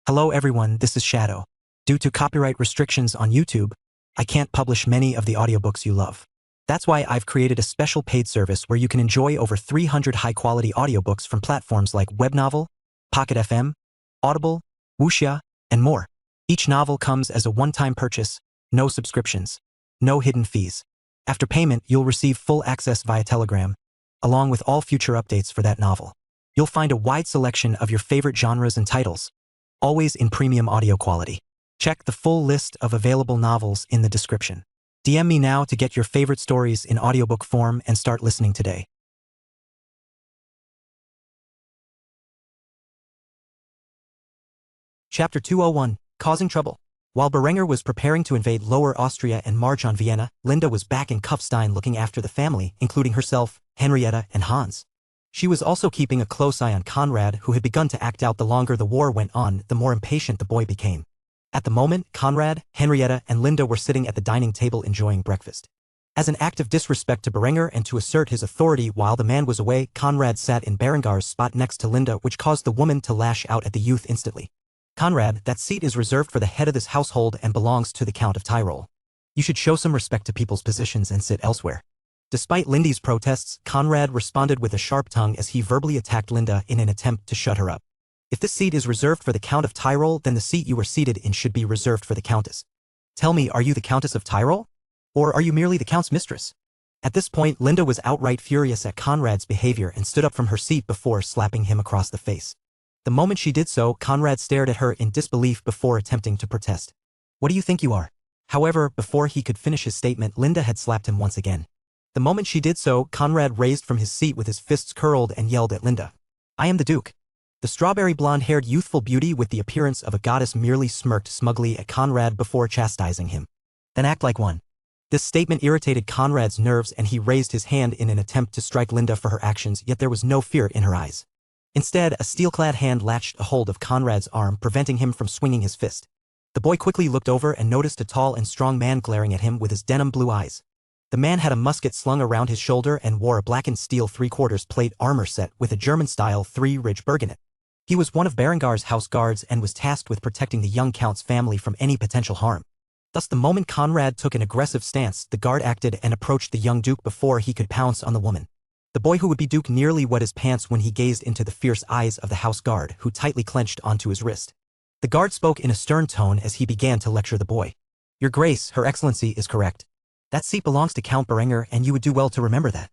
Hello everyone, this is Shadow. Due to copyright restrictions on YouTube, I can't publish many of the audiobooks you love. That's why I've created a special paid service where you can enjoy over 300 high-quality audiobooks from platforms like Webnovel, Pocket FM, Audible, Wuxia, and more. Each novel comes as a one-time purchase, no subscriptions, no hidden fees. After payment, you'll receive full access via Telegram, along with all future updates for that novel. You'll find a wide selection of your favorite genres and titles, always in premium audio quality. Check the full list of available novels in the description. DM me now to get your favorite stories in audiobook form and start listening today. Chapter 201, Causing Trouble. While Berenger was preparing to invade Lower Austria and march on Vienna, Linda was back in Kufstein looking after the family, including herself, Henrietta, and Hans. She was also keeping a close eye on Conrad, who had begun to act out. The longer the war went on, the more impatient the boy became. At the moment, Conrad, Henrietta, and Linda were sitting at the dining table enjoying breakfast. As an act of disrespect to Berenger and to assert his authority while the man was away, Conrad sat in Berengar's spot next to Linda, which caused the woman to lash out at the youth instantly. Conrad, that seat is reserved for the head of this household and belongs to the Count of Tyrol. You should show some respect to people's positions and sit elsewhere. Despite Lindy's protests, Conrad responded with a sharp tongue as he verbally attacked Linda in an attempt to shut her up. If this seat is reserved for the Count of Tyrol, then the seat you are seated in should be reserved for the Countess. Tell me, are you the Countess of Tyrol? Or are you merely the Count's mistress? At this point, Linda was outright furious at Conrad's behavior and stood up from her seat before slapping him across the face. The moment she did so, Conrad stared at her in disbelief before attempting to protest. What do you think you are? However, before he could finish his statement, Linda had slapped him once again. The moment she did so, Conrad raised from his seat with his fists curled and yelled at Linda. I am the Duke. The strawberry blonde-haired youthful beauty with the appearance of a goddess merely smirked smugly at Conrad before chastising him. Then act like one. This statement irritated Conrad's nerves and he raised his hand in an attempt to strike Linda for her actions, yet there was no fear in her eyes. Instead, a steel-clad hand latched a hold of Conrad's arm, preventing him from swinging his fist. The boy quickly looked over and noticed a tall and strong man glaring at him with his denim blue eyes. The man had a musket slung around his shoulder and wore a blackened steel 3/4 plate armor set with a German-style 3-ridge bergonet. He was one of Berengar's house guards and was tasked with protecting the young count's family from any potential harm. Thus, the moment Conrad took an aggressive stance, the guard acted and approached the young duke before he could pounce on the woman. The boy who would be duke nearly wet his pants when he gazed into the fierce eyes of the house guard, who tightly clenched onto his wrist. The guard spoke in a stern tone as he began to lecture the boy. Your Grace, Her Excellency is correct. That seat belongs to Count Berenger, and you would do well to remember that.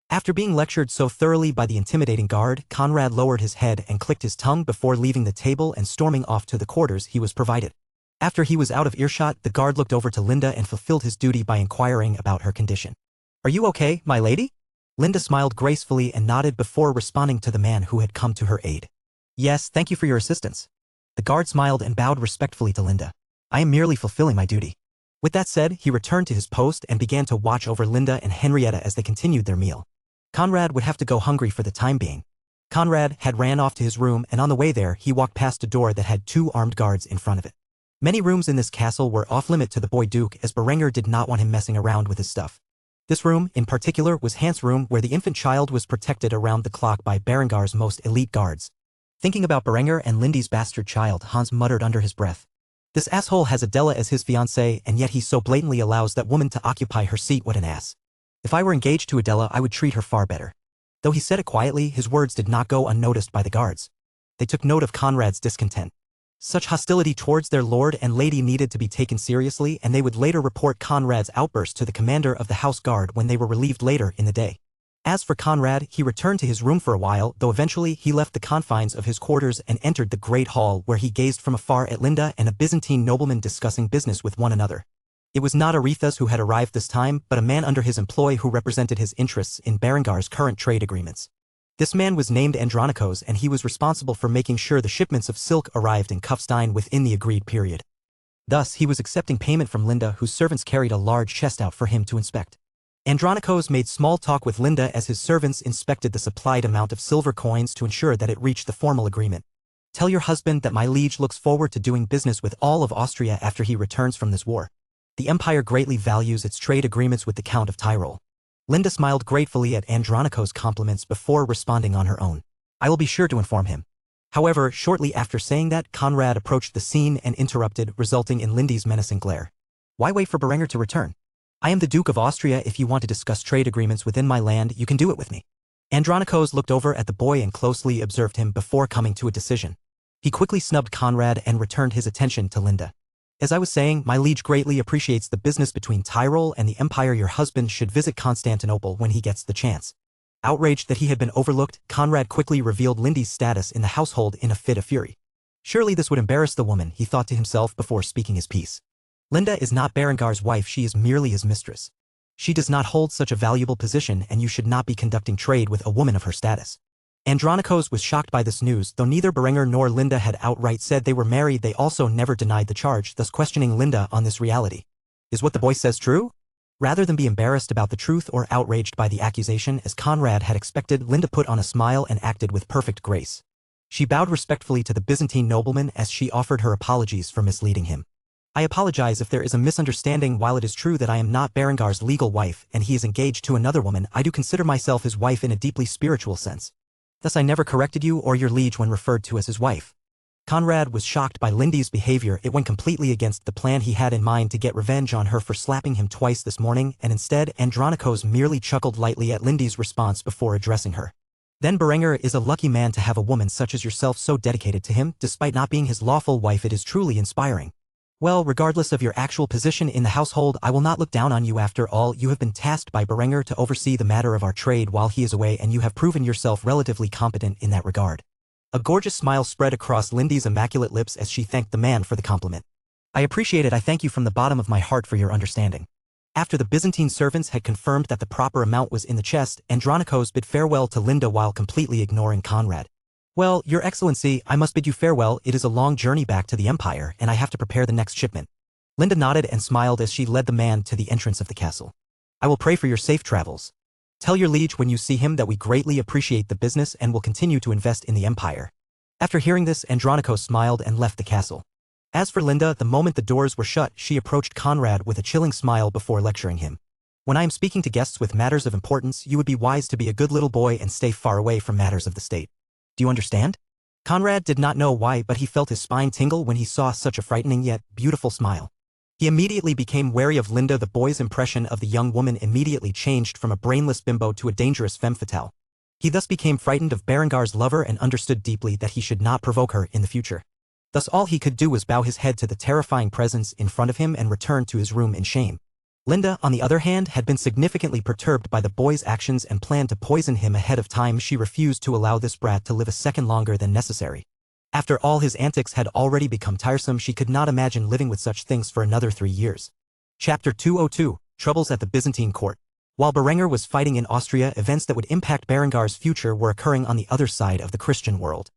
After being lectured so thoroughly by the intimidating guard, Conrad lowered his head and clicked his tongue before leaving the table and storming off to the quarters he was provided. After he was out of earshot, the guard looked over to Linda and fulfilled his duty by inquiring about her condition. Are you okay, my lady? Linda smiled gracefully and nodded before responding to the man who had come to her aid. Yes, thank you for your assistance. The guard smiled and bowed respectfully to Linda. I am merely fulfilling my duty. With that said, he returned to his post and began to watch over Linda and Henrietta as they continued their meal. Conrad would have to go hungry for the time being. Conrad had ran off to his room, and on the way there, he walked past a door that had 2 armed guards in front of it. Many rooms in this castle were off-limit to the boy Duke, as Berenger did not want him messing around with his stuff. This room, in particular, was Hans's room, where the infant child was protected around the clock by Berengar's most elite guards. Thinking about Berenger and Lindy's bastard child, Hans muttered under his breath. This asshole has Adela as his fiancée, and yet he so blatantly allows that woman to occupy her seat. What an ass. If I were engaged to Adela, I would treat her far better. Though he said it quietly, his words did not go unnoticed by the guards. They took note of Conrad's discontent. Such hostility towards their lord and lady needed to be taken seriously, and they would later report Conrad's outburst to the commander of the house guard when they were relieved later in the day. As for Conrad, he returned to his room for a while, though eventually he left the confines of his quarters and entered the great hall, where he gazed from afar at Linda and a Byzantine nobleman discussing business with one another. It was not Arethusa who had arrived this time, but a man under his employ who represented his interests in Berengar's current trade agreements. This man was named Andronikos, and he was responsible for making sure the shipments of silk arrived in Kufstein within the agreed period. Thus, he was accepting payment from Linda, whose servants carried a large chest out for him to inspect. Andronikos made small talk with Linda as his servants inspected the supplied amount of silver coins to ensure that it reached the formal agreement. Tell your husband that my liege looks forward to doing business with all of Austria after he returns from this war. The empire greatly values its trade agreements with the Count of Tyrol. Linda smiled gratefully at Andronikos' compliments before responding on her own. I will be sure to inform him. However, shortly after saying that, Conrad approached the scene and interrupted, resulting in Lindy's menacing glare. Why wait for Berenger to return? I am the Duke of Austria. If you want to discuss trade agreements within my land, you can do it with me. Andronikos looked over at the boy and closely observed him before coming to a decision. He quickly snubbed Conrad and returned his attention to Linda. As I was saying, my liege greatly appreciates the business between Tyrol and the Empire. Your husband should visit Constantinople when he gets the chance. Outraged that he had been overlooked, Conrad quickly revealed Lindy's status in the household in a fit of fury. Surely this would embarrass the woman, he thought to himself before speaking his piece. Linda is not Berengar's wife, she is merely his mistress. She does not hold such a valuable position and you should not be conducting trade with a woman of her status. Andronikos was shocked by this news. Though neither Berenger nor Linda had outright said they were married, they also never denied the charge, thus questioning Linda on this reality. Is what the boy says true? Rather than be embarrassed about the truth or outraged by the accusation, as Conrad had expected, Linda put on a smile and acted with perfect grace. She bowed respectfully to the Byzantine nobleman as she offered her apologies for misleading him. I apologize if there is a misunderstanding. While it is true that I am not Berengar's legal wife and he is engaged to another woman, I do consider myself his wife in a deeply spiritual sense. Thus I never corrected you or your liege when referred to as his wife. Conrad was shocked by Lindy's behavior. It went completely against the plan he had in mind to get revenge on her for slapping him twice this morning, and instead Andronikos merely chuckled lightly at Lindy's response before addressing her. Then Berenger is a lucky man to have a woman such as yourself so dedicated to him, despite not being his lawful wife. It is truly inspiring. Well, regardless of your actual position in the household, I will not look down on you. After all, you have been tasked by Berenger to oversee the matter of our trade while he is away, and you have proven yourself relatively competent in that regard. A gorgeous smile spread across Lindy's immaculate lips as she thanked the man for the compliment. I appreciate it. I thank you from the bottom of my heart for your understanding. After the Byzantine servants had confirmed that the proper amount was in the chest, Andronikos bid farewell to Linda while completely ignoring Conrad. Well, Your Excellency, I must bid you farewell. It is a long journey back to the Empire, and I have to prepare the next shipment. Linda nodded and smiled as she led the man to the entrance of the castle. I will pray for your safe travels. Tell your liege when you see him that we greatly appreciate the business and will continue to invest in the Empire. After hearing this, Andronikos smiled and left the castle. As for Linda, the moment the doors were shut, she approached Conrad with a chilling smile before lecturing him. When I am speaking to guests with matters of importance, you would be wise to be a good little boy and stay far away from matters of the state. Do you understand? Conrad did not know why, but he felt his spine tingle when he saw such a frightening yet beautiful smile. He immediately became wary of Linda. The boy's impression of the young woman immediately changed from a brainless bimbo to a dangerous femme fatale. He thus became frightened of Berengar's lover and understood deeply that he should not provoke her in the future. Thus all he could do was bow his head to the terrifying presence in front of him and return to his room in shame. Linda, on the other hand, had been significantly perturbed by the boy's actions and planned to poison him ahead of time. She refused to allow this brat to live a second longer than necessary. After all his antics had already become tiresome, she could not imagine living with such things for another 3 years. Chapter 202, Troubles at the Byzantine Court. While Berenger was fighting in Austria, events that would impact Berengar's future were occurring on the other side of the Christian world.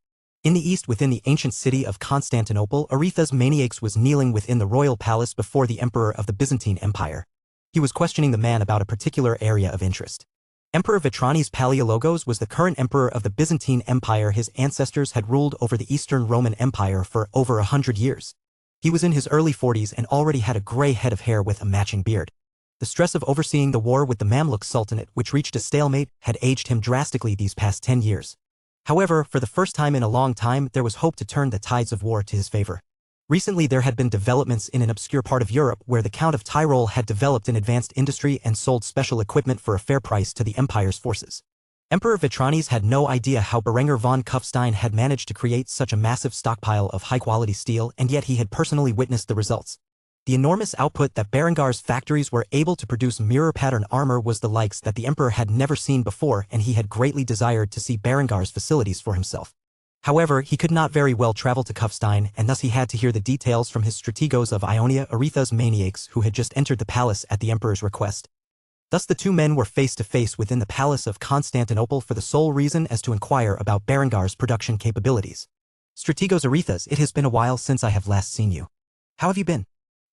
In the east, within the ancient city of Constantinople, Aretha's Maniacs was kneeling within the royal palace before the emperor of the Byzantine Empire. He was questioning the man about a particular area of interest. Emperor Vitrani's Palaiologos was the current emperor of the Byzantine Empire. His ancestors had ruled over the Eastern Roman Empire for over 100 years. He was in his early 40s and already had a gray head of hair with a matching beard. The stress of overseeing the war with the Mamluk Sultanate, which reached a stalemate, had aged him drastically these past 10 years. However, for the first time in a long time, there was hope to turn the tides of war to his favor. Recently there had been developments in an obscure part of Europe where the Count of Tyrol had developed an advanced industry and sold special equipment for a fair price to the Empire's forces. Emperor Vitranis had no idea how Berenger von Kufstein had managed to create such a massive stockpile of high-quality steel, and yet he had personally witnessed the results. The enormous output that Berengar's factories were able to produce mirror-pattern armor was the likes that the Emperor had never seen before, and he had greatly desired to see Berengar's facilities for himself. However, he could not very well travel to Kufstein, and thus he had to hear the details from his strategos of Ionia, Aretha's Maniacs, who had just entered the palace at the Emperor's request. Thus the two men were face to face within the palace of Constantinople for the sole reason as to inquire about Berengar's production capabilities. Strategos Arethas, it has been a while since I have last seen you. How have you been?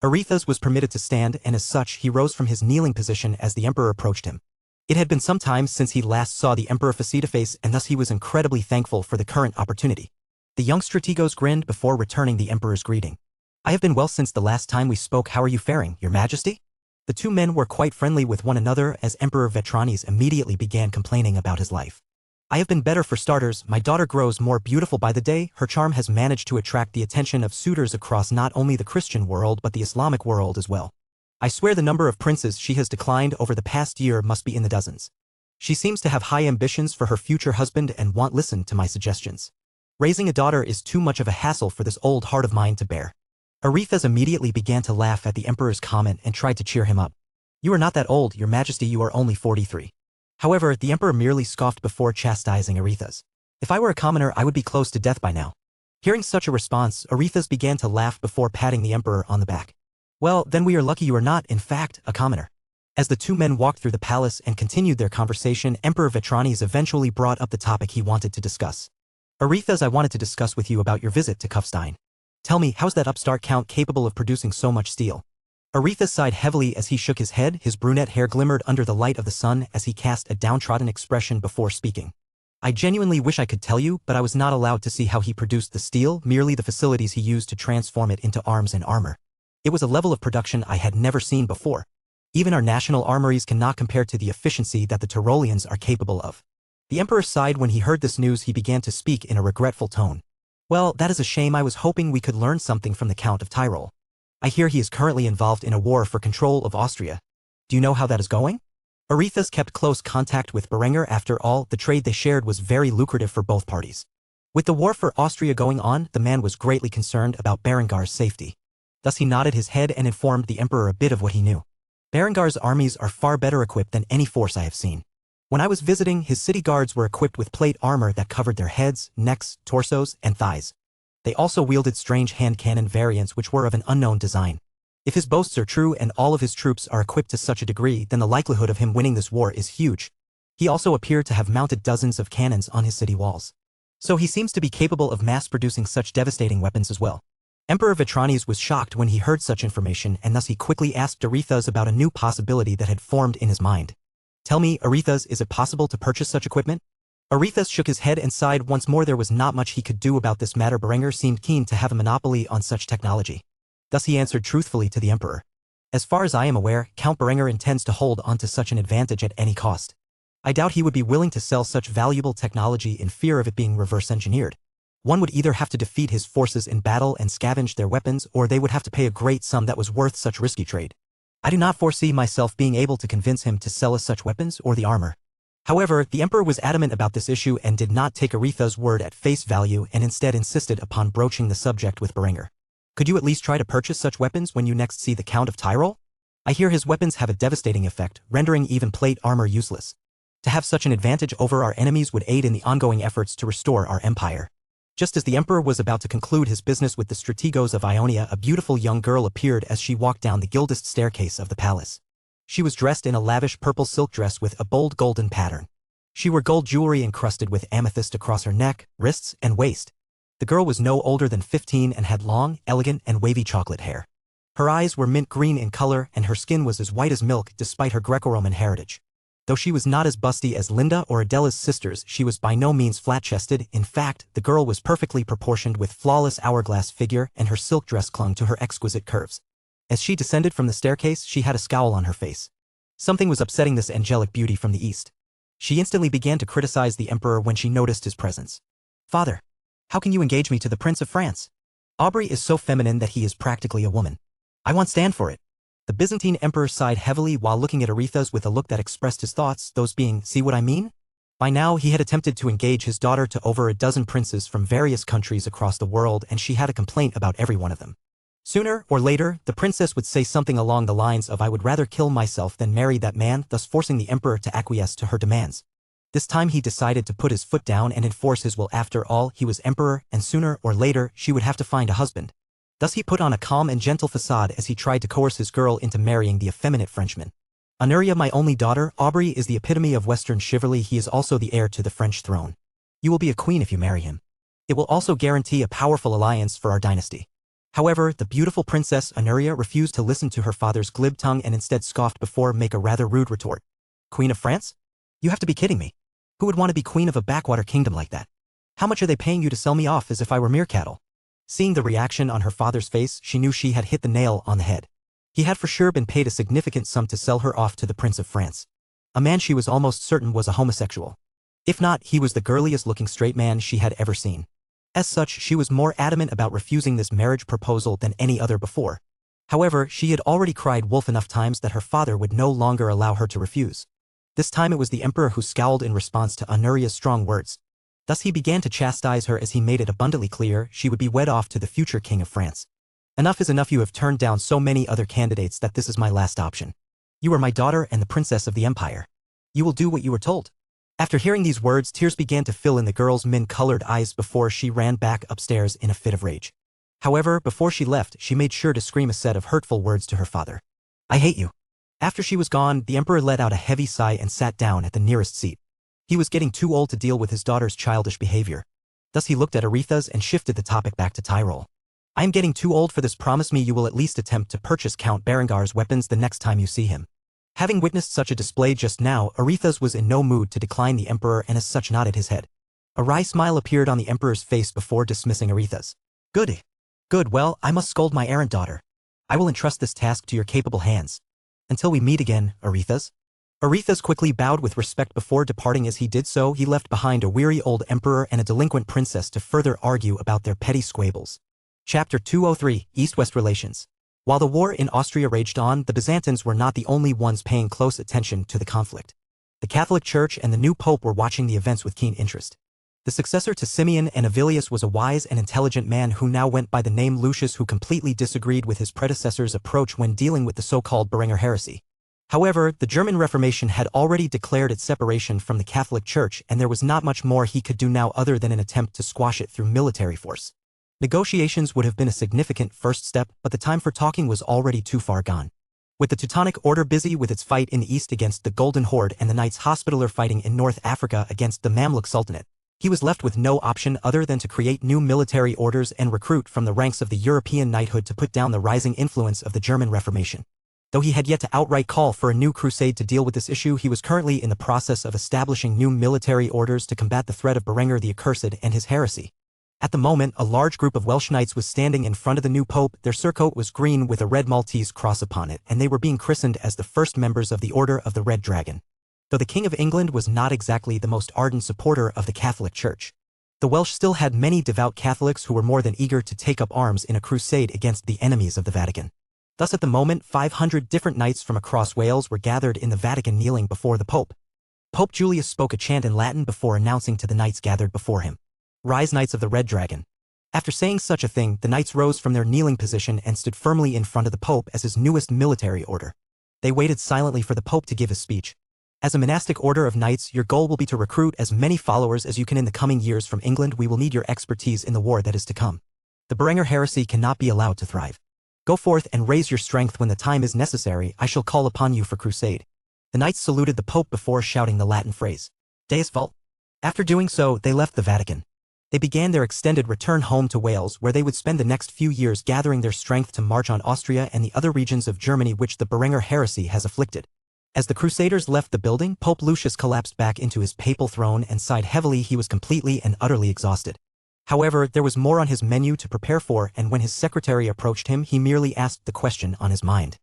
Arethas was permitted to stand, and as such he rose from his kneeling position as the Emperor approached him. It had been some time since he last saw the Emperor face to face, and thus he was incredibly thankful for the current opportunity. The young strategos grinned before returning the Emperor's greeting. I have been well since the last time we spoke. How are you faring, Your Majesty? The two men were quite friendly with one another as Emperor Vitranis immediately began complaining about his life. I have been better for starters, my daughter grows more beautiful by the day, her charm has managed to attract the attention of suitors across not only the Christian world but the Islamic world as well. I swear the number of princes she has declined over the past year must be in the dozens. She seems to have high ambitions for her future husband and won't listen to my suggestions. Raising a daughter is too much of a hassle for this old heart of mine to bear. Arethes immediately began to laugh at the emperor's comment and tried to cheer him up. You are not that old, your majesty, you are only 43. However, the emperor merely scoffed before chastising Arethes. If I were a commoner, I would be close to death by now. Hearing such a response, Arethes began to laugh before patting the emperor on the back. Well, then we are lucky you are not, in fact, a commoner. As the two men walked through the palace and continued their conversation, Emperor Vitranes eventually brought up the topic he wanted to discuss. Arethes, I wanted to discuss with you about your visit to Kufstein. Tell me, how's that upstart count capable of producing so much steel? Arethes sighed heavily as he shook his head, his brunette hair glimmered under the light of the sun as he cast a downtrodden expression before speaking. I genuinely wish I could tell you, but I was not allowed to see how he produced the steel, merely the facilities he used to transform it into arms and armor. It was a level of production I had never seen before. Even our national armories cannot compare to the efficiency that the Tyroleans are capable of. The emperor sighed when he heard this news. He began to speak in a regretful tone. Well, that is a shame. I was hoping we could learn something from the Count of Tyrol. I hear he is currently involved in a war for control of Austria. Do you know how that is going? Arethes kept close contact with Berenger. After all, the trade they shared was very lucrative for both parties. With the war for Austria going on, the man was greatly concerned about Berengar's safety. Thus he nodded his head and informed the emperor a bit of what he knew. Berengar's armies are far better equipped than any force I have seen. When I was visiting, his city guards were equipped with plate armor that covered their heads, necks, torsos, and thighs. They also wielded strange hand cannon variants which were of an unknown design. If his boasts are true and all of his troops are equipped to such a degree, then the likelihood of him winning this war is huge. He also appeared to have mounted dozens of cannons on his city walls. So he seems to be capable of mass-producing such devastating weapons as well. Emperor Vitranes was shocked when he heard such information, and thus he quickly asked Arethes about a new possibility that had formed in his mind. Tell me, Arethes, is it possible to purchase such equipment? Arethes shook his head and sighed once more. There was not much he could do about this matter. Berenger seemed keen to have a monopoly on such technology. Thus he answered truthfully to the emperor. As far as I am aware, Count Berenger intends to hold on to such an advantage at any cost. I doubt he would be willing to sell such valuable technology in fear of it being reverse-engineered. One would either have to defeat his forces in battle and scavenge their weapons, or they would have to pay a great sum that was worth such risky trade. I do not foresee myself being able to convince him to sell us such weapons or the armor. However, the emperor was adamant about this issue and did not take Arethes' word at face value and instead insisted upon broaching the subject with Berenger. Could you at least try to purchase such weapons when you next see the Count of Tyrol? I hear his weapons have a devastating effect, rendering even plate armor useless. To have such an advantage over our enemies would aid in the ongoing efforts to restore our empire. Just as the emperor was about to conclude his business with the strategos of Ionia, a beautiful young girl appeared as she walked down the gilded staircase of the palace. She was dressed in a lavish purple silk dress with a bold golden pattern. She wore gold jewelry encrusted with amethyst across her neck, wrists, and waist. The girl was no older than 15 and had long, elegant, and wavy chocolate hair. Her eyes were mint green in color and her skin was as white as milk despite her Greco-Roman heritage. Though she was not as busty as Linda or Adela's sisters, she was by no means flat-chested. In fact, the girl was perfectly proportioned with flawless hourglass figure and her silk dress clung to her exquisite curves. As she descended from the staircase, she had a scowl on her face. Something was upsetting this angelic beauty from the east. She instantly began to criticize the emperor when she noticed his presence. Father, how can you engage me to the Prince of France? Aubrey is so feminine that he is practically a woman. I won't stand for it. The Byzantine emperor sighed heavily while looking at Arethes with a look that expressed his thoughts, those being, see what I mean? By now he had attempted to engage his daughter to over a dozen princes from various countries across the world and she had a complaint about every one of them. Sooner or later, the princess would say something along the lines of I would rather kill myself than marry that man, thus forcing the emperor to acquiesce to her demands. This time he decided to put his foot down and enforce his will. After all, he was emperor, and sooner or later she would have to find a husband. Thus he put on a calm and gentle facade as he tried to coerce his girl into marrying the effeminate Frenchman. Honoria, my only daughter, Aubrey is the epitome of Western chivalry. He is also the heir to the French throne. You will be a queen if you marry him. It will also guarantee a powerful alliance for our dynasty. However, the beautiful Princess Honoria refused to listen to her father's glib tongue and instead scoffed before make a rather rude retort. Queen of France? You have to be kidding me. Who would want to be queen of a backwater kingdom like that? How much are they paying you to sell me off as if I were mere cattle? Seeing the reaction on her father's face, she knew she had hit the nail on the head. He had for sure been paid a significant sum to sell her off to the Prince of France. A man she was almost certain was a homosexual. If not, he was the girliest-looking straight man she had ever seen. As such, she was more adamant about refusing this marriage proposal than any other before. However, she had already cried wolf enough times that her father would no longer allow her to refuse. This time it was the emperor who scowled in response to Honoria's strong words. Thus he began to chastise her as he made it abundantly clear she would be wed off to the future king of France. Enough is enough. You have turned down so many other candidates that this is my last option. You are my daughter and the princess of the empire. You will do what you were told. After hearing these words, tears began to fill in the girl's mint-colored eyes before she ran back upstairs in a fit of rage. However, before she left, she made sure to scream a set of hurtful words to her father. I hate you. After she was gone, the emperor let out a heavy sigh and sat down at the nearest seat. He was getting too old to deal with his daughter's childish behavior. Thus he looked at Aretha's and shifted the topic back to Tyrol. I am getting too old for this. Promise me you will at least attempt to purchase Count Berengar's weapons the next time you see him. Having witnessed such a display just now, Aretha's was in no mood to decline the emperor and as such nodded his head. A wry smile appeared on the emperor's face before dismissing Aretha's. Good. Good, well, I must scold my errant daughter. I will entrust this task to your capable hands. Until we meet again, Aretha's. Aretha's quickly bowed with respect before departing. As he did so, he left behind a weary old emperor and a delinquent princess to further argue about their petty squabbles. Chapter 203, East-West Relations. While the war in Austria raged on, the Byzantines were not the only ones paying close attention to the conflict. The Catholic Church and the new pope were watching the events with keen interest. The successor to Simeon and Avilius was a wise and intelligent man who now went by the name Lucius, who completely disagreed with his predecessor's approach when dealing with the so-called Berenger heresy. However, the German Reformation had already declared its separation from the Catholic Church, and there was not much more he could do now other than an attempt to squash it through military force. Negotiations would have been a significant first step, but the time for talking was already too far gone. With the Teutonic Order busy with its fight in the east against the Golden Horde and the Knights Hospitaller fighting in North Africa against the Mamluk Sultanate, he was left with no option other than to create new military orders and recruit from the ranks of the European knighthood to put down the rising influence of the German Reformation. Though he had yet to outright call for a new crusade to deal with this issue, he was currently in the process of establishing new military orders to combat the threat of Berenger the Accursed and his heresy. At the moment, a large group of Welsh knights was standing in front of the new pope. Their surcoat was green with a red Maltese cross upon it, and they were being christened as the first members of the Order of the Red Dragon. Though the King of England was not exactly the most ardent supporter of the Catholic Church, the Welsh still had many devout Catholics who were more than eager to take up arms in a crusade against the enemies of the Vatican. Thus at the moment, 500 different knights from across Wales were gathered in the Vatican kneeling before the Pope. Pope Julius spoke a chant in Latin before announcing to the knights gathered before him, "Rise, Knights of the Red Dragon." After saying such a thing, the knights rose from their kneeling position and stood firmly in front of the Pope as his newest military order. They waited silently for the Pope to give his speech. As a monastic order of knights, your goal will be to recruit as many followers as you can in the coming years from England. We will need your expertise in the war that is to come. The Berenger heresy cannot be allowed to thrive. Go forth and raise your strength. When the time is necessary, I shall call upon you for crusade. The knights saluted the Pope before shouting the Latin phrase, Deus Vult. After doing so, they left the Vatican. They began their extended return home to Wales, where they would spend the next few years gathering their strength to march on Austria and the other regions of Germany which the Berenger heresy has afflicted. As the Crusaders left the building, Pope Lucius collapsed back into his papal throne and sighed heavily. He was completely and utterly exhausted. However, there was more on his menu to prepare for, and when his secretary approached him, he merely asked the question on his mind.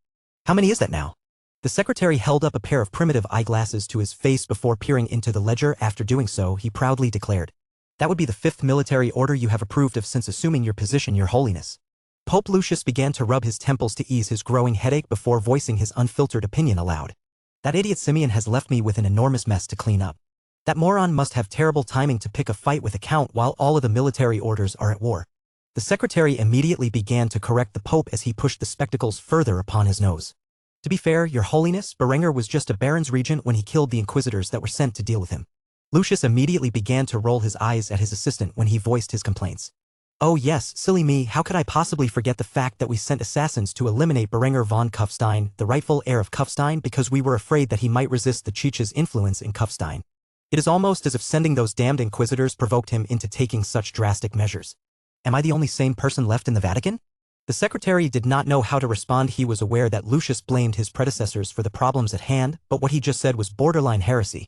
How many is that now? The secretary held up a pair of primitive eyeglasses to his face before peering into the ledger. After doing so, he proudly declared, "That would be the 5th military order you have approved of since assuming your position, Your Holiness." Pope Lucius began to rub his temples to ease his growing headache before voicing his unfiltered opinion aloud. That idiot Simeon has left me with an enormous mess to clean up. That moron must have terrible timing to pick a fight with a count while all of the military orders are at war. The secretary immediately began to correct the Pope as he pushed the spectacles further upon his nose. To be fair, Your Holiness, Berenger was just a baron's regent when he killed the inquisitors that were sent to deal with him. Lucius immediately began to roll his eyes at his assistant when he voiced his complaints. Oh yes, silly me, how could I possibly forget the fact that we sent assassins to eliminate Berenger von Kufstein, the rightful heir of Kufstein, because we were afraid that he might resist the Cheech's influence in Kufstein. It is almost as if sending those damned inquisitors provoked him into taking such drastic measures. Am I the only sane person left in the Vatican? The secretary did not know how to respond. He was aware that Lucius blamed his predecessors for the problems at hand, but what he just said was borderline heresy.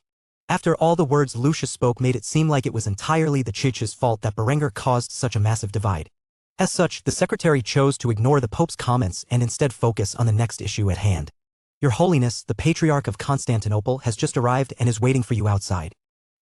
After all, the words Lucius spoke made it seem like it was entirely the Cheech's fault that Berenger caused such a massive divide. As such, the secretary chose to ignore the Pope's comments and instead focus on the next issue at hand. Your Holiness, the Patriarch of Constantinople has just arrived and is waiting for you outside.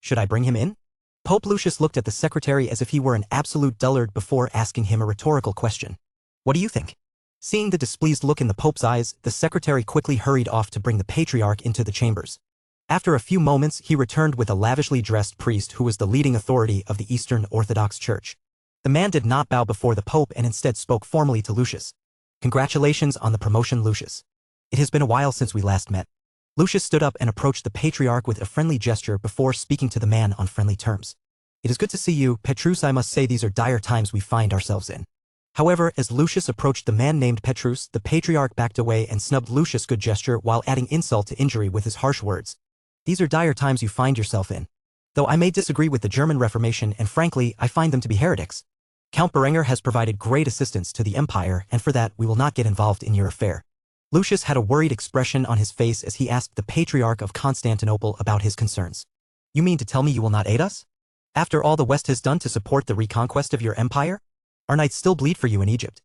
Should I bring him in? Pope Lucius looked at the secretary as if he were an absolute dullard before asking him a rhetorical question. What do you think? Seeing the displeased look in the Pope's eyes, the secretary quickly hurried off to bring the patriarch into the chambers. After a few moments, he returned with a lavishly dressed priest who was the leading authority of the Eastern Orthodox Church. The man did not bow before the Pope and instead spoke formally to Lucius. Congratulations on the promotion, Lucius. It has been a while since we last met. Lucius stood up and approached the patriarch with a friendly gesture before speaking to the man on friendly terms. It is good to see you, Petrus. I must say these are dire times we find ourselves in. However, as Lucius approached the man named Petrus, the patriarch backed away and snubbed Lucius' good gesture while adding insult to injury with his harsh words. These are dire times you find yourself in. Though I may disagree with the German Reformation, and frankly, I find them to be heretics. Count Berenger has provided great assistance to the empire, and for that we will not get involved in your affair. Lucius had a worried expression on his face as he asked the Patriarch of Constantinople about his concerns. You mean to tell me you will not aid us? After all the West has done to support the reconquest of your empire? Our knights still bleed for you in Egypt.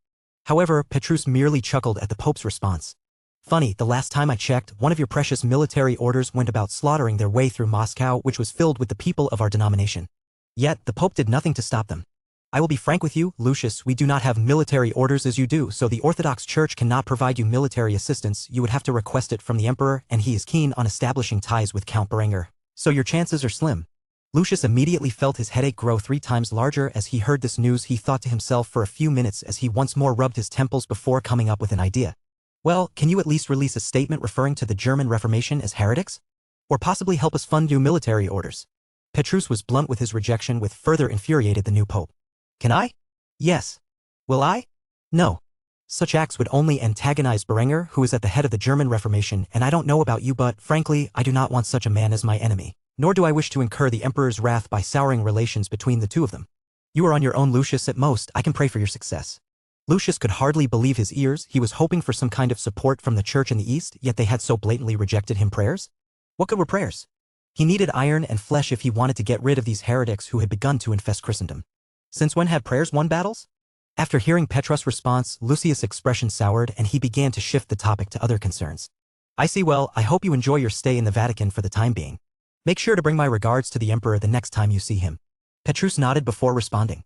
However, Petrus merely chuckled at the Pope's response. Funny, the last time I checked, one of your precious military orders went about slaughtering their way through Moscow, which was filled with the people of our denomination. Yet, the Pope did nothing to stop them. I will be frank with you, Lucius, we do not have military orders as you do, so the Orthodox Church cannot provide you military assistance. You would have to request it from the Emperor, and he is keen on establishing ties with Count Berenger, so your chances are slim. Lucius immediately felt his headache grow 3 times larger as he heard this news. He thought to himself for a few minutes as he once more rubbed his temples before coming up with an idea. Well, can you at least release a statement referring to the German Reformation as heretics? Or possibly help us fund new military orders? Petrus was blunt with his rejection, which further infuriated the new pope. Can I? Yes. Will I? No. Such acts would only antagonize Berenger, who is at the head of the German Reformation, and I don't know about you, but, frankly, I do not want such a man as my enemy, nor do I wish to incur the Emperor's wrath by souring relations between the two of them. You are on your own, Lucius. At most, I can pray for your success. Lucius could hardly believe his ears. He was hoping for some kind of support from the Church in the East, yet they had so blatantly rejected him. Prayers? What good were prayers? He needed iron and flesh if he wanted to get rid of these heretics who had begun to infest Christendom. Since when had prayers won battles? After hearing Petrus' response, Lucius' expression soured and he began to shift the topic to other concerns. I see. Well, I hope you enjoy your stay in the Vatican for the time being. Make sure to bring my regards to the Emperor the next time you see him. Petrus nodded before responding.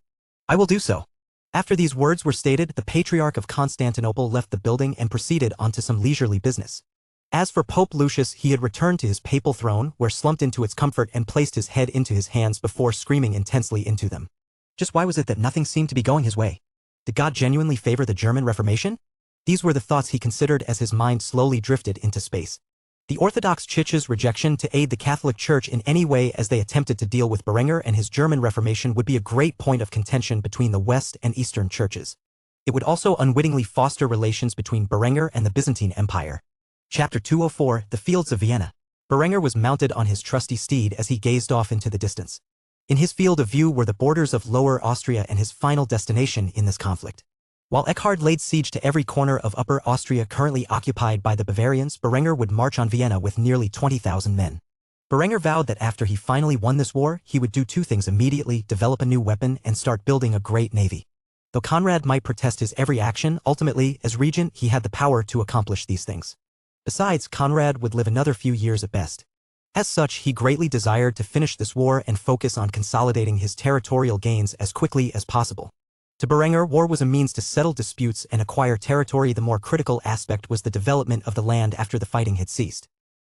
I will do so. After these words were stated, the Patriarch of Constantinople left the building and proceeded on to some leisurely business. As for Pope Lucius, he had returned to his papal throne, where slumped into its comfort and placed his head into his hands before screaming intensely into them. Just why was it that nothing seemed to be going his way? Did God genuinely favor the German Reformation? These were the thoughts he considered as his mind slowly drifted into space. The Orthodox Church's rejection to aid the Catholic Church in any way as they attempted to deal with Berenger and his German Reformation would be a great point of contention between the West and Eastern churches. It would also unwittingly foster relations between Berenger and the Byzantine Empire. Chapter 204, The Fields of Vienna. Berenger was mounted on his trusty steed as he gazed off into the distance. In his field of view were the borders of Lower Austria and his final destination in this conflict. While Eckhard laid siege to every corner of Upper Austria currently occupied by the Bavarians, Berenger would march on Vienna with nearly 20,000 men. Berenger vowed that after he finally won this war, he would do 2 things immediately: develop a new weapon and start building a great navy. Though Conrad might protest his every action, ultimately, as regent, he had the power to accomplish these things. Besides, Conrad would live another few years at best. As such, he greatly desired to finish this war and focus on consolidating his territorial gains as quickly as possible. To Berenger, war was a means to settle disputes and acquire territory. The more critical aspect was the development of the land after the fighting had ceased.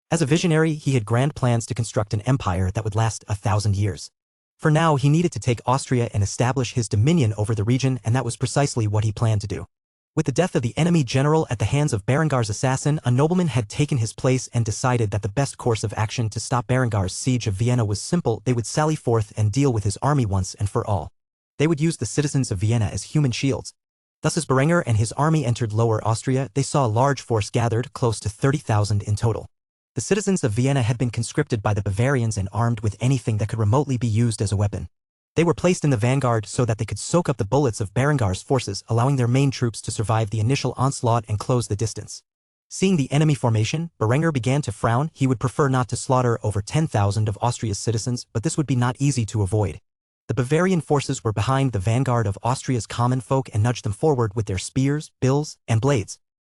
As a visionary, he had grand plans to construct an empire that would last 1,000 years. For now, he needed to take Austria and establish his dominion over the region, and that was precisely what he planned to do. With the death of the enemy general at the hands of Berengar's assassin, a nobleman had taken his place and decided that the best course of action to stop Berengar's siege of Vienna was simple. They would sally forth and deal with his army once and for all. They would use the citizens of Vienna as human shields. Thus, as Berenger and his army entered Lower Austria, they saw a large force gathered, close to 30,000 in total. The citizens of Vienna had been conscripted by the Bavarians and armed with anything that could remotely be used as a weapon. They were placed in the vanguard so that they could soak up the bullets of Berengar's forces, allowing their main troops to survive the initial onslaught and close the distance. Seeing the enemy formation, Berenger began to frown. He would prefer not to slaughter over 10,000 of Austria's citizens, but this would be not easy to avoid. The Bavarian forces were behind the vanguard of Austria's common folk and nudged them forward with their spears, bills, and blades.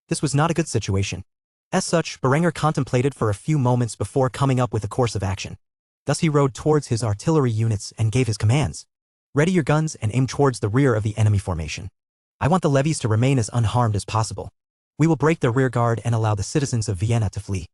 This was not a good situation. As such, Berenger contemplated for a few moments before coming up with a course of action. Thus he rode towards his artillery units and gave his commands. Ready your guns and aim towards the rear of the enemy formation. I want the levies to remain as unharmed as possible. We will break their rear guard and allow the citizens of Vienna to flee.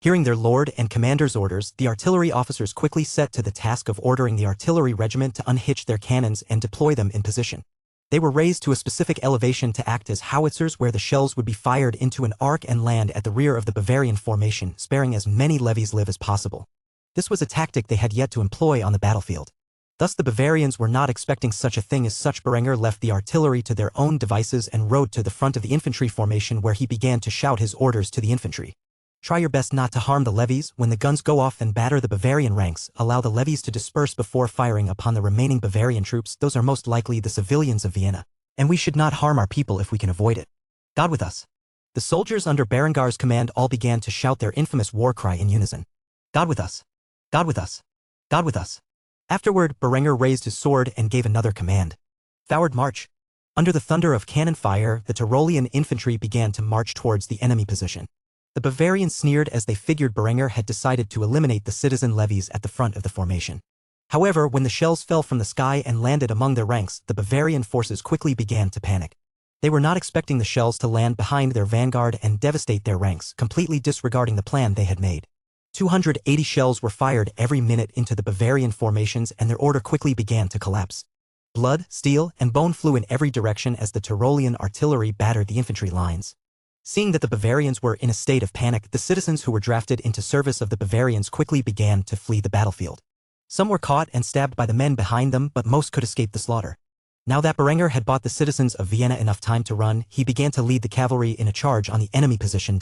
Hearing their lord and commander's orders, the artillery officers quickly set to the task of ordering the artillery regiment to unhitch their cannons and deploy them in position. They were raised to a specific elevation to act as howitzers where the shells would be fired into an arc and land at the rear of the Bavarian formation, sparing as many levies live as possible. This was a tactic they had yet to employ on the battlefield. Thus the Bavarians were not expecting such a thing as such. Berenger left the artillery to their own devices and rode to the front of the infantry formation where he began to shout his orders to the infantry. Try your best not to harm the levies. When the guns go off and batter the Bavarian ranks, allow the levies to disperse before firing upon the remaining Bavarian troops. Those are most likely the civilians of Vienna, and we should not harm our people if we can avoid it. God with us. The soldiers under Berengar's command all began to shout their infamous war cry in unison. God with us. God with us. God with us. Afterward, Berenger raised his sword and gave another command. Forward march. Under the thunder of cannon fire, the Tyrolean infantry began to march towards the enemy position. The Bavarians sneered as they figured Berenger had decided to eliminate the citizen levies at the front of the formation. However, when the shells fell from the sky and landed among their ranks, the Bavarian forces quickly began to panic. They were not expecting the shells to land behind their vanguard and devastate their ranks, completely disregarding the plan they had made. 280 shells were fired every minute into the Bavarian formations and their order quickly began to collapse. Blood, steel, and bone flew in every direction as the Tyrolean artillery battered the infantry lines. Seeing that the Bavarians were in a state of panic, the citizens who were drafted into service of the Bavarians quickly began to flee the battlefield. Some were caught and stabbed by the men behind them, but most could escape the slaughter. Now that Berenger had bought the citizens of Vienna enough time to run, he began to lead the cavalry in a charge on the enemy position.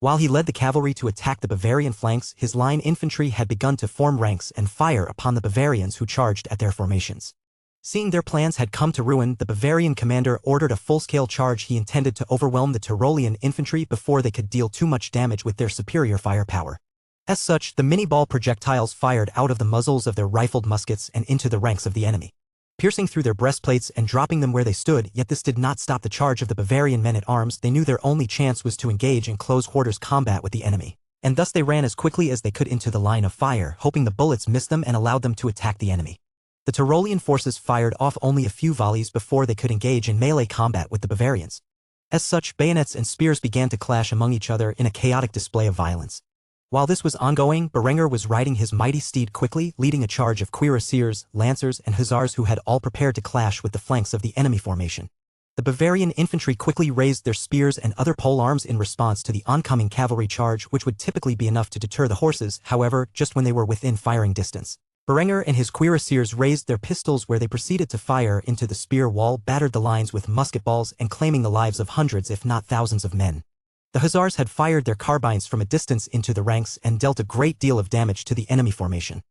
While he led the cavalry to attack the Bavarian flanks, his line infantry had begun to form ranks and fire upon the Bavarians who charged at their formations. Seeing their plans had come to ruin, the Bavarian commander ordered a full-scale charge. He intended to overwhelm the Tyrolean infantry before they could deal too much damage with their superior firepower. As such, the mini-ball projectiles fired out of the muzzles of their rifled muskets and into the ranks of the enemy, piercing through their breastplates and dropping them where they stood. Yet this did not stop the charge of the Bavarian men-at-arms. They knew their only chance was to engage in close quarters combat with the enemy, and thus they ran as quickly as they could into the line of fire, hoping the bullets missed them and allowed them to attack the enemy. The Tyrolean forces fired off only a few volleys before they could engage in melee combat with the Bavarians. As such, bayonets and spears began to clash among each other in a chaotic display of violence. While this was ongoing, Berenger was riding his mighty steed quickly, leading a charge of cuirassiers, lancers, and hussars who had all prepared to clash with the flanks of the enemy formation. The Bavarian infantry quickly raised their spears and other polearms in response to the oncoming cavalry charge, which would typically be enough to deter the horses. However, just when they were within firing distance, Berenger and his cuirassiers raised their pistols where they proceeded to fire into the spear wall, battered the lines with musket balls, and claiming the lives of hundreds if not thousands of men. The hussars had fired their carbines from a distance into the ranks and dealt a great deal of damage to the enemy formation.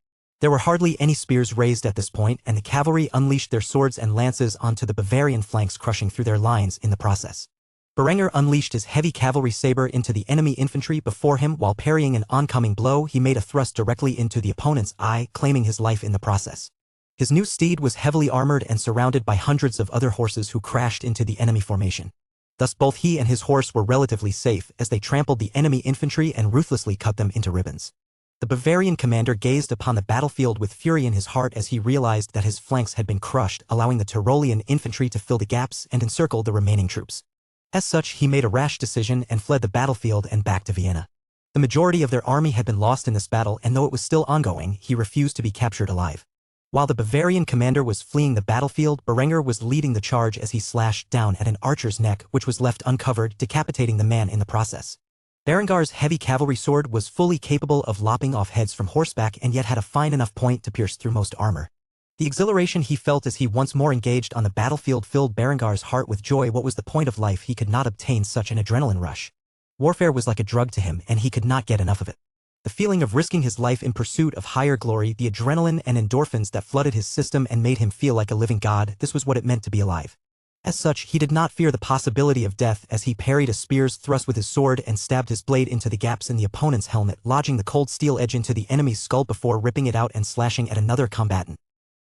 There were hardly any spears raised at this point, and the cavalry unleashed their swords and lances onto the Bavarian flanks, crushing through their lines in the process. Berenger unleashed his heavy cavalry saber into the enemy infantry before him. While parrying an oncoming blow, he made a thrust directly into the opponent's eye, claiming his life in the process. His new steed was heavily armored and surrounded by hundreds of other horses who crashed into the enemy formation. Thus both he and his horse were relatively safe as they trampled the enemy infantry and ruthlessly cut them into ribbons. The Bavarian commander gazed upon the battlefield with fury in his heart as he realized that his flanks had been crushed, allowing the Tyrolean infantry to fill the gaps and encircle the remaining troops. As such, he made a rash decision and fled the battlefield and back to Vienna. The majority of their army had been lost in this battle, and though it was still ongoing, he refused to be captured alive. While the Bavarian commander was fleeing the battlefield, Berenger was leading the charge as he slashed down at an archer's neck, which was left uncovered, decapitating the man in the process. Berengar's heavy cavalry sword was fully capable of lopping off heads from horseback and yet had a fine enough point to pierce through most armor. The exhilaration he felt as he once more engaged on the battlefield filled Berengar's heart with joy. What was the point of life? He could not obtain such an adrenaline rush. Warfare was like a drug to him, and he could not get enough of it. The feeling of risking his life in pursuit of higher glory, the adrenaline and endorphins that flooded his system and made him feel like a living god, this was what it meant to be alive. As such, he did not fear the possibility of death as he parried a spear's thrust with his sword and stabbed his blade into the gaps in the opponent's helmet, lodging the cold steel edge into the enemy's skull before ripping it out and slashing at another combatant.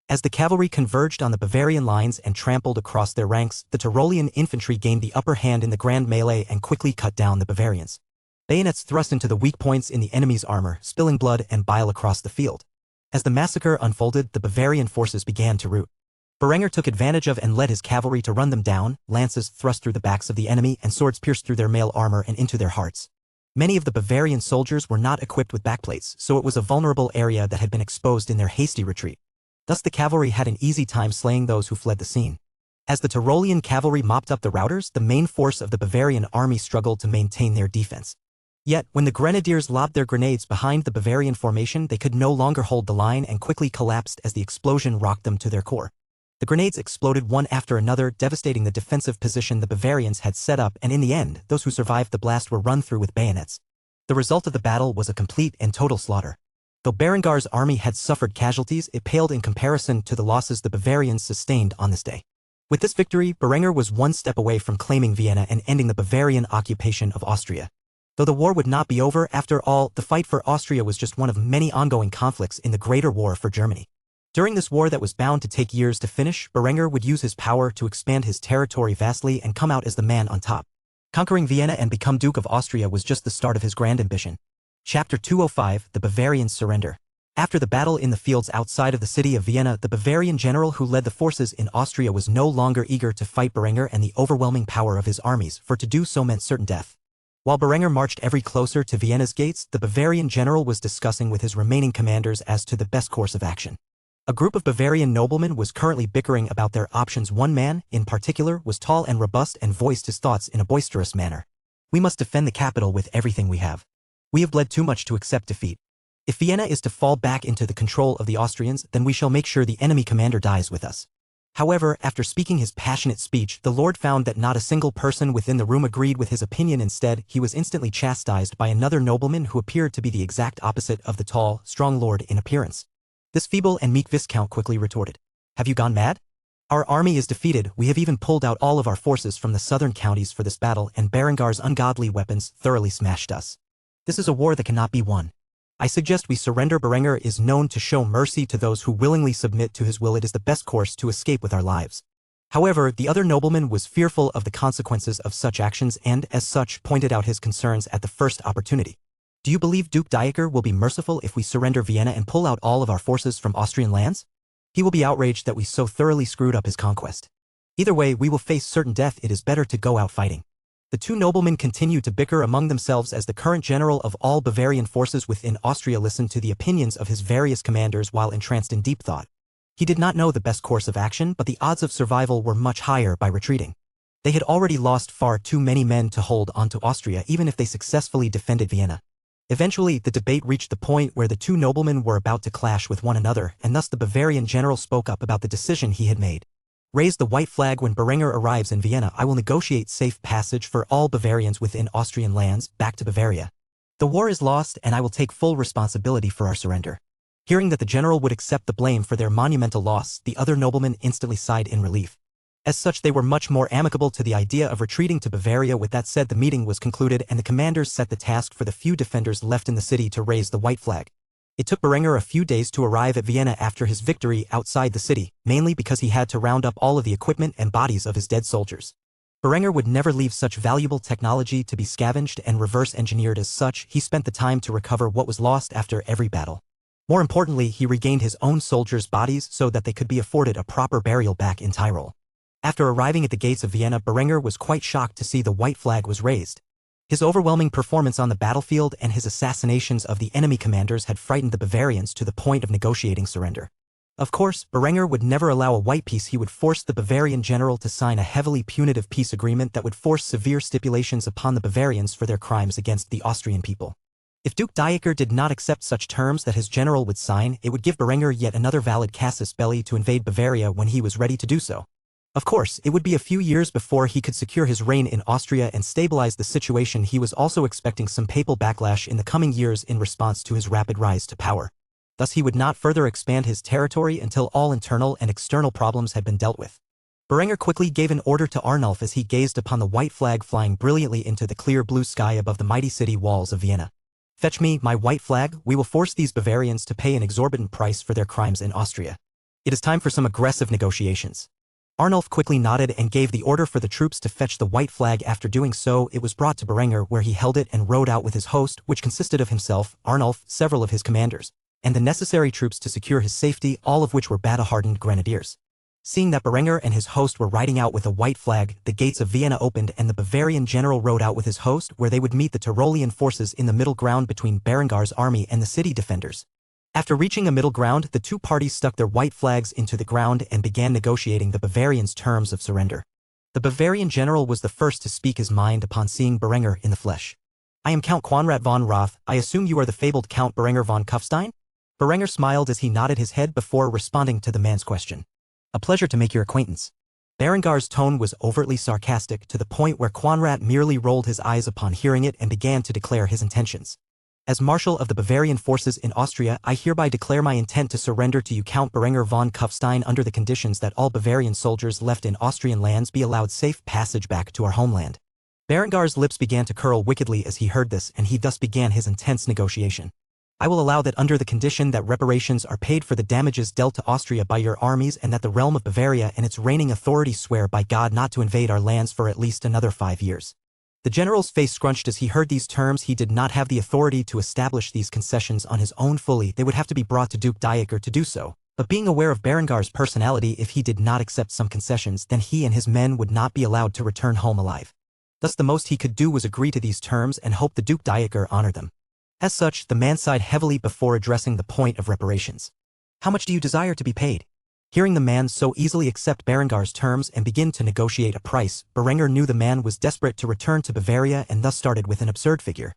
As the cavalry converged on the Bavarian lines and trampled across their ranks, the Tyrolean infantry gained the upper hand in the grand melee and quickly cut down the Bavarians. Bayonets thrust into the weak points in the enemy's armor, spilling blood and bile across the field. As the massacre unfolded, the Bavarian forces began to rout. Berenger took advantage of and led his cavalry to run them down, lances thrust through the backs of the enemy and swords pierced through their mail armor and into their hearts. Many of the Bavarian soldiers were not equipped with backplates, so it was a vulnerable area that had been exposed in their hasty retreat. Thus the cavalry had an easy time slaying those who fled the scene. As the Tyrolean cavalry mopped up the routers, the main force of the Bavarian army struggled to maintain their defense. Yet, when the grenadiers lobbed their grenades behind the Bavarian formation, they could no longer hold the line and quickly collapsed as the explosion rocked them to their core. The grenades exploded one after another, devastating the defensive position the Bavarians had set up, and in the end, those who survived the blast were run through with bayonets. The result of the battle was a complete and total slaughter. Though Berengar's army had suffered casualties, it paled in comparison to the losses the Bavarians sustained on this day. With this victory, Berenger was one step away from claiming Vienna and ending the Bavarian occupation of Austria. Though the war would not be over, after all, the fight for Austria was just one of many ongoing conflicts in the Greater War for Germany. During this war that was bound to take years to finish, Berenger would use his power to expand his territory vastly and come out as the man on top. Conquering Vienna and become Duke of Austria was just the start of his grand ambition. Chapter 205, The Bavarians Surrender. After the battle in the fields outside of the city of Vienna, the Bavarian general who led the forces in Austria was no longer eager to fight Berenger and the overwhelming power of his armies, for to do so meant certain death. While Berenger marched ever closer to Vienna's gates, the Bavarian general was discussing with his remaining commanders as to the best course of action. A group of Bavarian noblemen was currently bickering about their options. One man, in particular, was tall and robust and voiced his thoughts in a boisterous manner. "We must defend the capital with everything we have. We have bled too much to accept defeat. If Vienna is to fall back into the control of the Austrians, then we shall make sure the enemy commander dies with us." However, after speaking his passionate speech, the lord found that not a single person within the room agreed with his opinion. Instead, he was instantly chastised by another nobleman who appeared to be the exact opposite of the tall, strong lord in appearance. This feeble and meek viscount quickly retorted, "Have you gone mad? Our army is defeated. We have even pulled out all of our forces from the southern counties for this battle, and Berengar's ungodly weapons thoroughly smashed us. This is a war that cannot be won. I suggest we surrender. Berenger is known to show mercy to those who willingly submit to his will. It is the best course to escape with our lives." However, the other nobleman was fearful of the consequences of such actions and, as such, pointed out his concerns at the first opportunity. "Do you believe Duke Diecker will be merciful if we surrender Vienna and pull out all of our forces from Austrian lands? He will be outraged that we so thoroughly screwed up his conquest. Either way, we will face certain death. It is better to go out fighting." The two noblemen continued to bicker among themselves as the current general of all Bavarian forces within Austria listened to the opinions of his various commanders while entranced in deep thought. He did not know the best course of action, but the odds of survival were much higher by retreating. They had already lost far too many men to hold on to Austria even if they successfully defended Vienna. Eventually, the debate reached the point where the two noblemen were about to clash with one another, and thus the Bavarian general spoke up about the decision he had made. "Raise the white flag when Berenger arrives in Vienna. I will negotiate safe passage for all Bavarians within Austrian lands back to Bavaria. The war is lost, and I will take full responsibility for our surrender." Hearing that the general would accept the blame for their monumental loss, the other noblemen instantly sighed in relief. As such, they were much more amicable to the idea of retreating to Bavaria. With that said, the meeting was concluded and the commanders set the task for the few defenders left in the city to raise the white flag. It took Berenger a few days to arrive at Vienna after his victory outside the city, mainly because he had to round up all of the equipment and bodies of his dead soldiers. Berenger would never leave such valuable technology to be scavenged and reverse-engineered. As such, he spent the time to recover what was lost after every battle. More importantly, he regained his own soldiers' bodies so that they could be afforded a proper burial back in Tyrol. After arriving at the gates of Vienna, Berenger was quite shocked to see the white flag was raised. His overwhelming performance on the battlefield and his assassinations of the enemy commanders had frightened the Bavarians to the point of negotiating surrender. Of course, Berenger would never allow a white peace. He would force the Bavarian general to sign a heavily punitive peace agreement that would force severe stipulations upon the Bavarians for their crimes against the Austrian people. If Duke Diecker did not accept such terms that his general would sign, it would give Berenger yet another valid casus belli to invade Bavaria when he was ready to do so. Of course, it would be a few years before he could secure his reign in Austria and stabilize the situation. He was also expecting some papal backlash in the coming years in response to his rapid rise to power. Thus he would not further expand his territory until all internal and external problems had been dealt with. Berenger quickly gave an order to Arnulf as he gazed upon the white flag flying brilliantly into the clear blue sky above the mighty city walls of Vienna. "Fetch me my white flag. We will force these Bavarians to pay an exorbitant price for their crimes in Austria. It is time for some aggressive negotiations." Arnulf quickly nodded and gave the order for the troops to fetch the white flag. After doing so, it was brought to Berenger, where he held it and rode out with his host, which consisted of himself, Arnulf, several of his commanders, and the necessary troops to secure his safety, all of which were battle-hardened grenadiers. Seeing that Berenger and his host were riding out with a white flag, the gates of Vienna opened and the Bavarian general rode out with his host where they would meet the Tyrolean forces in the middle ground between Berengar's army and the city defenders. After reaching a middle ground, the two parties stuck their white flags into the ground and began negotiating the Bavarians' terms of surrender. The Bavarian general was the first to speak his mind upon seeing Berenger in the flesh. "I am Count Konrad von Roth. I assume you are the fabled Count Berenger von Kufstein?" Berenger smiled as he nodded his head before responding to the man's question. "A pleasure to make your acquaintance." Berengar's tone was overtly sarcastic to the point where Konrad merely rolled his eyes upon hearing it and began to declare his intentions. "As Marshal of the Bavarian forces in Austria, I hereby declare my intent to surrender to you Count Berenger von Kufstein under the conditions that all Bavarian soldiers left in Austrian lands be allowed safe passage back to our homeland." Berengar's lips began to curl wickedly as he heard this, and he thus began his intense negotiation. "I will allow that under the condition that reparations are paid for the damages dealt to Austria by your armies and that the realm of Bavaria and its reigning authorities swear by God not to invade our lands for at least another 5 years. The general's face scrunched as he heard these terms. He did not have the authority to establish these concessions on his own fully. They would have to be brought to Duke Dyaker to do so. But being aware of Berengar's personality, if he did not accept some concessions, then he and his men would not be allowed to return home alive. Thus the most he could do was agree to these terms and hope the Duke Dyaker honored them. As such, the man sighed heavily before addressing the point of reparations. "How much do you desire to be paid?" Hearing the man so easily accept Berengar's terms and begin to negotiate a price, Berenger knew the man was desperate to return to Bavaria and thus started with an absurd figure.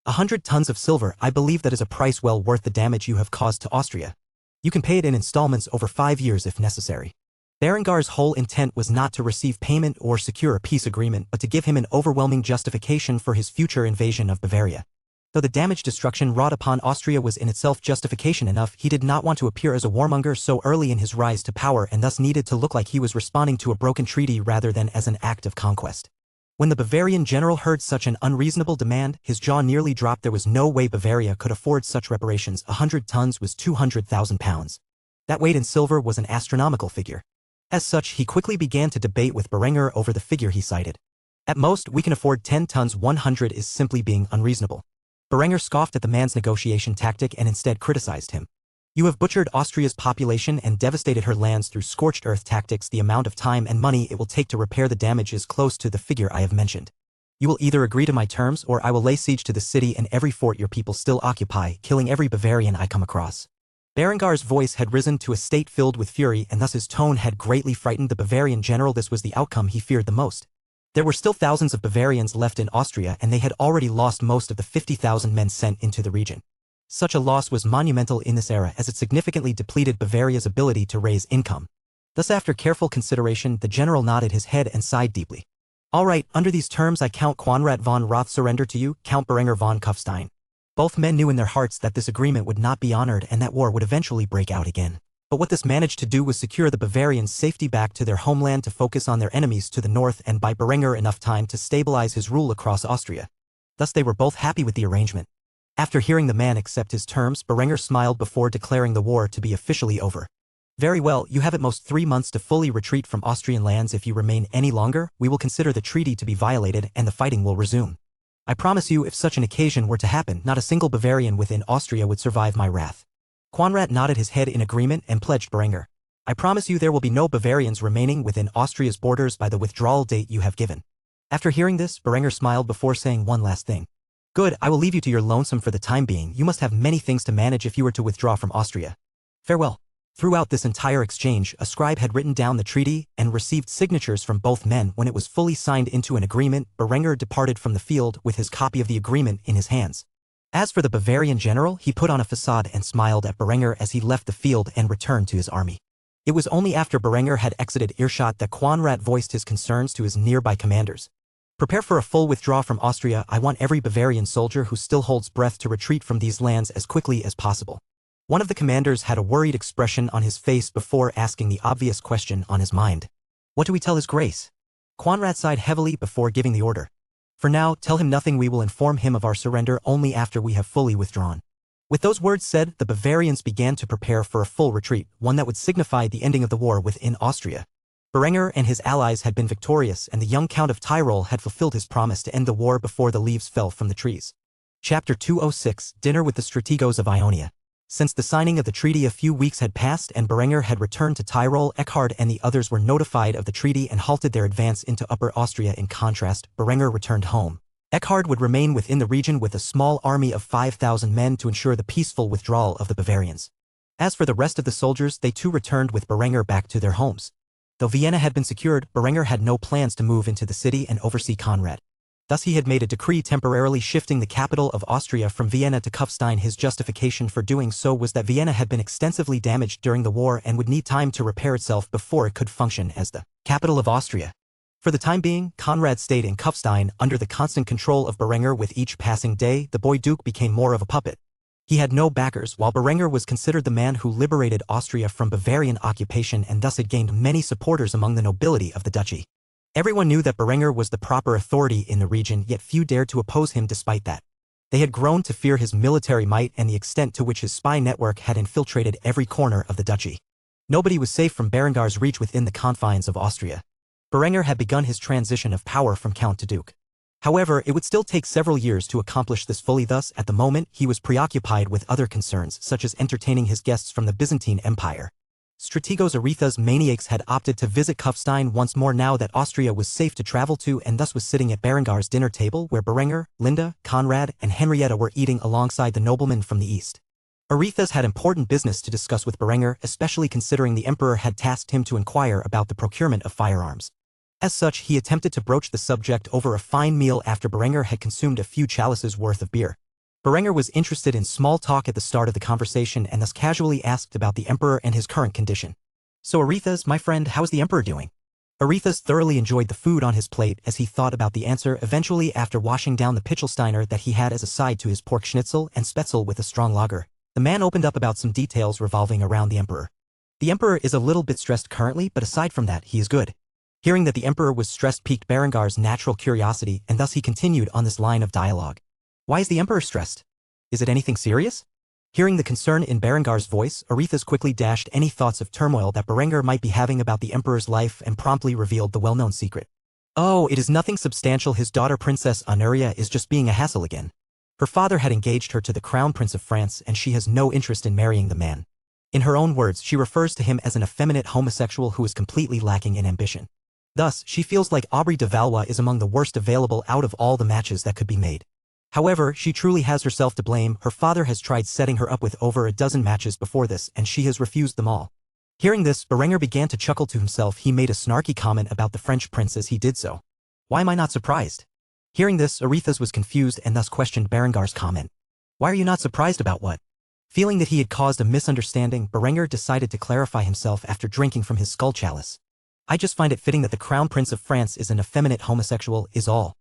100 tons of silver. I believe that is a price well worth the damage you have caused to Austria. You can pay it in installments over 5 years if necessary." Berengar's whole intent was not to receive payment or secure a peace agreement, but to give him an overwhelming justification for his future invasion of Bavaria. Though the damage destruction wrought upon Austria was in itself justification enough, he did not want to appear as a warmonger so early in his rise to power and thus needed to look like he was responding to a broken treaty rather than as an act of conquest. When the Bavarian general heard such an unreasonable demand, his jaw nearly dropped. There was no way Bavaria could afford such reparations. 100 tons was 200,000 pounds. That weight in silver was an astronomical figure. As such, he quickly began to debate with Berenger over the figure he cited. "At most, we can afford 10 tons. 100 is simply being unreasonable." Berenger scoffed at the man's negotiation tactic and instead criticized him. "You have butchered Austria's population and devastated her lands through scorched earth tactics. The amount of time and money it will take to repair the damage is close to the figure I have mentioned. You will either agree to my terms or I will lay siege to the city and every fort your people still occupy, killing every Bavarian I come across." Berengar's voice had risen to a state filled with fury and thus his tone had greatly frightened the Bavarian general. This was the outcome he feared the most. There were still thousands of Bavarians left in Austria and they had already lost most of the 50,000 men sent into the region. Such a loss was monumental in this era as it significantly depleted Bavaria's ability to raise income. Thus after careful consideration, the general nodded his head and sighed deeply. "All right, under these terms I Count Konrad von Roth surrender to you, Count Berenger von Kufstein." Both men knew in their hearts that this agreement would not be honored and that war would eventually break out again. But what this managed to do was secure the Bavarians' safety back to their homeland to focus on their enemies to the north and buy Berenger enough time to stabilize his rule across Austria. Thus they were both happy with the arrangement. After hearing the man accept his terms, Berenger smiled before declaring the war to be officially over. "Very well, you have at most 3 months to fully retreat from Austrian lands. If you remain any longer, we will consider the treaty to be violated and the fighting will resume. I promise you, if such an occasion were to happen, not a single Bavarian within Austria would survive my wrath." Konrad nodded his head in agreement and pledged Berenger. "I promise you there will be no Bavarians remaining within Austria's borders by the withdrawal date you have given." After hearing this, Berenger smiled before saying one last thing. "Good, I will leave you to your lonesome for the time being. You must have many things to manage if you were to withdraw from Austria. Farewell." Throughout this entire exchange, a scribe had written down the treaty and received signatures from both men. When it was fully signed into an agreement, Berenger departed from the field with his copy of the agreement in his hands. As for the Bavarian general, he put on a facade and smiled at Berenger as he left the field and returned to his army. It was only after Berenger had exited earshot that Konrad voiced his concerns to his nearby commanders. "Prepare for a full withdrawal from Austria. I want every Bavarian soldier who still holds breath to retreat from these lands as quickly as possible." One of the commanders had a worried expression on his face before asking the obvious question on his mind. "What do we tell His Grace?" Konrad sighed heavily before giving the order. "For now, tell him nothing. We will inform him of our surrender only after we have fully withdrawn." With those words said, the Bavarians began to prepare for a full retreat, one that would signify the ending of the war within Austria. Berenger and his allies had been victorious and the young Count of Tyrol had fulfilled his promise to end the war before the leaves fell from the trees. Chapter 206, Dinner with the Strategos of Ionia. Since the signing of the treaty a few weeks had passed and Berenger had returned to Tyrol, Eckhard and the others were notified of the treaty and halted their advance into Upper Austria. In contrast, Berenger returned home. Eckhard would remain within the region with a small army of 5,000 men to ensure the peaceful withdrawal of the Bavarians. As for the rest of the soldiers, they too returned with Berenger back to their homes. Though Vienna had been secured, Berenger had no plans to move into the city and oversee Conrad. Thus he had made a decree temporarily shifting the capital of Austria from Vienna to Kufstein. His justification for doing so was that Vienna had been extensively damaged during the war and would need time to repair itself before it could function as the capital of Austria. For the time being, Conrad stayed in Kufstein under the constant control of Berenger. With each passing day, the boy duke became more of a puppet. He had no backers, while Berenger was considered the man who liberated Austria from Bavarian occupation and thus had gained many supporters among the nobility of the duchy. Everyone knew that Berenger was the proper authority in the region, yet few dared to oppose him despite that. They had grown to fear his military might and the extent to which his spy network had infiltrated every corner of the duchy. Nobody was safe from Berengar's reach within the confines of Austria. Berenger had begun his transition of power from count to duke. However, it would still take several years to accomplish this fully. Thus, at the moment, he was preoccupied with other concerns, such as entertaining his guests from the Byzantine Empire. Strategos Aretha's maniacs had opted to visit Kufstein once more now that Austria was safe to travel to, and thus was sitting at Berengar's dinner table where Berenger, Linda, Conrad, and Henrietta were eating alongside the noblemen from the east. Aretha's had important business to discuss with Berenger, especially considering the emperor had tasked him to inquire about the procurement of firearms. As such, he attempted to broach the subject over a fine meal after Berenger had consumed a few chalices worth of beer. Berenger was interested in small talk at the start of the conversation and thus casually asked about the emperor and his current condition. "So Aretha's, my friend, how's the emperor doing?" Aretha's thoroughly enjoyed the food on his plate as he thought about the answer. Eventually, after washing down the Pichelsteiner that he had as a side to his pork schnitzel and spätzle with a strong lager, the man opened up about some details revolving around the emperor. "The emperor is a little bit stressed currently, but aside from that, he is good." Hearing that the emperor was stressed piqued Berengar's natural curiosity, and thus he continued on this line of dialogue. "Why is the emperor stressed? Is it anything serious?" Hearing the concern in Berengar's voice, Aretha's quickly dashed any thoughts of turmoil that Berenger might be having about the emperor's life and promptly revealed the well-known secret. "Oh, it is nothing substantial. His daughter Princess Honoria is just being a hassle again. Her father had engaged her to the Crown Prince of France and she has no interest in marrying the man. In her own words, she refers to him as an effeminate homosexual who is completely lacking in ambition. Thus, she feels like Aubrey de Valois is among the worst available out of all the matches that could be made. However, she truly has herself to blame. Her father has tried setting her up with over a dozen matches before this and she has refused them all." Hearing this, Berenger began to chuckle to himself. He made a snarky comment about the French prince as he did so. "Why am I not surprised?" Hearing this, Aretha's was confused and thus questioned Berengar's comment. "Why are you not surprised about what?" Feeling that he had caused a misunderstanding, Berenger decided to clarify himself after drinking from his skull chalice. "I just find it fitting that the Crown Prince of France is an effeminate homosexual, is all."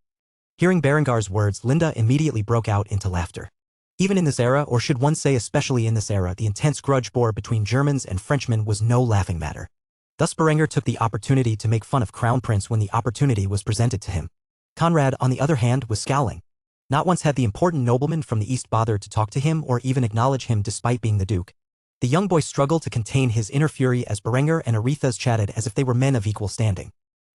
Hearing Berengar's words, Linda immediately broke out into laughter. Even in this era, or should one say especially in this era, the intense grudge war between Germans and Frenchmen was no laughing matter. Thus Berenger took the opportunity to make fun of Crown Prince when the opportunity was presented to him. Conrad, on the other hand, was scowling. Not once had the important nobleman from the east bothered to talk to him or even acknowledge him despite being the duke. The young boy struggled to contain his inner fury as Berenger and Aretha's chatted as if they were men of equal standing.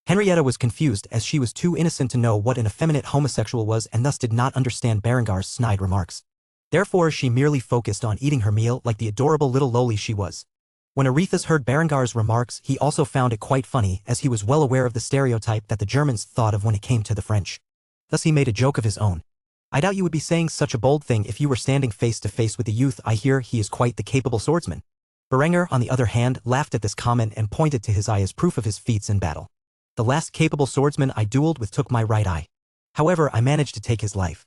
Henrietta was confused as she was too innocent to know what an effeminate homosexual was and thus did not understand Berengar's snide remarks. Therefore, she merely focused on eating her meal like the adorable little loli she was. When Aretha's heard Berengar's remarks, he also found it quite funny as he was well aware of the stereotype that the Germans thought of when it came to the French. Thus he made a joke of his own. "I doubt you would be saying such a bold thing if you were standing face to face with the youth. I hear he is quite the capable swordsman." Berenger, on the other hand, laughed at this comment and pointed to his eye as proof of his feats in battle. "The last capable swordsman I dueled with took my right eye. However, I managed to take his life.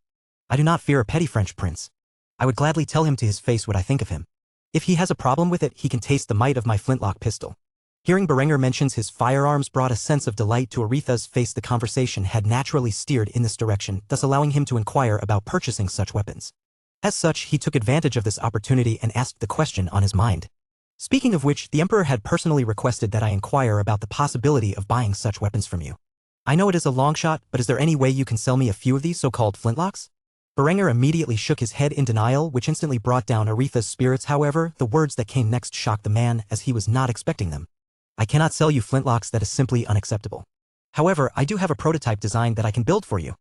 I do not fear a petty French prince. I would gladly tell him to his face what I think of him. If he has a problem with it, he can taste the might of my flintlock pistol." Hearing Berenger mentions his firearms brought a sense of delight to Aretha's face. The conversation had naturally steered in this direction, thus allowing him to inquire about purchasing such weapons. As such, he took advantage of this opportunity and asked the question on his mind. "Speaking of which, the emperor had personally requested that I inquire about the possibility of buying such weapons from you. I know it is a long shot, but is there any way you can sell me a few of these so-called flintlocks?" Berenger immediately shook his head in denial, which instantly brought down Aretha's spirits. However, the words that came next shocked the man as he was not expecting them. "I cannot sell you flintlocks. That is simply unacceptable. However, I do have a prototype design that I can build for you.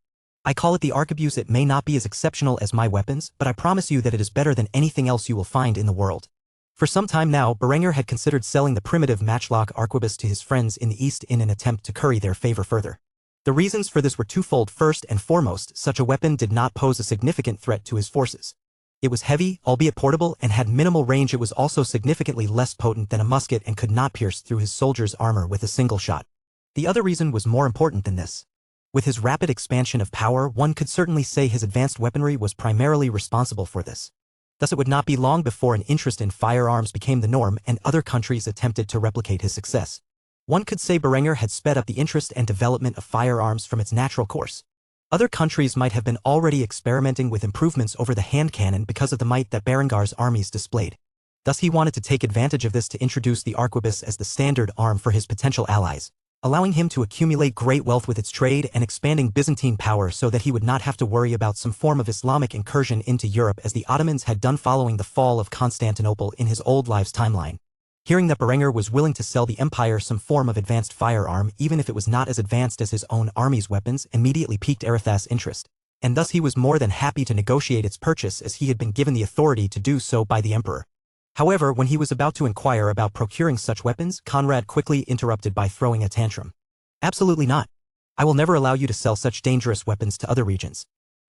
I call it the arquebus. It may not be as exceptional as my weapons, but I promise you that it is better than anything else you will find in the world. For some time now, Berenger had considered selling the primitive matchlock arquebus to his friends in the East in an attempt to curry their favor further. The reasons for this were twofold. First and foremost, such a weapon did not pose a significant threat to his forces. It was heavy, albeit portable, and had minimal range. It was also significantly less potent than a musket and could not pierce through his soldiers' armor with a single shot. The other reason was more important than this. With his rapid expansion of power, one could certainly say his advanced weaponry was primarily responsible for this. Thus it would not be long before an interest in firearms became the norm and other countries attempted to replicate his success. One could say Berenger had sped up the interest and development of firearms from its natural course. Other countries might have been already experimenting with improvements over the hand cannon because of the might that Berengar's armies displayed. Thus he wanted to take advantage of this to introduce the arquebus as the standard arm for his potential allies, allowing him to accumulate great wealth with its trade and expanding Byzantine power so that he would not have to worry about some form of Islamic incursion into Europe as the Ottomans had done following the fall of Constantinople in his old lives timeline. Hearing that Berenger was willing to sell the empire some form of advanced firearm, even if it was not as advanced as his own army's weapons, immediately piqued Aretha's interest, and thus he was more than happy to negotiate its purchase as he had been given the authority to do so by the emperor. However, when he was about to inquire about procuring such weapons, Conrad quickly interrupted by throwing a tantrum. Absolutely not. I will never allow you to sell such dangerous weapons to other regions.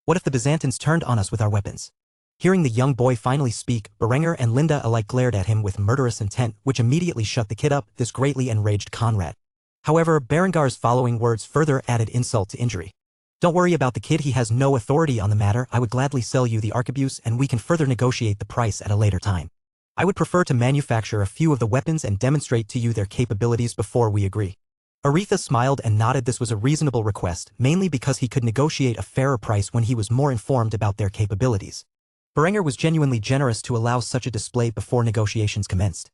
What if the Byzantines turned on us with our weapons? Hearing the young boy finally speak, Berenger and Linda alike glared at him with murderous intent, which immediately shut the kid up. This greatly enraged Conrad. However, Berengar's following words further added insult to injury. Don't worry about the kid, he has no authority on the matter. I would gladly sell you the arquebus and we can further negotiate the price at a later time. I would prefer to manufacture a few of the weapons and demonstrate to you their capabilities before we agree. Aretha smiled and nodded. This was a reasonable request, mainly because he could negotiate a fairer price when he was more informed about their capabilities. Berenger was genuinely generous to allow such a display before negotiations commenced.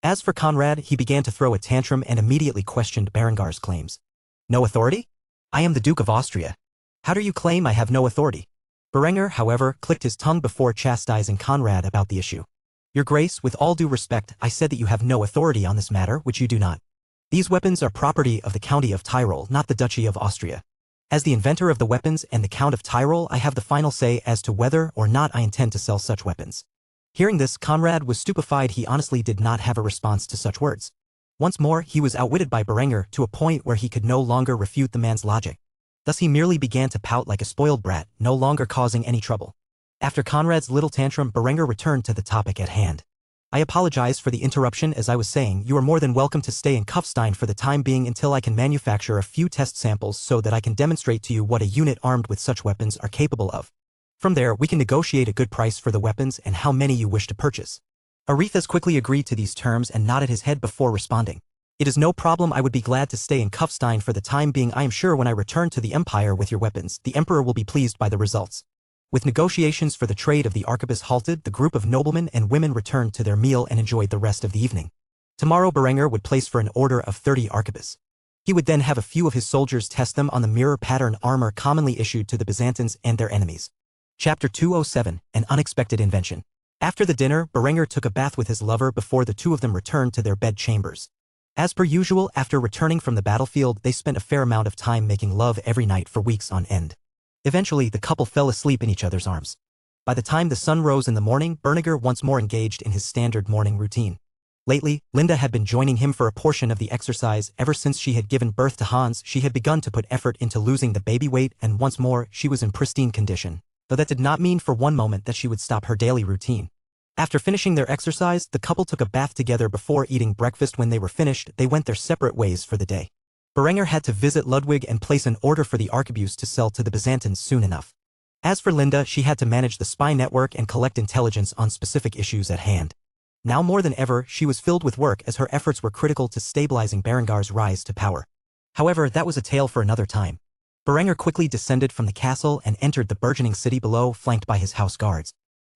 As for Conrad, he began to throw a tantrum and immediately questioned Berengar's claims. No authority? I am the Duke of Austria. How do you claim I have no authority? Berenger, however, clicked his tongue before chastising Conrad about the issue. Your Grace, with all due respect, I said that you have no authority on this matter, which you do not. These weapons are property of the County of Tyrol, not the Duchy of Austria. As the inventor of the weapons and the Count of Tyrol, I have the final say as to whether or not I intend to sell such weapons. Hearing this, Conrad was stupefied. He honestly did not have a response to such words. Once more, he was outwitted by Berenger to a point where he could no longer refute the man's logic. Thus he merely began to pout like a spoiled brat, no longer causing any trouble. After Conrad's little tantrum, Berenger returned to the topic at hand. I apologize for the interruption. As I was saying, you are more than welcome to stay in Kufstein for the time being until I can manufacture a few test samples so that I can demonstrate to you what a unit armed with such weapons are capable of. From there, we can negotiate a good price for the weapons and how many you wish to purchase. Aretha quickly agreed to these terms and nodded his head before responding. It is no problem. I would be glad to stay in Kufstein for the time being. I am sure when I return to the Empire with your weapons, the Emperor will be pleased by the results. With negotiations for the trade of the arquebus halted, the group of noblemen and women returned to their meal and enjoyed the rest of the evening. Tomorrow Berenger would place for an order of 30 arquebus. He would then have a few of his soldiers test them on the mirror pattern armor commonly issued to the Byzantines and their enemies. Chapter 207, An Unexpected Invention. After the dinner, Berenger took a bath with his lover before the two of them returned to their bed chambers. As per usual, after returning from the battlefield, they spent a fair amount of time making love every night for weeks on end. Eventually, the couple fell asleep in each other's arms. By the time the sun rose in the morning, Berenger once more engaged in his standard morning routine. Lately, Linda had been joining him for a portion of the exercise. Ever since she had given birth to Hans, she had begun to put effort into losing the baby weight, and once more, she was in pristine condition, though that did not mean for one moment that she would stop her daily routine. After finishing their exercise, the couple took a bath together before eating breakfast. When they were finished, they went their separate ways for the day. Berenger had to visit Ludwig and place an order for the arquebus to sell to the Byzantines soon enough. As for Linda, she had to manage the spy network and collect intelligence on specific issues at hand. Now more than ever, she was filled with work as her efforts were critical to stabilizing Berengar's rise to power. However, that was a tale for another time. Berenger quickly descended from the castle and entered the burgeoning city below, flanked by his house guards.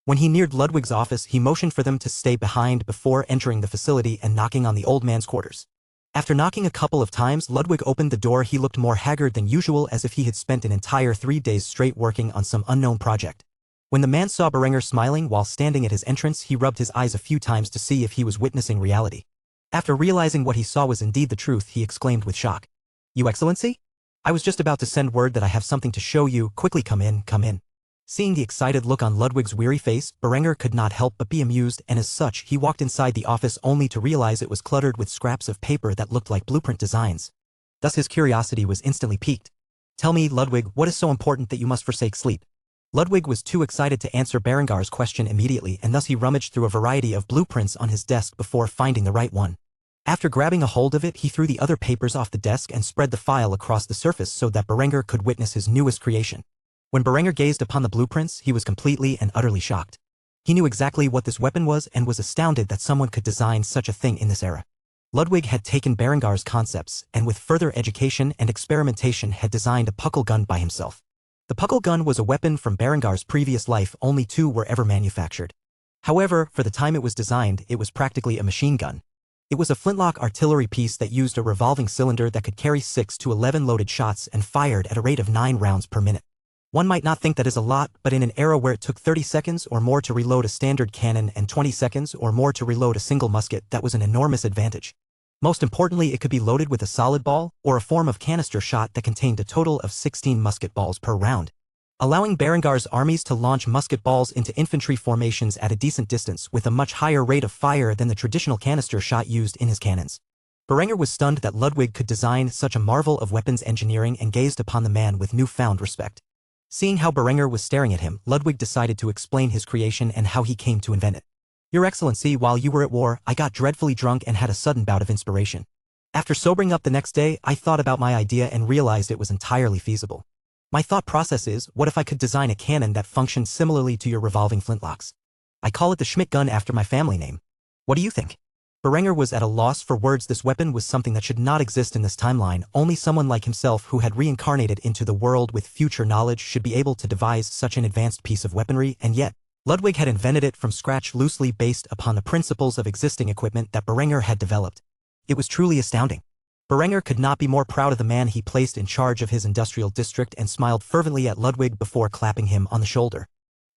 When he neared Ludwig's office, he motioned for them to stay behind before entering the facility and knocking on the old man's quarters. After knocking a couple of times, Ludwig opened the door. He looked more haggard than usual, as if he had spent an entire 3 days straight working on some unknown project. When the man saw Berenger smiling while standing at his entrance, he rubbed his eyes a few times to see if he was witnessing reality. After realizing what he saw was indeed the truth, he exclaimed with shock, "Your Excellency? I was just about to send word that I have something to show you. Quickly come in, come in. Seeing the excited look on Ludwig's weary face, Berenger could not help but be amused, and as such, he walked inside the office only to realize it was cluttered with scraps of paper that looked like blueprint designs. Thus his curiosity was instantly piqued. Tell me, Ludwig, what is so important that you must forsake sleep? Ludwig was too excited to answer Berengar's question immediately, and thus he rummaged through a variety of blueprints on his desk before finding the right one. After grabbing a hold of it, he threw the other papers off the desk and spread the file across the surface so that Berenger could witness his newest creation. When Berenger gazed upon the blueprints, he was completely and utterly shocked. He knew exactly what this weapon was and was astounded that someone could design such a thing in this era. Ludwig had taken Berengar's concepts and with further education and experimentation had designed a puckle gun by himself. The puckle gun was a weapon from Berengar's previous life. Only two were ever manufactured. However, for the time it was designed, it was practically a machine gun. It was a flintlock artillery piece that used a revolving cylinder that could carry 6 to 11 loaded shots and fired at a rate of 9 rounds per minute. One might not think that is a lot, but in an era where it took 30 seconds or more to reload a standard cannon and 20 seconds or more to reload a single musket, that was an enormous advantage. Most importantly, it could be loaded with a solid ball or a form of canister shot that contained a total of 16 musket balls per round, allowing Berengar's armies to launch musket balls into infantry formations at a decent distance with a much higher rate of fire than the traditional canister shot used in his cannons. Berenger was stunned that Ludwig could design such a marvel of weapons engineering and gazed upon the man with newfound respect. Seeing how Berenger was staring at him, Ludwig decided to explain his creation and how he came to invent it. Your Excellency, while you were at war, I got dreadfully drunk and had a sudden bout of inspiration. After sobering up the next day, I thought about my idea and realized it was entirely feasible. My thought process is, what if I could design a cannon that functioned similarly to your revolving flintlocks? I call it the Schmidt gun after my family name. What do you think? Berenger was at a loss for words. This weapon was something that should not exist in this timeline. Only someone like himself who had reincarnated into the world with future knowledge should be able to devise such an advanced piece of weaponry, and yet, Ludwig had invented it from scratch loosely based upon the principles of existing equipment that Berenger had developed. It was truly astounding. Berenger could not be more proud of the man he placed in charge of his industrial district and smiled fervently at Ludwig before clapping him on the shoulder.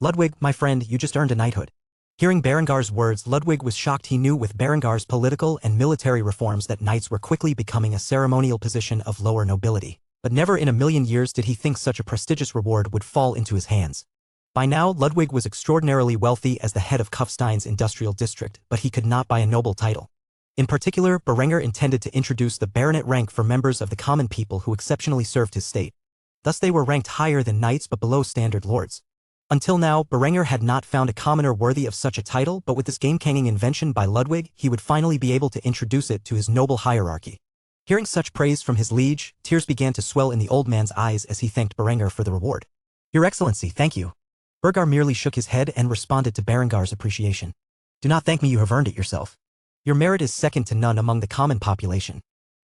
Ludwig, my friend, you just earned a knighthood. Hearing Berengar's words, Ludwig was shocked. He knew with Berengar's political and military reforms that knights were quickly becoming a ceremonial position of lower nobility, but never in a million years did he think such a prestigious reward would fall into his hands. By now, Ludwig was extraordinarily wealthy as the head of Kufstein's industrial district, but he could not buy a noble title. In particular, Berenger intended to introduce the baronet rank for members of the common people who exceptionally served his state. Thus they were ranked higher than knights but below standard lords. Until now, Berenger had not found a commoner worthy of such a title, but with this game-changing invention by Ludwig, he would finally be able to introduce it to his noble hierarchy. Hearing such praise from his liege, tears began to swell in the old man's eyes as he thanked Berenger for the reward. Your Excellency, thank you. Berenger merely shook his head and responded to Berengar's appreciation. Do not thank me, you have earned it yourself. Your merit is second to none among the common population.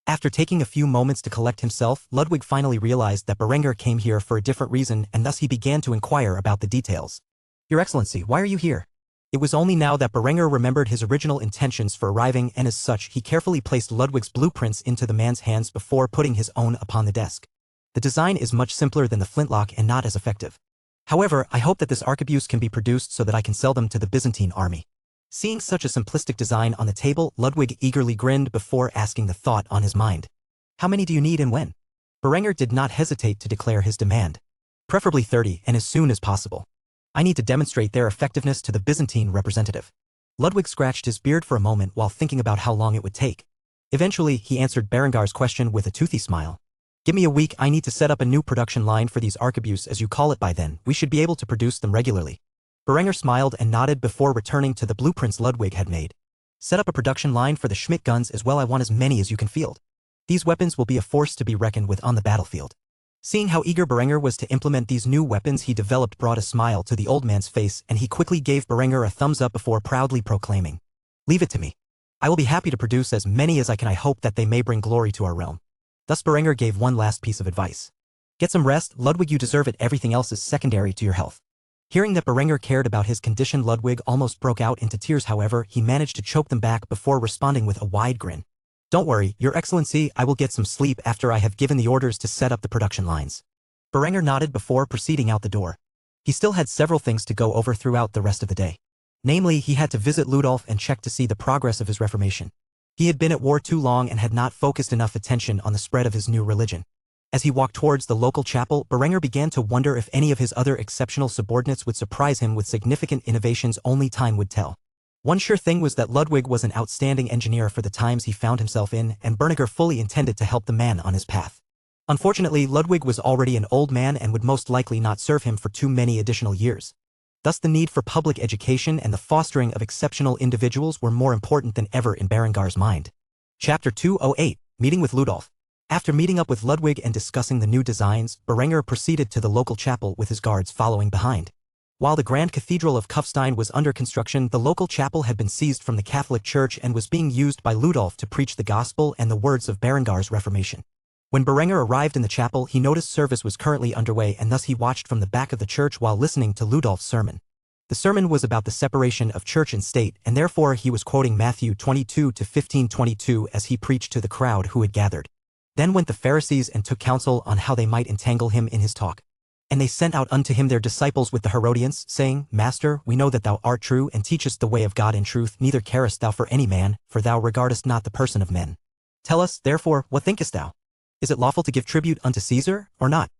After taking a few moments to collect himself, Ludwig finally realized that Berenger came here for a different reason, and thus he began to inquire about the details. Your Excellency, why are you here? It was only now that Berenger remembered his original intentions for arriving, and as such, he carefully placed Ludwig's blueprints into the man's hands before putting his own upon the desk. The design is much simpler than the flintlock and not as effective. However, I hope that this arquebuse can be produced so that I can sell them to the Byzantine army. Seeing such a simplistic design on the table, Ludwig eagerly grinned before asking the thought on his mind. How many do you need and when? Berenger did not hesitate to declare his demand. Preferably 30, and as soon as possible. I need to demonstrate their effectiveness to the Byzantine representative. Ludwig scratched his beard for a moment while thinking about how long it would take. Eventually, he answered Berengar's question with a toothy smile. Give me a week, I need to set up a new production line for these arquebuses as you call it. By then, we should be able to produce them regularly. Berenger smiled and nodded before returning to the blueprints Ludwig had made. Set up a production line for the Schmidt guns as well. I want as many as you can field. These weapons will be a force to be reckoned with on the battlefield. Seeing how eager Berenger was to implement these new weapons he developed brought a smile to the old man's face, and he quickly gave Berenger a thumbs up before proudly proclaiming, "Leave it to me. I will be happy to produce as many as I can. I hope that they may bring glory to our realm." Thus Berenger gave one last piece of advice. Get some rest, Ludwig, you deserve it. Everything else is secondary to your health. Hearing that Berenger cared about his condition, Ludwig almost broke out into tears. However, he managed to choke them back before responding with a wide grin. Don't worry, Your Excellency, I will get some sleep after I have given the orders to set up the production lines. Berenger nodded before proceeding out the door. He still had several things to go over throughout the rest of the day. Namely, he had to visit Ludolf and check to see the progress of his reformation. He had been at war too long and had not focused enough attention on the spread of his new religion. As he walked towards the local chapel, Berenger began to wonder if any of his other exceptional subordinates would surprise him with significant innovations only time would tell. One sure thing was that Ludwig was an outstanding engineer for the times he found himself in, and Berniger fully intended to help the man on his path. Unfortunately, Ludwig was already an old man and would most likely not serve him for too many additional years. Thus the need for public education and the fostering of exceptional individuals were more important than ever in Berengar's mind. Chapter 208, Meeting with Ludolf. After meeting up with Ludwig and discussing the new designs, Berenger proceeded to the local chapel with his guards following behind. While the Grand Cathedral of Kufstein was under construction, the local chapel had been seized from the Catholic Church and was being used by Ludolf to preach the gospel and the words of Berengar's Reformation. When Berenger arrived in the chapel, he noticed service was currently underway, and thus he watched from the back of the church while listening to Ludolf's sermon. The sermon was about the separation of church and state, and therefore he was quoting Matthew 22 to 15:22 as he preached to the crowd who had gathered. Then went the Pharisees and took counsel on how they might entangle him in his talk. And they sent out unto him their disciples with the Herodians, saying, Master, we know that thou art true, and teachest the way of God in truth, neither carest thou for any man, for thou regardest not the person of men. Tell us, therefore, what thinkest thou? Is it lawful to give tribute unto Caesar, or not?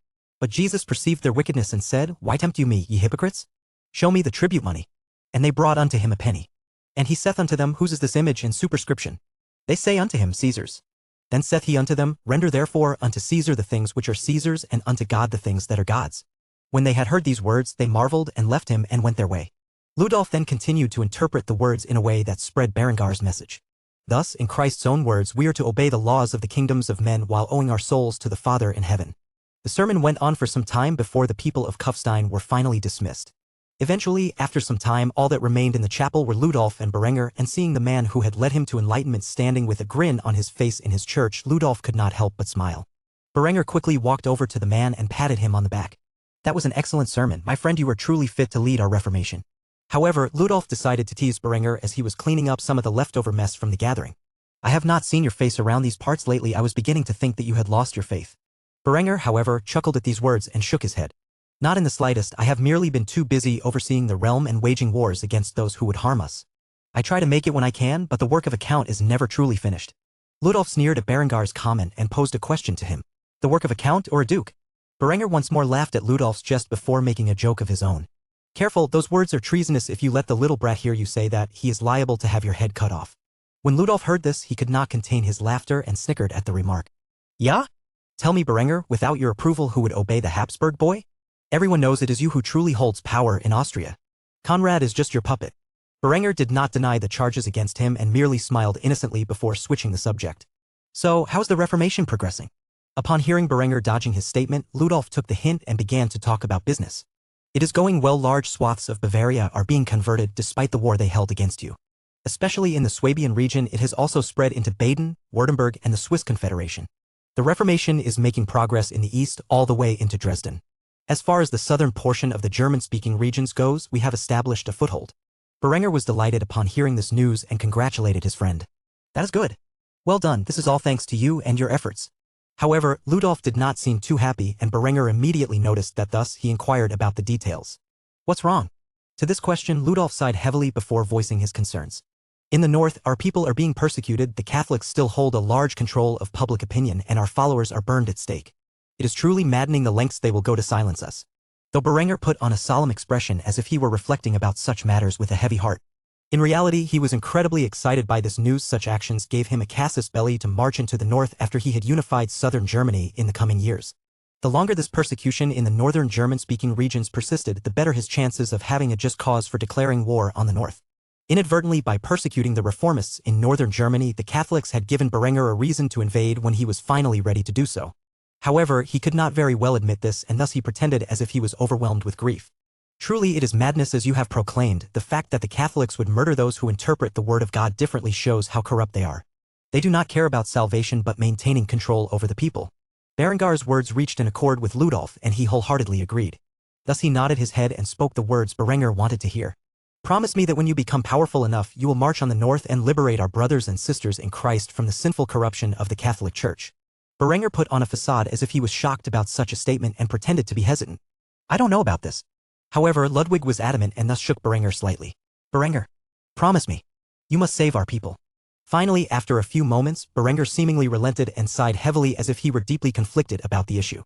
But Jesus perceived their wickedness and said, Why tempt you me, ye hypocrites? Show me the tribute money. And they brought unto him a penny. And he saith unto them, Whose is this image and superscription? They say unto him, Caesar's. Then saith he unto them, Render therefore unto Caesar the things which are Caesar's, and unto God the things that are God's. When they had heard these words, they marveled and left him and went their way. Ludolf then continued to interpret the words in a way that spread Berengar's message. Thus, in Christ's own words, we are to obey the laws of the kingdoms of men while owing our souls to the Father in heaven. The sermon went on for some time before the people of Kufstein were finally dismissed. Eventually, after some time, all that remained in the chapel were Ludolf and Berenger, and seeing the man who had led him to enlightenment standing with a grin on his face in his church, Ludolf could not help but smile. Berenger quickly walked over to the man and patted him on the back. That was an excellent sermon, my friend, you are truly fit to lead our Reformation. However, Ludolf decided to tease Berenger as he was cleaning up some of the leftover mess from the gathering. I have not seen your face around these parts lately. I was beginning to think that you had lost your faith. Berenger, however, chuckled at these words and shook his head. Not in the slightest, I have merely been too busy overseeing the realm and waging wars against those who would harm us. I try to make it when I can, but the work of a count is never truly finished. Ludolf sneered at Berengar's comment and posed a question to him. The work of a count or a duke? Berenger once more laughed at Ludolf's jest before making a joke of his own. Careful, those words are treasonous. If you let the little brat hear you say that, he is liable to have your head cut off. When Ludolf heard this, he could not contain his laughter and snickered at the remark. Yeah? Tell me, Berenger, without your approval, who would obey the Habsburg boy? Everyone knows it is you who truly holds power in Austria. Conrad is just your puppet. Berenger did not deny the charges against him and merely smiled innocently before switching the subject. So, how's the Reformation progressing? Upon hearing Berenger dodging his statement, Ludolf took the hint and began to talk about business. It is going well. Large swaths of Bavaria are being converted despite the war they held against you. Especially in the Swabian region, it has also spread into Baden, Württemberg, and the Swiss Confederation. The Reformation is making progress in the east all the way into Dresden. As far as the southern portion of the German-speaking regions goes, we have established a foothold. Berenger was delighted upon hearing this news and congratulated his friend. That is good. Well done, this is all thanks to you and your efforts. However, Ludolf did not seem too happy, and Berenger immediately noticed that. Thus he inquired about the details. What's wrong? To this question, Ludolf sighed heavily before voicing his concerns. In the north, our people are being persecuted, the Catholics still hold a large control of public opinion, and our followers are burned at stake. It is truly maddening the lengths they will go to silence us. Though Berenger put on a solemn expression as if he were reflecting about such matters with a heavy heart. In reality, he was incredibly excited by this news. Such actions gave him a casus belli to march into the north after he had unified southern Germany in the coming years. The longer this persecution in the northern German-speaking regions persisted, the better his chances of having a just cause for declaring war on the north. Inadvertently, by persecuting the reformists in northern Germany, the Catholics had given Berenger a reason to invade when he was finally ready to do so. However, he could not very well admit this, and thus he pretended as if he was overwhelmed with grief. Truly it is madness, as you have proclaimed. The fact that the Catholics would murder those who interpret the word of God differently shows how corrupt they are. They do not care about salvation but maintaining control over the people. Berengar's words reached an accord with Ludolf, and he wholeheartedly agreed. Thus he nodded his head and spoke the words Berenger wanted to hear. Promise me that when you become powerful enough, you will march on the north and liberate our brothers and sisters in Christ from the sinful corruption of the Catholic Church. Berenger put on a facade as if he was shocked about such a statement and pretended to be hesitant. I don't know about this. However, Ludwig was adamant and thus shook Berenger slightly. Berenger, promise me. You must save our people. Finally, after a few moments, Berenger seemingly relented and sighed heavily as if he were deeply conflicted about the issue.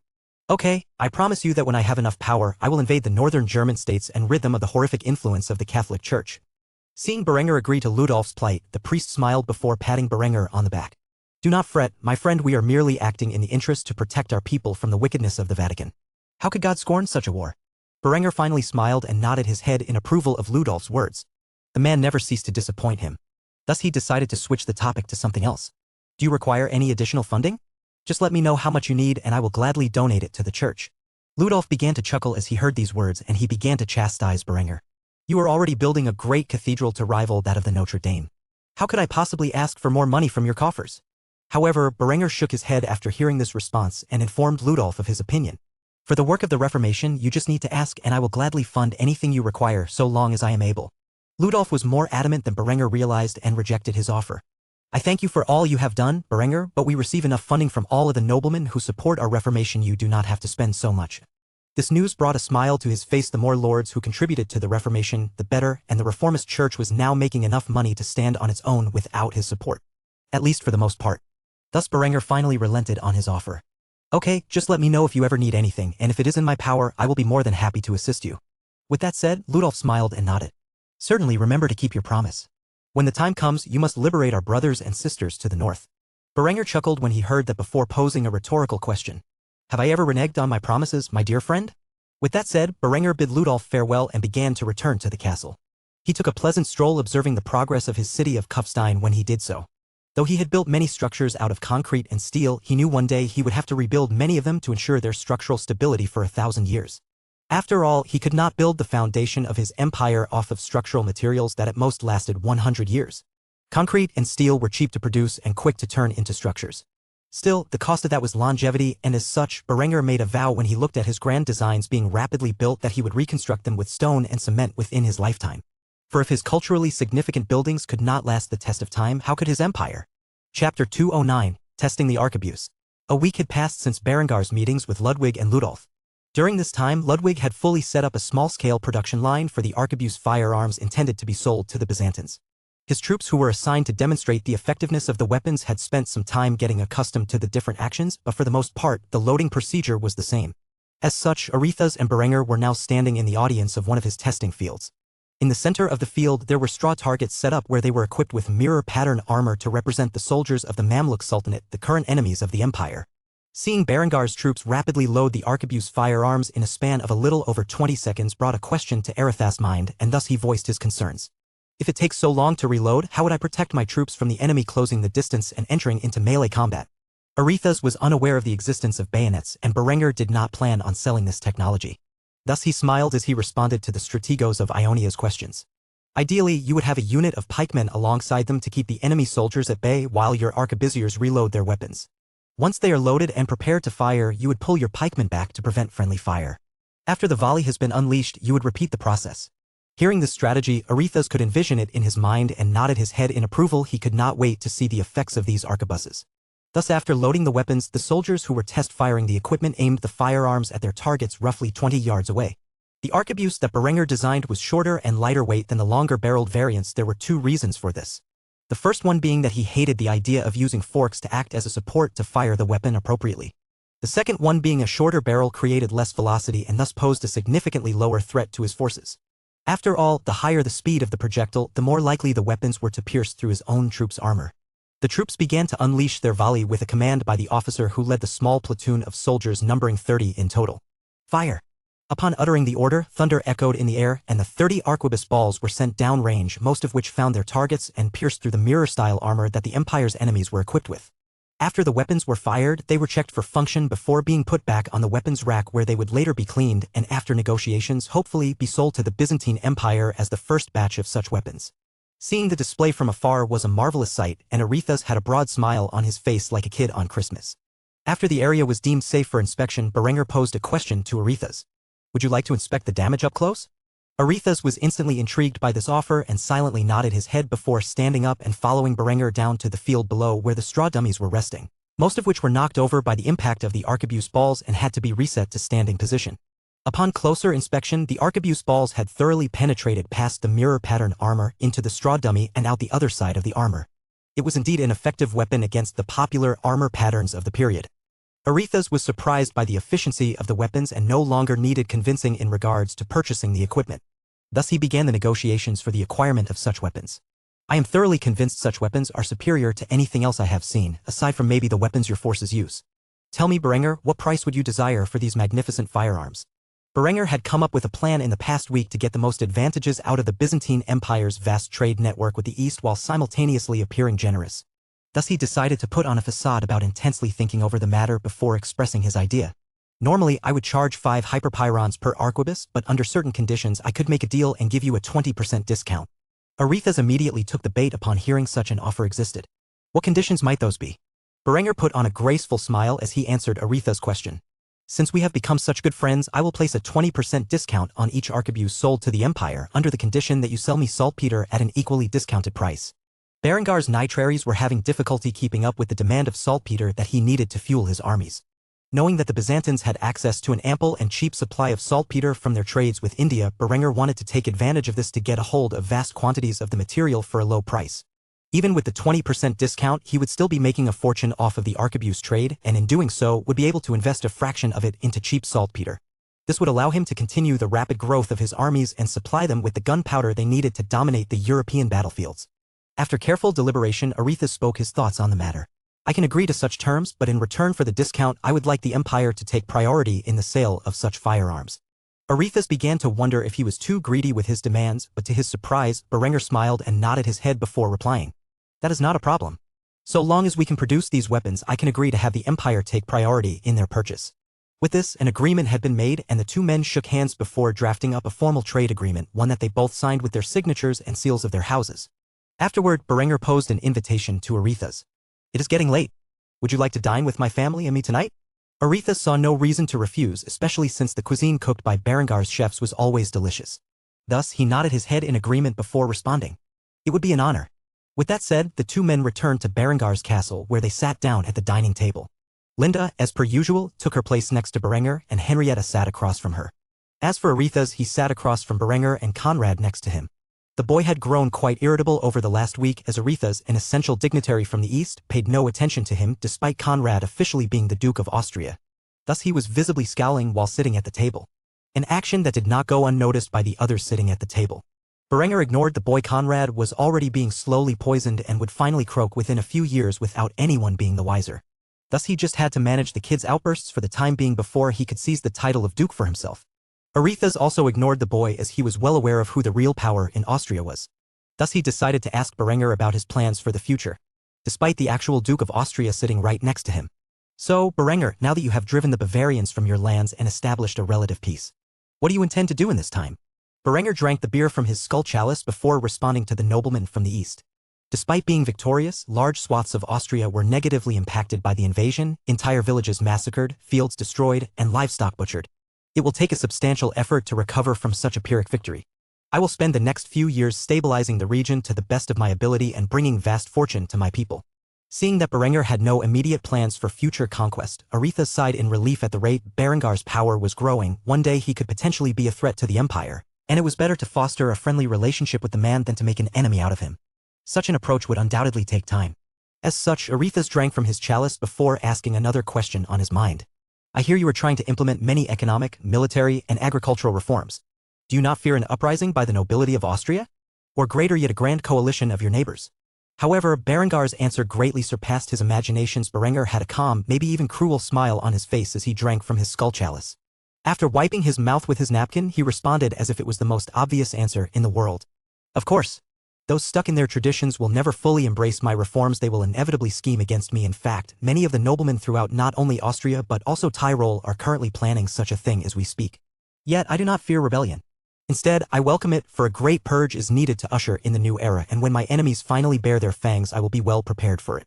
Okay, I promise you that when I have enough power, I will invade the northern German states and rid them of the horrific influence of the Catholic Church. Seeing Berenger agree to Ludolf's plight, the priest smiled before patting Berenger on the back. Do not fret, my friend, we are merely acting in the interest to protect our people from the wickedness of the Vatican. How could God scorn such a war? Berenger finally smiled and nodded his head in approval of Ludolf's words. The man never ceased to disappoint him. Thus he decided to switch the topic to something else. Do you require any additional funding? Just let me know how much you need and I will gladly donate it to the church. Ludolf began to chuckle as he heard these words and he began to chastise Berenger. You are already building a great cathedral to rival that of the Notre Dame. How could I possibly ask for more money from your coffers? However, Berenger shook his head after hearing this response and informed Ludolf of his opinion. For the work of the Reformation, you just need to ask and I will gladly fund anything you require so long as I am able. Ludolf was more adamant than Berenger realized and rejected his offer. I thank you for all you have done, Berenger, but we receive enough funding from all of the noblemen who support our Reformation. You do not have to spend so much. This news brought a smile to his face. The more lords who contributed to the Reformation, the better, and the Reformist Church was now making enough money to stand on its own without his support. At least for the most part. Thus Berenger finally relented on his offer. Okay, just let me know if you ever need anything, and if it is in my power, I will be more than happy to assist you. With that said, Ludolf smiled and nodded. Certainly, remember to keep your promise. When the time comes, you must liberate our brothers and sisters to the north. Berenger chuckled when he heard that before posing a rhetorical question. Have I ever reneged on my promises, my dear friend? With that said, Berenger bid Ludolf farewell and began to return to the castle. He took a pleasant stroll observing the progress of his city of Kufstein when he did so. Though he had built many structures out of concrete and steel, he knew one day he would have to rebuild many of them to ensure their structural stability for 1,000 years. After all, he could not build the foundation of his empire off of structural materials that at most lasted 100 years. Concrete and steel were cheap to produce and quick to turn into structures. Still, the cost of that was longevity, and as such, Berenger made a vow when he looked at his grand designs being rapidly built that he would reconstruct them with stone and cement within his lifetime. For if his culturally significant buildings could not last the test of time, how could his empire? Chapter 209, Testing the Arquebus. A week had passed since Berengar's meetings with Ludwig and Ludolf. During this time, Ludwig had fully set up a small-scale production line for the arquebus firearms intended to be sold to the Byzantines. His troops who were assigned to demonstrate the effectiveness of the weapons had spent some time getting accustomed to the different actions, but for the most part, the loading procedure was the same. As such, Arethusa and Berenger were now standing in the audience of one of his testing fields. In the center of the field, there were straw targets set up where they were equipped with mirror-pattern armor to represent the soldiers of the Mamluk Sultanate, the current enemies of the empire. Seeing Berengar's troops rapidly load the arquebus firearms in a span of a little over 20 seconds brought a question to Arethusa's mind, and thus he voiced his concerns. If it takes so long to reload, how would I protect my troops from the enemy closing the distance and entering into melee combat? Arethusa was unaware of the existence of bayonets, and Berenger did not plan on selling this technology. Thus he smiled as he responded to the strategos of Ionia's questions. Ideally, you would have a unit of pikemen alongside them to keep the enemy soldiers at bay while your arquebusiers reload their weapons. Once they are loaded and prepared to fire, you would pull your pikemen back to prevent friendly fire. After the volley has been unleashed, you would repeat the process. Hearing this strategy, Arethusa could envision it in his mind and nodded his head in approval. He could not wait to see the effects of these arquebuses. Thus after loading the weapons, the soldiers who were test-firing the equipment aimed the firearms at their targets roughly 20 yards away. The arquebus that Berenger designed was shorter and lighter weight than the longer-barreled variants. There were two reasons for this. The first one being that he hated the idea of using forks to act as a support to fire the weapon appropriately. The second one being a shorter barrel created less velocity and thus posed a significantly lower threat to his forces. After all, the higher the speed of the projectile, the more likely the weapons were to pierce through his own troops' armor. The troops began to unleash their volley with a command by the officer who led the small platoon of soldiers numbering 30 in total. Fire! Upon uttering the order, thunder echoed in the air, and the 30 arquebus balls were sent down range, most of which found their targets and pierced through the mirror-style armor that the Empire's enemies were equipped with. After the weapons were fired, they were checked for function before being put back on the weapons rack where they would later be cleaned and after negotiations hopefully be sold to the Byzantine Empire as the first batch of such weapons. Seeing the display from afar was a marvelous sight, and Arethusa had a broad smile on his face like a kid on Christmas. After the area was deemed safe for inspection, Berenger posed a question to Arethusa. Would you like to inspect the damage up close? Arethusa was instantly intrigued by this offer and silently nodded his head before standing up and following Berenger down to the field below where the straw dummies were resting, most of which were knocked over by the impact of the arquebus balls and had to be reset to standing position. Upon closer inspection, the arquebus balls had thoroughly penetrated past the mirror pattern armor into the straw dummy and out the other side of the armor. It was indeed an effective weapon against the popular armor patterns of the period. Arethusa was surprised by the efficiency of the weapons and no longer needed convincing in regards to purchasing the equipment. Thus he began the negotiations for the acquirement of such weapons. I am thoroughly convinced such weapons are superior to anything else I have seen, aside from maybe the weapons your forces use. Tell me, Berenger, what price would you desire for these magnificent firearms? Berenger had come up with a plan in the past week to get the most advantages out of the Byzantine Empire's vast trade network with the East while simultaneously appearing generous. Thus he decided to put on a facade about intensely thinking over the matter before expressing his idea. Normally I would charge 5 hyperpyrons per arquebus, but under certain conditions I could make a deal and give you a 20% discount. Arethusa immediately took the bait upon hearing such an offer existed. What conditions might those be? Berenger put on a graceful smile as he answered Arethusa's question. Since we have become such good friends, I will place a 20% discount on each arquebus sold to the Empire under the condition that you sell me saltpeter at an equally discounted price. Berengar's nitraries were having difficulty keeping up with the demand of saltpeter that he needed to fuel his armies. Knowing that the Byzantines had access to an ample and cheap supply of saltpeter from their trades with India, Berenger wanted to take advantage of this to get a hold of vast quantities of the material for a low price. Even with the 20% discount, he would still be making a fortune off of the arquebus trade, and in doing so would be able to invest a fraction of it into cheap saltpeter. This would allow him to continue the rapid growth of his armies and supply them with the gunpowder they needed to dominate the European battlefields. After careful deliberation, Arethusa spoke his thoughts on the matter. I can agree to such terms, but in return for the discount I would like the Empire to take priority in the sale of such firearms. Arethusa began to wonder if he was too greedy with his demands, but to his surprise, Berenger smiled and nodded his head before replying. That is not a problem. So long as we can produce these weapons, I can agree to have the Empire take priority in their purchase. With this, an agreement had been made and the two men shook hands before drafting up a formal trade agreement, one that they both signed with their signatures and seals of their houses. Afterward, Berenger posed an invitation to Arethusa. It is getting late. Would you like to dine with my family and me tonight? Arethusa saw no reason to refuse, especially since the cuisine cooked by Berengar's chefs was always delicious. Thus, he nodded his head in agreement before responding. It would be an honor. With that said, the two men returned to Berengar's castle where they sat down at the dining table. Linda, as per usual, took her place next to Berenger and Henrietta sat across from her. As for Arethusa, he sat across from Berenger and Conrad next to him. The boy had grown quite irritable over the last week as Arethusa, an essential dignitary from the East, paid no attention to him despite Conrad officially being the Duke of Austria. Thus he was visibly scowling while sitting at the table. An action that did not go unnoticed by the others sitting at the table. Berenger ignored the boy. Conrad was already being slowly poisoned and would finally croak within a few years without anyone being the wiser. Thus he just had to manage the kid's outbursts for the time being before he could seize the title of Duke for himself. Arethusa also ignored the boy as he was well aware of who the real power in Austria was. Thus he decided to ask Berenger about his plans for the future, despite the actual Duke of Austria sitting right next to him. So, Berenger, now that you have driven the Bavarians from your lands and established a relative peace, what do you intend to do in this time? Berenger drank the beer from his skull chalice before responding to the nobleman from the east. Despite being victorious, large swaths of Austria were negatively impacted by the invasion, entire villages massacred, fields destroyed, and livestock butchered. It will take a substantial effort to recover from such a Pyrrhic victory. I will spend the next few years stabilizing the region to the best of my ability and bringing vast fortune to my people. Seeing that Berenger had no immediate plans for future conquest, Arethusa sighed in relief at the rate Berengar's power was growing. One day he could potentially be a threat to the Empire, and it was better to foster a friendly relationship with the man than to make an enemy out of him. Such an approach would undoubtedly take time. As such, Arethusa drank from his chalice before asking another question on his mind. I hear you are trying to implement many economic, military, and agricultural reforms. Do you not fear an uprising by the nobility of Austria? Or greater yet, a grand coalition of your neighbors? However, Berengar's answer greatly surpassed his imaginations. Berenger had a calm, maybe even cruel smile on his face as he drank from his skull chalice. After wiping his mouth with his napkin, he responded as if it was the most obvious answer in the world. Of course. Those stuck in their traditions will never fully embrace my reforms. They will inevitably scheme against me. In fact, many of the noblemen throughout not only Austria but also Tyrol are currently planning such a thing as we speak. Yet I do not fear rebellion. Instead, I welcome it, for a great purge is needed to usher in the new era, and when my enemies finally bare their fangs I will be well prepared for it.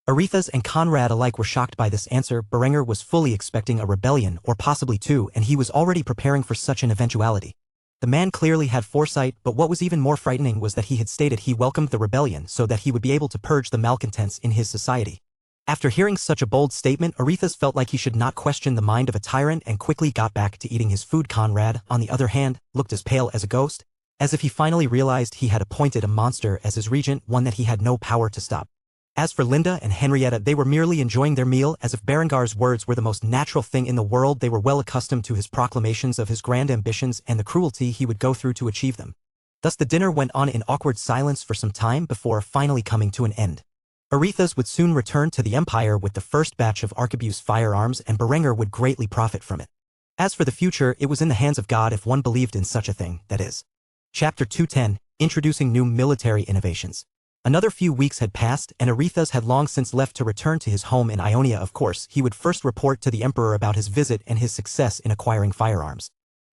Arethusa and Conrad alike were shocked by this answer. Berenger was fully expecting a rebellion, or possibly two, and he was already preparing for such an eventuality. The man clearly had foresight, but what was even more frightening was that he had stated he welcomed the rebellion so that he would be able to purge the malcontents in his society. After hearing such a bold statement, Arethusa felt like he should not question the mind of a tyrant and quickly got back to eating his food. Conrad, on the other hand, looked as pale as a ghost, as if he finally realized he had appointed a monster as his regent, one that he had no power to stop. As for Linda and Henrietta, they were merely enjoying their meal as if Berengar's words were the most natural thing in the world. They were well accustomed to his proclamations of his grand ambitions and the cruelty he would go through to achieve them. Thus the dinner went on in awkward silence for some time before finally coming to an end. Arethusa would soon return to the Empire with the first batch of arquebus firearms, and Berenger would greatly profit from it. As for the future, it was in the hands of God if one believed in such a thing, that is. Chapter 210, Introducing New Military Innovations. Another few weeks had passed, and Arethusa had long since left to return to his home in Ionia. Of course, he would first report to the Emperor about his visit and his success in acquiring firearms.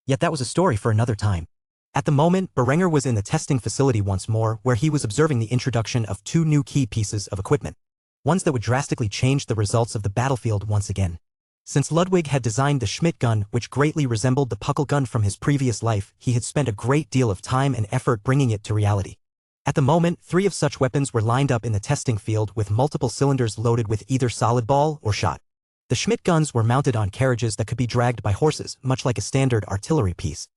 Yet that was a story for another time. At the moment, Berenger was in the testing facility once more, where he was observing the introduction of two new key pieces of equipment. Ones that would drastically change the results of the battlefield once again. Since Ludwig had designed the Schmidt gun, which greatly resembled the Puckle gun from his previous life, he had spent a great deal of time and effort bringing it to reality. At the moment, 3 of such weapons were lined up in the testing field with multiple cylinders loaded with either solid ball or shot. The Schmidt guns were mounted on carriages that could be dragged by horses, much like a standard artillery piece,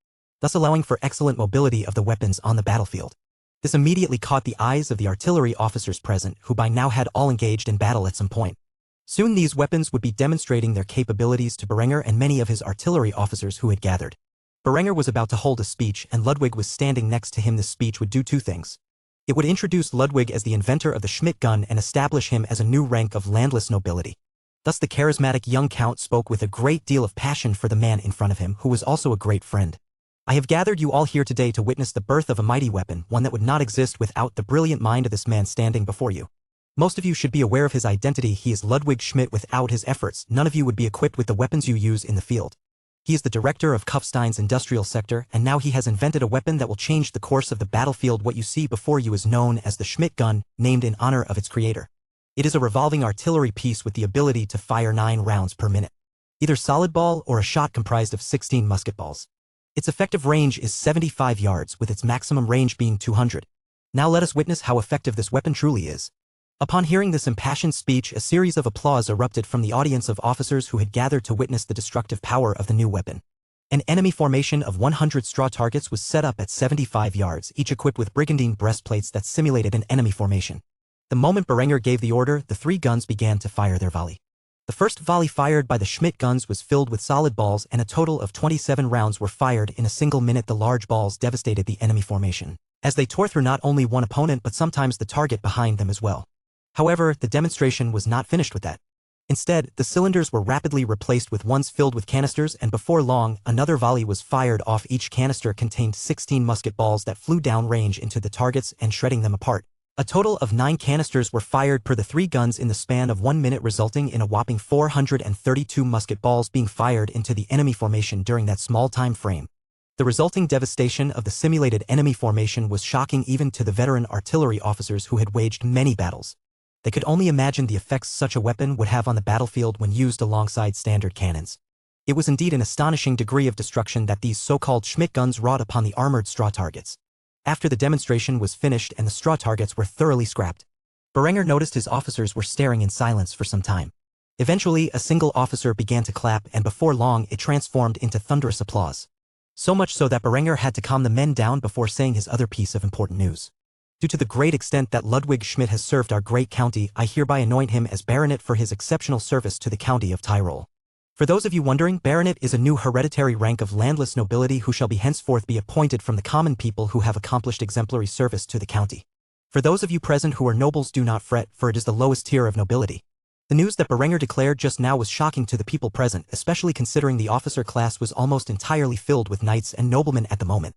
thus allowing for excellent mobility of the weapons on the battlefield. This immediately caught the eyes of the artillery officers present, who by now had all engaged in battle at some point. Soon these weapons would be demonstrating their capabilities to Berenger and many of his artillery officers who had gathered. Berenger was about to hold a speech, and Ludwig was standing next to him. This speech would do 2 things. It would introduce Ludwig as the inventor of the Schmidt gun and establish him as a new rank of landless nobility. Thus the charismatic young count spoke with a great deal of passion for the man in front of him, who was also a great friend. I have gathered you all here today to witness the birth of a mighty weapon, one that would not exist without the brilliant mind of this man standing before you. Most of you should be aware of his identity. He is Ludwig Schmidt. Without his efforts, none of you would be equipped with the weapons you use in the field. He is the director of Kufstein's industrial sector, and now he has invented a weapon that will change the course of the battlefield. What you see before you is known as the Schmidt gun, named in honor of its creator. It is a revolving artillery piece with the ability to fire 9 rounds per minute. Either solid ball or a shot comprised of 16 musket balls. Its effective range is 75 yards, with its maximum range being 200. Now let us witness how effective this weapon truly is. Upon hearing this impassioned speech, a series of applause erupted from the audience of officers who had gathered to witness the destructive power of the new weapon. An enemy formation of 100 straw targets was set up at 75 yards, each equipped with brigandine breastplates that simulated an enemy formation. The moment Berenger gave the order, the 3 guns began to fire their volley. The first volley fired by the Schmidt guns was filled with solid balls, and a total of 27 rounds were fired in a single minute. The large balls devastated the enemy formation, as they tore through not only one opponent but sometimes the target behind them as well. However, the demonstration was not finished with that. Instead, the cylinders were rapidly replaced with ones filled with canisters, and before long, another volley was fired off. Each canister contained 16 musket balls that flew down range into the targets and shredding them apart. A total of 9 canisters were fired per the 3 guns in the span of 1 minute, resulting in a whopping 432 musket balls being fired into the enemy formation during that small time frame. The resulting devastation of the simulated enemy formation was shocking even to the veteran artillery officers who had waged many battles. They could only imagine the effects such a weapon would have on the battlefield when used alongside standard cannons. It was indeed an astonishing degree of destruction that these so-called Schmidt guns wrought upon the armored straw targets. After the demonstration was finished and the straw targets were thoroughly scrapped, Berenger noticed his officers were staring in silence for some time. Eventually, a single officer began to clap, and before long it transformed into thunderous applause. So much so that Berenger had to calm the men down before saying his other piece of important news. Due to the great extent that Ludwig Schmidt has served our great county, I hereby anoint him as baronet for his exceptional service to the county of Tyrol. For those of you wondering, baronet is a new hereditary rank of landless nobility who shall be henceforth be appointed from the common people who have accomplished exemplary service to the county. For those of you present who are nobles, do not fret, for it is the lowest tier of nobility. The news that Berenger declared just now was shocking to the people present, especially considering the officer class was almost entirely filled with knights and noblemen at the moment.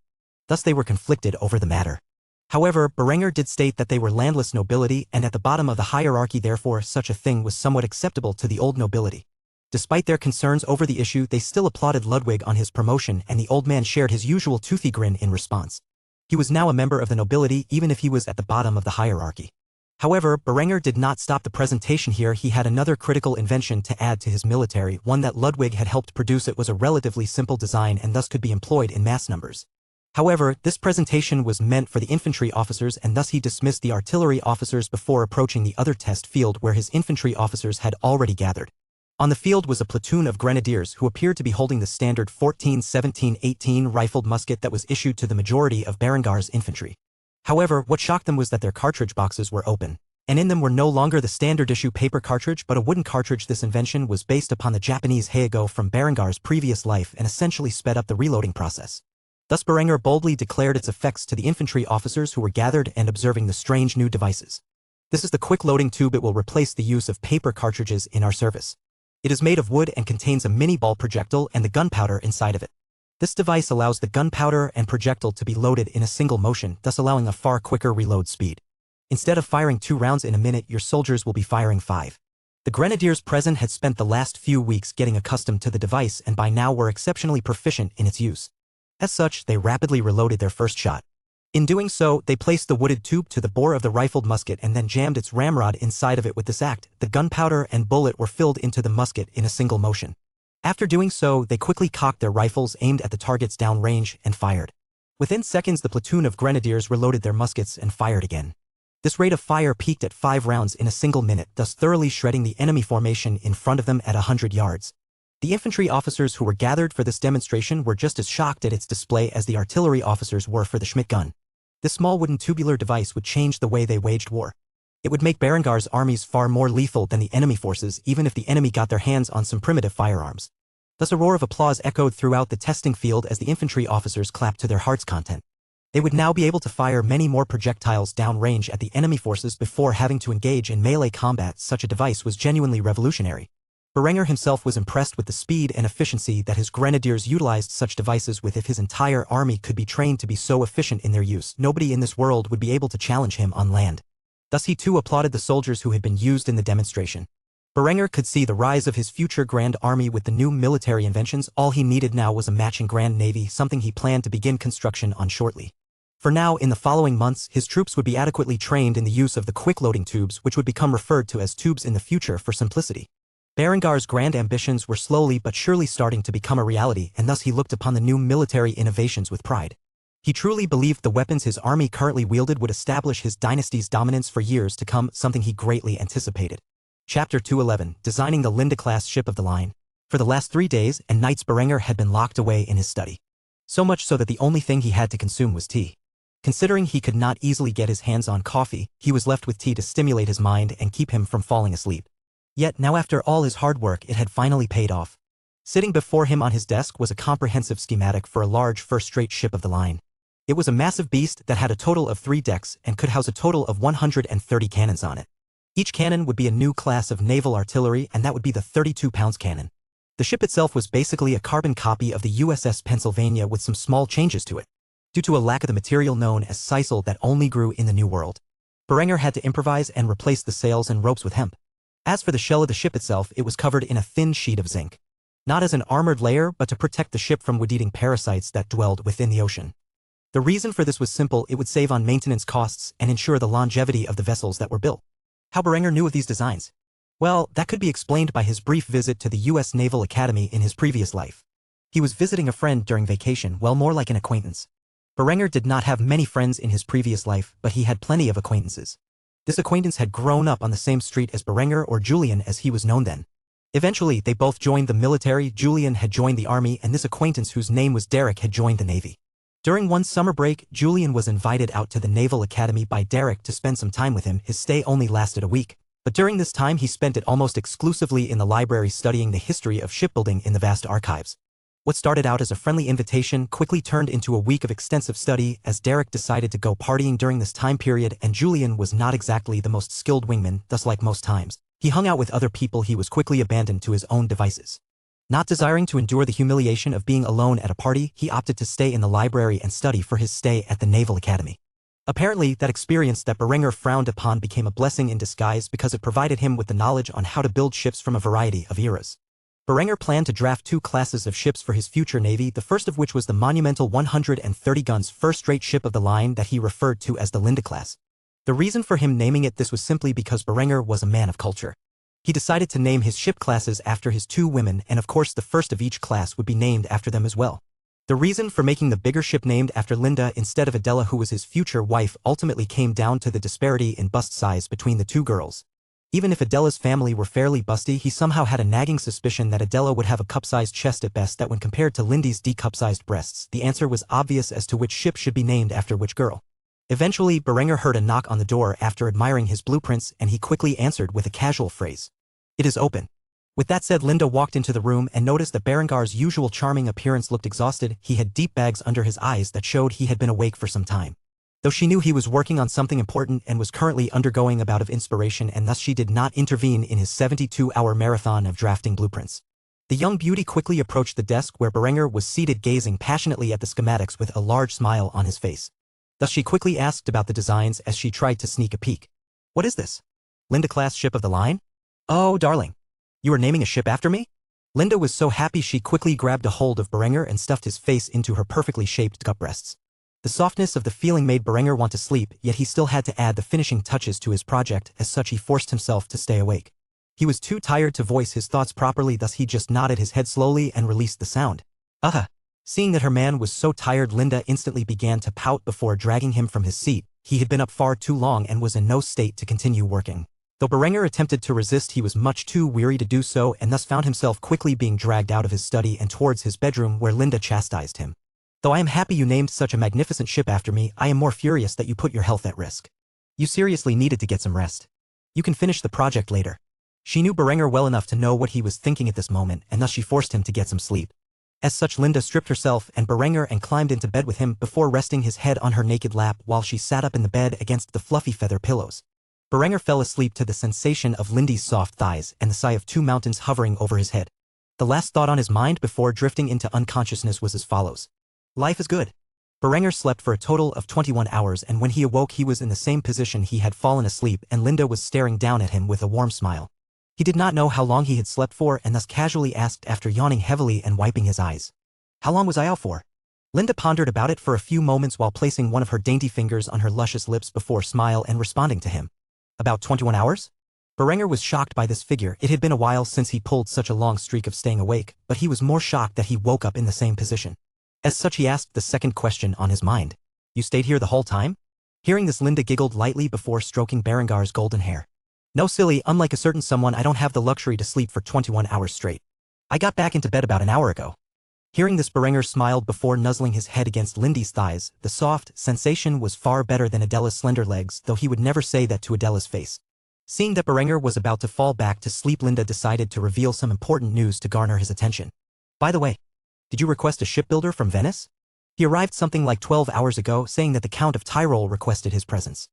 Thus they were conflicted over the matter. However, Berenger did state that they were landless nobility and at the bottom of the hierarchy, therefore such a thing was somewhat acceptable to the old nobility. Despite their concerns over the issue, they still applauded Ludwig on his promotion, and the old man shared his usual toothy grin in response. He was now a member of the nobility even if he was at the bottom of the hierarchy. However, Berenger did not stop the presentation here. He had another critical invention to add to his military, one that Ludwig had helped produce. It was a relatively simple design and thus could be employed in mass numbers. However, this presentation was meant for the infantry officers, and thus he dismissed the artillery officers before approaching the other test field where his infantry officers had already gathered. On the field was a platoon of grenadiers who appeared to be holding the standard 14-17-18 rifled musket that was issued to the majority of Berengar's infantry. However, what shocked them was that their cartridge boxes were open. and in them were no longer the standard issue paper cartridge but a wooden cartridge. This invention was based upon the Japanese Heigo from Berengar's previous life and essentially sped up the reloading process. Thus Berenger boldly declared its effects to the infantry officers who were gathered and observing the strange new devices. This is the quick loading tube. It will replace the use of paper cartridges in our service. It is made of wood and contains a mini ball projectile and the gunpowder inside of it. This device allows the gunpowder and projectile to be loaded in a single motion, thus allowing a far quicker reload speed. Instead of firing 2 rounds in a minute, your soldiers will be firing 5. The grenadiers present had spent the last few weeks getting accustomed to the device and by now were exceptionally proficient in its use. As such, they rapidly reloaded their first shot. In doing so, they placed the wooded tube to the bore of the rifled musket and then jammed its ramrod inside of it. With this act, the gunpowder and bullet were filled into the musket in a single motion. After doing so, they quickly cocked their rifles aimed at the targets downrange and fired. Within seconds, the platoon of grenadiers reloaded their muskets and fired again. This rate of fire peaked at 5 rounds in a single minute, thus thoroughly shredding the enemy formation in front of them at 100 yards. The infantry officers who were gathered for this demonstration were just as shocked at its display as the artillery officers were for the Schmidt gun. This small wooden tubular device would change the way they waged war. It would make Berengar's armies far more lethal than the enemy forces, even if the enemy got their hands on some primitive firearms. Thus a roar of applause echoed throughout the testing field as the infantry officers clapped to their heart's content. They would now be able to fire many more projectiles downrange at the enemy forces before having to engage in melee combat. Such a device was genuinely revolutionary. Berenger himself was impressed with the speed and efficiency that his grenadiers utilized such devices with. If his entire army could be trained to be so efficient in their use, nobody in this world would be able to challenge him on land. Thus he too applauded the soldiers who had been used in the demonstration. Berenger could see the rise of his future Grand Army with the new military inventions. All he needed now was a matching Grand Navy, something he planned to begin construction on shortly. For now, in the following months, his troops would be adequately trained in the use of the quick-loading tubes, which would become referred to as tubes in the future for simplicity. Berengar's grand ambitions were slowly but surely starting to become a reality, and thus he looked upon the new military innovations with pride. He truly believed the weapons his army currently wielded would establish his dynasty's dominance for years to come, something he greatly anticipated. Chapter 211, Designing the Linda-class Ship of the Line. For the last 3 days and nights Berenger had been locked away in his study. So much so that the only thing he had to consume was tea. Considering he could not easily get his hands on coffee, he was left with tea to stimulate his mind and keep him from falling asleep. Yet now after all his hard work it had finally paid off. Sitting before him on his desk was a comprehensive schematic for a large first-rate ship of the line. It was a massive beast that had a total of 3 decks and could house a total of 130 cannons on it. Each cannon would be a new class of naval artillery, and that would be the 32-pounds cannon. The ship itself was basically a carbon copy of the USS Pennsylvania with some small changes to it, due to a lack of the material known as sisal that only grew in the New World. Berenger had to improvise and replace the sails and ropes with hemp. As for the shell of the ship itself, it was covered in a thin sheet of zinc. Not as an armored layer, but to protect the ship from wood-eating parasites that dwelled within the ocean. The reason for this was simple: it would save on maintenance costs and ensure the longevity of the vessels that were built. How Berenger knew of these designs? Well, that could be explained by his brief visit to the U.S. Naval Academy in his previous life. He was visiting a friend during vacation, well, more like an acquaintance. Berenger did not have many friends in his previous life, but he had plenty of acquaintances. This acquaintance had grown up on the same street as Berenger, or Julian as he was known then. Eventually, they both joined the military. Julian had joined the army, and this acquaintance, whose name was Derek, had joined the Navy. During one summer break, Julian was invited out to the Naval Academy by Derek to spend some time with him. His stay only lasted a week, but during this time he spent it almost exclusively in the library studying the history of shipbuilding in the vast archives. What started out as a friendly invitation quickly turned into a week of extensive study, as Derek decided to go partying during this time period, and Julian was not exactly the most skilled wingman. Thus, like most times he hung out with other people, he was quickly abandoned to his own devices. Not desiring to endure the humiliation of being alone at a party, he opted to stay in the library and study for his stay at the Naval Academy. Apparently, that experience that Berenger frowned upon became a blessing in disguise, because it provided him with the knowledge on how to build ships from a variety of eras. Berenger planned to draft 2 classes of ships for his future navy, the first of which was the monumental 130 guns first-rate ship of the line that he referred to as the Linda class. The reason for him naming it this was simply because Berenger was a man of culture. He decided to name his ship classes after his 2 women, and of course the first of each class would be named after them as well. The reason for making the bigger ship named after Linda instead of Adela, who was his future wife, ultimately came down to the disparity in bust size between the 2 girls. Even if Adela's family were fairly busty, he somehow had a nagging suspicion that Adela would have a cup-sized chest at best, that when compared to Lindy's D-cup-sized breasts, the answer was obvious as to which ship should be named after which girl. Eventually, Berenger heard a knock on the door after admiring his blueprints, and he quickly answered with a casual phrase. "It is open." With that said, Linda walked into the room and noticed that Berengar's usual charming appearance looked exhausted. He had deep bags under his eyes that showed he had been awake for some time. Though she knew he was working on something important and was currently undergoing a bout of inspiration, and thus she did not intervene in his 72-hour marathon of drafting blueprints. The young beauty quickly approached the desk where Berenger was seated, gazing passionately at the schematics with a large smile on his face. Thus she quickly asked about the designs as she tried to sneak a peek. "What is this? Linda-class ship of the line? Oh, darling. You are naming a ship after me?" Linda was so happy she quickly grabbed a hold of Berenger and stuffed his face into her perfectly shaped gut breasts. The softness of the feeling made Berenger want to sleep, yet he still had to add the finishing touches to his project. As such, he forced himself to stay awake. He was too tired to voice his thoughts properly, thus he just nodded his head slowly and released the sound. Seeing that her man was so tired, Linda instantly began to pout before dragging him from his seat. He had been up far too long and was in no state to continue working. Though Berenger attempted to resist, he was much too weary to do so and thus found himself quickly being dragged out of his study and towards his bedroom, where Linda chastised him. "Though I am happy you named such a magnificent ship after me, I am more furious that you put your health at risk. You seriously needed to get some rest. You can finish the project later." She knew Berenger well enough to know what he was thinking at this moment, and thus she forced him to get some sleep. As such, Linda stripped herself and Berenger and climbed into bed with him before resting his head on her naked lap while she sat up in the bed against the fluffy feather pillows. Berenger fell asleep to the sensation of Lindy's soft thighs and the sigh of two mountains hovering over his head. The last thought on his mind before drifting into unconsciousness was as follows. "Life is good." Berenger slept for a total of 21 hours, and when he awoke he was in the same position he had fallen asleep, and Linda was staring down at him with a warm smile. He did not know how long he had slept for and thus casually asked after yawning heavily and wiping his eyes. "How long was I out for?" Linda pondered about it for a few moments while placing one of her dainty fingers on her luscious lips before smile and responding to him. "About 21 hours? Berenger was shocked by this figure. It had been a while since he pulled such a long streak of staying awake, but he was more shocked that he woke up in the same position. As such, he asked the second question on his mind. "You stayed here the whole time?" Hearing this, Linda giggled lightly before stroking Berengar's golden hair. "No, silly, unlike a certain someone, I don't have the luxury to sleep for 21 hours straight. I got back into bed about an hour ago." Hearing this, Berenger smiled before nuzzling his head against Lindy's thighs. The soft sensation was far better than Adela's slender legs, though he would never say that to Adela's face. Seeing that Berenger was about to fall back to sleep, Linda decided to reveal some important news to garner his attention. "By the way, did you request a shipbuilder from Venice? He arrived something like 12 hours ago, saying that the Count of Tyrol requested his presence.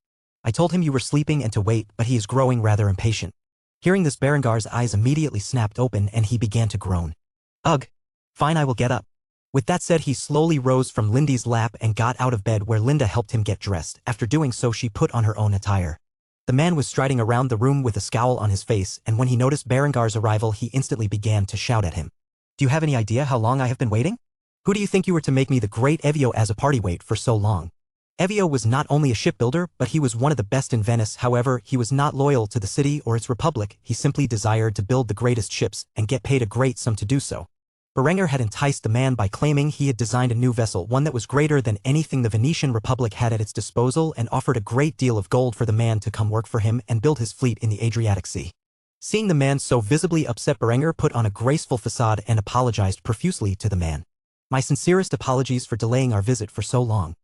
I told him you were sleeping and to wait, but he is growing rather impatient." Hearing this, Berengar's eyes immediately snapped open and he began to groan. "Ugh. Fine, I will get up." With that said, he slowly rose from Lindy's lap and got out of bed, where Linda helped him get dressed. After doing so, she put on her own attire. The man was striding around the room with a scowl on his face, and when he noticed Berengar's arrival, he instantly began to shout at him. "Do you have any idea how long I have been waiting? Who do you think you were to make me the great Evio as a party wait for so long?" Evio was not only a shipbuilder, but he was one of the best in Venice. However, he was not loyal to the city or its republic. He simply desired to build the greatest ships and get paid a great sum to do so. Berenger had enticed the man by claiming he had designed a new vessel, one that was greater than anything the Venetian Republic had at its disposal, and offered a great deal of gold for the man to come work for him and build his fleet in the Adriatic Sea. Seeing the man so visibly upset, Berenger put on a graceful facade and apologized profusely to the man. "My sincerest apologies for delaying our visit for so long.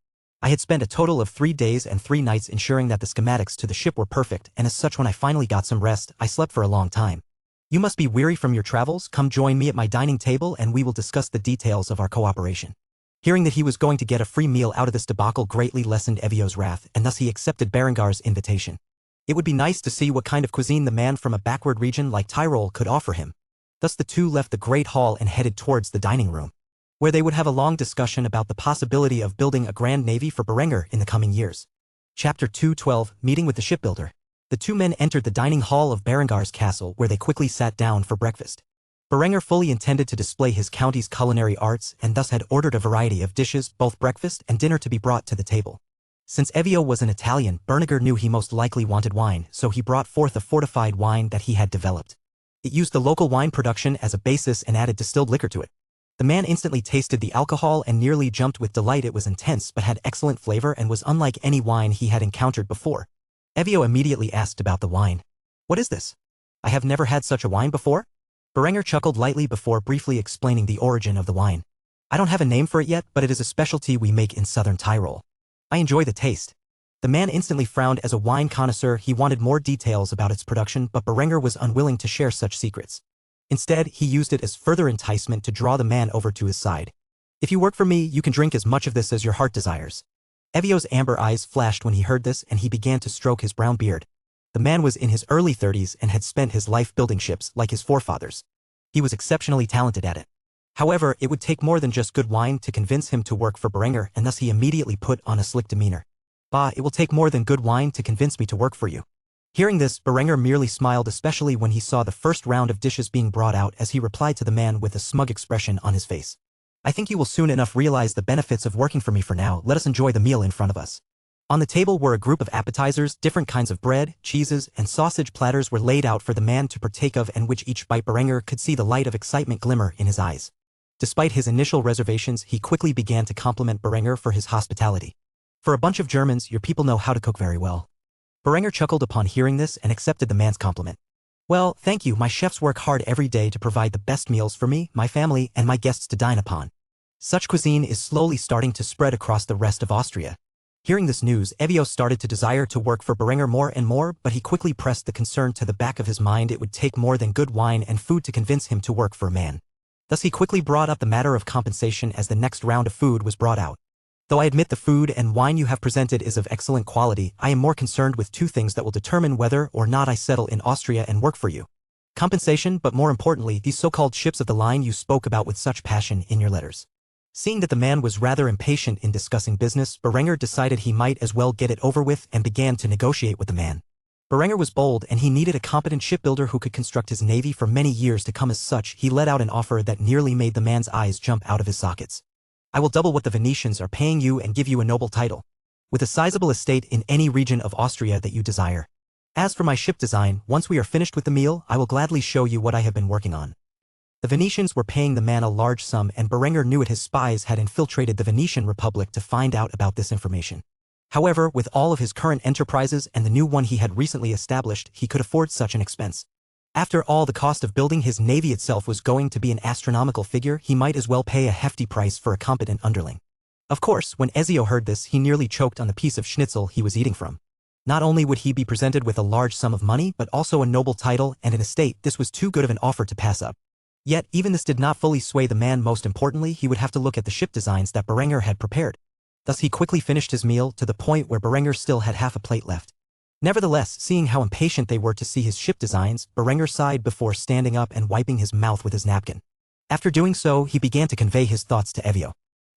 I had spent a total of 3 days and 3 nights ensuring that the schematics to the ship were perfect, and as such, when I finally got some rest, I slept for a long time. You must be weary from your travels. Come join me at my dining table and we will discuss the details of our cooperation." Hearing that he was going to get a free meal out of this debacle greatly lessened Evio's wrath, and thus he accepted Berengar's invitation. It would be nice to see what kind of cuisine the man from a backward region like Tyrol could offer him. Thus the two left the great hall and headed towards the dining room, where they would have a long discussion about the possibility of building a grand navy for Berenger in the coming years. Chapter 2:12, Meeting with the Shipbuilder. The two men entered the dining hall of Berengar's castle, where they quickly sat down for breakfast. Berenger fully intended to display his county's culinary arts and thus had ordered a variety of dishes, both breakfast and dinner, to be brought to the table. Since Evio was an Italian, Berenger knew he most likely wanted wine, so he brought forth a fortified wine that he had developed. It used the local wine production as a basis and added distilled liquor to it. The man instantly tasted the alcohol and nearly jumped with delight. It was intense but had excellent flavor and was unlike any wine he had encountered before. Evio immediately asked about the wine. "What is this? I have never had such a wine before." Berenger chuckled lightly before briefly explaining the origin of the wine. "I don't have a name for it yet, but it is a specialty we make in southern Tyrol. I enjoy the taste. The man instantly frowned. As a wine connoisseur, he wanted more details about its production, but Berenger was unwilling to share such secrets. Instead, he used it as further enticement to draw the man over to his side. If you work for me, you can drink as much of this as your heart desires. Evio's amber eyes flashed when he heard this, and he began to stroke his brown beard. The man was in his early 30s and had spent his life building ships like his forefathers. He was exceptionally talented at it. However, it would take more than just good wine to convince him to work for Berenger, and thus he immediately put on a slick demeanor. Bah, it will take more than good wine to convince me to work for you. Hearing this, Berenger merely smiled, especially when he saw the first round of dishes being brought out, as he replied to the man with a smug expression on his face. I think you will soon enough realize the benefits of working for me. For now, let us enjoy the meal in front of us. On the table were a group of appetizers, different kinds of bread, cheeses, and sausage platters were laid out for the man to partake of, and which each bite Berenger could see the light of excitement glimmer in his eyes. Despite his initial reservations, he quickly began to compliment Berenger for his hospitality. For a bunch of Germans, your people know how to cook very well. Berenger chuckled upon hearing this and accepted the man's compliment. Well, thank you. My chefs work hard every day to provide the best meals for me, my family, and my guests to dine upon. Such cuisine is slowly starting to spread across the rest of Austria. Hearing this news, Evio started to desire to work for Berenger more and more, but he quickly pressed the concern to the back of his mind. It would take more than good wine and food to convince him to work for a man. Thus he quickly brought up the matter of compensation as the next round of food was brought out. Though I admit the food and wine you have presented is of excellent quality, I am more concerned with two things that will determine whether or not I settle in Austria and work for you. Compensation, but more importantly, these so-called ships of the line you spoke about with such passion in your letters. Seeing that the man was rather impatient in discussing business, Berenger decided he might as well get it over with and began to negotiate with the man. Berenger was bold, and he needed a competent shipbuilder who could construct his navy for many years to come. As such, he let out an offer that nearly made the man's eyes jump out of his sockets. I will double what the Venetians are paying you and give you a noble title, with a sizable estate in any region of Austria that you desire. As for my ship design, once we are finished with the meal, I will gladly show you what I have been working on. The Venetians were paying the man a large sum, and Berenger knew it. His spies had infiltrated the Venetian Republic to find out about this information. However, with all of his current enterprises and the new one he had recently established, he could afford such an expense. After all, the cost of building his navy itself was going to be an astronomical figure. He might as well pay a hefty price for a competent underling. Of course, when Ezio heard this, he nearly choked on the piece of schnitzel he was eating from. Not only would he be presented with a large sum of money, but also a noble title and an estate. This was too good of an offer to pass up. Yet, even this did not fully sway the man. Most importantly, he would have to look at the ship designs that Berenger had prepared. Thus he quickly finished his meal, to the point where Berenger still had half a plate left. Nevertheless, seeing how impatient they were to see his ship designs, Berenger sighed before standing up and wiping his mouth with his napkin. After doing so, he began to convey his thoughts to Evio.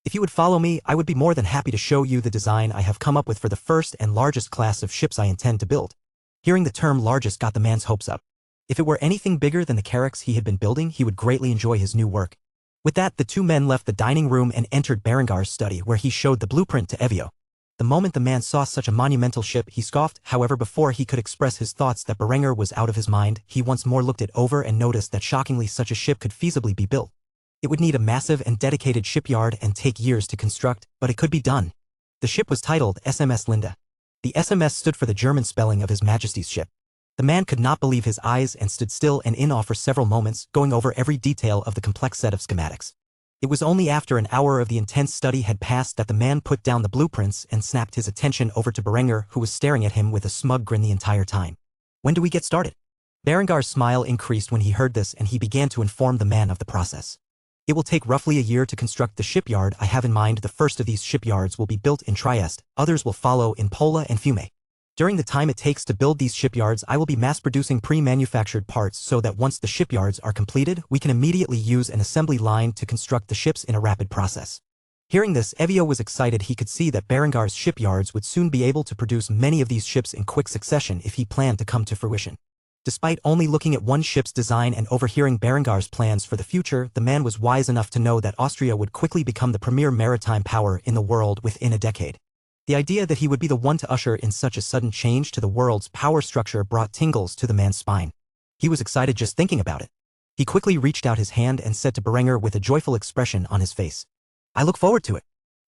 If you would follow me, I would be more than happy to show you the design I have come up with for the first and largest class of ships I intend to build. Hearing the term largest got the man's hopes up. If it were anything bigger than the carracks he had been building, he would greatly enjoy his new work. With that, the two men left the dining room and entered Berengar's study, where he showed the blueprint to Evio. The moment the man saw such a monumental ship, he scoffed. However, before he could express his thoughts that Berenger was out of his mind, he once more looked it over and noticed that shockingly such a ship could feasibly be built. It would need a massive and dedicated shipyard and take years to construct, but it could be done. The ship was titled SMS Linda. The SMS stood for the German spelling of His Majesty's ship. The man could not believe his eyes and stood still and in awe for several moments, going over every detail of the complex set of schematics. It was only after an hour of the intense study had passed that the man put down the blueprints and snapped his attention over to Berenger, who was staring at him with a smug grin the entire time. When do we get started? Berengar's smile increased when he heard this, and he began to inform the man of the process. It will take roughly a year to construct the shipyard I have in mind. The first of these shipyards will be built in Trieste, others will follow in Pola and Fiume. During the time it takes to build these shipyards, I will be mass-producing pre-manufactured parts so that once the shipyards are completed, we can immediately use an assembly line to construct the ships in a rapid process. Hearing this, Evio was excited. He could see that Berengar's shipyards would soon be able to produce many of these ships in quick succession if he planned to come to fruition. Despite only looking at one ship's design and overhearing Berengar's plans for the future, the man was wise enough to know that Austria would quickly become the premier maritime power in the world within a decade. The idea that he would be the one to usher in such a sudden change to the world's power structure brought tingles to the man's spine. He was excited just thinking about it. He quickly reached out his hand and said to Berenger with a joyful expression on his face, I look forward to it.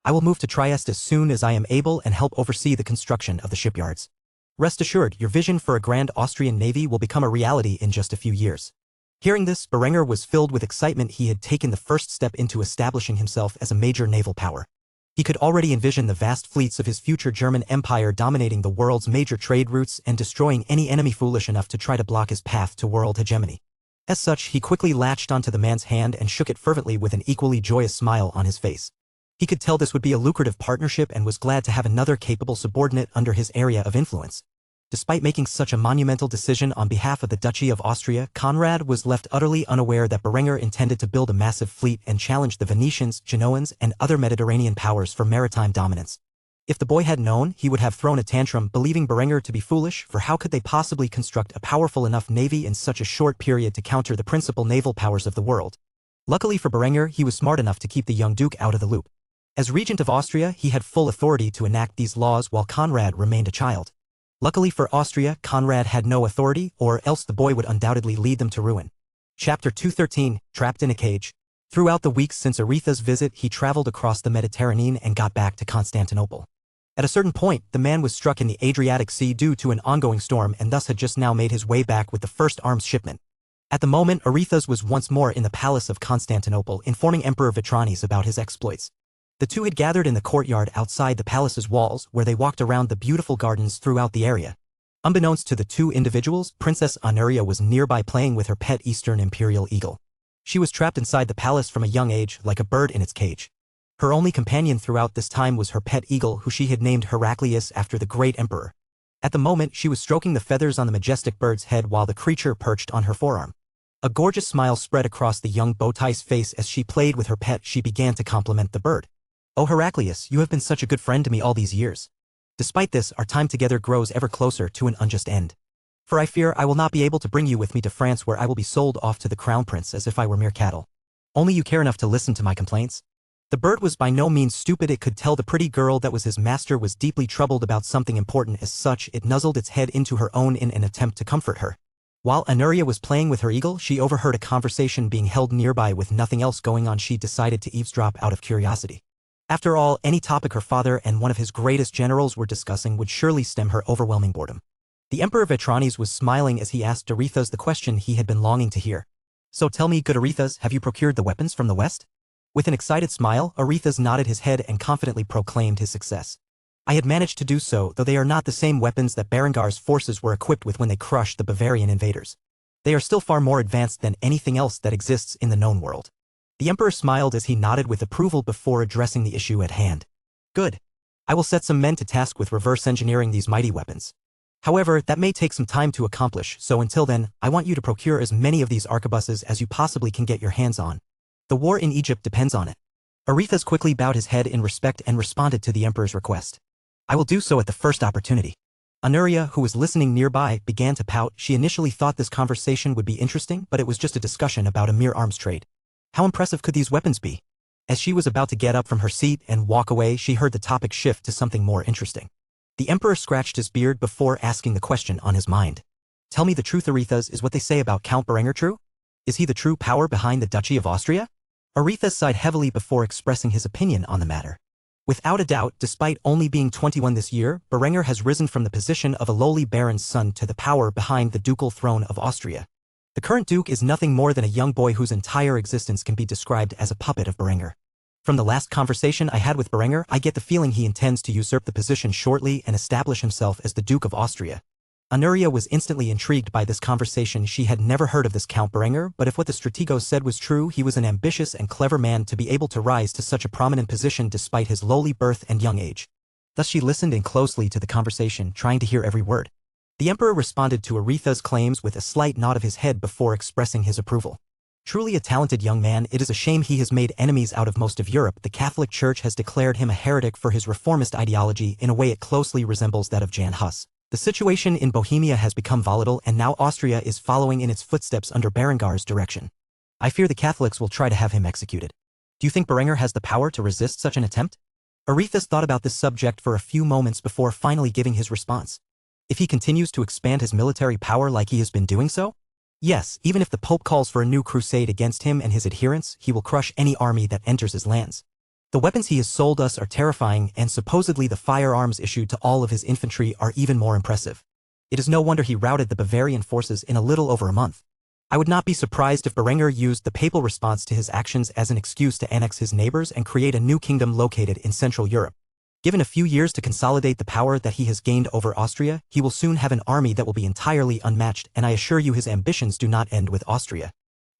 I will move to Trieste as soon as I am able and help oversee the construction of the shipyards. Rest assured, your vision for a grand Austrian navy will become a reality in just a few years. Hearing this, Berenger was filled with excitement. He had taken the first step into establishing himself as a major naval power. He could already envision the vast fleets of his future German Empire dominating the world's major trade routes and destroying any enemy foolish enough to try to block his path to world hegemony. As such, he quickly latched onto the man's hand and shook it fervently with an equally joyous smile on his face. He could tell this would be a lucrative partnership and was glad to have another capable subordinate under his area of influence. Despite making such a monumental decision on behalf of the Duchy of Austria, Conrad was left utterly unaware that Berenger intended to build a massive fleet and challenge the Venetians, Genoans, and other Mediterranean powers for maritime dominance. If the boy had known, he would have thrown a tantrum, believing Berenger to be foolish, for how could they possibly construct a powerful enough navy in such a short period to counter the principal naval powers of the world? Luckily for Berenger, he was smart enough to keep the young duke out of the loop. As regent of Austria, he had full authority to enact these laws while Conrad remained a child. Luckily for Austria, Conrad had no authority, or else the boy would undoubtedly lead them to ruin. Chapter 213, Trapped in a Cage. Throughout the weeks since Aretha's visit, he traveled across the Mediterranean and got back to Constantinople. At a certain point, the man was struck in the Adriatic Sea due to an ongoing storm and thus had just now made his way back with the first arms shipment. At the moment, Aretha's was once more in the palace of Constantinople, informing Emperor Vitranes about his exploits. The two had gathered in the courtyard outside the palace's walls, where they walked around the beautiful gardens throughout the area. Unbeknownst to the two individuals, Princess Honoria was nearby playing with her pet Eastern Imperial Eagle. She was trapped inside the palace from a young age, like a bird in its cage. Her only companion throughout this time was her pet eagle, who she had named Heraclius after the great emperor. At the moment, she was stroking the feathers on the majestic bird's head while the creature perched on her forearm. A gorgeous smile spread across the young bowtie's face as she played with her pet. She began to compliment the bird. "Oh Heraclius, you have been such a good friend to me all these years. Despite this, our time together grows ever closer to an unjust end. For I fear I will not be able to bring you with me to France, where I will be sold off to the crown prince as if I were mere cattle. Only you care enough to listen to my complaints?" The bird was by no means stupid. It could tell the pretty girl that was his master was deeply troubled about something important. As such, it nuzzled its head into her own in an attempt to comfort her. While Honoria was playing with her eagle, she overheard a conversation being held nearby. With nothing else going on, she decided to eavesdrop out of curiosity. After all, any topic her father and one of his greatest generals were discussing would surely stem her overwhelming boredom. The Emperor Vitranes was smiling as he asked Aretha's the question he had been longing to hear. "So tell me, good Aretha's, have you procured the weapons from the west?" With an excited smile, Aretha's nodded his head and confidently proclaimed his success. "I had managed to do so, though they are not the same weapons that Berengar's forces were equipped with when they crushed the Bavarian invaders. They are still far more advanced than anything else that exists in the known world." The emperor smiled as he nodded with approval before addressing the issue at hand. "Good. I will set some men to task with reverse engineering these mighty weapons. However, that may take some time to accomplish, so until then, I want you to procure as many of these arquebuses as you possibly can get your hands on. The war in Egypt depends on it." Aretha's quickly bowed his head in respect and responded to the emperor's request. "I will do so at the first opportunity." Honoria, who was listening nearby, began to pout. She initially thought this conversation would be interesting, but it was just a discussion about a mere arms trade. How impressive could these weapons be? As she was about to get up from her seat and walk away, she heard the topic shift to something more interesting. The emperor scratched his beard before asking the question on his mind. "Tell me the truth, Aretha's, is what they say about Count Berenger true? Is he the true power behind the Duchy of Austria?" Aretha sighed heavily before expressing his opinion on the matter. Without a doubt, despite only being 21 this year, Berenger has risen from the position of a lowly baron's son to the power behind the ducal throne of Austria. The current duke is nothing more than a young boy whose entire existence can be described as a puppet of Berenger. From the last conversation I had with Berenger, I get the feeling he intends to usurp the position shortly and establish himself as the Duke of Austria. Honoria was instantly intrigued by this conversation. She had never heard of this Count Berenger, but if what the stratego said was true, he was an ambitious and clever man to be able to rise to such a prominent position despite his lowly birth and young age. Thus she listened in closely to the conversation, trying to hear every word. The emperor responded to Aretha's claims with a slight nod of his head before expressing his approval. Truly a talented young man, it is a shame he has made enemies out of most of Europe. The Catholic Church has declared him a heretic for his reformist ideology. In a way it closely resembles that of Jan Hus. The situation in Bohemia has become volatile, and now Austria is following in its footsteps under Berengar's direction. I fear the Catholics will try to have him executed. Do you think Berenger has the power to resist such an attempt? Aretha thought about this subject for a few moments before finally giving his response. If he continues to expand his military power like he has been doing so? Yes, even if the Pope calls for a new crusade against him and his adherents, he will crush any army that enters his lands. The weapons he has sold us are terrifying, and supposedly the firearms issued to all of his infantry are even more impressive. It is no wonder he routed the Bavarian forces in a little over a month. I would not be surprised if Berenger used the papal response to his actions as an excuse to annex his neighbors and create a new kingdom located in Central Europe. Given a few years to consolidate the power that he has gained over Austria, he will soon have an army that will be entirely unmatched, and I assure you his ambitions do not end with Austria.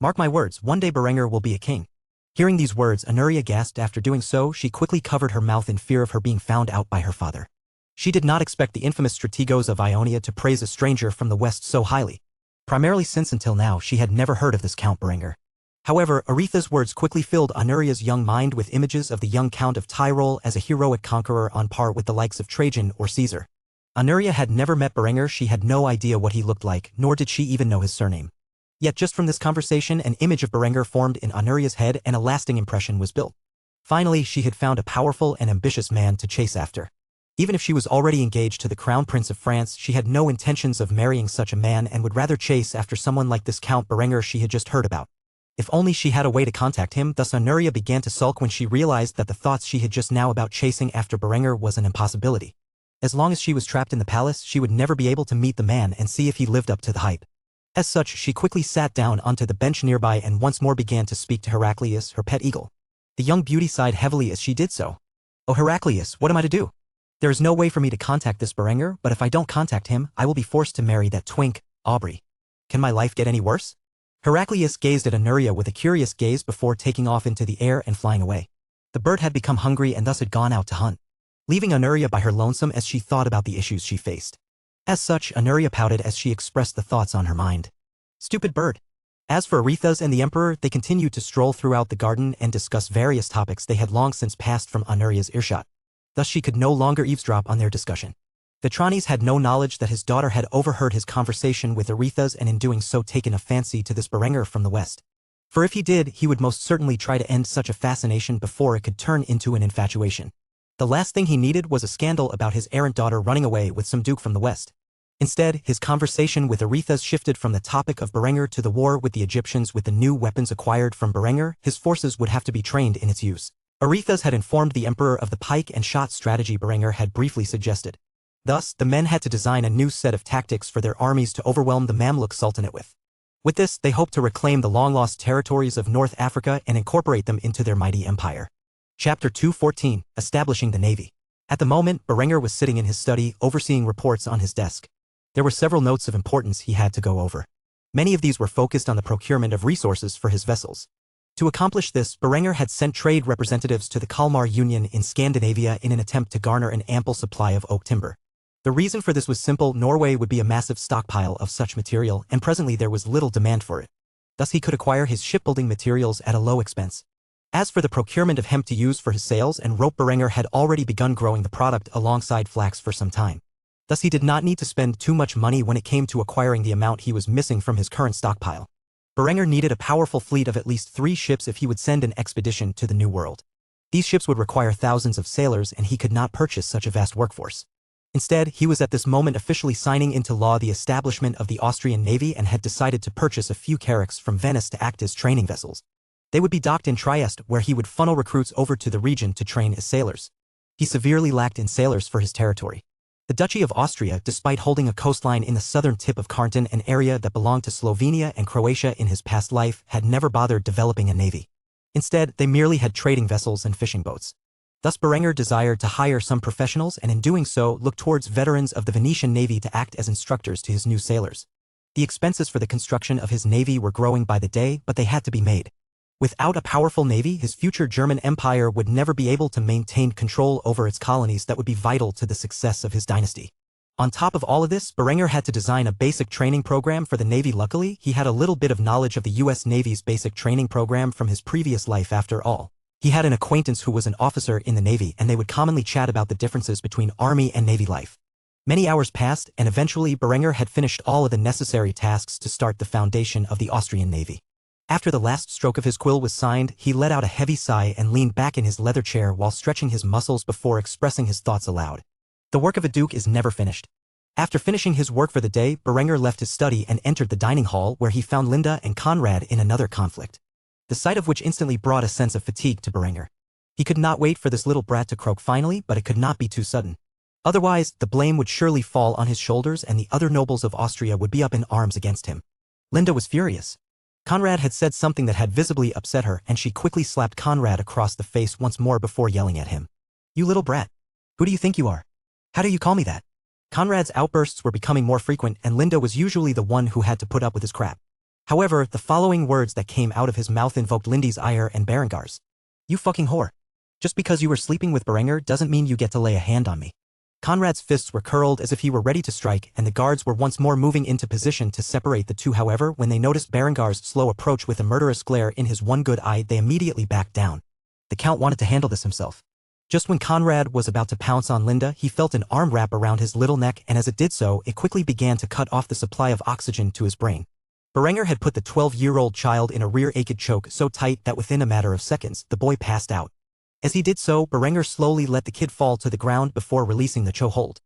Mark my words, one day Berenger will be a king. Hearing these words, Honoria gasped. After doing so, she quickly covered her mouth in fear of her being found out by her father. She did not expect the infamous strategos of Ionia to praise a stranger from the west so highly, primarily since until now she had never heard of this Count Berenger. However, Aretha's words quickly filled Honoria's young mind with images of the young Count of Tyrol as a heroic conqueror on par with the likes of Trajan or Caesar. Honoria had never met Berenger, she had no idea what he looked like, nor did she even know his surname. Yet just from this conversation an image of Berenger formed in Honoria's head and a lasting impression was built. Finally, she had found a powerful and ambitious man to chase after. Even if she was already engaged to the Crown Prince of France, she had no intentions of marrying such a man and would rather chase after someone like this Count Berenger she had just heard about. If only she had a way to contact him. Thus Honoria began to sulk when she realized that the thoughts she had just now about chasing after Berenger was an impossibility. As long as she was trapped in the palace, she would never be able to meet the man and see if he lived up to the hype. As such, she quickly sat down onto the bench nearby and once more began to speak to Heraclius, her pet eagle. The young beauty sighed heavily as she did so. "Oh Heraclius, what am I to do? There is no way for me to contact this Berenger, but if I don't contact him, I will be forced to marry that twink, Aubrey. Can my life get any worse?" Heraclius gazed at Honoria with a curious gaze before taking off into the air and flying away. The bird had become hungry and thus had gone out to hunt, leaving Honoria by her lonesome as she thought about the issues she faced. As such, Honoria pouted as she expressed the thoughts on her mind. Stupid bird. As for Aretha's and the Emperor, they continued to stroll throughout the garden and discuss various topics they had long since passed from Honoria's earshot. Thus she could no longer eavesdrop on their discussion. Vitranis had no knowledge that his daughter had overheard his conversation with Aretha's and in doing so taken a fancy to this Berenger from the west. For if he did, he would most certainly try to end such a fascination before it could turn into an infatuation. The last thing he needed was a scandal about his errant daughter running away with some duke from the west. Instead, his conversation with Aretha's shifted from the topic of Berenger to the war with the Egyptians. With the new weapons acquired from Berenger, his forces would have to be trained in its use. Aretha's had informed the Emperor of the pike and shot strategy Berenger had briefly suggested. Thus, the men had to design a new set of tactics for their armies to overwhelm the Mamluk Sultanate with. With this, they hoped to reclaim the long-lost territories of North Africa and incorporate them into their mighty empire. Chapter 214, Establishing the Navy. At the moment, Berenger was sitting in his study, overseeing reports on his desk. There were several notes of importance he had to go over. Many of these were focused on the procurement of resources for his vessels. To accomplish this, Berenger had sent trade representatives to the Kalmar Union in Scandinavia in an attempt to garner an ample supply of oak timber. The reason for this was simple: Norway would be a massive stockpile of such material, and presently there was little demand for it. Thus he could acquire his shipbuilding materials at a low expense. As for the procurement of hemp to use for his sails and rope, Berenger had already begun growing the product alongside flax for some time. Thus he did not need to spend too much money when it came to acquiring the amount he was missing from his current stockpile. Berenger needed a powerful fleet of at least 3 ships if he would send an expedition to the New World. These ships would require thousands of sailors, and he could not purchase such a vast workforce. Instead, he was at this moment officially signing into law the establishment of the Austrian Navy and had decided to purchase a few carracks from Venice to act as training vessels. They would be docked in Trieste, where he would funnel recruits over to the region to train as sailors. He severely lacked in sailors for his territory. The Duchy of Austria, despite holding a coastline in the southern tip of Kärnten, an area that belonged to Slovenia and Croatia in his past life, had never bothered developing a navy. Instead, they merely had trading vessels and fishing boats. Thus Berenger desired to hire some professionals and in doing so looked towards veterans of the Venetian Navy to act as instructors to his new sailors. The expenses for the construction of his navy were growing by the day, but they had to be made. Without a powerful navy, his future German empire would never be able to maintain control over its colonies that would be vital to the success of his dynasty. On top of all of this, Berenger had to design a basic training program for the Navy. Luckily, he had a little bit of knowledge of the U.S. Navy's basic training program from his previous life. After all, he had an acquaintance who was an officer in the Navy, and they would commonly chat about the differences between Army and Navy life. Many hours passed, and eventually Berenger had finished all of the necessary tasks to start the foundation of the Austrian Navy. After the last stroke of his quill was signed, he let out a heavy sigh and leaned back in his leather chair while stretching his muscles before expressing his thoughts aloud. The work of a duke is never finished. After finishing his work for the day, Berenger left his study and entered the dining hall, where he found Linda and Conrad in another conflict, the sight of which instantly brought a sense of fatigue to Berenger. He could not wait for this little brat to croak finally, but it could not be too sudden. Otherwise, the blame would surely fall on his shoulders and the other nobles of Austria would be up in arms against him. Linda was furious. Conrad had said something that had visibly upset her, and she quickly slapped Conrad across the face once more before yelling at him. "You little brat. Who do you think you are? How do you call me that?" Conrad's outbursts were becoming more frequent, and Linda was usually the one who had to put up with his crap. However, the following words that came out of his mouth invoked Lindy's ire and Berengar's. "You fucking whore. Just because you were sleeping with Berenger doesn't mean you get to lay a hand on me." Conrad's fists were curled as if he were ready to strike, and the guards were once more moving into position to separate the two. However, when they noticed Berengar's slow approach with a murderous glare in his one good eye, they immediately backed down. The Count wanted to handle this himself. Just when Conrad was about to pounce on Linda, he felt an arm wrap around his little neck, and as it did so, it quickly began to cut off the supply of oxygen to his brain. Berenger had put the 12-year-old child in a rear-naked choke so tight that within a matter of seconds, the boy passed out. As he did so, Berenger slowly let the kid fall to the ground before releasing the chokehold.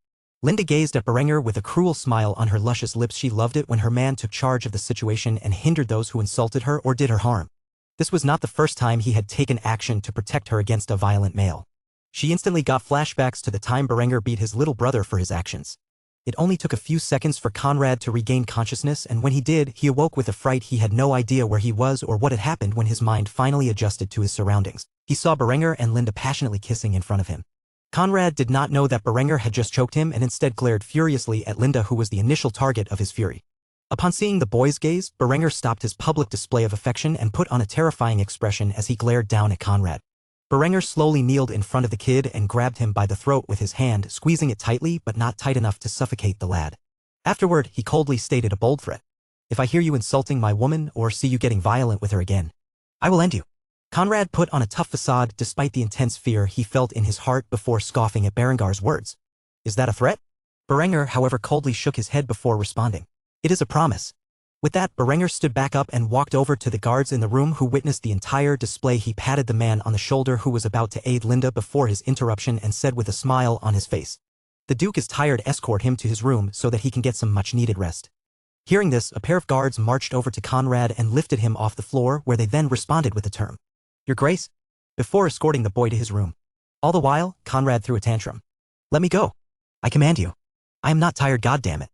Linda gazed at Berenger with a cruel smile on her luscious lips. She loved it when her man took charge of the situation and hindered those who insulted her or did her harm. This was not the first time he had taken action to protect her against a violent male. She instantly got flashbacks to the time Berenger beat his little brother for his actions. It only took a few seconds for Conrad to regain consciousness, and when he did, he awoke with a fright. He had no idea where he was or what had happened. When his mind finally adjusted to his surroundings, he saw Berenger and Linda passionately kissing in front of him. Conrad did not know that Berenger had just choked him and instead glared furiously at Linda, who was the initial target of his fury. Upon seeing the boy's gaze, Berenger stopped his public display of affection and put on a terrifying expression as he glared down at Conrad. Berenger slowly kneeled in front of the kid and grabbed him by the throat with his hand, squeezing it tightly but not tight enough to suffocate the lad. Afterward, he coldly stated a bold threat. "If I hear you insulting my woman or see you getting violent with her again, I will end you." Conrad put on a tough facade despite the intense fear he felt in his heart before scoffing at Berengar's words. "Is that a threat?" Berenger, however, coldly shook his head before responding. "It is a promise." With that, Berenger stood back up and walked over to the guards in the room who witnessed the entire display. He patted the man on the shoulder who was about to aid Linda before his interruption and said with a smile on his face, "The Duke is tired. Escort him to his room so that he can get some much-needed rest." Hearing this, a pair of guards marched over to Conrad and lifted him off the floor, where they then responded with a term, "Your Grace," before escorting the boy to his room. All the while, Conrad threw a tantrum. "Let me go. I command you. I am not tired, goddammit."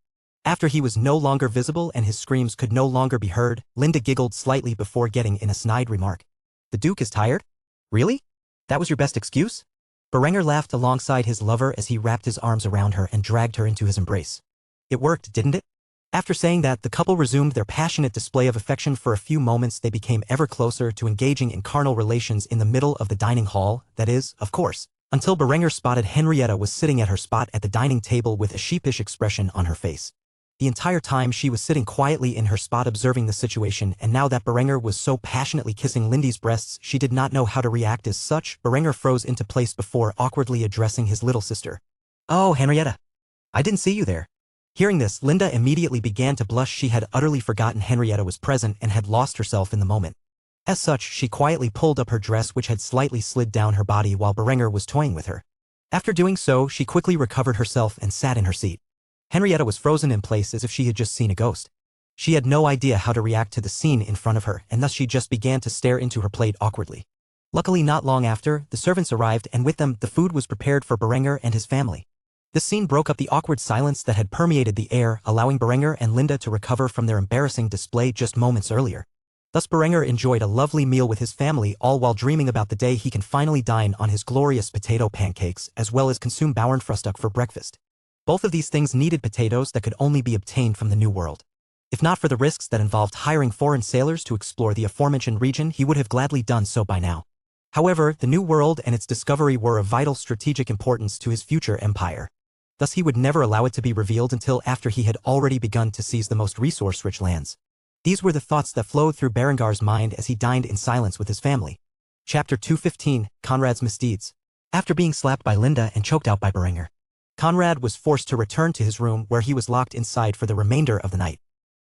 After he was no longer visible and his screams could no longer be heard, Linda giggled slightly before getting in a snide remark. "The Duke is tired? Really? That was your best excuse?" Berenger laughed alongside his lover as he wrapped his arms around her and dragged her into his embrace. "It worked, didn't it?" After saying that, the couple resumed their passionate display of affection. For a few moments they became ever closer to engaging in carnal relations in the middle of the dining hall, that is, of course, until Berenger spotted Henrietta was sitting at her spot at the dining table with a sheepish expression on her face. The entire time she was sitting quietly in her spot observing the situation, and now that Berenger was so passionately kissing Lindy's breasts, she did not know how to react. As such, Berenger froze into place before awkwardly addressing his little sister. "Oh, Henrietta. I didn't see you there." Hearing this, Linda immediately began to blush. She had utterly forgotten Henrietta was present and had lost herself in the moment. As such, she quietly pulled up her dress, which had slightly slid down her body while Berenger was toying with her. After doing so, she quickly recovered herself and sat in her seat. Henrietta was frozen in place as if she had just seen a ghost. She had no idea how to react to the scene in front of her, and thus she just began to stare into her plate awkwardly. Luckily, not long after, the servants arrived, and with them, the food was prepared for Berenger and his family. This scene broke up the awkward silence that had permeated the air, allowing Berenger and Linda to recover from their embarrassing display just moments earlier. Thus Berenger enjoyed a lovely meal with his family, all while dreaming about the day he can finally dine on his glorious potato pancakes as well as consume Bauernfrühstück for breakfast. Both of these things needed potatoes that could only be obtained from the New World. If not for the risks that involved hiring foreign sailors to explore the aforementioned region, he would have gladly done so by now. However, the New World and its discovery were of vital strategic importance to his future empire. Thus he would never allow it to be revealed until after he had already begun to seize the most resource-rich lands. These were the thoughts that flowed through Berengar's mind as he dined in silence with his family. Chapter 215, Conrad's Misdeeds. After being slapped by Linda and choked out by Berenger, Conrad was forced to return to his room, where he was locked inside for the remainder of the night.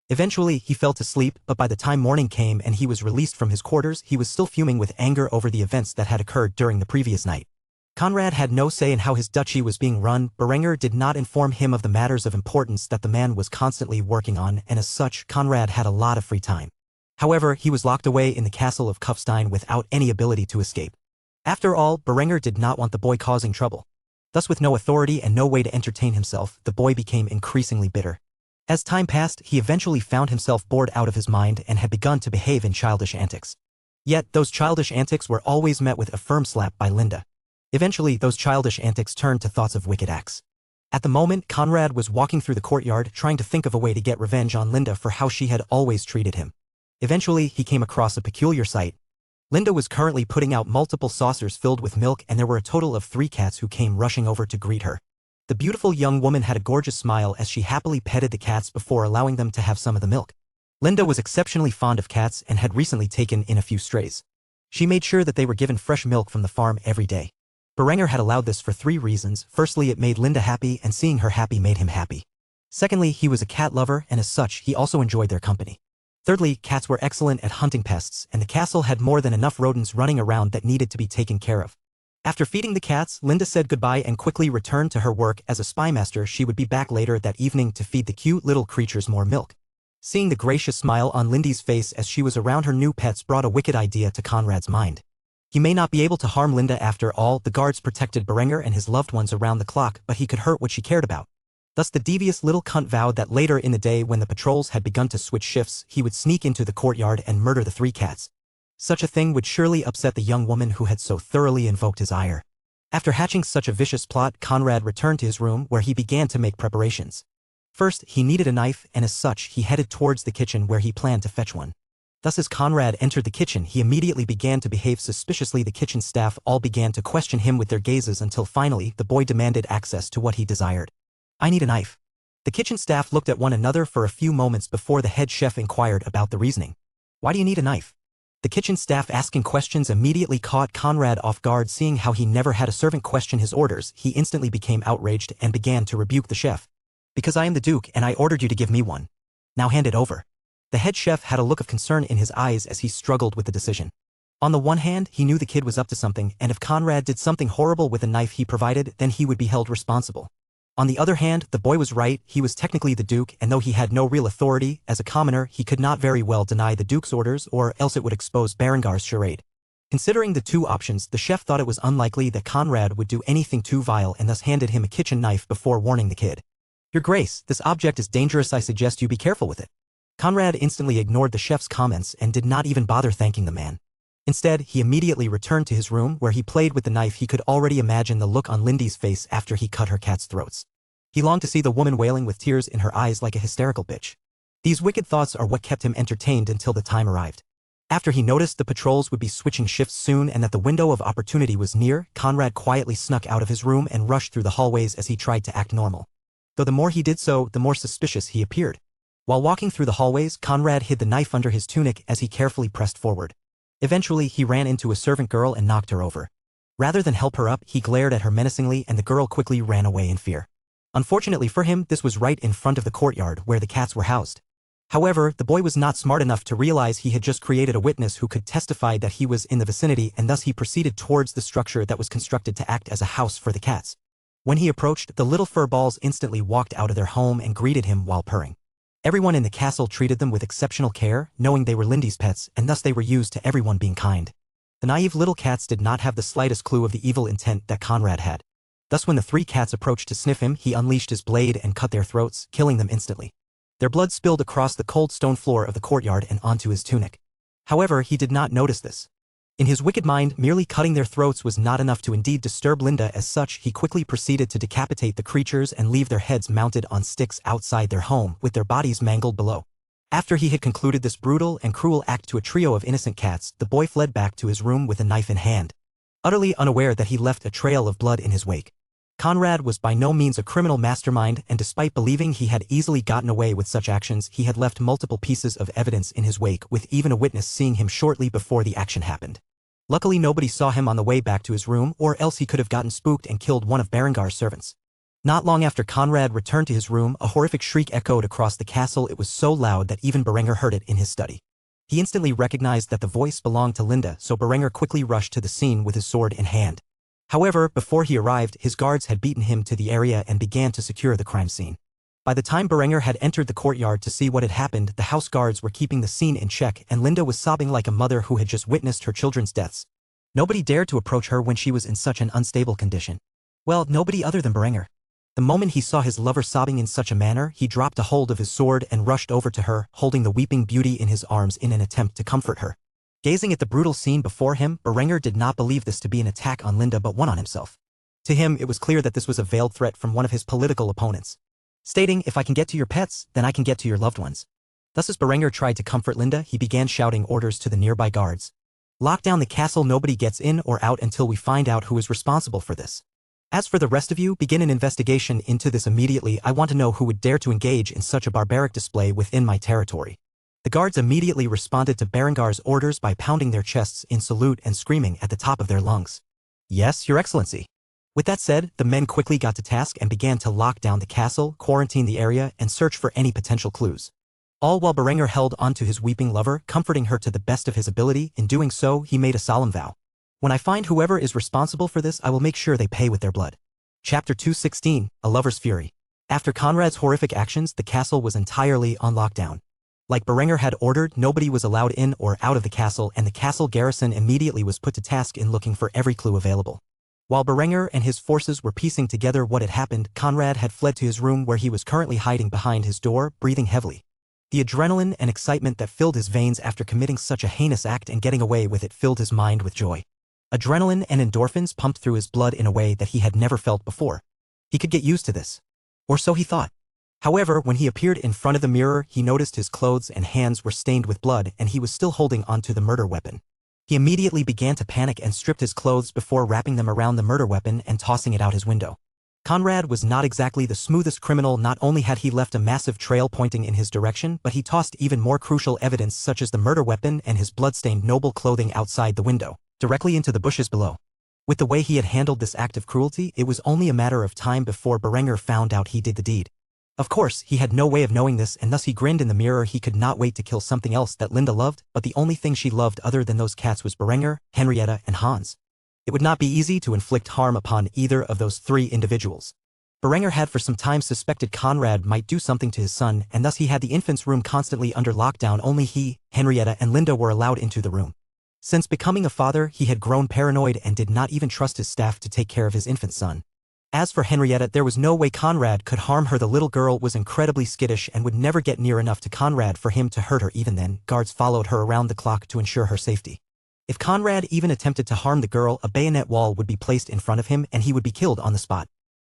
Eventually, he fell to sleep, but by the time morning came and he was released from his quarters, he was still fuming with anger over the events that had occurred during the previous night. Conrad had no say in how his duchy was being run. Berenger did not inform him of the matters of importance that the man was constantly working on, and as such, Conrad had a lot of free time. However, he was locked away in the castle of Kufstein without any ability to escape. After all, Berenger did not want the boy causing trouble. Thus, with no authority and no way to entertain himself, the boy became increasingly bitter. As time passed, he eventually found himself bored out of his mind and had begun to behave in childish antics. Yet, those childish antics were always met with a firm slap by Linda. Eventually, those childish antics turned to thoughts of wicked acts. At the moment, Conrad was walking through the courtyard trying to think of a way to get revenge on Linda for how she had always treated him. Eventually, he came across a peculiar sight. Linda was currently putting out multiple saucers filled with milk, and there were a total of 3 cats who came rushing over to greet her. The beautiful young woman had a gorgeous smile as she happily petted the cats before allowing them to have some of the milk. Linda was exceptionally fond of cats and had recently taken in a few strays. She made sure that they were given fresh milk from the farm every day. Berenger had allowed this for 3 reasons. Firstly, it made Linda happy, and seeing her happy made him happy. Secondly, he was a cat lover, and as such, he also enjoyed their company. Thirdly, cats were excellent at hunting pests, and the castle had more than enough rodents running around that needed to be taken care of. After feeding the cats, Linda said goodbye and quickly returned to her work as a spymaster. She would be back later that evening to feed the cute little creatures more milk. Seeing the gracious smile on Lindy's face as she was around her new pets brought a wicked idea to Conrad's mind. He may not be able to harm Linda after all. The guards protected Berenger and his loved ones around the clock, but he could hurt what she cared about. Thus the devious little cunt vowed that later in the day when the patrols had begun to switch shifts, he would sneak into the courtyard and murder the 3 cats. Such a thing would surely upset the young woman who had so thoroughly invoked his ire. After hatching such a vicious plot, Conrad returned to his room where he began to make preparations. First, he needed a knife, and as such, he headed towards the kitchen where he planned to fetch one. Thus as Conrad entered the kitchen, he immediately began to behave suspiciously. The kitchen staff all began to question him with their gazes until finally the boy demanded access to what he desired. "I need a knife." The kitchen staff looked at one another for a few moments before the head chef inquired about the reasoning. "Why do you need a knife?" The kitchen staff asking questions immediately caught Conrad off guard. Seeing how he never had a servant question his orders, he instantly became outraged and began to rebuke the chef. "Because I am the Duke and I ordered you to give me one. Now hand it over." The head chef had a look of concern in his eyes as he struggled with the decision. On the one hand, he knew the kid was up to something, and if Conrad did something horrible with the knife he provided, then he would be held responsible. On the other hand, the boy was right. He was technically the Duke, and though he had no real authority, as a commoner, he could not very well deny the Duke's orders, or else it would expose Berengar's charade. Considering the 2 options, the chef thought it was unlikely that Conrad would do anything too vile and thus handed him a kitchen knife before warning the kid. "Your Grace, this object is dangerous. I suggest you be careful with it." Conrad instantly ignored the chef's comments and did not even bother thanking the man. Instead, he immediately returned to his room where he played with the knife. He could already imagine the look on Lindy's face after he cut her cat's throats. He longed to see the woman wailing with tears in her eyes like a hysterical bitch. These wicked thoughts are what kept him entertained until the time arrived. After he noticed the patrols would be switching shifts soon and that the window of opportunity was near, Conrad quietly snuck out of his room and rushed through the hallways as he tried to act normal. Though the more he did so, the more suspicious he appeared. While walking through the hallways, Conrad hid the knife under his tunic as he carefully pressed forward. Eventually, he ran into a servant girl and knocked her over. Rather than help her up, he glared at her menacingly and the girl quickly ran away in fear. Unfortunately for him, this was right in front of the courtyard where the cats were housed. However, the boy was not smart enough to realize he had just created a witness who could testify that he was in the vicinity, and thus he proceeded towards the structure that was constructed to act as a house for the cats. When he approached, the little fur balls instantly walked out of their home and greeted him while purring. Everyone in the castle treated them with exceptional care, knowing they were Lindy's pets, and thus they were used to everyone being kind. The naive little cats did not have the slightest clue of the evil intent that Conrad had. Thus when the 3 cats approached to sniff him, he unleashed his blade and cut their throats, killing them instantly. Their blood spilled across the cold stone floor of the courtyard and onto his tunic. However, he did not notice this. In his wicked mind, merely cutting their throats was not enough to indeed disturb Linda. As such, he quickly proceeded to decapitate the creatures and leave their heads mounted on sticks outside their home, with their bodies mangled below. After he had concluded this brutal and cruel act to a trio of innocent cats, the boy fled back to his room with a knife in hand, utterly unaware that he left a trail of blood in his wake. Conrad was by no means a criminal mastermind, and despite believing he had easily gotten away with such actions, he had left multiple pieces of evidence in his wake, with even a witness seeing him shortly before the action happened. Luckily nobody saw him on the way back to his room, or else he could have gotten spooked and killed one of Berengar's servants. Not long after Conrad returned to his room, a horrific shriek echoed across the castle. It was so loud that even Berenger heard it in his study. He instantly recognized that the voice belonged to Linda, so Berenger quickly rushed to the scene with his sword in hand. However, before he arrived, his guards had beaten him to the area and began to secure the crime scene. By the time Berenger had entered the courtyard to see what had happened, the house guards were keeping the scene in check, and Linda was sobbing like a mother who had just witnessed her children's deaths. Nobody dared to approach her when she was in such an unstable condition. Well, nobody other than Berenger. The moment he saw his lover sobbing in such a manner, he dropped a hold of his sword and rushed over to her, holding the weeping beauty in his arms in an attempt to comfort her. Gazing at the brutal scene before him, Berenger did not believe this to be an attack on Linda but one on himself. To him, it was clear that this was a veiled threat from one of his political opponents, stating, "If I can get to your pets, then I can get to your loved ones." Thus, as Berenger tried to comfort Linda, he began shouting orders to the nearby guards. "Lock down the castle, nobody gets in or out until we find out who is responsible for this. As for the rest of you, begin an investigation into this immediately. I want to know who would dare to engage in such a barbaric display within my territory." The guards immediately responded to Berengar's orders by pounding their chests in salute and screaming at the top of their lungs, "Yes, Your Excellency." With that said, the men quickly got to task and began to lock down the castle, quarantine the area, and search for any potential clues. All while Berenger held onto his weeping lover, comforting her to the best of his ability. In doing so, he made a solemn vow. "When I find whoever is responsible for this, I will make sure they pay with their blood." Chapter 216, A Lover's Fury. After Conrad's horrific actions, the castle was entirely on lockdown. Like Berenger had ordered, nobody was allowed in or out of the castle, and the castle garrison immediately was put to task in looking for every clue available. While Berenger and his forces were piecing together what had happened, Conrad had fled to his room where he was currently hiding behind his door, breathing heavily. The adrenaline and excitement that filled his veins after committing such a heinous act and getting away with it filled his mind with joy. Adrenaline and endorphins pumped through his blood in a way that he had never felt before. He could get used to this. Or so he thought. However, when he appeared in front of the mirror, he noticed his clothes and hands were stained with blood and he was still holding onto the murder weapon. He immediately began to panic and stripped his clothes before wrapping them around the murder weapon and tossing it out his window. Conrad was not exactly the smoothest criminal. Not only had he left a massive trail pointing in his direction, but he tossed even more crucial evidence such as the murder weapon and his blood-stained noble clothing outside the window, directly into the bushes below. With the way he had handled this act of cruelty, it was only a matter of time before Berenger found out he did the deed. Of course, he had no way of knowing this, and thus he grinned in the mirror. He could not wait to kill something else that Linda loved, but the only thing she loved other than those cats was Berenger, Henrietta, and Hans. It would not be easy to inflict harm upon either of those three individuals. Berenger had for some time suspected Conrad might do something to his son, and thus he had the infant's room constantly under lockdown. Only he, Henrietta, and Linda were allowed into the room. Since becoming a father, he had grown paranoid and did not even trust his staff to take care of his infant son. As for Henrietta, there was no way Conrad could harm her. The little girl was incredibly skittish and would never get near enough to Conrad for him to hurt her. Even then, guards followed her around the clock to ensure her safety. If Conrad even attempted to harm the girl, a bayonet wall would be placed in front of him and he would be killed on the spot.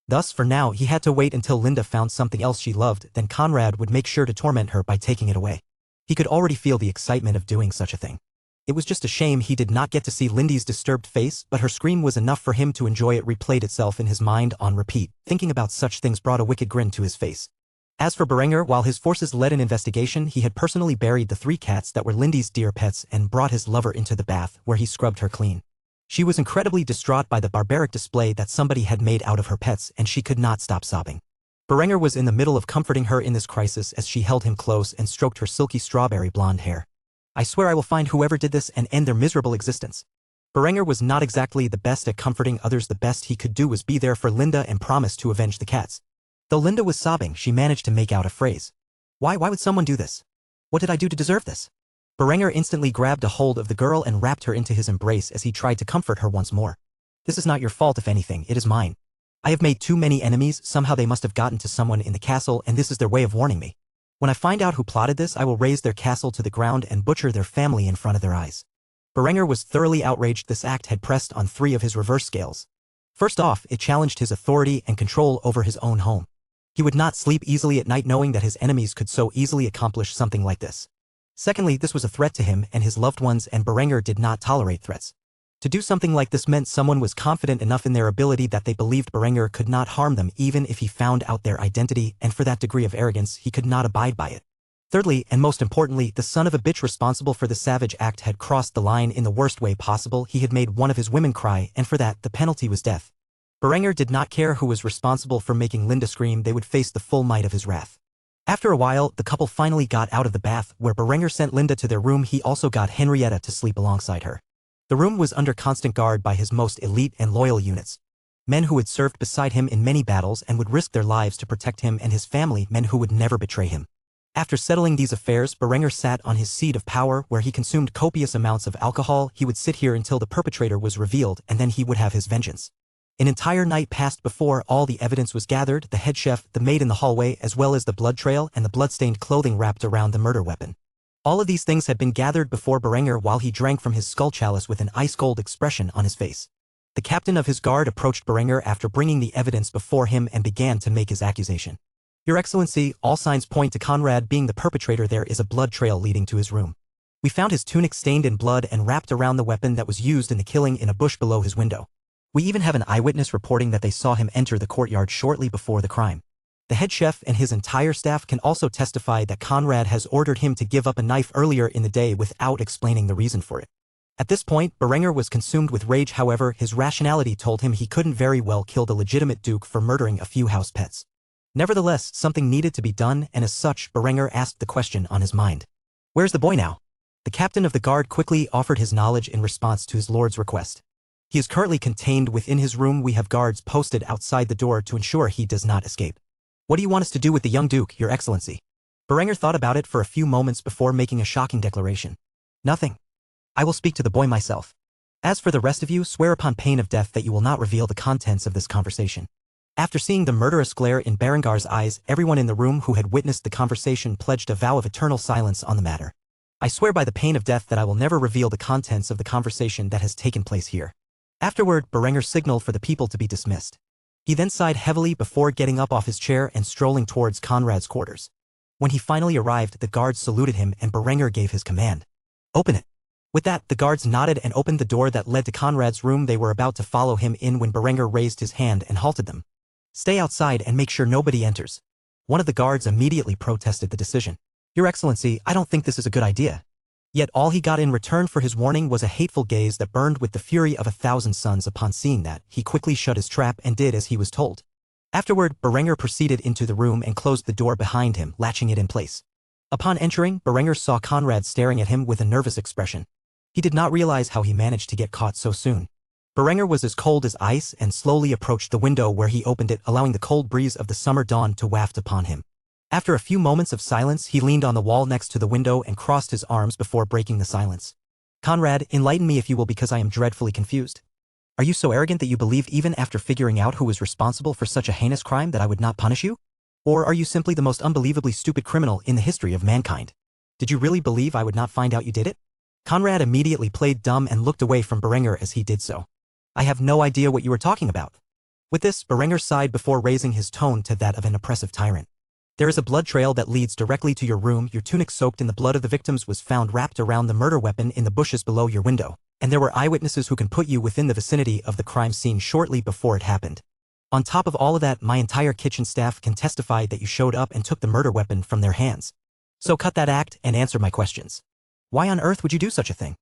Thus, for now, he had to wait until Linda found something else she loved, then Conrad would make sure to torment her by taking it away. He could already feel the excitement of doing such a thing. It was just a shame he did not get to see Lindy's disturbed face, but her scream was enough for him to enjoy it. Replayed itself in his mind on repeat. Thinking about such things brought a wicked grin to his face. As for Berenger, while his forces led an investigation, he had personally buried the 3 cats that were Lindy's dear pets and brought his lover into the bath, where he scrubbed her clean. She was incredibly distraught by the barbaric display that somebody had made out of her pets, and she could not stop sobbing. Berenger was in the middle of comforting her in this crisis as she held him close and stroked her silky strawberry blonde hair. "I swear I will find whoever did this and end their miserable existence." Berenger was not exactly the best at comforting others. The best he could do was be there for Linda and promise to avenge the cats. Though Linda was sobbing, she managed to make out a phrase. Why would someone do this? What did I do to deserve this?" Berenger instantly grabbed a hold of the girl and wrapped her into his embrace as he tried to comfort her once more. "This is not your fault. If anything, it is mine. I have made too many enemies. Somehow they must have gotten to someone in the castle, and this is their way of warning me. When I find out who plotted this, I will raze their castle to the ground and butcher their family in front of their eyes." Berenger was thoroughly outraged. This act had pressed on 3 of his reverse scales. First off, it challenged his authority and control over his own home. He would not sleep easily at night knowing that his enemies could so easily accomplish something like this. Secondly, this was a threat to him and his loved ones, and Berenger did not tolerate threats. To do something like this meant someone was confident enough in their ability that they believed Berenger could not harm them even if he found out their identity, and for that degree of arrogance, he could not abide by it. Thirdly, and most importantly, the son of a bitch responsible for the savage act had crossed the line in the worst way possible. He had made one of his women cry, and for that, the penalty was death. Berenger did not care who was responsible for making Linda scream. They would face the full might of his wrath. After a while, the couple finally got out of the bath, where Berenger sent Linda to their room. He also got Henrietta to sleep alongside her. The room was under constant guard by his most elite and loyal units. Men who had served beside him in many battles and would risk their lives to protect him and his family, men who would never betray him. After settling these affairs, Berenger sat on his seat of power where he consumed copious amounts of alcohol. He would sit here until the perpetrator was revealed, and then he would have his vengeance. An entire night passed before all the evidence was gathered, the head chef, the maid in the hallway, as well as the blood trail and the blood-stained clothing wrapped around the murder weapon. All of these things had been gathered before Berenger while he drank from his skull chalice with an ice-cold expression on his face. The captain of his guard approached Berenger after bringing the evidence before him and began to make his accusation. Your Excellency, all signs point to Conrad being the perpetrator. There is a blood trail leading to his room. We found his tunic stained in blood and wrapped around the weapon that was used in the killing in a bush below his window. We even have an eyewitness reporting that they saw him enter the courtyard shortly before the crime. The head chef and his entire staff can also testify that Conrad has ordered him to give up a knife earlier in the day without explaining the reason for it. At this point, Berenger was consumed with rage. However, his rationality told him he couldn't very well kill the legitimate duke for murdering a few house pets. Nevertheless, something needed to be done, and as such, Berenger asked the question on his mind. Where's the boy now? The captain of the guard quickly offered his knowledge in response to his lord's request. He is currently contained within his room. We have guards posted outside the door to ensure he does not escape. What do you want us to do with the young duke, Your Excellency? Berenger thought about it for a few moments before making a shocking declaration. Nothing. I will speak to the boy myself. As for the rest of you, swear upon pain of death that you will not reveal the contents of this conversation. After seeing the murderous glare in Berengar's eyes, everyone in the room who had witnessed the conversation pledged a vow of eternal silence on the matter. I swear by the pain of death that I will never reveal the contents of the conversation that has taken place here. Afterward, Berenger signaled for the people to be dismissed. He then sighed heavily before getting up off his chair and strolling towards Conrad's quarters. When he finally arrived, the guards saluted him and Berenger gave his command. Open it. With that, the guards nodded and opened the door that led to Conrad's room. They were about to follow him in when Berenger raised his hand and halted them. Stay outside and make sure nobody enters. One of the guards immediately protested the decision. Your Excellency, I don't think this is a good idea. Yet all he got in return for his warning was a hateful gaze that burned with the fury of 1,000 suns. Upon seeing that, he quickly shut his trap and did as he was told. Afterward, Berenger proceeded into the room and closed the door behind him, latching it in place. Upon entering, Berenger saw Conrad staring at him with a nervous expression. He did not realize how he managed to get caught so soon. Berenger was as cold as ice and slowly approached the window where he opened it, allowing the cold breeze of the summer dawn to waft upon him. After a few moments of silence, he leaned on the wall next to the window and crossed his arms before breaking the silence. Conrad, enlighten me if you will, because I am dreadfully confused. Are you so arrogant that you believe even after figuring out who was responsible for such a heinous crime that I would not punish you? Or are you simply the most unbelievably stupid criminal in the history of mankind? Did you really believe I would not find out you did it? Conrad immediately played dumb and looked away from Berenger as he did so. I have no idea what you are talking about. With this, Berenger sighed before raising his tone to that of an oppressive tyrant. There is a blood trail that leads directly to your room. Your tunic soaked in the blood of the victims was found wrapped around the murder weapon in the bushes below your window, and there were eyewitnesses who can put you within the vicinity of the crime scene shortly before it happened. On top of all of that, my entire kitchen staff can testify that you showed up and took the murder weapon from their hands. So cut that act and answer my questions. Why on earth would you do such a thing?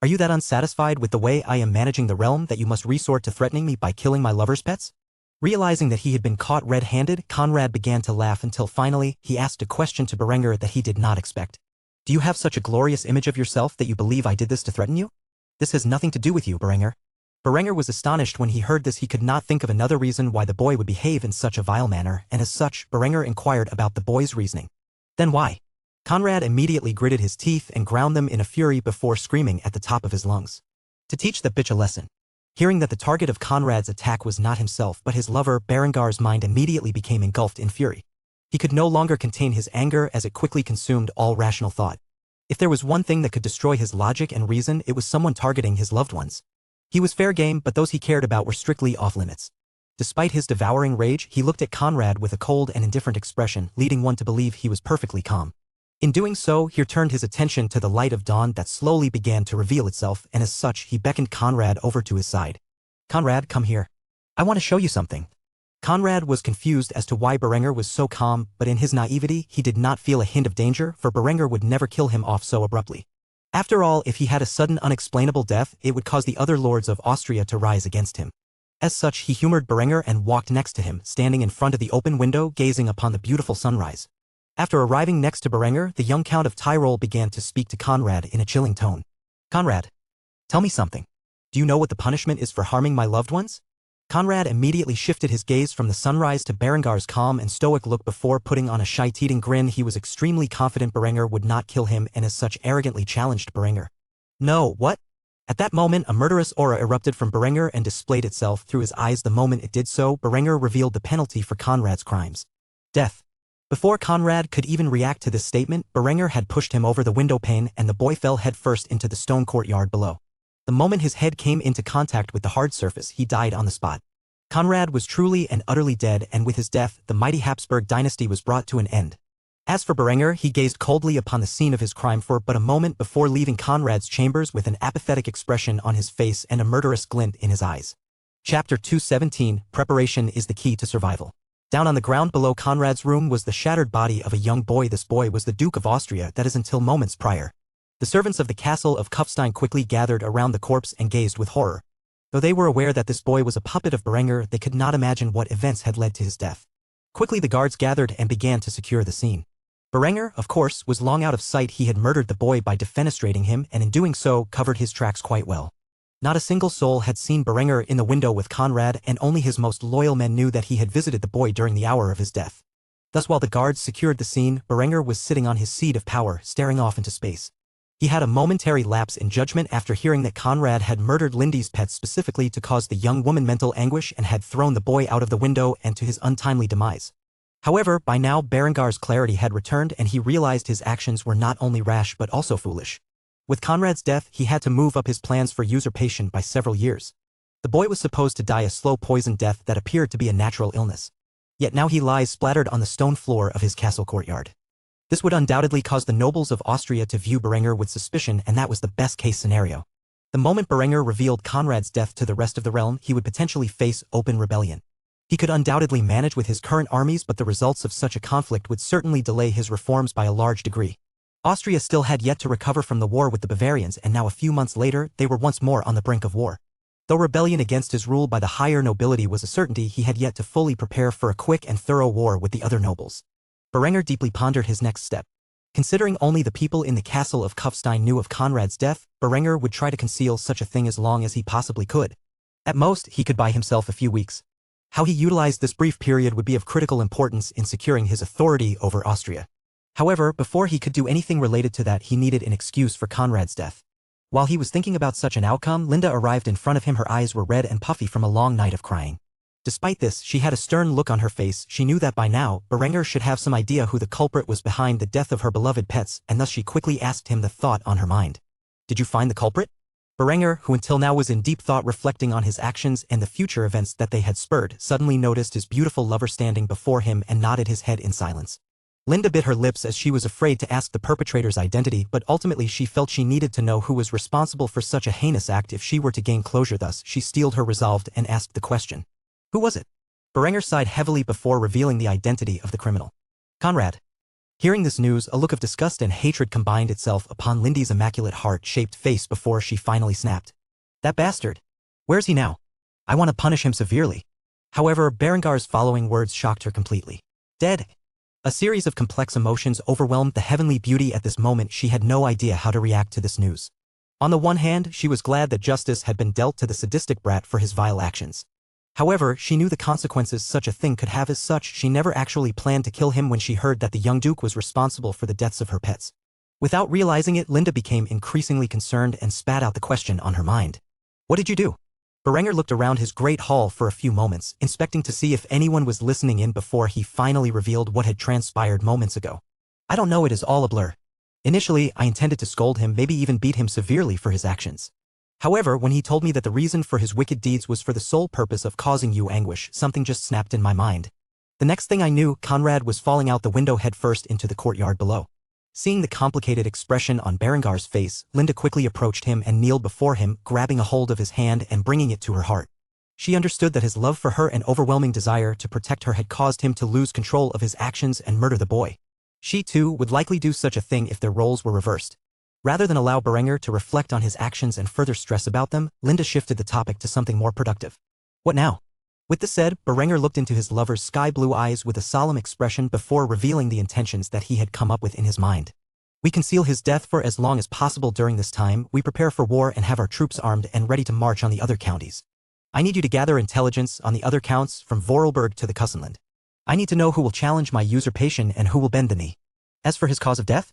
Are you that unsatisfied with the way I am managing the realm that you must resort to threatening me by killing my lover's pets? Realizing that he had been caught red-handed, Conrad began to laugh until finally he asked a question to Berenger that he did not expect. Do you have such a glorious image of yourself that you believe I did this to threaten you? This has nothing to do with you, Berenger. Berenger was astonished when he heard this. He could not think of another reason why the boy would behave in such a vile manner, and as such, Berenger inquired about the boy's reasoning. Then why? Conrad immediately gritted his teeth and ground them in a fury before screaming at the top of his lungs. To teach that bitch a lesson. Hearing that the target of Conrad's attack was not himself but his lover, Berengar's mind immediately became engulfed in fury. He could no longer contain his anger as it quickly consumed all rational thought. If there was one thing that could destroy his logic and reason, it was someone targeting his loved ones. He was fair game, but those he cared about were strictly off-limits. Despite his devouring rage, he looked at Conrad with a cold and indifferent expression, leading one to believe he was perfectly calm. In doing so, he turned his attention to the light of dawn that slowly began to reveal itself, and as such, he beckoned Conrad over to his side. Conrad, come here. I want to show you something. Conrad was confused as to why Berenger was so calm, but in his naivety, he did not feel a hint of danger, for Berenger would never kill him off so abruptly. After all, if he had a sudden unexplainable death, it would cause the other lords of Austria to rise against him. As such, he humored Berenger and walked next to him, standing in front of the open window, gazing upon the beautiful sunrise. After arriving next to Berenger, the young Count of Tyrol began to speak to Conrad in a chilling tone. Conrad, tell me something. Do you know what the punishment is for harming my loved ones? Conrad immediately shifted his gaze from the sunrise to Berengar's calm and stoic look before putting on a shite-eating grin. He was extremely confident Berenger would not kill him and as such arrogantly challenged Berenger. No, what? At that moment, a murderous aura erupted from Berenger and displayed itself through his eyes. The moment it did so, Berenger revealed the penalty for Conrad's crimes. Death. Before Conrad could even react to this statement, Berenger had pushed him over the window pane and the boy fell headfirst into the stone courtyard below. The moment his head came into contact with the hard surface, he died on the spot. Conrad was truly and utterly dead, and with his death, the mighty Habsburg dynasty was brought to an end. As for Berenger, he gazed coldly upon the scene of his crime for but a moment before leaving Conrad's chambers with an apathetic expression on his face and a murderous glint in his eyes. Chapter 217, Preparation is the Key to Survival. Down on the ground below Conrad's room was the shattered body of a young boy. This boy was the Duke of Austria, that is until moments prior. The servants of the castle of Kufstein quickly gathered around the corpse and gazed with horror. Though they were aware that this boy was a puppet of Berenger, they could not imagine what events had led to his death. Quickly the guards gathered and began to secure the scene. Berenger, of course, was long out of sight. He had murdered the boy by defenestrating him and in doing so covered his tracks quite well. Not a single soul had seen Berenger in the window with Conrad, and only his most loyal men knew that he had visited the boy during the hour of his death. Thus while the guards secured the scene, Berenger was sitting on his seat of power, staring off into space. He had a momentary lapse in judgment after hearing that Conrad had murdered Lindy's pet specifically to cause the young woman mental anguish and had thrown the boy out of the window and to his untimely demise. However, by now Berengar's clarity had returned and he realized his actions were not only rash but also foolish. With Conrad's death, he had to move up his plans for usurpation by several years. The boy was supposed to die a slow poison death that appeared to be a natural illness. Yet now he lies splattered on the stone floor of his castle courtyard. This would undoubtedly cause the nobles of Austria to view Berenger with suspicion, and that was the best-case scenario. The moment Berenger revealed Conrad's death to the rest of the realm, he would potentially face open rebellion. He could undoubtedly manage with his current armies, but the results of such a conflict would certainly delay his reforms by a large degree. Austria still had yet to recover from the war with the Bavarians, and now a few months later, they were once more on the brink of war. Though rebellion against his rule by the higher nobility was a certainty, he had yet to fully prepare for a quick and thorough war with the other nobles. Berenger deeply pondered his next step. Considering only the people in the castle of Kufstein knew of Conrad's death, Berenger would try to conceal such a thing as long as he possibly could. At most, he could buy himself a few weeks. How he utilized this brief period would be of critical importance in securing his authority over Austria. However, before he could do anything related to that, he needed an excuse for Conrad's death. While he was thinking about such an outcome, Linda arrived in front of him. Her eyes were red and puffy from a long night of crying. Despite this, she had a stern look on her face. She knew that by now, Berenger should have some idea who the culprit was behind the death of her beloved pets, and thus she quickly asked him the thought on her mind. "Did you find the culprit?" Berenger, who until now was in deep thought reflecting on his actions and the future events that they had spurred, suddenly noticed his beautiful lover standing before him and nodded his head in silence. Linda bit her lips as she was afraid to ask the perpetrator's identity, but ultimately she felt she needed to know who was responsible for such a heinous act if she were to gain closure. Thus, she steeled her resolve and asked the question. "Who was it?" Berenger sighed heavily before revealing the identity of the criminal. "Conrad." Hearing this news, a look of disgust and hatred combined itself upon Lindy's immaculate heart-shaped face before she finally snapped. "That bastard! Where's he now? I want to punish him severely." However, Berengar's following words shocked her completely. "Dead." A series of complex emotions overwhelmed the heavenly beauty at this moment. She had no idea how to react to this news. On the one hand, she was glad that justice had been dealt to the sadistic brat for his vile actions. However, she knew the consequences such a thing could have. As such, she never actually planned to kill him when she heard that the young duke was responsible for the deaths of her pets. Without realizing it, Linda became increasingly concerned and spat out the question on her mind. "What did you do?" Berenger looked around his great hall for a few moments, inspecting to see if anyone was listening in before he finally revealed what had transpired moments ago. "I don't know, it is all a blur. Initially, I intended to scold him, maybe even beat him severely for his actions. However, when he told me that the reason for his wicked deeds was for the sole purpose of causing you anguish, something just snapped in my mind. The next thing I knew, Conrad was falling out the window headfirst into the courtyard below." Seeing the complicated expression on Berengar's face, Linda quickly approached him and kneeled before him, grabbing a hold of his hand and bringing it to her heart. She understood that his love for her and overwhelming desire to protect her had caused him to lose control of his actions and murder the boy. She, too, would likely do such a thing if their roles were reversed. Rather than allow Berenger to reflect on his actions and further stress about them, Linda shifted the topic to something more productive. "What now?" With this said, Berenger looked into his lover's sky-blue eyes with a solemn expression before revealing the intentions that he had come up with in his mind. "We conceal his death for as long as possible. During this time, we prepare for war and have our troops armed and ready to march on the other counties. I need you to gather intelligence on the other counts from Vorarlberg to the Kussenland. I need to know who will challenge my usurpation and who will bend the knee. As for his cause of death,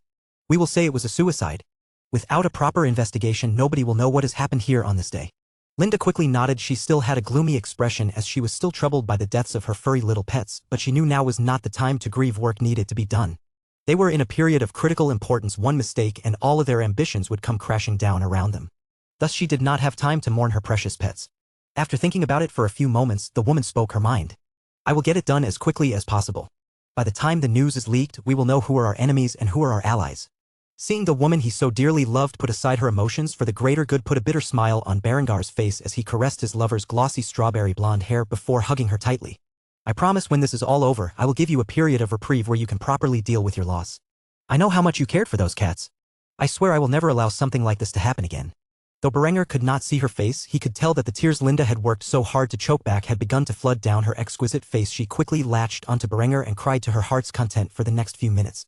we will say it was a suicide. Without a proper investigation, nobody will know what has happened here on this day. Linda quickly nodded. She still had a gloomy expression as she was still troubled by the deaths of her furry little pets, but she knew now was not the time to grieve. Work needed to be done. They were in a period of critical importance. One mistake and all of their ambitions would come crashing down around them. Thus she did not have time to mourn her precious pets. After thinking about it for a few moments, the woman spoke her mind. I will get it done as quickly as possible. By the time the news is leaked, we will know who are our enemies and who are our allies. Seeing the woman he so dearly loved put aside her emotions for the greater good put a bitter smile on Berengar's face as he caressed his lover's glossy strawberry blonde hair before hugging her tightly. I promise when this is all over, I will give you a period of reprieve where you can properly deal with your loss. I know how much you cared for those cats. I swear I will never allow something like this to happen again. Though Berenger could not see her face, he could tell that the tears Linda had worked so hard to choke back had begun to flood down her exquisite face. She quickly latched onto Berenger and cried to her heart's content for the next few minutes.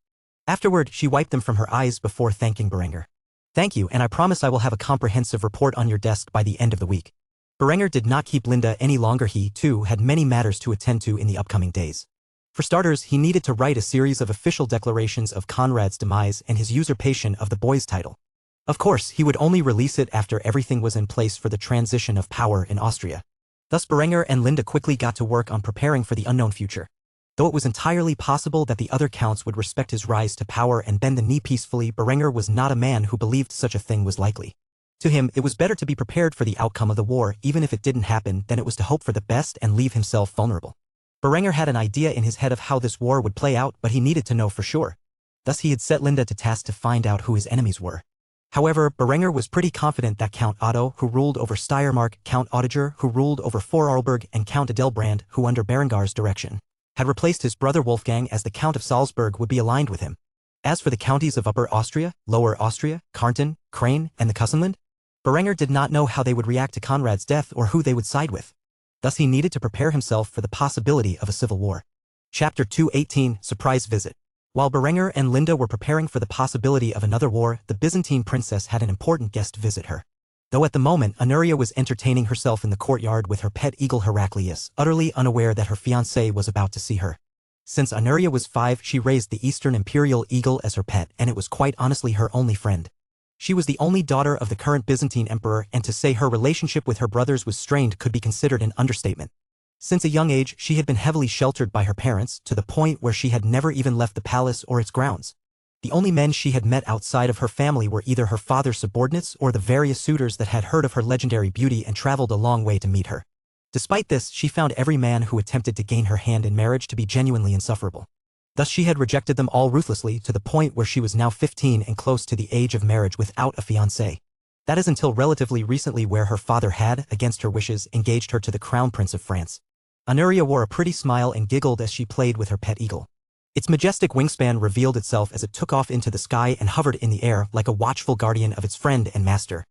Afterward, she wiped them from her eyes before thanking Berenger. Thank you, and I promise I will have a comprehensive report on your desk by the end of the week. Berenger did not keep Linda any longer. He, too, had many matters to attend to in the upcoming days. For starters, he needed to write a series of official declarations of Conrad's demise and his usurpation of the boy's title. Of course, he would only release it after everything was in place for the transition of power in Austria. Thus Berenger and Linda quickly got to work on preparing for the unknown future. Though it was entirely possible that the other counts would respect his rise to power and bend the knee peacefully, Berenger was not a man who believed such a thing was likely. To him, it was better to be prepared for the outcome of the war, even if it didn't happen, than it was to hope for the best and leave himself vulnerable. Berenger had an idea in his head of how this war would play out, but he needed to know for sure. Thus he had set Linda to task to find out who his enemies were. However, Berenger was pretty confident that Count Otto, who ruled over Steiermark, Count Oettinger, who ruled over Vorarlberg, and Count Adelbrand, who under Berengar's direction had replaced his brother Wolfgang as the Count of Salzburg, would be aligned with him. As for the counties of Upper Austria, Lower Austria, Kärnten, Krain, and the Kussenland, Berenger did not know how they would react to Conrad's death or who they would side with. Thus he needed to prepare himself for the possibility of a civil war. Chapter 218, Surprise Visit. While Berenger and Linda were preparing for the possibility of another war, the Byzantine princess had an important guest visit her. Though at the moment, Honoria was entertaining herself in the courtyard with her pet eagle Heraclius, utterly unaware that her fiancé was about to see her. Since Honoria was 5, she raised the Eastern Imperial Eagle as her pet, and it was quite honestly her only friend. She was the only daughter of the current Byzantine emperor, and to say her relationship with her brothers was strained could be considered an understatement. Since a young age, she had been heavily sheltered by her parents, to the point where she had never even left the palace or its grounds. The only men she had met outside of her family were either her father's subordinates or the various suitors that had heard of her legendary beauty and traveled a long way to meet her. Despite this, she found every man who attempted to gain her hand in marriage to be genuinely insufferable. Thus she had rejected them all ruthlessly, to the point where she was now 15 and close to the age of marriage without a fiancé. That is until relatively recently, where her father had, against her wishes, engaged her to the Crown Prince of France. Honoria wore a pretty smile and giggled as she played with her pet eagle. Its majestic wingspan revealed itself as it took off into the sky and hovered in the air like a watchful guardian of its friend and master.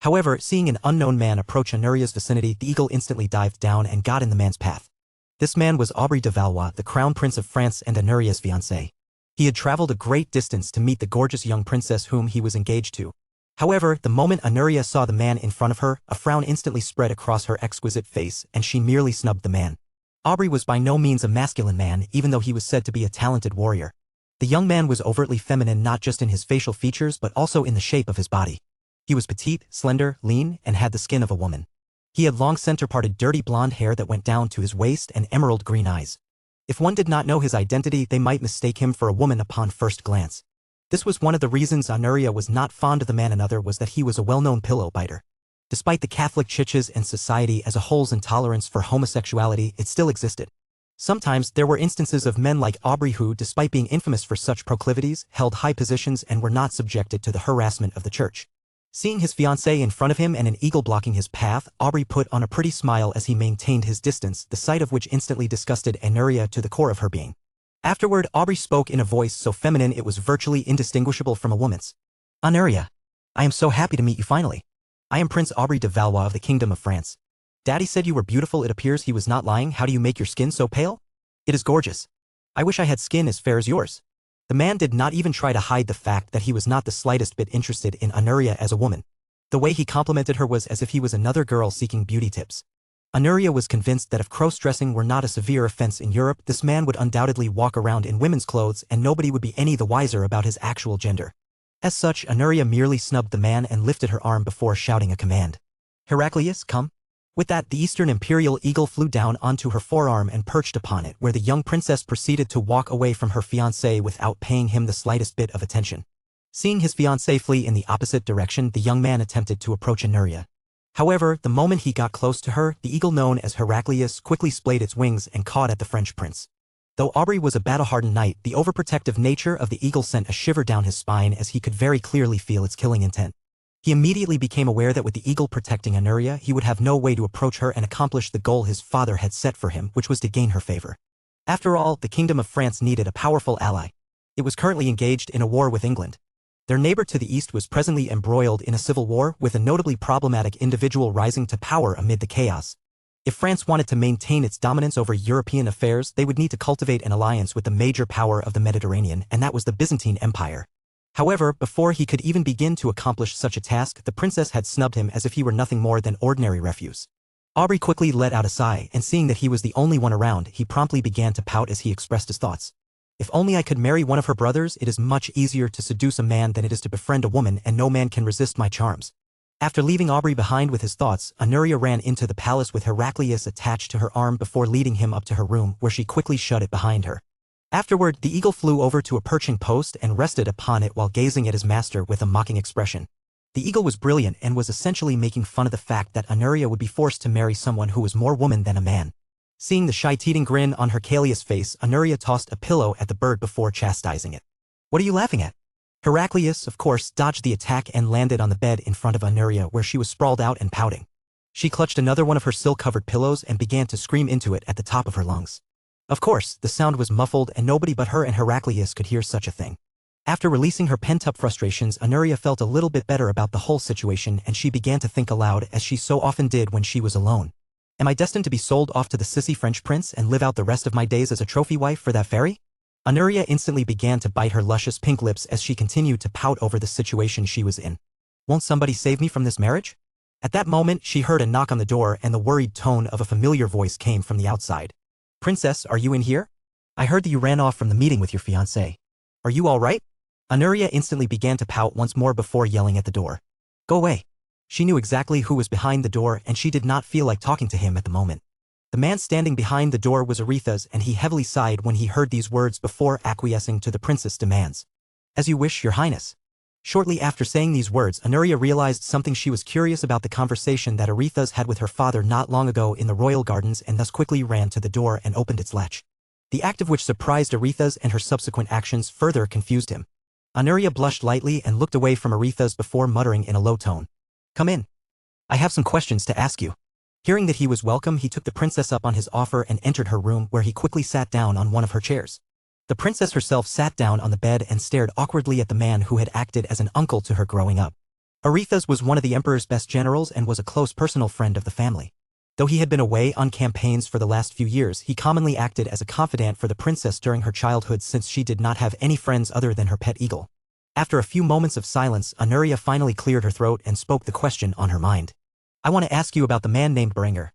However, seeing an unknown man approach Honoria's vicinity, the eagle instantly dived down and got in the man's path. This man was Aubry de Valois, the Crown Prince of France and Honoria's fiancé. He had traveled a great distance to meet the gorgeous young princess whom he was engaged to. However, the moment Honoria saw the man in front of her, a frown instantly spread across her exquisite face, and she merely snubbed the man. Aubry was by no means a masculine man, even though he was said to be a talented warrior. The young man was overtly feminine, not just in his facial features but also in the shape of his body. He was petite, slender, lean, and had the skin of a woman. He had long center-parted dirty blonde hair that went down to his waist and emerald green eyes. If one did not know his identity, they might mistake him for a woman upon first glance. This was one of the reasons Honoria was not fond of the man. Another was that he was a well-known pillow biter. Despite the Catholic churches and society as a whole's intolerance for homosexuality, it still existed. Sometimes there were instances of men like Aubry who, despite being infamous for such proclivities, held high positions and were not subjected to the harassment of the church. Seeing his fiancée in front of him and an eagle blocking his path, Aubry put on a pretty smile as he maintained his distance, the sight of which instantly disgusted Honoria to the core of her being. Afterward, Aubry spoke in a voice so feminine it was virtually indistinguishable from a woman's. Honoria, I am so happy to meet you finally. I am Prince Aubry de Valois of the Kingdom of France. Daddy said you were beautiful. It appears he was not lying. How do you make your skin so pale? It is gorgeous. I wish I had skin as fair as yours. The man did not even try to hide the fact that he was not the slightest bit interested in Honoria as a woman. The way he complimented her was as if he was another girl seeking beauty tips. Honoria was convinced that if cross-dressing were not a severe offense in Europe, this man would undoubtedly walk around in women's clothes and nobody would be any the wiser about his actual gender. As such, Anuria merely snubbed the man and lifted her arm before shouting a command. Heraclius, come. With that, the Eastern Imperial Eagle flew down onto her forearm and perched upon it, where the young princess proceeded to walk away from her fiancé without paying him the slightest bit of attention. Seeing his fiancé flee in the opposite direction, the young man attempted to approach Anuria. However, the moment he got close to her, the eagle known as Heraclius quickly splayed its wings and caught at the French prince. Though Aubrey was a battle-hardened knight, the overprotective nature of the eagle sent a shiver down his spine as he could very clearly feel its killing intent. He immediately became aware that with the eagle protecting Anuria, he would have no way to approach her and accomplish the goal his father had set for him, which was to gain her favor. After all, the Kingdom of France needed a powerful ally. It was currently engaged in a war with England. Their neighbor to the east was presently embroiled in a civil war, with a notably problematic individual rising to power amid the chaos. If France wanted to maintain its dominance over European affairs, they would need to cultivate an alliance with the major power of the Mediterranean, and that was the Byzantine Empire. However, before he could even begin to accomplish such a task, the princess had snubbed him as if he were nothing more than ordinary refuse. Aubrey quickly let out a sigh, and seeing that he was the only one around, he promptly began to pout as he expressed his thoughts. If only I could marry one of her brothers, it is much easier to seduce a man than it is to befriend a woman, and no man can resist my charms. After leaving Aubrey behind with his thoughts, Anuria ran into the palace with Heraclius attached to her arm before leading him up to her room, where she quickly shut it behind her. Afterward, the eagle flew over to a perching post and rested upon it while gazing at his master with a mocking expression. The eagle was brilliant and was essentially making fun of the fact that Anuria would be forced to marry someone who was more woman than a man. Seeing the shy-teething grin on Heraclius' face, Anuria tossed a pillow at the bird before chastising it. What are you laughing at? Heraclius, of course, dodged the attack and landed on the bed in front of Anuria, where she was sprawled out and pouting. She clutched another one of her silk-covered pillows and began to scream into it at the top of her lungs. Of course, the sound was muffled and nobody but her and Heraclius could hear such a thing. After releasing her pent-up frustrations, Anuria felt a little bit better about the whole situation, and she began to think aloud, as she so often did when she was alone. Am I destined to be sold off to the sissy French prince and live out the rest of my days as a trophy wife for that fairy? Anuria instantly began to bite her luscious pink lips as she continued to pout over the situation she was in. Won't somebody save me from this marriage? At that moment, she heard a knock on the door and the worried tone of a familiar voice came from the outside. Princess, are you in here? I heard that you ran off from the meeting with your fiancé. Are you all right? Anuria instantly began to pout once more before yelling at the door. Go away. She knew exactly who was behind the door, and she did not feel like talking to him at the moment. The man standing behind the door was Aretha's, and he heavily sighed when he heard these words before acquiescing to the princess' demands. As you wish, your highness. Shortly after saying these words, Anuria realized something. She was curious about the conversation that Aretha's had with her father not long ago in the royal gardens, and thus quickly ran to the door and opened its latch. The act of which surprised Aretha's, and her subsequent actions further confused him. Anuria blushed lightly and looked away from Aretha's before muttering in a low tone. Come in. I have some questions to ask you. Hearing that he was welcome, he took the princess up on his offer and entered her room, where he quickly sat down on one of her chairs. The princess herself sat down on the bed and stared awkwardly at the man who had acted as an uncle to her growing up. Aretha's was one of the emperor's best generals and was a close personal friend of the family. Though he had been away on campaigns for the last few years, he commonly acted as a confidant for the princess during her childhood, since she did not have any friends other than her pet eagle. After a few moments of silence, Anuria finally cleared her throat and spoke the question on her mind. I want to ask you about the man named Berenger.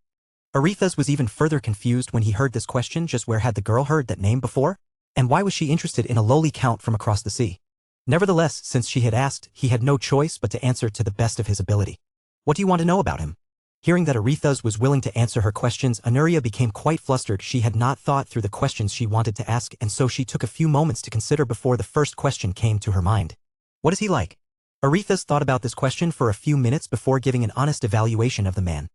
Aretha's was even further confused when he heard this question. Just where had the girl heard that name before? And why was she interested in a lowly count from across the sea? Nevertheless, since she had asked, he had no choice but to answer to the best of his ability. What do you want to know about him? Hearing that Aretha's was willing to answer her questions, Anuria became quite flustered. She had not thought through the questions she wanted to ask, and so she took a few moments to consider before the first question came to her mind. What is he like? Aretha's thought about this question for a few minutes before giving an honest evaluation of the man.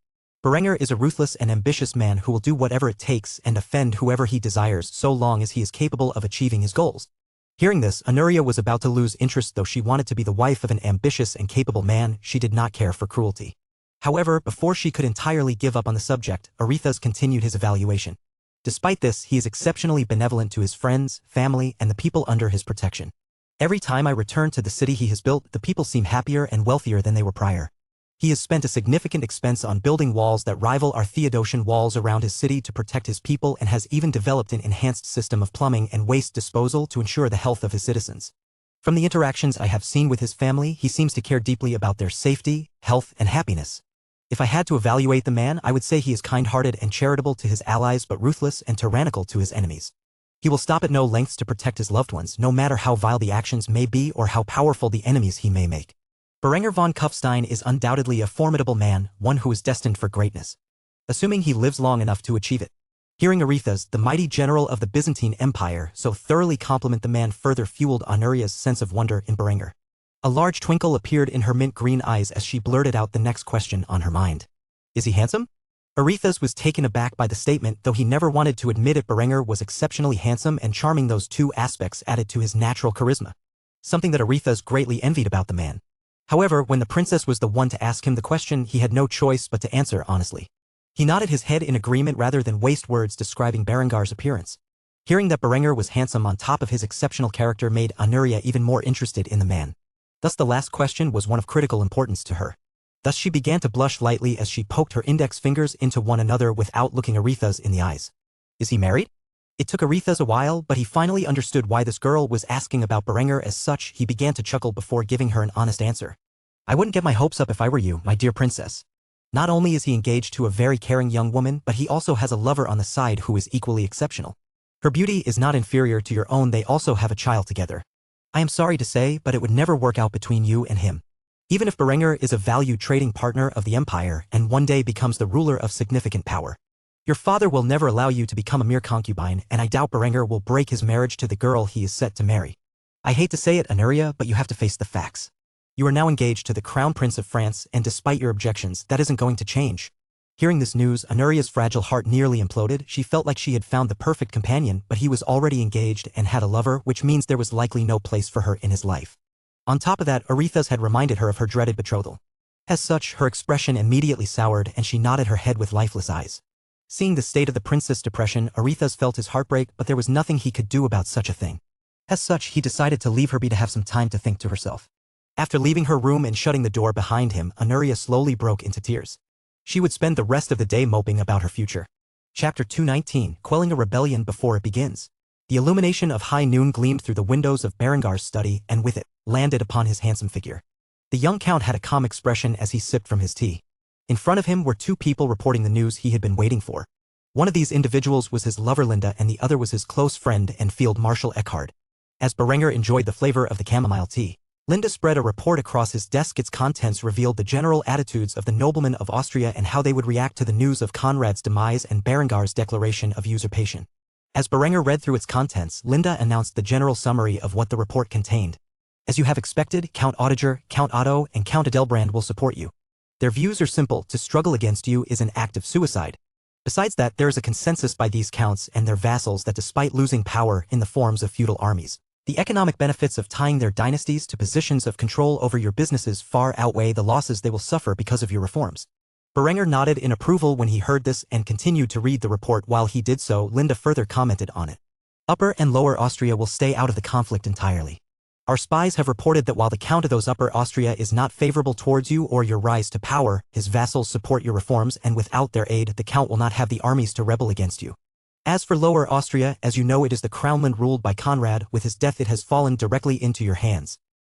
Berenger is a ruthless and ambitious man who will do whatever it takes and offend whoever he desires, so long as he is capable of achieving his goals. Hearing this, Anuria was about to lose interest. Though she wanted to be the wife of an ambitious and capable man, she did not care for cruelty. However, before she could entirely give up on the subject, Aretha's continued his evaluation. Despite this, he is exceptionally benevolent to his friends, family, and the people under his protection. Every time I return to the city he has built, the people seem happier and wealthier than they were prior. He has spent a significant expense on building walls that rival our Theodosian walls around his city to protect his people, and has even developed an enhanced system of plumbing and waste disposal to ensure the health of his citizens. From the interactions I have seen with his family, he seems to care deeply about their safety, health, and happiness. If I had to evaluate the man, I would say he is kind-hearted and charitable to his allies, but ruthless and tyrannical to his enemies. He will stop at no lengths to protect his loved ones, no matter how vile the actions may be or how powerful the enemies he may make. Berenger von Kufstein is undoubtedly a formidable man, one who is destined for greatness, assuming he lives long enough to achieve it. Hearing Aretha's, the mighty general of the Byzantine Empire, so thoroughly compliment the man further fueled Honoria's sense of wonder in Berenger. A large twinkle appeared in her mint-green eyes as she blurted out the next question on her mind. Is he handsome? Aretha's was taken aback by the statement, though he never wanted to admit it. Berenger was exceptionally handsome and charming. Those two aspects added to his natural charisma, something that Aretha's greatly envied about the man. However, when the princess was the one to ask him the question, he had no choice but to answer honestly. He nodded his head in agreement rather than waste words describing Berengar's appearance. Hearing that Berenger was handsome on top of his exceptional character made Honoria even more interested in the man. Thus the last question was one of critical importance to her. Thus she began to blush lightly as she poked her index fingers into one another without looking Aretha's in the eyes. Is he married? It took Aretha's a while, but he finally understood why this girl was asking about Berenger. As such, he began to chuckle before giving her an honest answer. I wouldn't get my hopes up if I were you, my dear princess. Not only is he engaged to a very caring young woman, but he also has a lover on the side who is equally exceptional. Her beauty is not inferior to your own. They also have a child together. I am sorry to say, but it would never work out between you and him. Even if Berenger is a valued trading partner of the empire and one day becomes the ruler of significant power, your father will never allow you to become a mere concubine, and I doubt Berenger will break his marriage to the girl he is set to marry. I hate to say it, Honoria, but you have to face the facts. You are now engaged to the Crown Prince of France, and despite your objections, that isn't going to change. Hearing this news, Honoria's fragile heart nearly imploded. She felt like she had found the perfect companion, but he was already engaged and had a lover, which means there was likely no place for her in his life. On top of that, Aretha's had reminded her of her dreaded betrothal. As such, her expression immediately soured and she nodded her head with lifeless eyes. Seeing the state of the princess' depression, Aretha's felt his heartbreak, but there was nothing he could do about such a thing. As such, he decided to leave her be to have some time to think to herself. After leaving her room and shutting the door behind him, Honoria slowly broke into tears. She would spend the rest of the day moping about her future. Chapter 219, Quelling a Rebellion Before It Begins. The illumination of high noon gleamed through the windows of Berengar's study, and with it, landed upon his handsome figure. The young count had a calm expression as he sipped from his tea. In front of him were two people reporting the news he had been waiting for. One of these individuals was his lover Linda and the other was his close friend and Field Marshal Eckhard. As Berenger enjoyed the flavor of the chamomile tea, Linda spread a report across his desk. Its contents revealed the general attitudes of the noblemen of Austria and how they would react to the news of Conrad's demise and Berengar's declaration of usurpation. As Berenger read through its contents, Linda announced the general summary of what the report contained. As you have expected, Count Audiger, Count Otto, and Count Adelbrand will support you. Their views are simple: to struggle against you is an act of suicide. Besides that, there is a consensus by these counts and their vassals that despite losing power in the forms of feudal armies, the economic benefits of tying their dynasties to positions of control over your businesses far outweigh the losses they will suffer because of your reforms. Berenger nodded in approval when he heard this and continued to read the report. While he did so, Linda further commented on it. Upper and Lower Austria will stay out of the conflict entirely. Our spies have reported that while the Count of those Upper Austria is not favorable towards you or your rise to power, his vassals support your reforms, and without their aid, the Count will not have the armies to rebel against you. As for Lower Austria, as you know, it is the crownland ruled by Conrad. With his death it has fallen directly into your hands.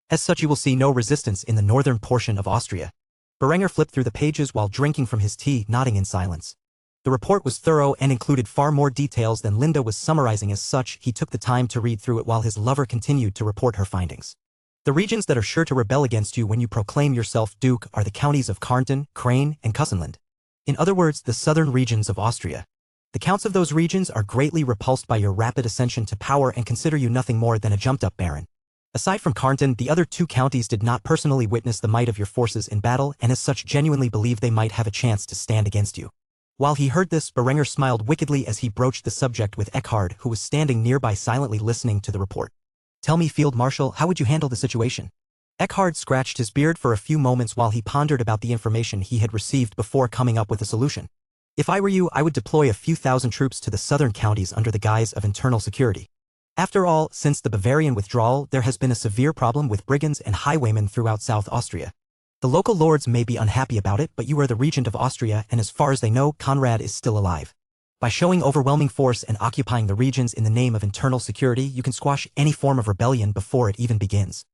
As such, you will see no resistance in the northern portion of Austria. Berenger flipped through the pages while drinking from his tea, nodding in silence. The report was thorough and included far more details than Linda was summarizing. As such, he took the time to read through it while his lover continued to report her findings. The regions that are sure to rebel against you when you proclaim yourself Duke are the counties of Kärnten, Crane, and Kussenland. In other words, the southern regions of Austria. The counts of those regions are greatly repulsed by your rapid ascension to power and consider you nothing more than a jumped-up baron. Aside from Kärnten, the other two counties did not personally witness the might of your forces in battle and as such genuinely believe they might have a chance to stand against you. While he heard this, Berenger smiled wickedly as he broached the subject with Eckhard, who was standing nearby silently listening to the report. Tell me, Field Marshal, how would you handle the situation? Eckhard scratched his beard for a few moments while he pondered about the information he had received before coming up with a solution. If I were you, I would deploy a few thousand troops to the southern counties under the guise of internal security. After all, since the Bavarian withdrawal, there has been a severe problem with brigands and highwaymen throughout South Austria. The local lords may be unhappy about it, but you are the regent of Austria, and as far as they know, Conrad is still alive. By showing overwhelming force and occupying the regions in the name of internal security, you can squash any form of rebellion before it even begins.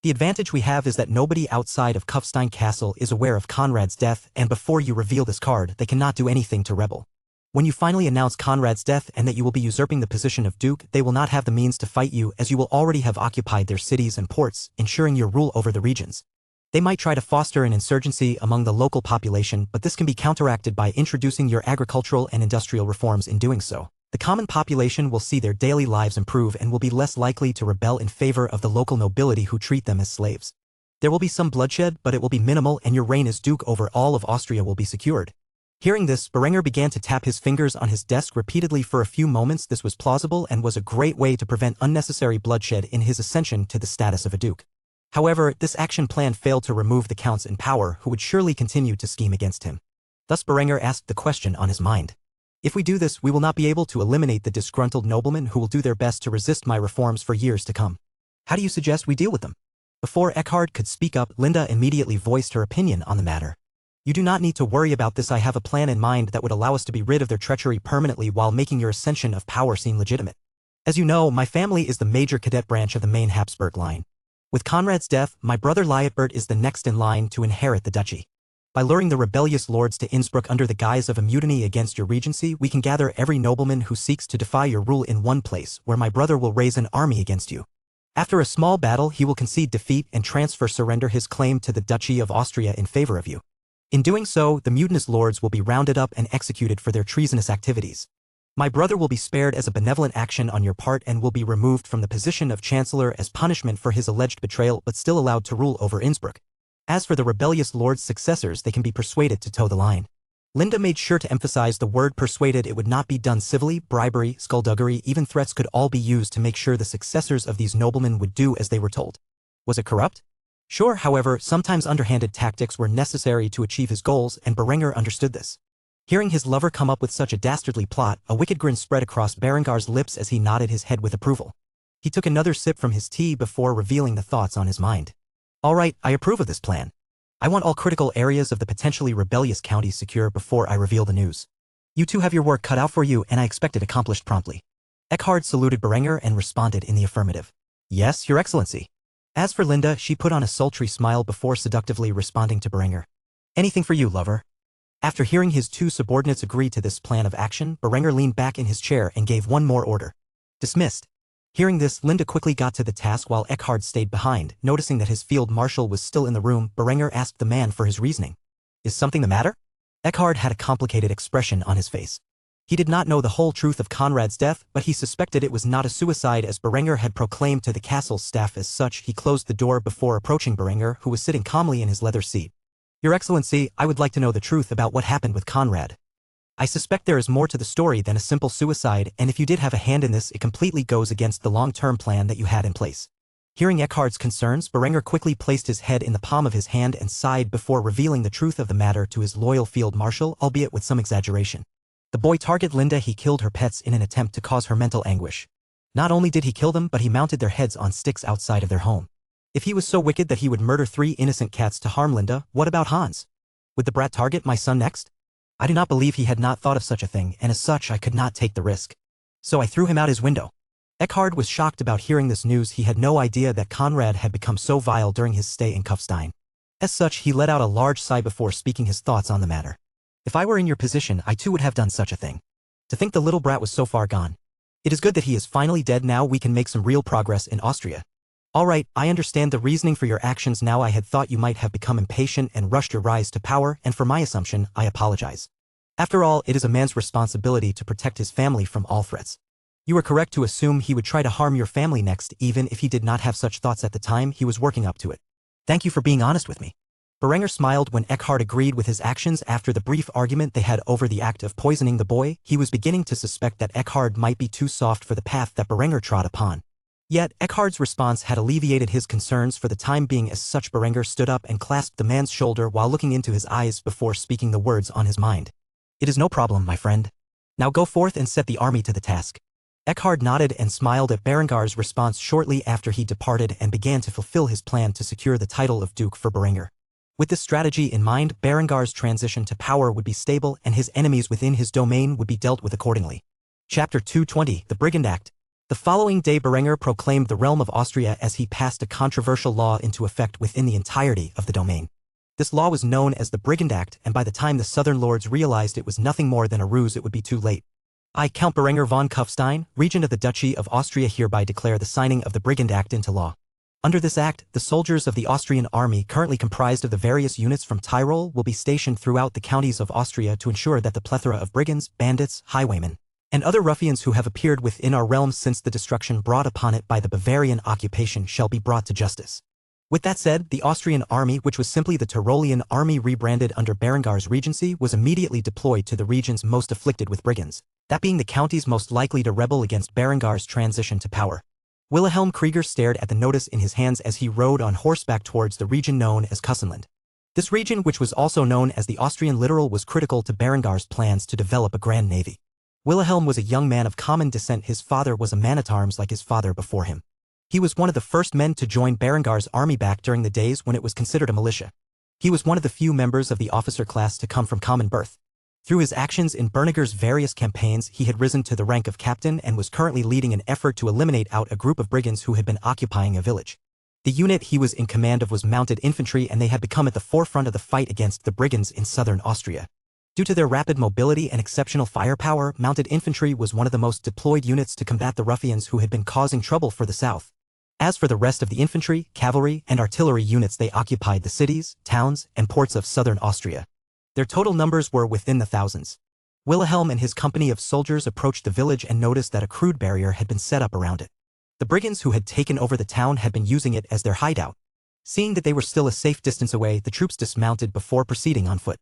The advantage we have is that nobody outside of Kufstein Castle is aware of Conrad's death, and before you reveal this card, they cannot do anything to rebel. When you finally announce Conrad's death and that you will be usurping the position of Duke, they will not have the means to fight you as you will already have occupied their cities and ports, ensuring your rule over the regions. They might try to foster an insurgency among the local population, but this can be counteracted by introducing your agricultural and industrial reforms. In doing so, the common population will see their daily lives improve and will be less likely to rebel in favor of the local nobility who treat them as slaves. There will be some bloodshed, but it will be minimal, and your reign as Duke over all of Austria will be secured. Hearing this, Berenger began to tap his fingers on his desk repeatedly for a few moments. This was plausible and was a great way to prevent unnecessary bloodshed in his ascension to the status of a duke. However, this action plan failed to remove the counts in power who would surely continue to scheme against him. Thus Berenger asked the question on his mind. If we do this, we will not be able to eliminate the disgruntled noblemen who will do their best to resist my reforms for years to come. How do you suggest we deal with them? Before Eckhard could speak up, Linda immediately voiced her opinion on the matter. You do not need to worry about this. I have a plan in mind that would allow us to be rid of their treachery permanently while making your ascension of power seem legitimate. As you know, my family is the major cadet branch of the main Habsburg line. With Conrad's death, my brother Liutbert is the next in line to inherit the duchy. By luring the rebellious lords to Innsbruck under the guise of a mutiny against your regency, we can gather every nobleman who seeks to defy your rule in one place, where my brother will raise an army against you. After a small battle, he will concede defeat and surrender his claim to the Duchy of Austria in favor of you. In doing so, the mutinous lords will be rounded up and executed for their treasonous activities. My brother will be spared as a benevolent action on your part and will be removed from the position of chancellor as punishment for his alleged betrayal, but still allowed to rule over Innsbruck. As for the rebellious lords' successors, they can be persuaded to toe the line. Linda made sure to emphasize the word persuaded. It would not be done civilly. Bribery, skullduggery, even threats could all be used to make sure the successors of these noblemen would do as they were told. Was it corrupt? Sure, however, sometimes underhanded tactics were necessary to achieve his goals, and Berenger understood this. Hearing his lover come up with such a dastardly plot, a wicked grin spread across Berengar's lips as he nodded his head with approval. He took another sip from his tea before revealing the thoughts on his mind. All right, I approve of this plan. I want all critical areas of the potentially rebellious counties secure before I reveal the news. You two have your work cut out for you, and I expect it accomplished promptly. Eckhard saluted Berenger and responded in the affirmative. Yes, Your Excellency. As for Linda, she put on a sultry smile before seductively responding to Berenger. Anything for you, lover. After hearing his two subordinates agree to this plan of action, Berenger leaned back in his chair and gave one more order. Dismissed. Hearing this, Linda quickly got to the task while Eckhard stayed behind. Noticing that his field marshal was still in the room, Berenger asked the man for his reasoning. Is something the matter? Eckhard had a complicated expression on his face. He did not know the whole truth of Conrad's death, but he suspected it was not a suicide as Berenger had proclaimed to the castle's staff. As such, he closed the door before approaching Berenger, who was sitting calmly in his leather seat. Your Excellency, I would like to know the truth about what happened with Conrad. I suspect there is more to the story than a simple suicide, and if you did have a hand in this, it completely goes against the long-term plan that you had in place. Hearing Eckhard's concerns, Berenger quickly placed his head in the palm of his hand and sighed before revealing the truth of the matter to his loyal field marshal, albeit with some exaggeration. The boy targeted Linda. He killed her pets in an attempt to cause her mental anguish. Not only did he kill them, but he mounted their heads on sticks outside of their home. If he was so wicked that he would murder 3 innocent cats to harm Linda, what about Hans? Would the brat target my son next? I do not believe he had not thought of such a thing, and as such I could not take the risk. So I threw him out his window. Eckhard was shocked about hearing this news. He had no idea that Conrad had become so vile during his stay in Kufstein. As such, he let out a large sigh before speaking his thoughts on the matter. If I were in your position, I too would have done such a thing. To think the little brat was so far gone. It is good that he is finally dead. Now we can make some real progress in Austria. All right, I understand the reasoning for your actions now. I had thought you might have become impatient and rushed your rise to power, and for my assumption, I apologize. After all, it is a man's responsibility to protect his family from all threats. You were correct to assume he would try to harm your family next, even if he did not have such thoughts at the time. He was working up to it. Thank you for being honest with me. Berenger smiled when Eckhard agreed with his actions. After the brief argument they had over the act of poisoning the boy, he was beginning to suspect that Eckhard might be too soft for the path that Berenger trod upon. Yet, Eckhard's response had alleviated his concerns for the time being. As such, Berenger stood up and clasped the man's shoulder while looking into his eyes before speaking the words on his mind. It is no problem, my friend. Now go forth and set the army to the task. Eckhard nodded and smiled at Berengar's response shortly after he departed and began to fulfill his plan to secure the title of Duke for Berenger. With this strategy in mind, Berengar's transition to power would be stable and his enemies within his domain would be dealt with accordingly. Chapter 220, The Brigand Act. The following day, Berenger proclaimed the realm of Austria as he passed a controversial law into effect within the entirety of the domain. This law was known as the Brigand Act, and by the time the Southern lords realized it was nothing more than a ruse, it would be too late. I, Count Berenger von Kufstein, Regent of the Duchy of Austria, hereby declare the signing of the Brigand Act into law. Under this act, the soldiers of the Austrian army, currently comprised of the various units from Tyrol, will be stationed throughout the counties of Austria to ensure that the plethora of brigands, bandits, highwaymen, and other ruffians who have appeared within our realms since the destruction brought upon it by the Bavarian occupation shall be brought to justice. With that said, the Austrian army, which was simply the Tyrolean army rebranded under Berengar's regency, was immediately deployed to the regions most afflicted with brigands, that being the counties most likely to rebel against Berengar's transition to power. Wilhelm Krieger stared at the notice in his hands as he rode on horseback towards the region known as Kussenland. This region, which was also known as the Austrian Littoral, was critical to Berengar's plans to develop a grand navy. Wilhelm was a young man of common descent. His father was a man-at-arms like his father before him. He was one of the first men to join Berengar's army back during the days when it was considered a militia. He was one of the few members of the officer class to come from common birth. Through his actions in Berniger's various campaigns, he had risen to the rank of captain and was currently leading an effort to eliminate out a group of brigands who had been occupying a village. The unit he was in command of was mounted infantry, and they had become at the forefront of the fight against the brigands in southern Austria. Due to their rapid mobility and exceptional firepower, mounted infantry was one of the most deployed units to combat the ruffians who had been causing trouble for the south. As for the rest of the infantry, cavalry, and artillery units, they occupied the cities, towns, and ports of southern Austria. Their total numbers were within the thousands. Wilhelm and his company of soldiers approached the village and noticed that a crude barrier had been set up around it. The brigands who had taken over the town had been using it as their hideout. Seeing that they were still a safe distance away, the troops dismounted before proceeding on foot.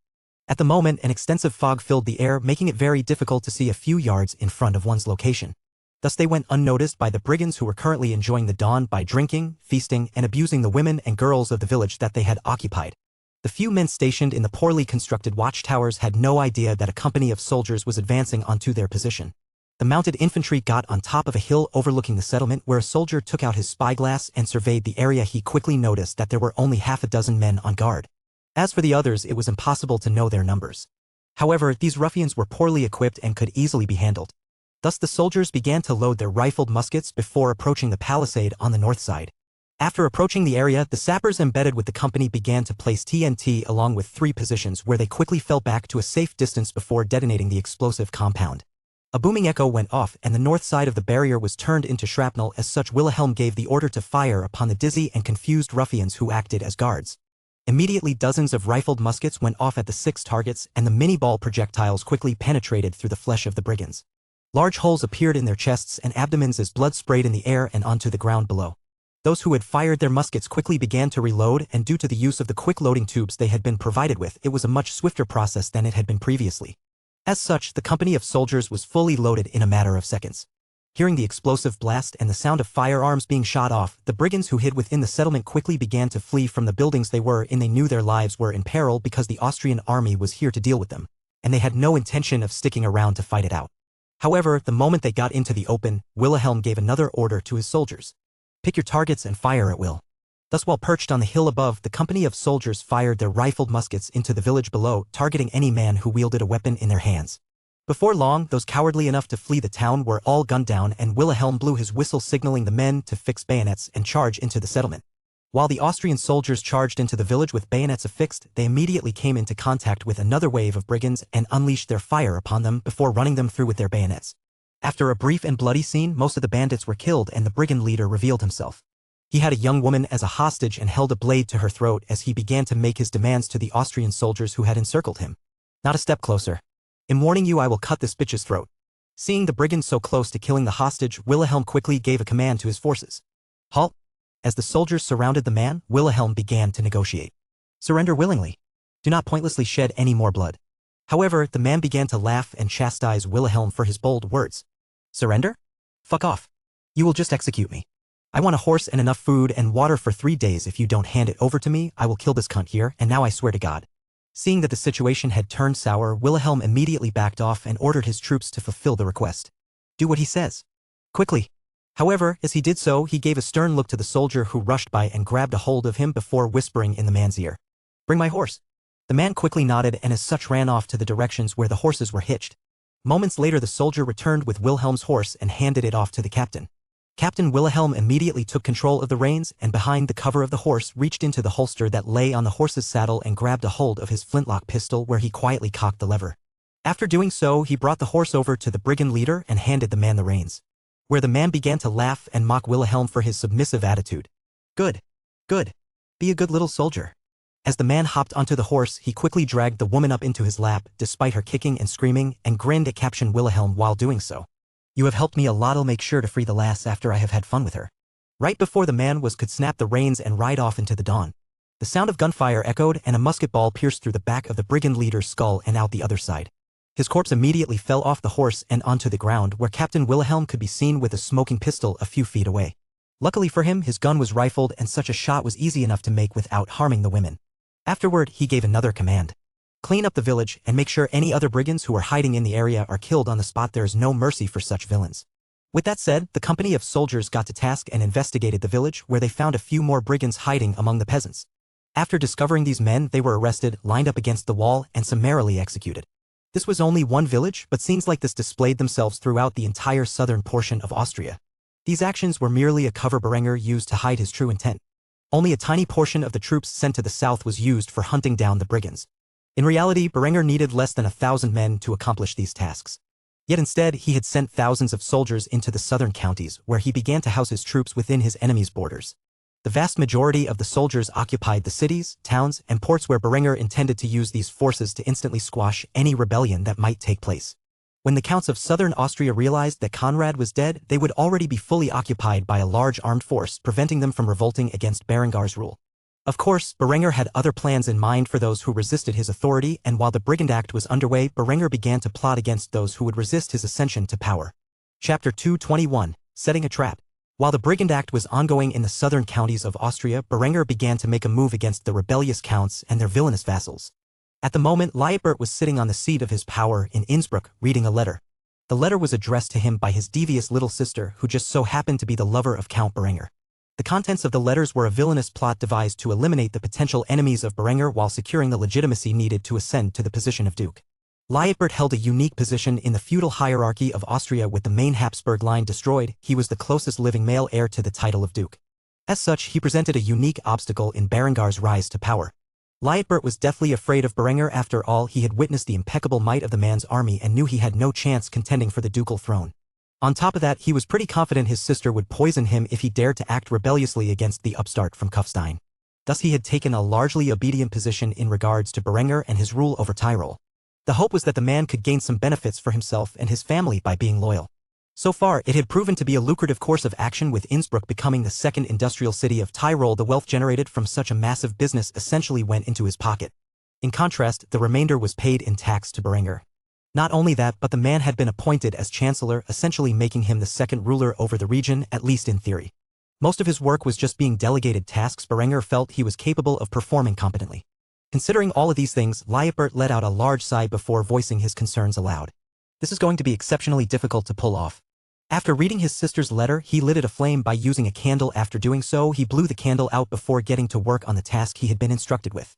At the moment, an extensive fog filled the air, making it very difficult to see a few yards in front of one's location. Thus they went unnoticed by the brigands, who were currently enjoying the dawn by drinking, feasting, and abusing the women and girls of the village that they had occupied. The few men stationed in the poorly constructed watchtowers had no idea that a company of soldiers was advancing onto their position. The mounted infantry got on top of a hill overlooking the settlement, where a soldier took out his spyglass and surveyed the area. He quickly noticed that there were only half a dozen men on guard. As for the others, it was impossible to know their numbers. However, these ruffians were poorly equipped and could easily be handled. Thus the soldiers began to load their rifled muskets before approaching the palisade on the north side. After approaching the area, the sappers embedded with the company began to place TNT along with 3 positions where they quickly fell back to a safe distance before detonating the explosive compound. A booming echo went off, and the north side of the barrier was turned into shrapnel. As such, Wilhelm gave the order to fire upon the dizzy and confused ruffians who acted as guards. Immediately dozens of rifled muskets went off at the 6 targets, and the mini-ball projectiles quickly penetrated through the flesh of the brigands. Large holes appeared in their chests and abdomens as blood sprayed in the air and onto the ground below. Those who had fired their muskets quickly began to reload, and due to the use of the quick loading tubes they had been provided with, it was a much swifter process than it had been previously. As such, the company of soldiers was fully loaded in a matter of seconds. Hearing the explosive blast and the sound of firearms being shot off, the brigands who hid within the settlement quickly began to flee from the buildings they were in. They knew their lives were in peril because the Austrian army was here to deal with them, and they had no intention of sticking around to fight it out. However, the moment they got into the open, Wilhelm gave another order to his soldiers. Pick your targets and fire at will. Thus, while perched on the hill above, the company of soldiers fired their rifled muskets into the village below, targeting any man who wielded a weapon in their hands. Before long, those cowardly enough to flee the town were all gunned down, and Wilhelm blew his whistle signaling the men to fix bayonets and charge into the settlement. While the Austrian soldiers charged into the village with bayonets affixed, they immediately came into contact with another wave of brigands and unleashed their fire upon them before running them through with their bayonets. After a brief and bloody scene, most of the bandits were killed, and the brigand leader revealed himself. He had a young woman as a hostage and held a blade to her throat as he began to make his demands to the Austrian soldiers who had encircled him. Not a step closer. In warning you, I will cut this bitch's throat. Seeing the brigand so close to killing the hostage, Wilhelm quickly gave a command to his forces. Halt! As the soldiers surrounded the man, Wilhelm began to negotiate. Surrender willingly. Do not pointlessly shed any more blood. However, the man began to laugh and chastise Wilhelm for his bold words. Surrender? Fuck off. You will just execute me. I want a horse and enough food and water for 3 days. If you don't hand it over to me, I will kill this cunt here, and now I swear to God. Seeing that the situation had turned sour, Wilhelm immediately backed off and ordered his troops to fulfill the request. Do what he says. Quickly. However, as he did so, he gave a stern look to the soldier who rushed by and grabbed a hold of him before whispering in the man's ear. Bring my horse. The man quickly nodded and as such ran off to the directions where the horses were hitched. Moments later, the soldier returned with Wilhelm's horse and handed it off to the captain. Captain Wilhelm immediately took control of the reins and behind the cover of the horse reached into the holster that lay on the horse's saddle and grabbed a hold of his flintlock pistol where he quietly cocked the lever. After doing so, he brought the horse over to the brigand leader and handed the man the reins, where the man began to laugh and mock Wilhelm for his submissive attitude. Good. Good. Be a good little soldier. As the man hopped onto the horse, he quickly dragged the woman up into his lap, despite her kicking and screaming, and grinned at Captain Wilhelm while doing so. You have helped me a lot. I'll make sure to free the lass after I have had fun with her. Right before the man could snap the reins and ride off into the dawn, the sound of gunfire echoed and a musket ball pierced through the back of the brigand leader's skull and out the other side. His corpse immediately fell off the horse and onto the ground where Captain Wilhelm could be seen with a smoking pistol a few feet away. Luckily for him, his gun was rifled and such a shot was easy enough to make without harming the women. Afterward, he gave another command. Clean up the village and make sure any other brigands who are hiding in the area are killed on the spot. There is no mercy for such villains. With that said, the company of soldiers got to task and investigated the village where they found a few more brigands hiding among the peasants. After discovering these men, they were arrested, lined up against the wall, and summarily executed. This was only one village, but scenes like this displayed themselves throughout the entire southern portion of Austria. These actions were merely a cover Berenger used to hide his true intent. Only a tiny portion of the troops sent to the south was used for hunting down the brigands. In reality, Berenger needed less than 1,000 men to accomplish these tasks. Yet instead, he had sent thousands of soldiers into the southern counties, where he began to house his troops within his enemy's borders. The vast majority of the soldiers occupied the cities, towns, and ports where Berenger intended to use these forces to instantly squash any rebellion that might take place. When the counts of southern Austria realized that Conrad was dead, they would already be fully occupied by a large armed force, preventing them from revolting against Berengar's rule. Of course, Berenger had other plans in mind for those who resisted his authority, and while the Brigand Act was underway, Berenger began to plot against those who would resist his ascension to power. Chapter 221, Setting a Trap. While the Brigand Act was ongoing in the southern counties of Austria, Berenger began to make a move against the rebellious counts and their villainous vassals. At the moment, Liutbert was sitting on the seat of his power in Innsbruck, reading a letter. The letter was addressed to him by his devious little sister, who just so happened to be the lover of Count Berenger. The contents of the letters were a villainous plot devised to eliminate the potential enemies of Berenger while securing the legitimacy needed to ascend to the position of Duke. Liutbert held a unique position in the feudal hierarchy of Austria. With the main Habsburg line destroyed, he was the closest living male heir to the title of Duke. As such, he presented a unique obstacle in Berengar's rise to power. Liutbert was deathly afraid of Berenger. After all, he had witnessed the impeccable might of the man's army and knew he had no chance contending for the ducal throne. On top of that, he was pretty confident his sister would poison him if he dared to act rebelliously against the upstart from Kufstein. Thus he had taken a largely obedient position in regards to Berenger and his rule over Tyrol. The hope was that the man could gain some benefits for himself and his family by being loyal. So far, it had proven to be a lucrative course of action, with Innsbruck becoming the second industrial city of Tyrol. The wealth generated from such a massive business essentially went into his pocket. In contrast, the remainder was paid in tax to Berenger. Not only that, but the man had been appointed as chancellor, essentially making him the second ruler over the region, at least in theory. Most of his work was just being delegated tasks Berenger felt he was capable of performing competently. Considering all of these things, Liutbert let out a large sigh before voicing his concerns aloud. This is going to be exceptionally difficult to pull off. After reading his sister's letter, he lit it aflame by using a candle. After doing so, he blew the candle out before getting to work on the task he had been instructed with.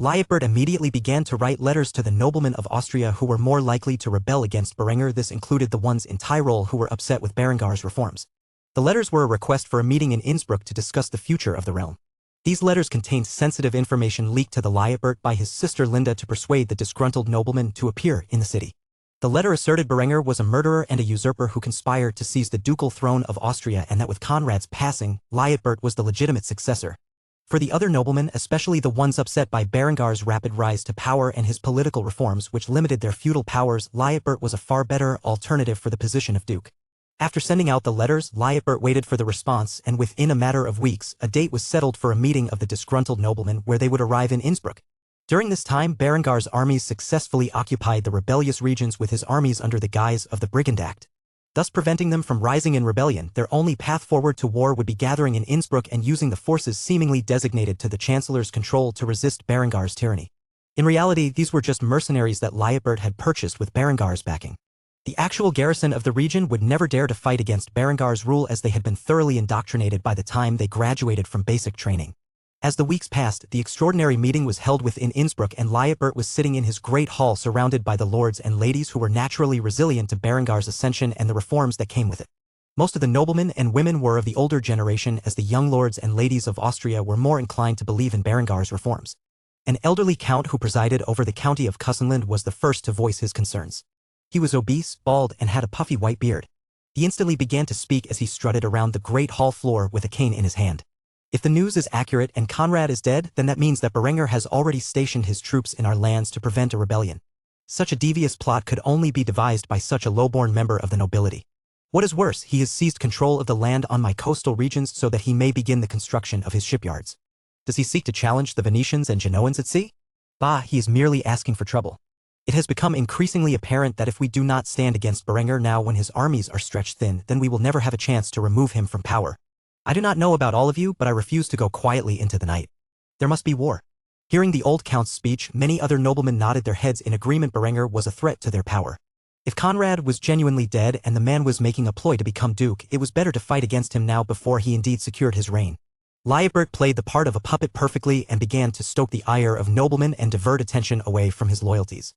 Liutbert immediately began to write letters to the noblemen of Austria who were more likely to rebel against Berenger. This included the ones in Tyrol who were upset with Berengar's reforms. The letters were a request for a meeting in Innsbruck to discuss the future of the realm. These letters contained sensitive information leaked to the Liutbert by his sister Linda to persuade the disgruntled nobleman to appear in the city. The letter asserted Berenger was a murderer and a usurper who conspired to seize the ducal throne of Austria, and that with Conrad's passing, Liutbert was the legitimate successor. For the other noblemen, especially the ones upset by Berengar's rapid rise to power and his political reforms which limited their feudal powers, Liutbert was a far better alternative for the position of duke. After sending out the letters, Liutbert waited for the response, and within a matter of weeks, a date was settled for a meeting of the disgruntled noblemen where they would arrive in Innsbruck. During this time, Berengar's armies successfully occupied the rebellious regions with his armies under the guise of the Brigand Act, thus preventing them from rising in rebellion. Their only path forward to war would be gathering in Innsbruck and using the forces seemingly designated to the Chancellor's control to resist Berengar's tyranny. In reality, these were just mercenaries that Liutbert had purchased with Berengar's backing. The actual garrison of the region would never dare to fight against Berengar's rule, as they had been thoroughly indoctrinated by the time they graduated from basic training. As the weeks passed, the extraordinary meeting was held within Innsbruck, and Liutbert was sitting in his great hall surrounded by the lords and ladies who were naturally resilient to Berengar's ascension and the reforms that came with it. Most of the noblemen and women were of the older generation, as the young lords and ladies of Austria were more inclined to believe in Berengar's reforms. An elderly count who presided over the county of Kussenland was the first to voice his concerns. He was obese, bald, and had a puffy white beard. He instantly began to speak as he strutted around the great hall floor with a cane in his hand. If the news is accurate and Conrad is dead, then that means that Berenger has already stationed his troops in our lands to prevent a rebellion. Such a devious plot could only be devised by such a low-born member of the nobility. What is worse, he has seized control of the land on my coastal regions so that he may begin the construction of his shipyards. Does he seek to challenge the Venetians and Genoans at sea? Bah, he is merely asking for trouble. It has become increasingly apparent that if we do not stand against Berenger now when his armies are stretched thin, then we will never have a chance to remove him from power. I do not know about all of you, but I refuse to go quietly into the night. There must be war. Hearing the old count's speech, many other noblemen nodded their heads in agreement. Berenger was a threat to their power. If Conrad was genuinely dead and the man was making a ploy to become duke, it was better to fight against him now before he indeed secured his reign. Liebert played the part of a puppet perfectly and began to stoke the ire of noblemen and divert attention away from his loyalties.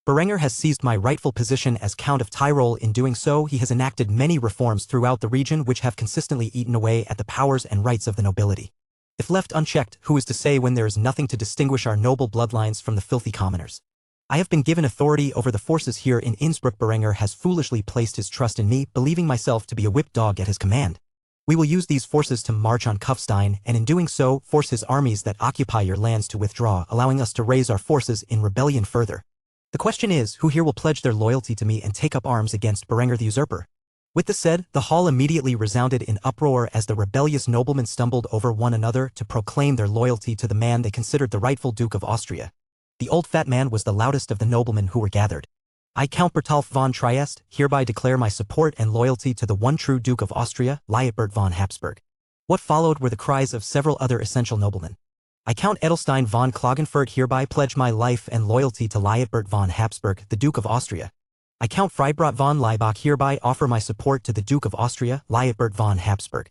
Berenger has seized my rightful position as Count of Tyrol. In doing so, he has enacted many reforms throughout the region which have consistently eaten away at the powers and rights of the nobility. If left unchecked, who is to say when there is nothing to distinguish our noble bloodlines from the filthy commoners? I have been given authority over the forces here in Innsbruck. Berenger has foolishly placed his trust in me, believing myself to be a whipped dog at his command. We will use these forces to march on Kufstein, and in doing so, force his armies that occupy your lands to withdraw, allowing us to raise our forces in rebellion further. The question is, who here will pledge their loyalty to me and take up arms against Berenger the usurper? With this said, the hall immediately resounded in uproar as the rebellious noblemen stumbled over one another to proclaim their loyalty to the man they considered the rightful Duke of Austria. The old fat man was the loudest of the noblemen who were gathered. I, Count Bertolf von Trieste, hereby declare my support and loyalty to the one true Duke of Austria, Liutbert von Habsburg. What followed were the cries of several other essential noblemen. I, Count Edelstein von Klagenfurt, hereby pledge my life and loyalty to Liutbert von Habsburg, the Duke of Austria. I, Count Freibrot von Laibach, hereby offer my support to the Duke of Austria, Liutbert von Habsburg.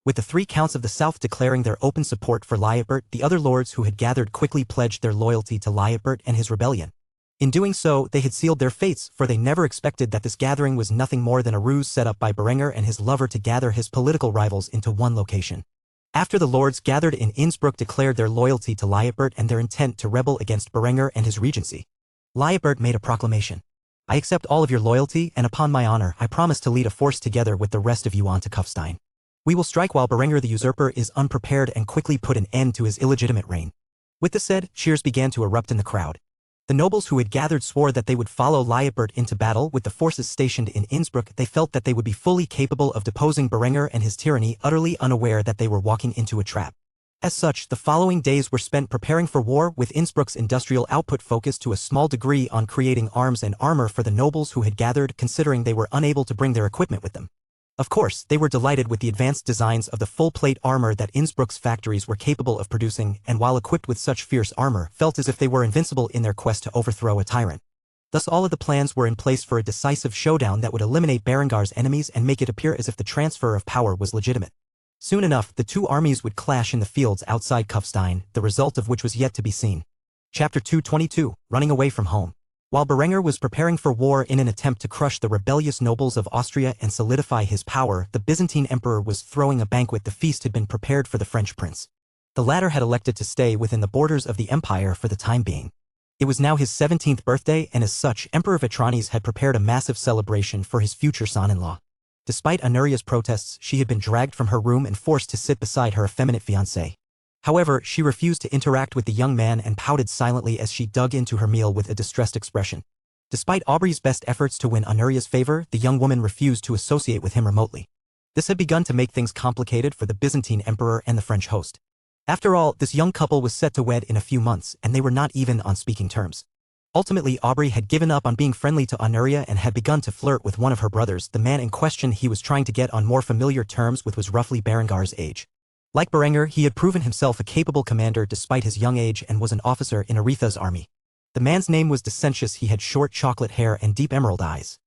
With the three counts of the south declaring their open support for Liutbert, the other lords who had gathered quickly pledged their loyalty to Liutbert and his rebellion. In doing so, they had sealed their fates, for they never expected that this gathering was nothing more than a ruse set up by Berenger and his lover to gather his political rivals into one location. After the lords gathered in Innsbruck declared their loyalty to Liutbert and their intent to rebel against Berenger and his regency, Liutbert made a proclamation. I accept all of your loyalty, and upon my honor, I promise to lead a force together with the rest of you on to Kufstein. We will strike while Berenger the usurper is unprepared and quickly put an end to his illegitimate reign. With this said, cheers began to erupt in the crowd. The nobles who had gathered swore that they would follow Liutbert into battle with the forces stationed in Innsbruck. They felt that they would be fully capable of deposing Berenger and his tyranny, utterly unaware that they were walking into a trap. As such, the following days were spent preparing for war, with Innsbruck's industrial output focused to a small degree on creating arms and armor for the nobles who had gathered, considering they were unable to bring their equipment with them. Of course, they were delighted with the advanced designs of the full-plate armor that Innsbruck's factories were capable of producing, and while equipped with such fierce armor, felt as if they were invincible in their quest to overthrow a tyrant. Thus all of the plans were in place for a decisive showdown that would eliminate Berengar's enemies and make it appear as if the transfer of power was legitimate. Soon enough, the two armies would clash in the fields outside Kufstein, the result of which was yet to be seen. Chapter 222, Running Away from Home. While Berenger was preparing for war in an attempt to crush the rebellious nobles of Austria and solidify his power, the Byzantine emperor was throwing a banquet. The feast had been prepared for the French prince. The latter had elected to stay within the borders of the empire for the time being. It was now his 17th birthday, and as such, Emperor Vitranes had prepared a massive celebration for his future son-in-law. Despite Honoria's protests, she had been dragged from her room and forced to sit beside her effeminate fiancé. However, she refused to interact with the young man and pouted silently as she dug into her meal with a distressed expression. Despite Aubrey's best efforts to win Honoria's favor, the young woman refused to associate with him remotely. This had begun to make things complicated for the Byzantine emperor and the French host. After all, this young couple was set to wed in a few months, and they were not even on speaking terms. Ultimately, Aubrey had given up on being friendly to Honoria and had begun to flirt with one of her brothers. The man in question he was trying to get on more familiar terms with was roughly Berengar's age. Like Berenger, he had proven himself a capable commander despite his young age and was an officer in Aretha's army. The man's name was Decentius. He had short chocolate hair and deep emerald eyes.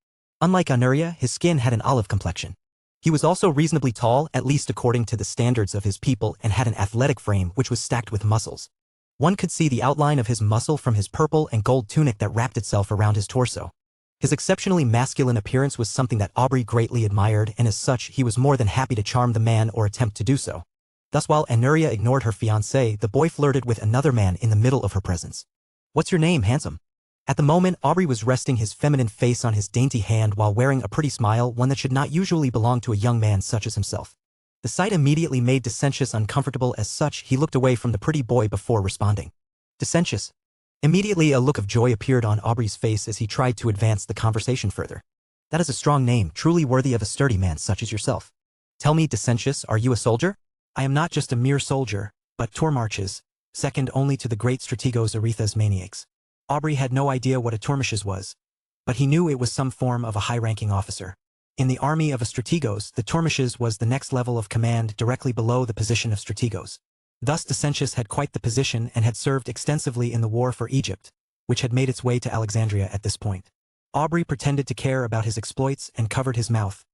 Unlike Honoria, his skin had an olive complexion. He was also reasonably tall, at least according to the standards of his people, and had an athletic frame which was stacked with muscles. One could see the outline of his muscle from his purple and gold tunic that wrapped itself around his torso. His exceptionally masculine appearance was something that Aubrey greatly admired, and as such he was more than happy to charm the man or attempt to do so. Thus while Anuria ignored her fiancé, the boy flirted with another man in the middle of her presence. "What's your name, handsome?" At the moment, Aubrey was resting his feminine face on his dainty hand while wearing a pretty smile, one that should not usually belong to a young man such as himself. The sight immediately made Dissentious uncomfortable. As such, he looked away from the pretty boy before responding. "Dissentious." Immediately a look of joy appeared on Aubrey's face as he tried to advance the conversation further. "That is a strong name, truly worthy of a sturdy man such as yourself. Tell me, Dissentious, are you a soldier?" "I am not just a mere soldier, but tour marches, second only to the great strategos Aretha's maniacs." Aubrey had no idea what a tourmarches was, but he knew it was some form of a high-ranking officer. In the army of a strategos, the tourmarches was the next level of command directly below the position of strategos. Thus Dissentious had quite the position and had served extensively in the war for Egypt, which had made its way to Alexandria at this point. Aubrey pretended to care about his exploits and covered his mouth,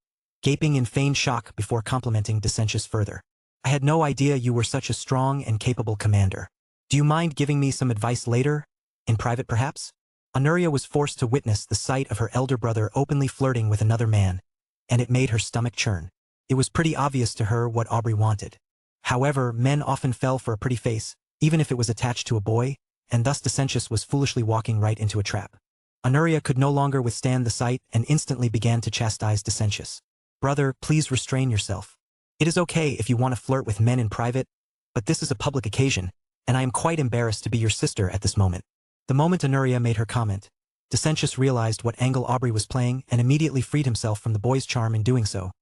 gaping in feigned shock before complimenting Dissentious further. "I had no idea you were such a strong and capable commander. Do you mind giving me some advice later? In private, perhaps?" Anuria was forced to witness the sight of her elder brother openly flirting with another man, and it made her stomach churn. It was pretty obvious to her what Aubrey wanted. However, men often fell for a pretty face, even if it was attached to a boy, and thus Dissentious was foolishly walking right into a trap. Anuria could no longer withstand the sight and instantly began to chastise Dissentious. "Brother, please restrain yourself. It is okay if you want to flirt with men in private, but this is a public occasion, and I am quite embarrassed to be your sister at this moment." The moment Anuria made her comment, Dissentious realized what angle Aubrey was playing and immediately freed himself from the boy's charm in doing so.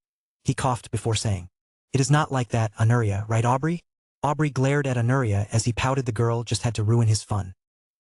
He coughed before saying, "It is not like that, Anuria, right Aubrey?" Aubrey glared at Anuria as he pouted the girl just had to ruin his fun.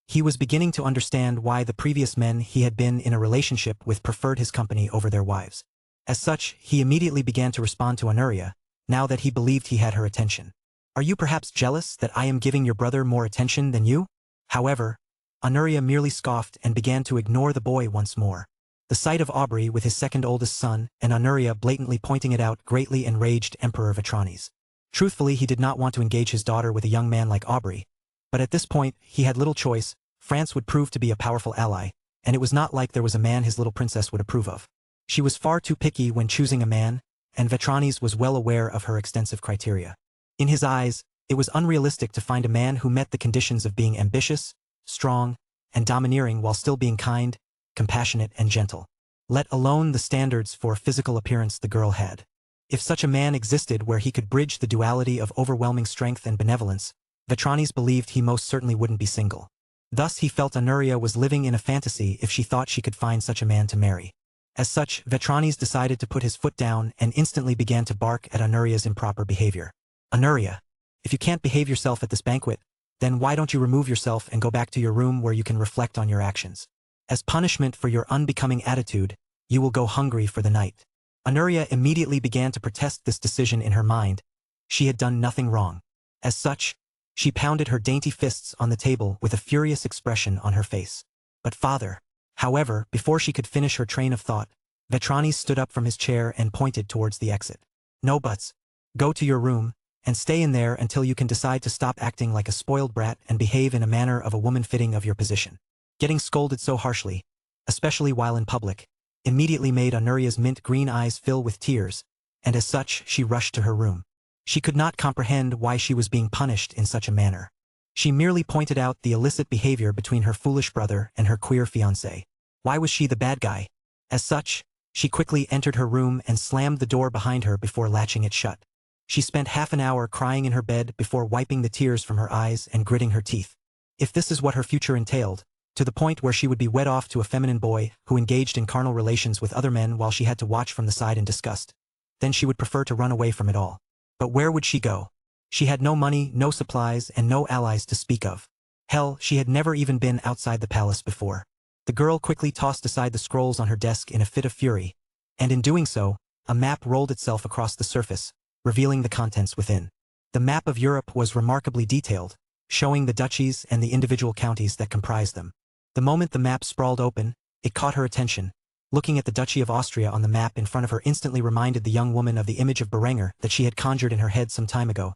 He was beginning to understand why the previous men he had been in a relationship with preferred his company over their wives. As such, he immediately began to respond to Anuria, now that he believed he had her attention. "Are you perhaps jealous that I am giving your brother more attention than you?" However, Anuria merely scoffed and began to ignore the boy once more. The sight of Aubrey with his second oldest son and Anuria blatantly pointing it out greatly enraged Emperor Vetranes. Truthfully, he did not want to engage his daughter with a young man like Aubrey, but at this point, he had little choice. France would prove to be a powerful ally, and it was not like there was a man his little princess would approve of. She was far too picky when choosing a man, and Vetranes was well aware of her extensive criteria. In his eyes, it was unrealistic to find a man who met the conditions of being ambitious, strong, and domineering while still being kind, compassionate, and gentle. Let alone the standards for physical appearance the girl had. If such a man existed where he could bridge the duality of overwhelming strength and benevolence, Vetranes believed he most certainly wouldn't be single. Thus he felt Anuria was living in a fantasy if she thought she could find such a man to marry. As such, Vetranes decided to put his foot down and instantly began to bark at Anuria's improper behavior. "Anuria, if you can't behave yourself at this banquet, then why don't you remove yourself and go back to your room where you can reflect on your actions? As punishment for your unbecoming attitude, you will go hungry for the night." Anuria immediately began to protest this decision in her mind. She had done nothing wrong. As such, she pounded her dainty fists on the table with a furious expression on her face. "But father..." However, before she could finish her train of thought, Vetranes stood up from his chair and pointed towards the exit. "No buts. Go to your room, and stay in there until you can decide to stop acting like a spoiled brat and behave in a manner of a woman fitting of your position." Getting scolded so harshly, especially while in public, immediately made Anuria's mint green eyes fill with tears, and as such she rushed to her room. She could not comprehend why she was being punished in such a manner. She merely pointed out the illicit behavior between her foolish brother and her queer fiancé. Why was she the bad guy? As such, she quickly entered her room and slammed the door behind her before latching it shut. She spent half an hour crying in her bed before wiping the tears from her eyes and gritting her teeth. If this is what her future entailed, to the point where she would be wed off to a feminine boy who engaged in carnal relations with other men while she had to watch from the side in disgust, then she would prefer to run away from it all. But where would she go? She had no money, no supplies, and no allies to speak of. Hell, she had never even been outside the palace before. The girl quickly tossed aside the scrolls on her desk in a fit of fury, and in doing so, a map rolled itself across the surface, revealing the contents within. The map of Europe was remarkably detailed, showing the duchies and the individual counties that comprised them. The moment the map sprawled open, it caught her attention. Looking at the Duchy of Austria on the map in front of her instantly reminded the young woman of the image of Berenger that she had conjured in her head some time ago,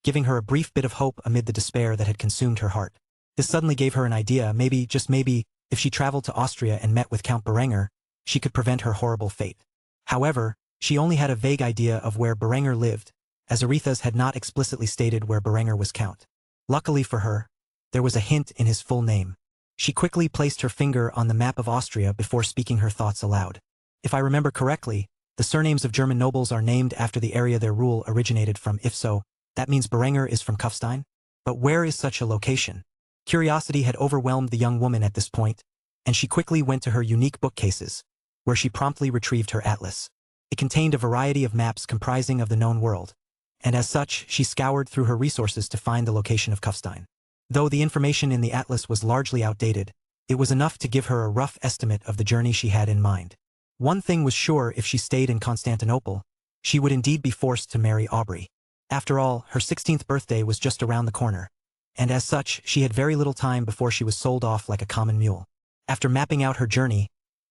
giving her a brief bit of hope amid the despair that had consumed her heart. This suddenly gave her an idea. Maybe, just maybe, If she traveled to Austria and met with Count Berenger, she could prevent her horrible fate. However, she only had a vague idea of where Berenger lived, as Aretha's had not explicitly stated where Berenger was count. Luckily for her, there was a hint in his full name. She quickly placed her finger on the map of Austria before speaking her thoughts aloud. If I remember correctly, the surnames of German nobles are named after the area their rule originated from. If so, that means Berenger is from Kufstein? But where is such a location? Curiosity had overwhelmed the young woman at this point, and she quickly went to her unique bookcases, where she promptly retrieved her atlas. It contained a variety of maps comprising of the known world, and as such, she scoured through her resources to find the location of Kufstein. Though the information in the atlas was largely outdated, it was enough to give her a rough estimate of the journey she had in mind. One thing was sure: if she stayed in Constantinople, she would indeed be forced to marry Aubrey. After all, her 16th birthday was just around the corner, and as such, she had very little time before she was sold off like a common mule. After mapping out her journey,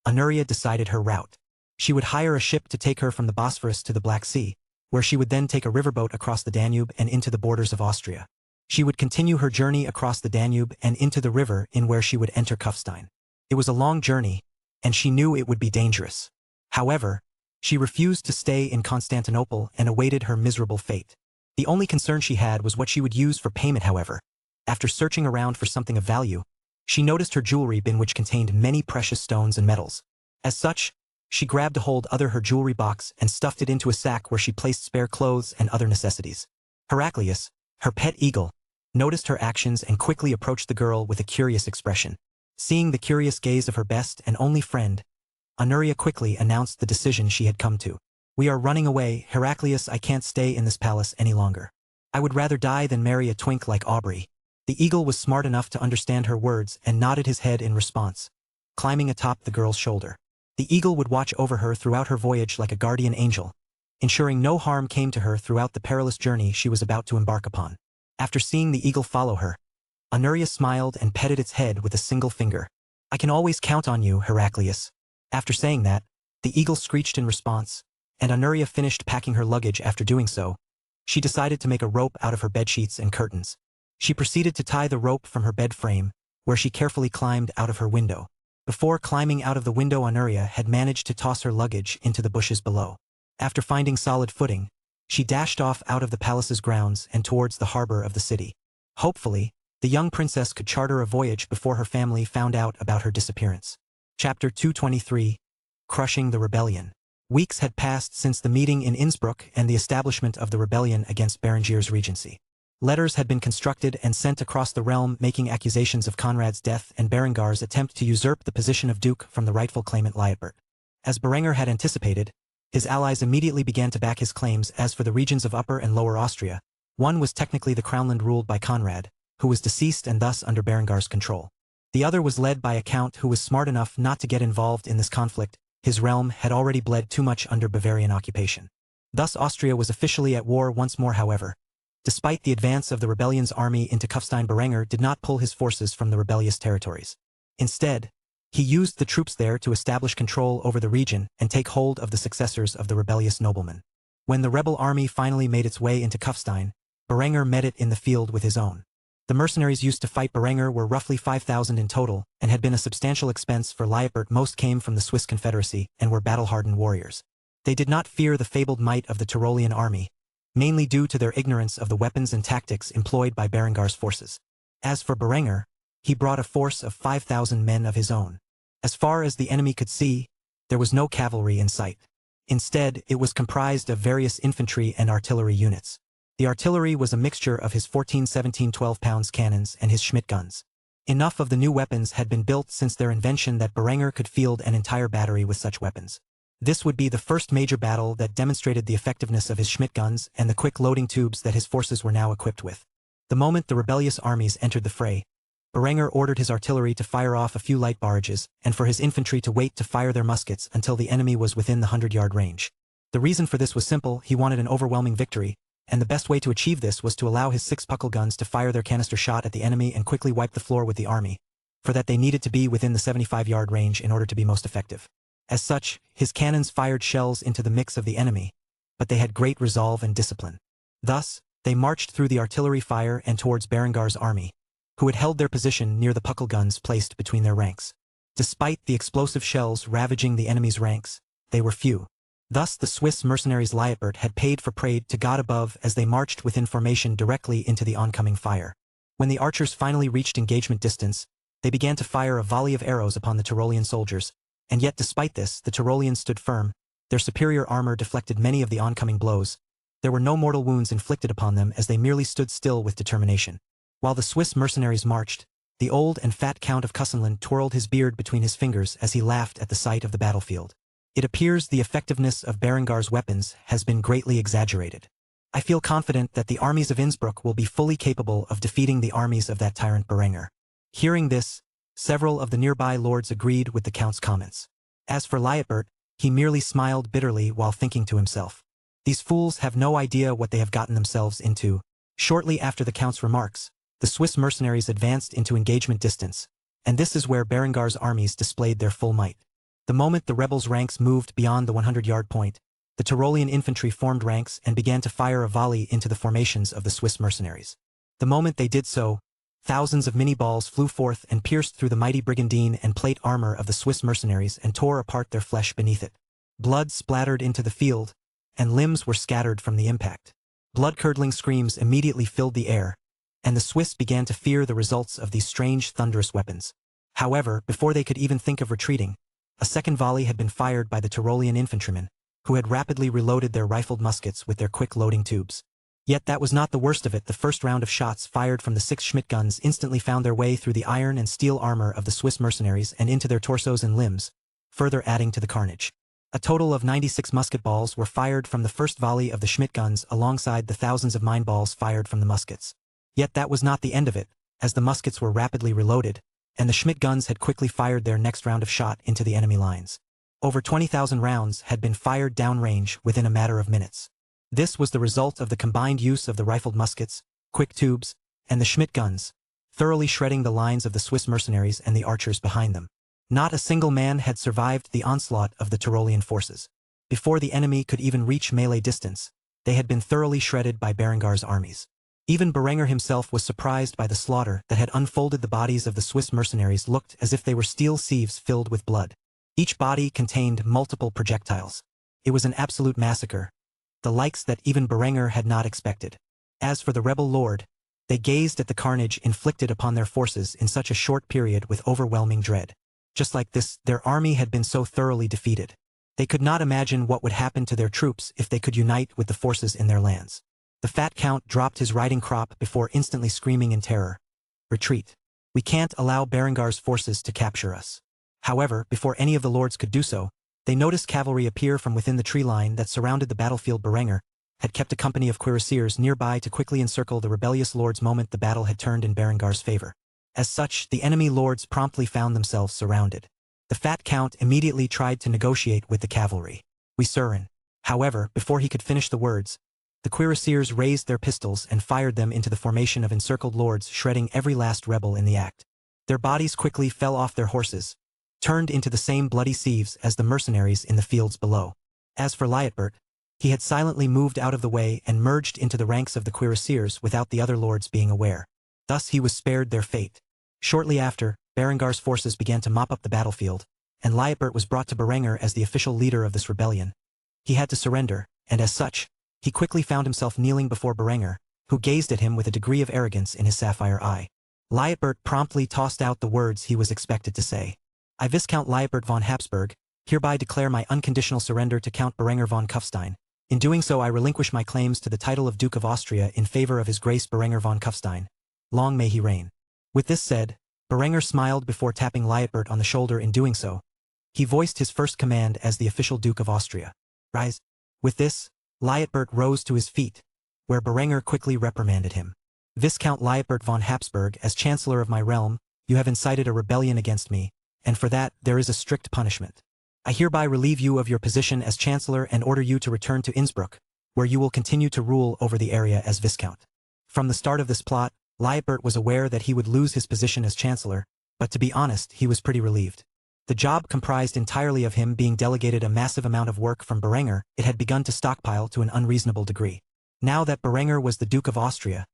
Honoria decided her route. She would hire a ship to take her from the Bosphorus to the Black Sea, where she would then take a riverboat across the Danube and into the borders of Austria. She would continue her journey across the Danube and into the river in where she would enter Kufstein. It was a long journey, and she knew it would be dangerous. However, she refused to stay in Constantinople and awaited her miserable fate. The only concern she had was what she would use for payment. However, after searching around for something of value, she noticed her jewelry bin, which contained many precious stones and metals. As such, she grabbed a hold of her jewelry box and stuffed it into a sack where she placed spare clothes and other necessities. Heraclius, her pet eagle, noticed her actions and quickly approached the girl with a curious expression. Seeing the curious gaze of her best and only friend, Honoria quickly announced the decision she had come to. "We are running away, Heraclius. I can't stay in this palace any longer. I would rather die than marry a twink like Aubrey." The eagle was smart enough to understand her words and nodded his head in response, climbing atop the girl's shoulder. The eagle would watch over her throughout her voyage like a guardian angel, ensuring no harm came to her throughout the perilous journey she was about to embark upon. After seeing the eagle follow her, Honoria smiled and petted its head with a single finger. "I can always count on you, Heraclius." After saying that, the eagle screeched in response, and Honoria finished packing her luggage. After doing so, she decided to make a rope out of her bedsheets and curtains. She proceeded to tie the rope from her bed frame, where she carefully climbed out of her window. Before climbing out of the window, Honoria had managed to toss her luggage into the bushes below. After finding solid footing, she dashed off out of the palace's grounds and towards the harbor of the city. Hopefully, the young princess could charter a voyage before her family found out about her disappearance. Chapter 223: Crushing the Rebellion. Weeks had passed since the meeting in Innsbruck and the establishment of the rebellion against Berengir's regency. Letters had been constructed and sent across the realm making accusations of Conrad's death and Berengar's attempt to usurp the position of duke from the rightful claimant Liutbert. As Berenger had anticipated, his allies immediately began to back his claims. As for the regions of Upper and Lower Austria, one was technically the crownland ruled by Conrad, who was deceased and thus under Berengar's control. The other was led by a count who was smart enough not to get involved in this conflict. His realm had already bled too much under Bavarian occupation. Thus Austria was officially at war once more. However, despite the advance of the rebellion's army into Kufstein, Berenger did not pull his forces from the rebellious territories. Instead, he used the troops there to establish control over the region and take hold of the successors of the rebellious noblemen. When the rebel army finally made its way into Kufstein, Berenger met it in the field with his own. The mercenaries used to fight Berenger were roughly 5,000 in total and had been a substantial expense for Liutbert. Most came from the Swiss Confederacy and were battle-hardened warriors. They did not fear the fabled might of the Tyrolean army, mainly due to their ignorance of the weapons and tactics employed by Berengar's forces. As for Berenger, he brought a force of 5,000 men of his own. As far as the enemy could see, there was no cavalry in sight. Instead, it was comprised of various infantry and artillery units. The artillery was a mixture of his 14, 17, 12 pounds cannons and his Schmidt guns. Enough of the new weapons had been built since their invention that Berenger could field an entire battery with such weapons. This would be the first major battle that demonstrated the effectiveness of his Schmidt guns and the quick loading tubes that his forces were now equipped with. The moment the rebellious armies entered the fray, Berenger ordered his artillery to fire off a few light barrages and for his infantry to wait to fire their muskets until the enemy was within the 100-yard range. The reason for this was simple: he wanted an overwhelming victory, and the best way to achieve this was to allow his 6 puckle guns to fire their canister shot at the enemy and quickly wipe the floor with the army. For that they needed to be within the 75-yard range in order to be most effective. As such, his cannons fired shells into the mix of the enemy, but they had great resolve and discipline. Thus, they marched through the artillery fire and towards Berengar's army, who had held their position near the puckle guns placed between their ranks. Despite the explosive shells ravaging the enemy's ranks, they were few. Thus the Swiss mercenaries Lietbert had paid for prayed to God above as they marched within formation directly into the oncoming fire. When the archers finally reached engagement distance, they began to fire a volley of arrows upon the Tyrolean soldiers, and yet despite this, the Tyroleans stood firm. Their superior armor deflected many of the oncoming blows. There were no mortal wounds inflicted upon them as they merely stood still with determination. While the Swiss mercenaries marched, the old and fat Count of Cussenland twirled his beard between his fingers as he laughed at the sight of the battlefield. It appears the effectiveness of Berengar's weapons has been greatly exaggerated. I feel confident that the armies of Innsbruck will be fully capable of defeating the armies of that tyrant Berenger. Hearing this, several of the nearby lords agreed with the Count's comments. As for Lietbert, he merely smiled bitterly while thinking to himself, "These fools have no idea what they have gotten themselves into." Shortly after the Count's remarks, the Swiss mercenaries advanced into engagement distance, and this is where Berengar's armies displayed their full might. The moment the rebels' ranks moved beyond the 100-yard point, the Tyrolean infantry formed ranks and began to fire a volley into the formations of the Swiss mercenaries. The moment they did so, thousands of mini-balls flew forth and pierced through the mighty brigandine and plate armor of the Swiss mercenaries and tore apart their flesh beneath it. Blood splattered into the field, and limbs were scattered from the impact. Blood-curdling screams immediately filled the air, and the Swiss began to fear the results of these strange, thunderous weapons. However, before they could even think of retreating, a second volley had been fired by the Tyrolean infantrymen, who had rapidly reloaded their rifled muskets with their quick loading tubes. Yet that was not the worst of it. The first round of shots fired from the 6 Schmidt guns instantly found their way through the iron and steel armor of the Swiss mercenaries and into their torsos and limbs, further adding to the carnage. A total of 96 musket balls were fired from the first volley of the Schmidt guns alongside the thousands of mine balls fired from the muskets. Yet that was not the end of it, as the muskets were rapidly reloaded, and the Schmidt guns had quickly fired their next round of shot into the enemy lines. Over 20,000 rounds had been fired downrange within a matter of minutes. This was the result of the combined use of the rifled muskets, quick tubes, and the Schmidt guns, thoroughly shredding the lines of the Swiss mercenaries and the archers behind them. Not a single man had survived the onslaught of the Tyrolean forces. Before the enemy could even reach melee distance, they had been thoroughly shredded by Berengar's armies. Even Berenger himself was surprised by the slaughter that had unfolded. The bodies of the Swiss mercenaries looked as if they were steel sieves filled with blood. Each body contained multiple projectiles. It was an absolute massacre, the likes that even Berenger had not expected. As for the rebel lord, they gazed at the carnage inflicted upon their forces in such a short period with overwhelming dread. Just like this, their army had been so thoroughly defeated. They could not imagine what would happen to their troops if they could unite with the forces in their lands. The fat Count dropped his riding crop before instantly screaming in terror, "Retreat. We can't allow Berengar's forces to capture us." However, before any of the lords could do so, they noticed cavalry appear from within the tree line that surrounded the battlefield. Berenger had kept a company of cuirassiers nearby to quickly encircle the rebellious lords moment the battle had turned in Berengar's favor. As such, the enemy lords promptly found themselves surrounded. The fat Count immediately tried to negotiate with the cavalry. "We surrender." However, before he could finish the words, the cuirassiers raised their pistols and fired them into the formation of encircled lords, shredding every last rebel in the act. Their bodies quickly fell off their horses, turned into the same bloody sieves as the mercenaries in the fields below. As for Lietbert, he had silently moved out of the way and merged into the ranks of the cuirassiers without the other lords being aware. Thus he was spared their fate. Shortly after, Berengar's forces began to mop up the battlefield, and Lietbert was brought to Berenger as the official leader of this rebellion. He had to surrender, and as such, he quickly found himself kneeling before Berenger, who gazed at him with a degree of arrogance in his sapphire eye. Lietbert promptly tossed out the words he was expected to say. "I, Viscount Lietbert von Habsburg, hereby declare my unconditional surrender to Count Berenger von Kufstein. In doing so I relinquish my claims to the title of Duke of Austria in favor of His Grace Berenger von Kufstein. Long may he reign." With this said, Berenger smiled before tapping Lietbert on the shoulder. In doing so, he voiced his first command as the official Duke of Austria. "Rise." With this, Lietbert rose to his feet, where Berenger quickly reprimanded him. "Viscount Lietbert von Habsburg, as Chancellor of my realm, you have incited a rebellion against me, and for that there is a strict punishment. I hereby relieve you of your position as Chancellor and order you to return to Innsbruck, where you will continue to rule over the area as Viscount." From the start of this plot, Lietbert was aware that he would lose his position as Chancellor, but to be honest, he was pretty relieved. The job comprised entirely of him being delegated a massive amount of work from Berenger. It had begun to stockpile to an unreasonable degree. Now that Berenger was the Duke of Austria,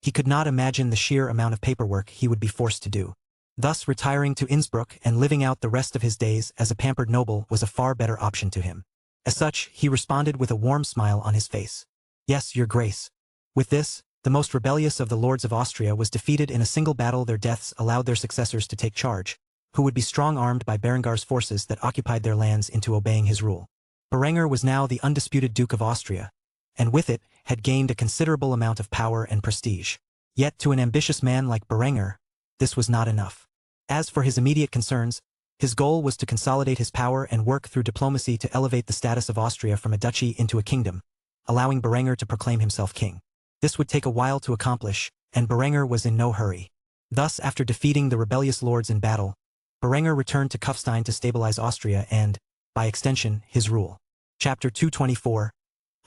he could not imagine the sheer amount of paperwork he would be forced to do. Thus retiring to Innsbruck and living out the rest of his days as a pampered noble was a far better option to him. As such, he responded with a warm smile on his face. Yes, your grace. With this, the most rebellious of the lords of Austria was defeated in a single battle. Their deaths allowed their successors to take charge, who would be strong-armed by Berengar's forces that occupied their lands into obeying his rule. Berenger was now the undisputed Duke of Austria, and with it, had gained a considerable amount of power and prestige. Yet to an ambitious man like Berenger, this was not enough. As for his immediate concerns, his goal was to consolidate his power and work through diplomacy to elevate the status of Austria from a duchy into a kingdom, allowing Berenger to proclaim himself king. This would take a while to accomplish, and Berenger was in no hurry. Thus, after defeating the rebellious lords in battle, Berenger returned to Kufstein to stabilize Austria and, by extension, his rule. Chapter 224,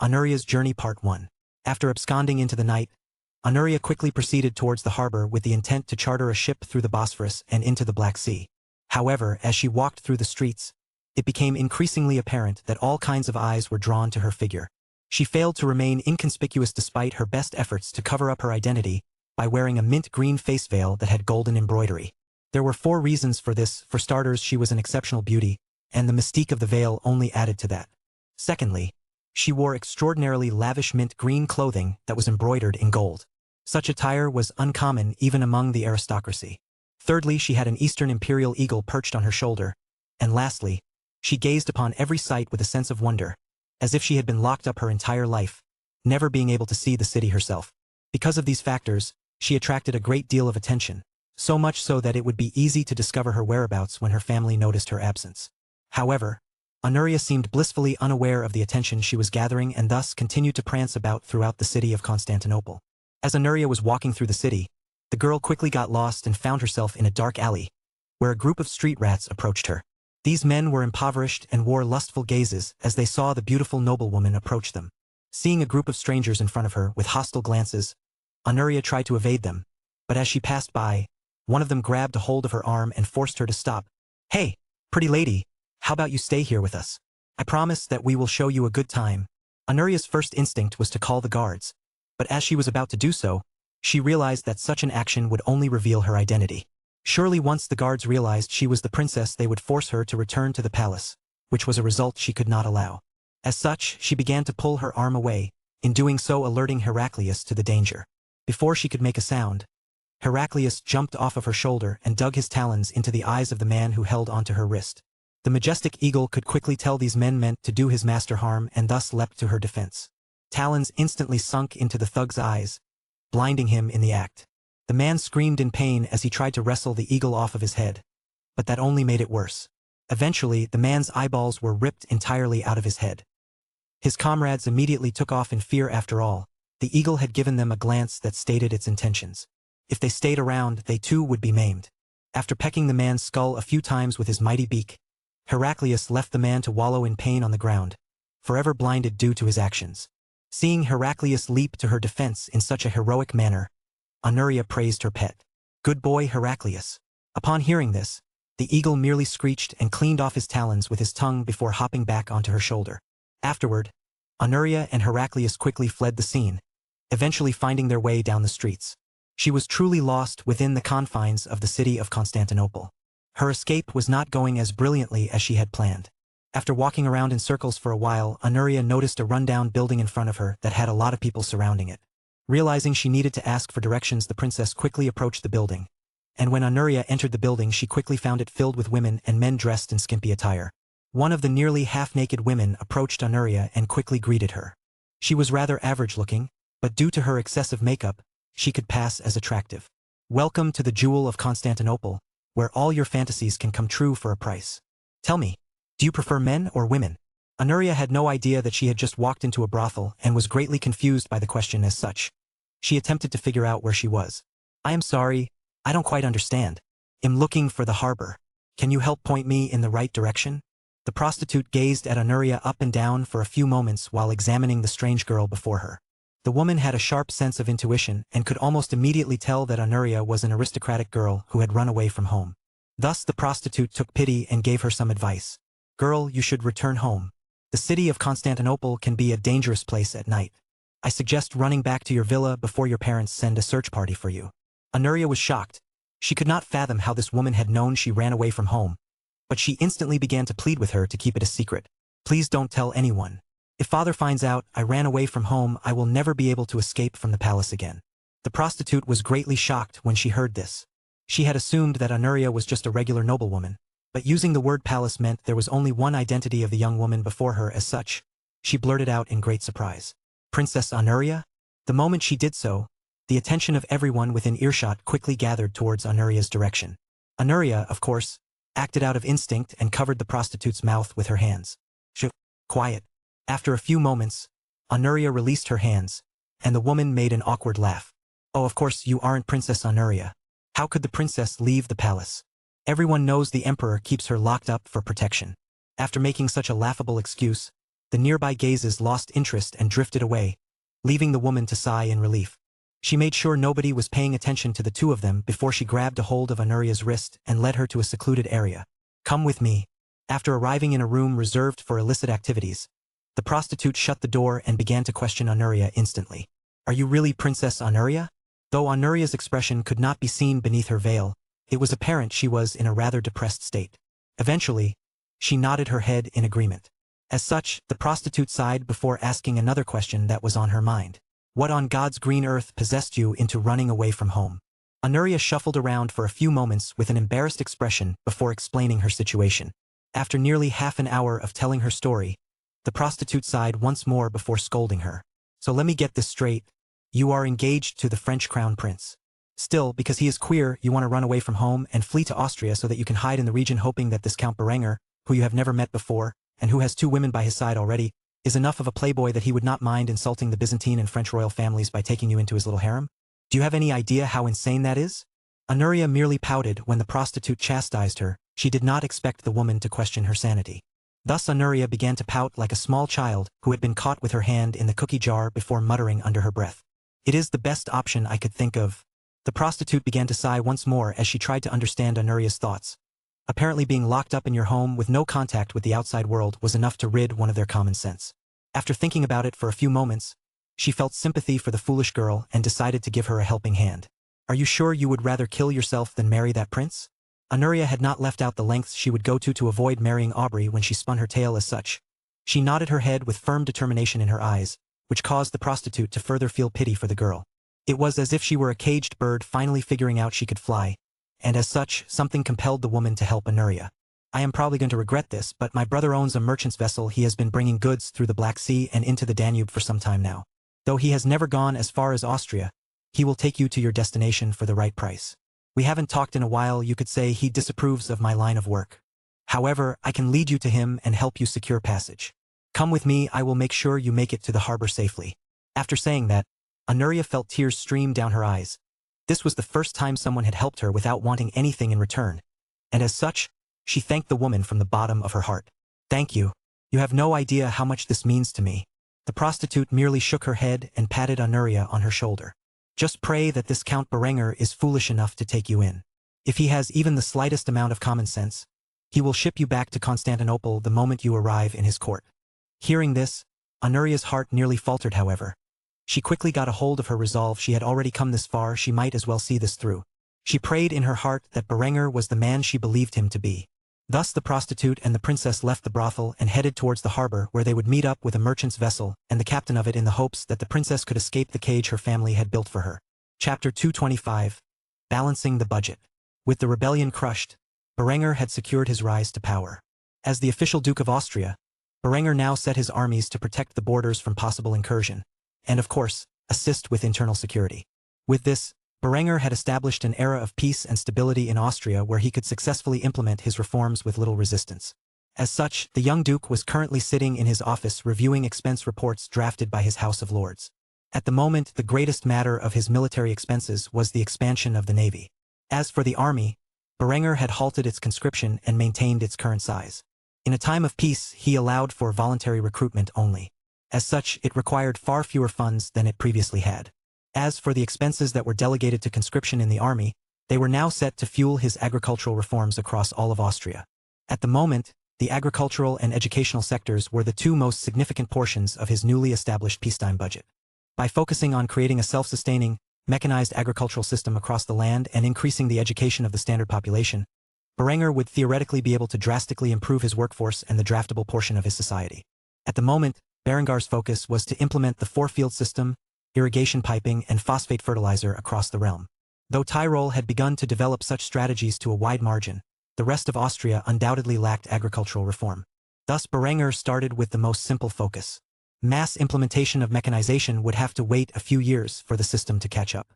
Honoria's Journey Part 1. After absconding into the night, Honoria quickly proceeded towards the harbor with the intent to charter a ship through the Bosphorus and into the Black Sea. However, as she walked through the streets, it became increasingly apparent that all kinds of eyes were drawn to her figure. She failed to remain inconspicuous despite her best efforts to cover up her identity by wearing a mint-green face veil that had golden embroidery. There were 4 reasons for this. For starters, she was an exceptional beauty, and the mystique of the veil only added to that. Secondly, she wore extraordinarily lavish mint-green clothing that was embroidered in gold. Such attire was uncommon even among the aristocracy. Thirdly, she had an Eastern imperial eagle perched on her shoulder. And lastly, she gazed upon every sight with a sense of wonder, as if she had been locked up her entire life, never being able to see the city herself. Because of these factors, she attracted a great deal of attention, so much so that it would be easy to discover her whereabouts when her family noticed her absence. However, Honoria seemed blissfully unaware of the attention she was gathering and thus continued to prance about throughout the city of Constantinople. As Honoria was walking through the city, the girl quickly got lost and found herself in a dark alley, where a group of street rats approached her. These men were impoverished and wore lustful gazes as they saw the beautiful noblewoman approach them. Seeing a group of strangers in front of her with hostile glances, Honoria tried to evade them, but as she passed by, one of them grabbed a hold of her arm and forced her to stop. "Hey, pretty lady, how about you stay here with us? I promise that we will show you a good time." Honoria's first instinct was to call the guards, but as she was about to do so, she realized that such an action would only reveal her identity. Surely once the guards realized she was the princess, they would force her to return to the palace, which was a result she could not allow. As such, she began to pull her arm away, in doing so alerting Heraclius to the danger. Before she could make a sound, Heraclius jumped off of her shoulder and dug his talons into the eyes of the man who held onto her wrist. The majestic eagle could quickly tell these men meant to do his master harm and thus leapt to her defense. Talons instantly sunk into the thug's eyes, blinding him in the act. The man screamed in pain as he tried to wrestle the eagle off of his head, but that only made it worse. Eventually, the man's eyeballs were ripped entirely out of his head. His comrades immediately took off in fear. After all, the eagle had given them a glance that stated its intentions. If they stayed around, they too would be maimed. After pecking the man's skull a few times with his mighty beak, Heraclius left the man to wallow in pain on the ground, forever blinded due to his actions. Seeing Heraclius leap to her defense in such a heroic manner, Honoria praised her pet. "Good boy, Heraclius." Upon hearing this, the eagle merely screeched and cleaned off his talons with his tongue before hopping back onto her shoulder. Afterward, Honoria and Heraclius quickly fled the scene, eventually finding their way down the streets. She was truly lost within the confines of the city of Constantinople. Her escape was not going as brilliantly as she had planned. After walking around in circles for a while, Honoria noticed a rundown building in front of her that had a lot of people surrounding it. Realizing she needed to ask for directions, the princess quickly approached the building. And when Honoria entered the building, she quickly found it filled with women and men dressed in skimpy attire. One of the nearly half-naked women approached Honoria and quickly greeted her. She was rather average-looking, but due to her excessive makeup, she could pass as attractive. "Welcome to the Jewel of Constantinople, where all your fantasies can come true for a price. Tell me, do you prefer men or women?" Honoria had no idea that she had just walked into a brothel and was greatly confused by the question. As such, she attempted to figure out where she was. "I am sorry, I don't quite understand. I'm looking for the harbor. Can you help point me in the right direction?" The prostitute gazed at Honoria up and down for a few moments while examining the strange girl before her. The woman had a sharp sense of intuition and could almost immediately tell that Honoria was an aristocratic girl who had run away from home. Thus the prostitute took pity and gave her some advice. "Girl, you should return home. The city of Constantinople can be a dangerous place at night. I suggest running back to your villa before your parents send a search party for you." Honoria was shocked, She could not fathom how this woman had known she ran away from home, but she instantly began to plead with her to keep it a secret. Please don't tell anyone. If father finds out I ran away from home, I will never be able to escape from the palace again. The prostitute was greatly shocked when she heard this. She had assumed that Honoria was just a regular noblewoman, but using the word palace meant there was only one identity of the young woman before her as such. She blurted out in great surprise. Princess Honoria? The moment she did so, the attention of everyone within earshot quickly gathered towards Honoria's direction. Honoria, of course, acted out of instinct and covered the prostitute's mouth with her hands. Shh, quiet. After a few moments, Honoria released her hands, and the woman made an awkward laugh. Oh, of course you aren't Princess Honoria. How could the princess leave the palace? Everyone knows the emperor keeps her locked up for protection. After making such a laughable excuse, the nearby gazes lost interest and drifted away, leaving the woman to sigh in relief. She made sure nobody was paying attention to the two of them before she grabbed a hold of Honoria's wrist and led her to a secluded area. Come with me. After arriving in a room reserved for illicit activities, the prostitute shut the door and began to question Honoria instantly. Are you really Princess Honoria? Though Honoria's expression could not be seen beneath her veil, it was apparent she was in a rather depressed state. Eventually, she nodded her head in agreement. As such, the prostitute sighed before asking another question that was on her mind. What on God's green earth possessed you into running away from home? Honoria shuffled around for a few moments with an embarrassed expression before explaining her situation. After nearly half an hour of telling her story, the prostitute sighed once more before scolding her. So let me get this straight. You are engaged to the French crown prince. Still, because he is queer, you want to run away from home and flee to Austria so that you can hide in the region, hoping that this Count Berenger, who you have never met before, and who has 2 women by his side already, is enough of a playboy that he would not mind insulting the Byzantine and French royal families by taking you into his little harem? Do you have any idea how insane that is? Honoria merely pouted when the prostitute chastised her. She did not expect the woman to question her sanity. Thus Honoria began to pout like a small child who had been caught with her hand in the cookie jar before muttering under her breath. It is the best option I could think of. The prostitute began to sigh once more as she tried to understand Honoria's thoughts. Apparently being locked up in your home with no contact with the outside world was enough to rid one of their common sense. After thinking about it for a few moments, she felt sympathy for the foolish girl and decided to give her a helping hand. Are you sure you would rather kill yourself than marry that prince? Honoria had not left out the lengths she would go to avoid marrying Aubrey when she spun her tale as such. She nodded her head with firm determination in her eyes, which caused the prostitute to further feel pity for the girl. It was as if she were a caged bird finally figuring out she could fly, and as such, something compelled the woman to help Honoria. I am probably going to regret this, but my brother owns a merchant's vessel. He has been bringing goods through the Black Sea and into the Danube for some time now. Though he has never gone as far as Austria, he will take you to your destination for the right price. We haven't talked in a while. You could say he disapproves of my line of work. However, I can lead you to him and help you secure passage. Come with me, I will make sure you make it to the harbor safely. After saying that, Honoria felt tears stream down her eyes. This was the first time someone had helped her without wanting anything in return, and as such, she thanked the woman from the bottom of her heart. Thank you. You have no idea how much this means to me. The prostitute merely shook her head and patted Honoria on her shoulder. Just pray that this Count Berenger is foolish enough to take you in. If he has even the slightest amount of common sense, he will ship you back to Constantinople the moment you arrive in his court. Hearing this, Honoria's heart nearly faltered, however. She quickly got a hold of her resolve. She had already come this far, she might as well see this through. She prayed in her heart that Berenger was the man she believed him to be. Thus the prostitute and the princess left the brothel and headed towards the harbor, where they would meet up with a merchant's vessel and the captain of it in the hopes that the princess could escape the cage her family had built for her. Chapter 225. Balancing the budget. With the rebellion crushed, Berenger had secured his rise to power. As the official Duke of Austria, Berenger now set his armies to protect the borders from possible incursion, and of course, assist with internal security. With this, Berenger had established an era of peace and stability in Austria where he could successfully implement his reforms with little resistance. As such, the young duke was currently sitting in his office reviewing expense reports drafted by his House of Lords. At the moment, the greatest matter of his military expenses was the expansion of the navy. As for the army, Berenger had halted its conscription and maintained its current size. In a time of peace, he allowed for voluntary recruitment only. As such, it required far fewer funds than it previously had. As for the expenses that were delegated to conscription in the army, they were now set to fuel his agricultural reforms across all of Austria. At the moment, the agricultural and educational sectors were the 2 most significant portions of his newly established peacetime budget. By focusing on creating a self-sustaining, mechanized agricultural system across the land and increasing the education of the standard population, Berenger would theoretically be able to drastically improve his workforce and the draftable portion of his society. At the moment, Berengar's focus was to implement the four-field system, irrigation piping, and phosphate fertilizer across the realm. Though Tyrol had begun to develop such strategies to a wide margin, the rest of Austria undoubtedly lacked agricultural reform. Thus Berenger started with the most simple focus. Mass implementation of mechanization would have to wait a few years for the system to catch up.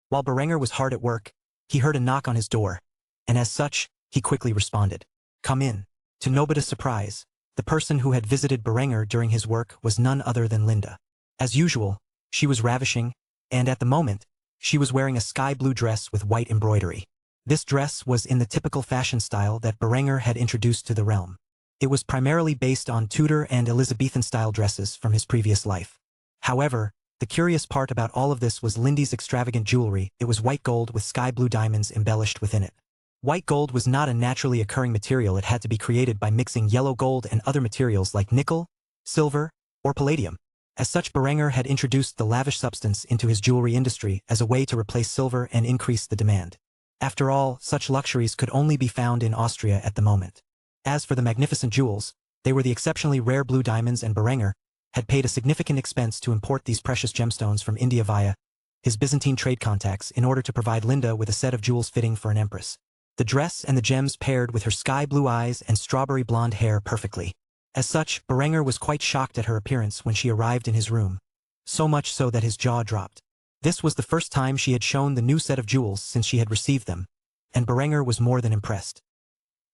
While Berenger was hard at work, he heard a knock on his door, and as such, he quickly responded. "Come in." To nobody's surprise, the person who had visited Berenger during his work was none other than Linda. As usual, she was ravishing, and at the moment, she was wearing a sky-blue dress with white embroidery. This dress was in the typical fashion style that Berenger had introduced to the realm. It was primarily based on Tudor and Elizabethan-style dresses from his previous life. However, the curious part about all of this was Lindy's extravagant jewelry. It was white gold with sky-blue diamonds embellished within it. White gold was not a naturally occurring material. It had to be created by mixing yellow gold and other materials like nickel, silver, or palladium. As such, Berenger had introduced the lavish substance into his jewelry industry as a way to replace silver and increase the demand. After all, such luxuries could only be found in Austria at the moment. As for the magnificent jewels, they were the exceptionally rare blue diamonds, and Berenger had paid a significant expense to import these precious gemstones from India via his Byzantine trade contacts in order to provide Linda with a set of jewels fitting for an empress. The dress and the gems paired with her sky-blue eyes and strawberry blonde hair perfectly. As such, Berenger was quite shocked at her appearance when she arrived in his room. So much so that his jaw dropped. This was the first time she had shown the new set of jewels since she had received them, and Berenger was more than impressed.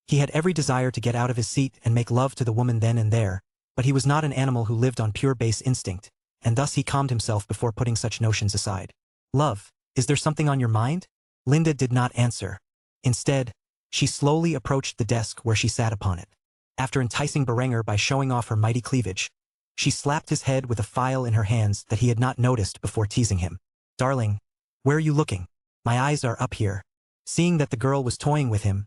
He had every desire to get out of his seat and make love to the woman then and there, but he was not an animal who lived on pure base instinct, and thus he calmed himself before putting such notions aside. "Love, is there something on your mind?" Linda did not answer. Instead, she slowly approached the desk where she sat upon it. After enticing Berenger by showing off her mighty cleavage, she slapped his head with a file in her hands that he had not noticed before teasing him. "Darling, where are you looking? My eyes are up here." Seeing that the girl was toying with him,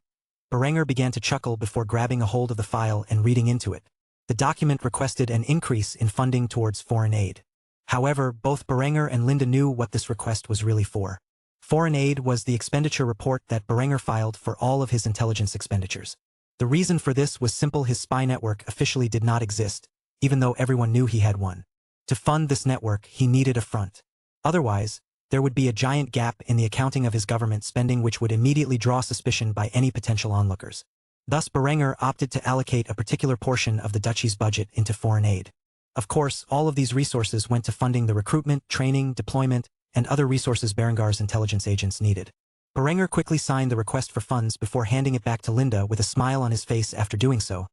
Berenger began to chuckle before grabbing a hold of the file and reading into it. The document requested an increase in funding towards foreign aid. However, both Berenger and Linda knew what this request was really for. Foreign aid was the expenditure report that Berenger filed for all of his intelligence expenditures. The reason for this was simple: his spy network officially did not exist, even though everyone knew he had one. To fund this network, he needed a front. Otherwise, there would be a giant gap in the accounting of his government spending, which would immediately draw suspicion by any potential onlookers. Thus Berenger opted to allocate a particular portion of the duchy's budget into foreign aid. Of course, all of these resources went to funding the recruitment, training, deployment, and other resources Berengar's intelligence agents needed. Berenger quickly signed the request for funds before handing it back to Linda with a smile on his face. After doing so,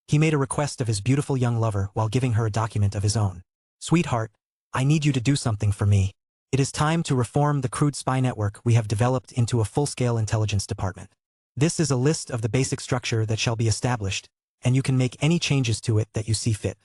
he made a request of his beautiful young lover while giving her a document of his own. "Sweetheart, I need you to do something for me. It is time to reform the crude spy network we have developed into a full-scale intelligence department. This is a list of the basic structure that shall be established, and you can make any changes to it that you see fit."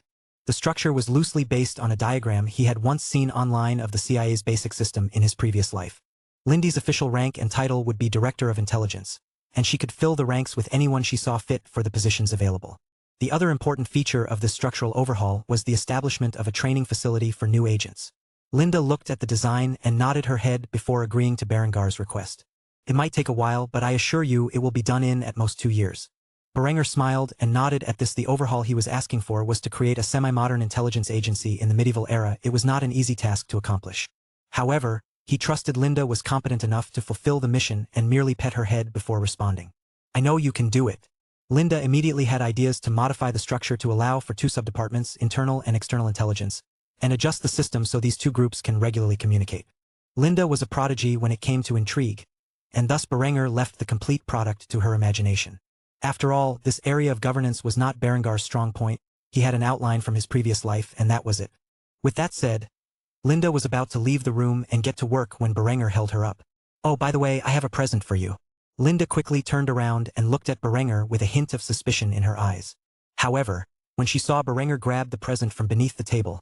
The structure was loosely based on a diagram he had once seen online of the CIA's basic system in his previous life. Lindy's official rank and title would be Director of Intelligence, and she could fill the ranks with anyone she saw fit for the positions available. The other important feature of this structural overhaul was the establishment of a training facility for new agents. Linda looked at the design and nodded her head before agreeing to Berengar's request. "It might take a while, but I assure you it will be done in at most 2 years. Berenger smiled and nodded at this. The overhaul he was asking for was to create a semi-modern intelligence agency in the medieval era. It was not an easy task to accomplish. However, he trusted Linda was competent enough to fulfill the mission and merely pet her head before responding. "I know you can do it." Linda immediately had ideas to modify the structure to allow for 2 subdepartments, internal and external intelligence, and adjust the system so these 2 groups can regularly communicate. Linda was a prodigy when it came to intrigue, and thus Berenger left the complete product to her imagination. After all, this area of governance was not Berengar's strong point. He had an outline from his previous life, and that was it. With that said, Linda was about to leave the room and get to work when Berenger held her up. "Oh, by the way, I have a present for you." Linda quickly turned around and looked at Berenger with a hint of suspicion in her eyes. However, when she saw Berenger grab the present from beneath the table,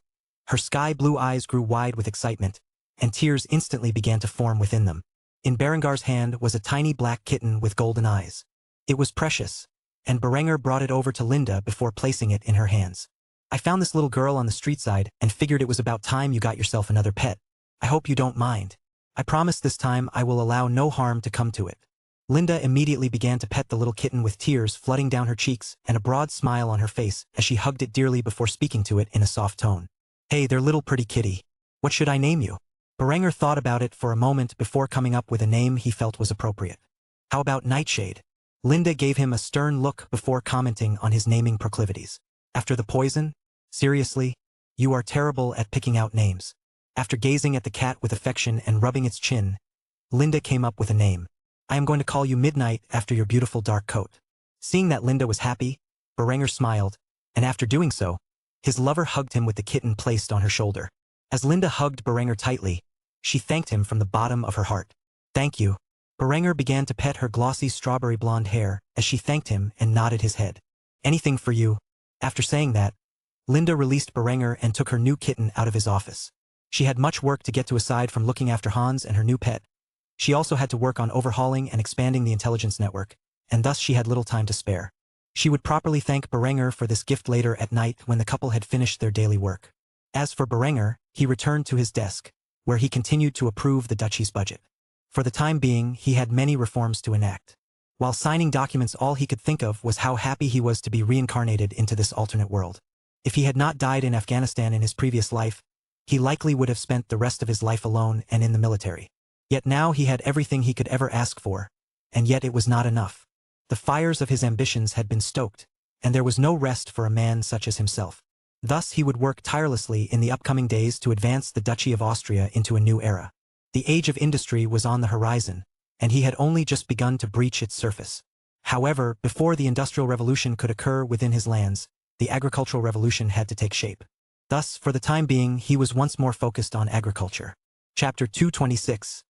her sky-blue eyes grew wide with excitement, and tears instantly began to form within them. In Berengar's hand was a tiny black kitten with golden eyes. It was precious, and Berenger brought it over to Linda before placing it in her hands. "I found this little girl on the street side and figured it was about time you got yourself another pet. I hope you don't mind." I promise this time I will allow no harm to come to it. Linda immediately began to pet the little kitten with tears flooding down her cheeks and a broad smile on her face as she hugged it dearly before speaking to it in a soft tone. Hey there, little pretty kitty. What should I name you? Berenger thought about it for a moment before coming up with a name he felt was appropriate. How about Nightshade? Linda gave him a stern look before commenting on his naming proclivities. After the poison? Seriously? You are terrible at picking out names. After gazing at the cat with affection and rubbing its chin, Linda came up with a name. I am going to call you Midnight after your beautiful dark coat. Seeing that Linda was happy, Berenger smiled, and after doing so, his lover hugged him with the kitten placed on her shoulder. As Linda hugged Berenger tightly, she thanked him from the bottom of her heart. Thank you. Berenger began to pet her glossy strawberry blonde hair as she thanked him and nodded his head. Anything for you. After saying that, Linda released Berenger and took her new kitten out of his office. She had much work to get to aside from looking after Hans and her new pet. She also had to work on overhauling and expanding the intelligence network, and thus she had little time to spare. She would properly thank Berenger for this gift later at night when the couple had finished their daily work. As for Berenger, he returned to his desk, where he continued to approve the duchy's budget. For the time being, he had many reforms to enact. While signing documents, all he could think of was how happy he was to be reincarnated into this alternate world. If he had not died in Afghanistan in his previous life, he likely would have spent the rest of his life alone and in the military. Yet now he had everything he could ever ask for, and yet it was not enough. The fires of his ambitions had been stoked, and there was no rest for a man such as himself. Thus he would work tirelessly in the upcoming days to advance the Duchy of Austria into a new era. The age of industry was on the horizon, and he had only just begun to breach its surface. However, before the Industrial Revolution could occur within his lands, the Agricultural Revolution had to take shape. Thus, for the time being, he was once more focused on agriculture. Chapter 226.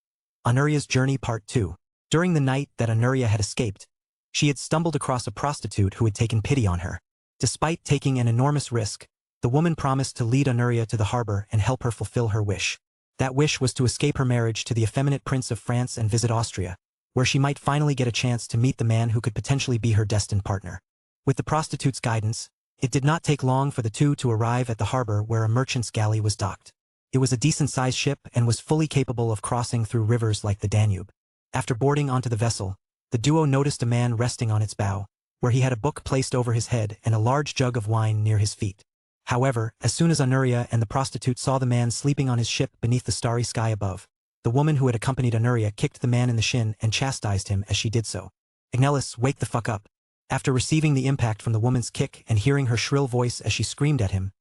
Anuria's Journey Part 2. During the night that Anuria had escaped, she had stumbled across a prostitute who had taken pity on her. Despite taking an enormous risk, the woman promised to lead Anuria to the harbor and help her fulfill her wish. That wish was to escape her marriage to the effeminate prince of France and visit Austria, where she might finally get a chance to meet the man who could potentially be her destined partner. With the prostitute's guidance, it did not take long for the two to arrive at the harbor where a merchant's galley was docked. It was a decent-sized ship and was fully capable of crossing through rivers like the Danube. After boarding onto the vessel, the duo noticed a man resting on its bow, where he had a book placed over his head and a large jug of wine near his feet. However, as soon as Anuria and the prostitute saw the man sleeping on his ship beneath the starry sky above, the woman who had accompanied Anuria kicked the man in the shin and chastised him as she did so. Agnellis, wake the fuck up. After receiving the impact from the woman's kick and hearing her shrill voice as she screamed at him,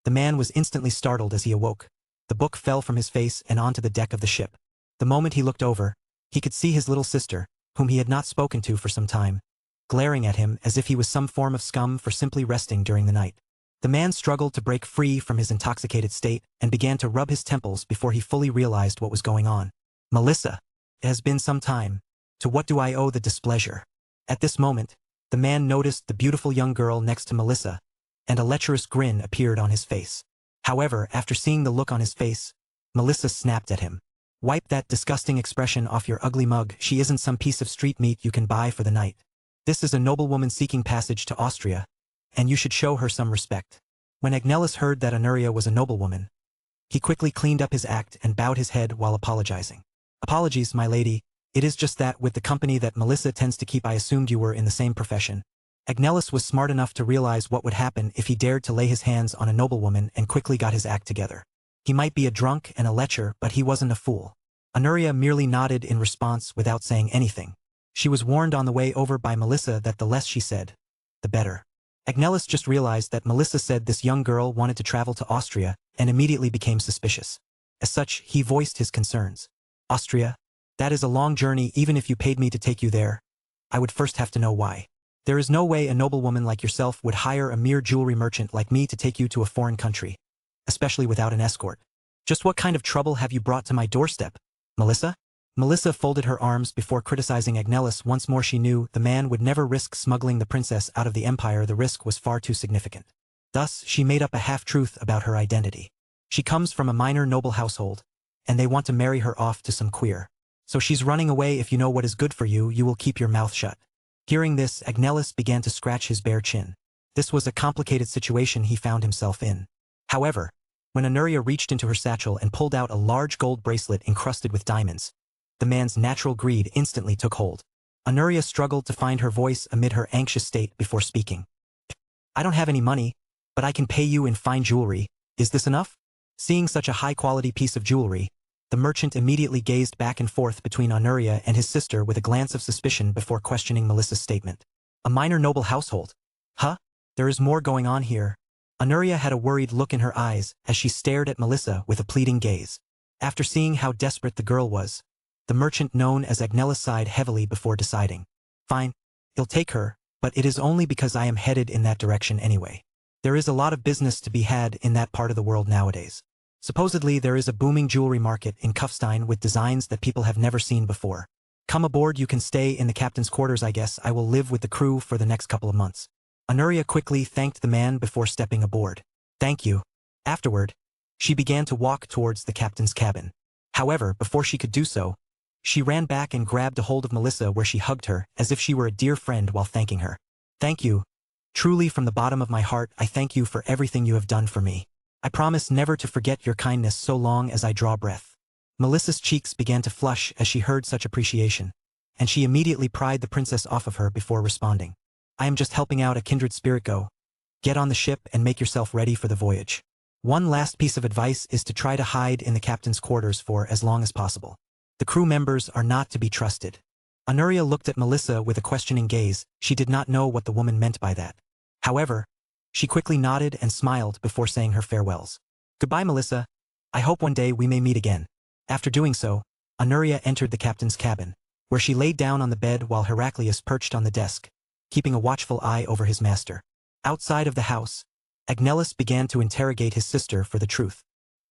the man was instantly startled as he awoke. The book fell from his face and onto the deck of the ship. The moment he looked over, he could see his little sister, whom he had not spoken to for some time, glaring at him as if he was some form of scum for simply resting during the night. The man struggled to break free from his intoxicated state and began to rub his temples before he fully realized what was going on. Melissa, it has been some time. To what do I owe the displeasure? At this moment, the man noticed the beautiful young girl next to Melissa, and a lecherous grin appeared on his face. However, after seeing the look on his face, Melissa snapped at him. Wipe that disgusting expression off your ugly mug. She isn't some piece of street meat you can buy for the night. This is a noblewoman seeking passage to Austria, and you should show her some respect. When Agnellis heard that Anuria was a noblewoman, he quickly cleaned up his act and bowed his head while apologizing. Apologies, my lady. It is just that with the company that Melissa tends to keep, I assumed you were in the same profession. Agnellis was smart enough to realize what would happen if he dared to lay his hands on a noblewoman and quickly got his act together. He might be a drunk and a lecher, but he wasn't a fool. Anuria merely nodded in response without saying anything. She was warned on the way over by Melissa that the less she said, the better. Agnellis just realized that Melissa said this young girl wanted to travel to Austria and immediately became suspicious. As such, he voiced his concerns. Austria? That is a long journey. Even if you paid me to take you there, I would first have to know why. There is no way a noblewoman like yourself would hire a mere jewelry merchant like me to take you to a foreign country, especially without an escort. Just what kind of trouble have you brought to my doorstep, Melissa? Melissa folded her arms before criticizing Agnellis. Once more she knew the man would never risk smuggling the princess out of the empire. The risk was far too significant. Thus, she made up a half-truth about her identity. She comes from a minor noble household, and they want to marry her off to some queer. So she's running away. If you know what is good for you, you will keep your mouth shut. Hearing this, Agnellis began to scratch his bare chin. This was a complicated situation he found himself in. However, when Anuria reached into her satchel and pulled out a large gold bracelet encrusted with diamonds. The man's natural greed instantly took hold. Anuria struggled to find her voice amid her anxious state before speaking. I don't have any money, but I can pay you in fine jewelry. Is this enough? Seeing such a high-quality piece of jewelry, the merchant immediately gazed back and forth between Anuria and his sister with a glance of suspicion before questioning Melissa's statement. A minor noble household? Huh? There is more going on here. Anuria had a worried look in her eyes as she stared at Melissa with a pleading gaze. After seeing how desperate the girl was, the merchant known as Agnella sighed heavily before deciding. Fine, I'll take her, but it is only because I am headed in that direction anyway. There is a lot of business to be had in that part of the world nowadays. Supposedly there is a booming jewelry market in Kufstein with designs that people have never seen before. Come aboard, you can stay in the captain's quarters. I guess I will live with the crew for the next couple of months. Anuria quickly thanked the man before stepping aboard. Thank you. Afterward, she began to walk towards the captain's cabin. However, before she could do so, she ran back and grabbed a hold of Melissa where she hugged her as if she were a dear friend while thanking her. Thank you. Truly from the bottom of my heart I thank you for everything you have done for me. I promise never to forget your kindness so long as I draw breath. Melissa's cheeks began to flush as she heard such appreciation, and she immediately pried the princess off of her before responding. I am just helping out a kindred spirit. Go. Get on the ship and make yourself ready for the voyage. One last piece of advice is to try to hide in the captain's quarters for as long as possible. The crew members are not to be trusted. Anuria looked at Melissa with a questioning gaze. She did not know what the woman meant by that. However, she quickly nodded and smiled before saying her farewells. Goodbye, Melissa. I hope one day we may meet again. After doing so, Anuria entered the captain's cabin, where she laid down on the bed while Heraclius perched on the desk, keeping a watchful eye over his master. Outside of the house, Agnellus began to interrogate his sister for the truth.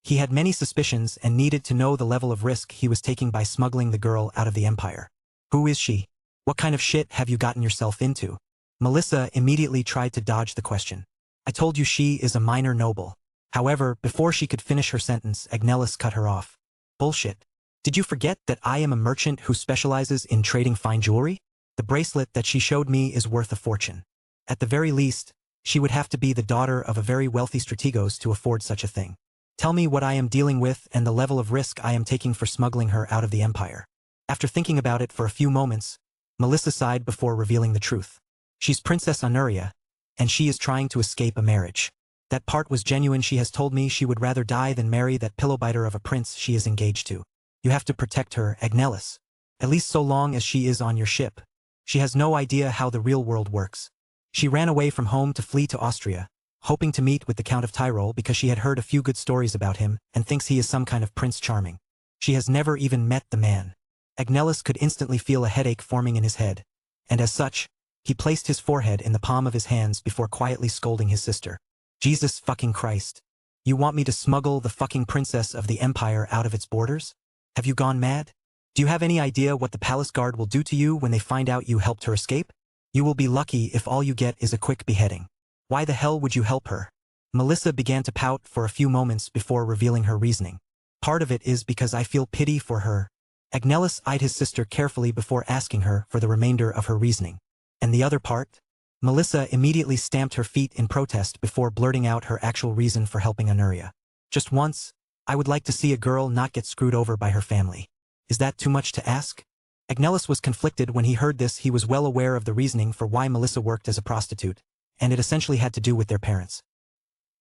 He had many suspicions and needed to know the level of risk he was taking by smuggling the girl out of the empire. Who is she? What kind of shit have you gotten yourself into? Melissa immediately tried to dodge the question. I told you she is a minor noble. However, before she could finish her sentence, Agnellus cut her off. Bullshit. Did you forget that I am a merchant who specializes in trading fine jewelry? The bracelet that she showed me is worth a fortune. At the very least, she would have to be the daughter of a very wealthy strategos to afford such a thing. Tell me what I am dealing with and the level of risk I am taking for smuggling her out of the empire. After thinking about it for a few moments, Melissa sighed before revealing the truth. She's Princess Anuria, and she is trying to escape a marriage. That part was genuine. She has told me she would rather die than marry that pillowbiter of a prince she is engaged to. You have to protect her, Agnellus. At least so long as she is on your ship. She has no idea how the real world works. She ran away from home to flee to Austria, hoping to meet with the Count of Tyrol because she had heard a few good stories about him and thinks he is some kind of Prince Charming. She has never even met the man. Agnellus could instantly feel a headache forming in his head, and as such, he placed his forehead in the palm of his hands before quietly scolding his sister. Jesus fucking Christ. You want me to smuggle the fucking princess of the empire out of its borders? Have you gone mad? Do you have any idea what the palace guard will do to you when they find out you helped her escape? You will be lucky if all you get is a quick beheading. Why the hell would you help her? Melissa began to pout for a few moments before revealing her reasoning. Part of it is because I feel pity for her. Agnellus eyed his sister carefully before asking her for the remainder of her reasoning. And the other part? Melissa immediately stamped her feet in protest before blurting out her actual reason for helping Anuria. Just once, I would like to see a girl not get screwed over by her family. Is that too much to ask? Agnellus was conflicted when he heard this. He was well aware of the reasoning for why Melissa worked as a prostitute, and it essentially had to do with their parents.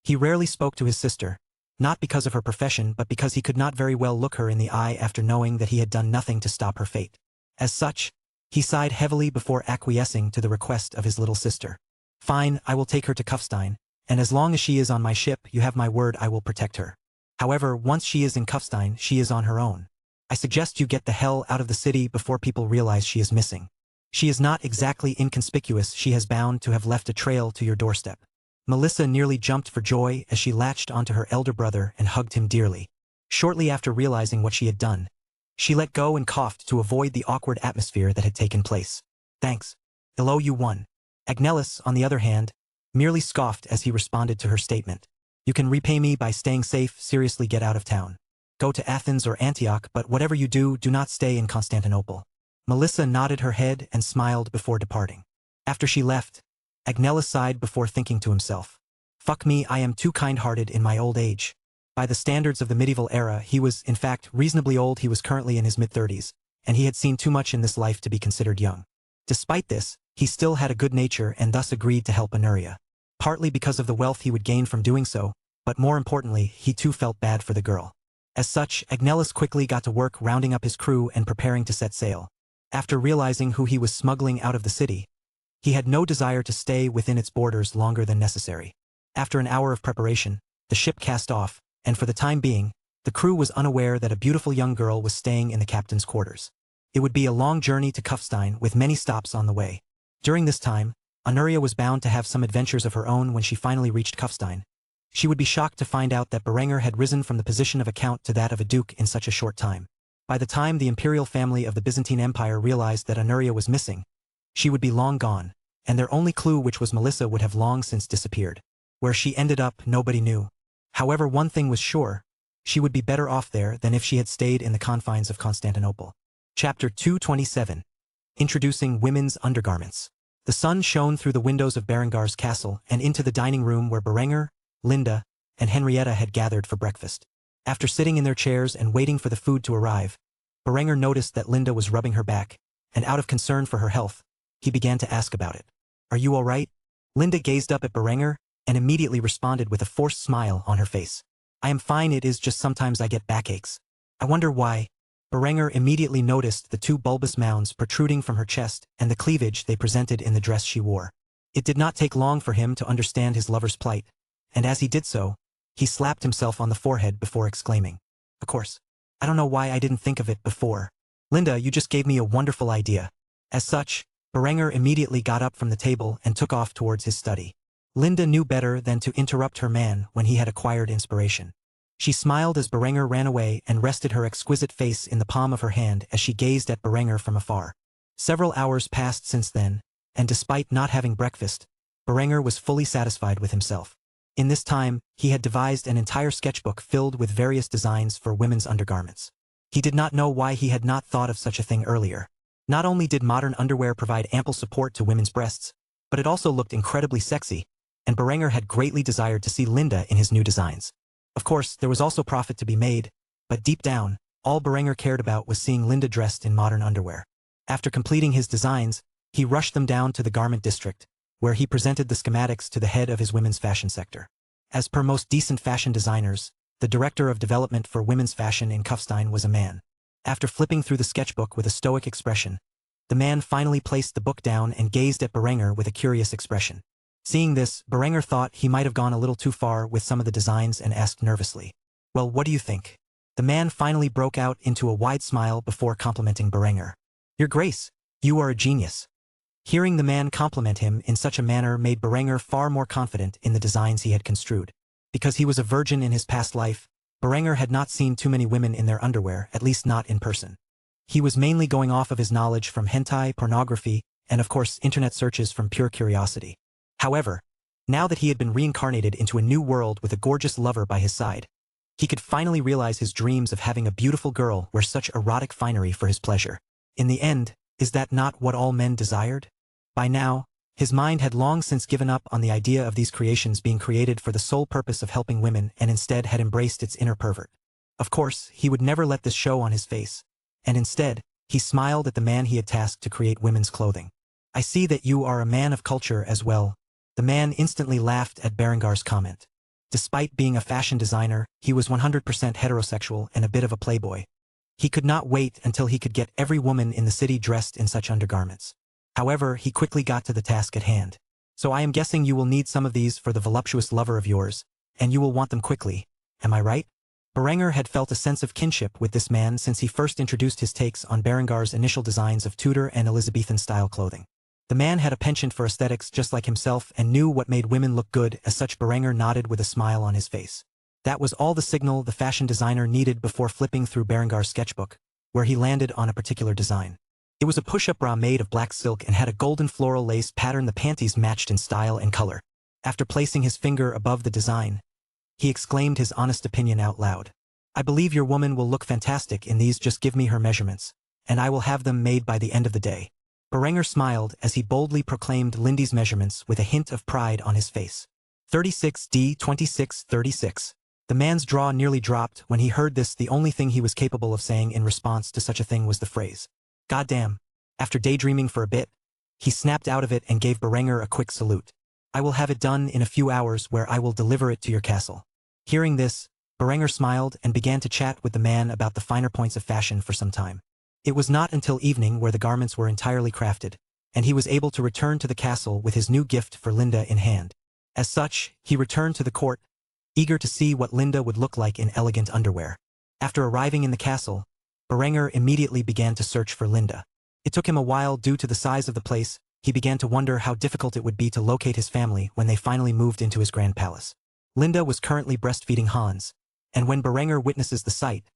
He rarely spoke to his sister, not because of her profession but because he could not very well look her in the eye after knowing that he had done nothing to stop her fate. As such, he sighed heavily before acquiescing to the request of his little sister. Fine, I will take her to Kufstein, and as long as she is on my ship, you have my word I will protect her. However, once she is in Kufstein, she is on her own. I suggest you get the hell out of the city before people realize she is missing. She is not exactly inconspicuous. She has bound to have left a trail to your doorstep. Melissa nearly jumped for joy as she latched onto her elder brother and hugged him dearly. Shortly after realizing what she had done, she let go and coughed to avoid the awkward atmosphere that had taken place. Thanks. Hello, you won. Agnellus, on the other hand, merely scoffed as he responded to her statement. You can repay me by staying safe. Seriously, get out of town. Go to Athens or Antioch, but whatever you do, do not stay in Constantinople. Melissa nodded her head and smiled before departing. After she left, Agnellus sighed before thinking to himself. Fuck me, I am too kind-hearted in my old age. By the standards of the medieval era, he was, in fact, reasonably old. He was currently in his mid-30s, and he had seen too much in this life to be considered young. Despite this, he still had a good nature and thus agreed to help Anuria. Partly because of the wealth he would gain from doing so, but more importantly, he too felt bad for the girl. As such, Agnellus quickly got to work rounding up his crew and preparing to set sail. After realizing who he was smuggling out of the city, he had no desire to stay within its borders longer than necessary. After an hour of preparation, the ship cast off, and for the time being, the crew was unaware that a beautiful young girl was staying in the captain's quarters. It would be a long journey to Kufstein with many stops on the way. During this time, Anuria was bound to have some adventures of her own. When she finally reached Kufstein, she would be shocked to find out that Berenger had risen from the position of a count to that of a duke in such a short time. By the time the imperial family of the Byzantine Empire realized that Anuria was missing, she would be long gone, and their only clue, which was Melissa, would have long since disappeared. Where she ended up, nobody knew. However, one thing was sure: she would be better off there than if she had stayed in the confines of Constantinople. Chapter 227. Introducing Women's Undergarments. The sun shone through the windows of Berengar's castle and into the dining room where Berenger, Linda, and Henrietta had gathered for breakfast. After sitting in their chairs and waiting for the food to arrive, Berenger noticed that Linda was rubbing her back, and out of concern for her health, he began to ask about it. "Are you all right?" Linda gazed up at Berenger and immediately responded with a forced smile on her face. "I am fine, it is just sometimes I get backaches. I wonder why." Berenger immediately noticed the two bulbous mounds protruding from her chest and the cleavage they presented in the dress she wore. It did not take long for him to understand his lover's plight, and as he did so, he slapped himself on the forehead before exclaiming, "Of course. I don't know why I didn't think of it before. Linda, you just gave me a wonderful idea." As such, Berenger immediately got up from the table and took off towards his study. Linda knew better than to interrupt her man when he had acquired inspiration. She smiled as Berenger ran away and rested her exquisite face in the palm of her hand as she gazed at Berenger from afar. Several hours passed since then, and despite not having breakfast, Berenger was fully satisfied with himself. In this time, he had devised an entire sketchbook filled with various designs for women's undergarments. He did not know why he had not thought of such a thing earlier. Not only did modern underwear provide ample support to women's breasts, but it also looked incredibly sexy, and Berenger had greatly desired to see Linda in his new designs. Of course, there was also profit to be made, but deep down, all Berenger cared about was seeing Linda dressed in modern underwear. After completing his designs, he rushed them down to the garment district, where he presented the schematics to the head of his women's fashion sector. As per most decent fashion designers, the director of development for women's fashion in Kufstein was a man. After flipping through the sketchbook with a stoic expression, the man finally placed the book down and gazed at Berenger with a curious expression. Seeing this, Berenger thought he might have gone a little too far with some of the designs and asked nervously, "Well, what do you think?" The man finally broke out into a wide smile before complimenting Berenger. "Your Grace, you are a genius." Hearing the man compliment him in such a manner made Berenger far more confident in the designs he had construed. Because he was a virgin in his past life, Berenger had not seen too many women in their underwear, at least not in person. He was mainly going off of his knowledge from hentai, pornography, and of course internet searches from pure curiosity. However, now that he had been reincarnated into a new world with a gorgeous lover by his side, he could finally realize his dreams of having a beautiful girl wear such erotic finery for his pleasure. In the end, is that not what all men desired? By now, his mind had long since given up on the idea of these creations being created for the sole purpose of helping women and instead had embraced its inner pervert. Of course, he would never let this show on his face, and instead, he smiled at the man he had tasked to create women's clothing. "I see that you are a man of culture as well." The man instantly laughed at Berengar's comment. Despite being a fashion designer, he was 100% heterosexual and a bit of a playboy. He could not wait until he could get every woman in the city dressed in such undergarments. However, he quickly got to the task at hand. "So I am guessing you will need some of these for the voluptuous lover of yours, and you will want them quickly, am I right?" Berenger had felt a sense of kinship with this man since he first introduced his takes on Berengar's initial designs of Tudor and Elizabethan-style clothing. The man had a penchant for aesthetics just like himself and knew what made women look good. As such, Berenger nodded with a smile on his face. That was all the signal the fashion designer needed before flipping through Berengar's sketchbook, where he landed on a particular design. It was a push-up bra made of black silk and had a golden floral lace pattern. The panties matched in style and color. After placing his finger above the design, he exclaimed his honest opinion out loud. "I believe your woman will look fantastic in these. Just give me her measurements, and I will have them made by the end of the day." Berenger smiled as he boldly proclaimed Lindy's measurements with a hint of pride on his face. 36D 2636. The man's jaw nearly dropped when he heard this. The only thing he was capable of saying in response to such a thing was the phrase, "Goddamn." After daydreaming for a bit, he snapped out of it and gave Berenger a quick salute. "I will have it done in a few hours, where I will deliver it to your castle." Hearing this, Berenger smiled and began to chat with the man about the finer points of fashion for some time. It was not until evening where the garments were entirely crafted, and he was able to return to the castle with his new gift for Linda in hand. As such, he returned to the court, eager to see what Linda would look like in elegant underwear. After arriving in the castle, Berenger immediately began to search for Linda. It took him a while due to the size of the place. He began to wonder how difficult it would be to locate his family when they finally moved into his grand palace. Linda was currently breastfeeding Hans, and when Berenger witnesses the sight,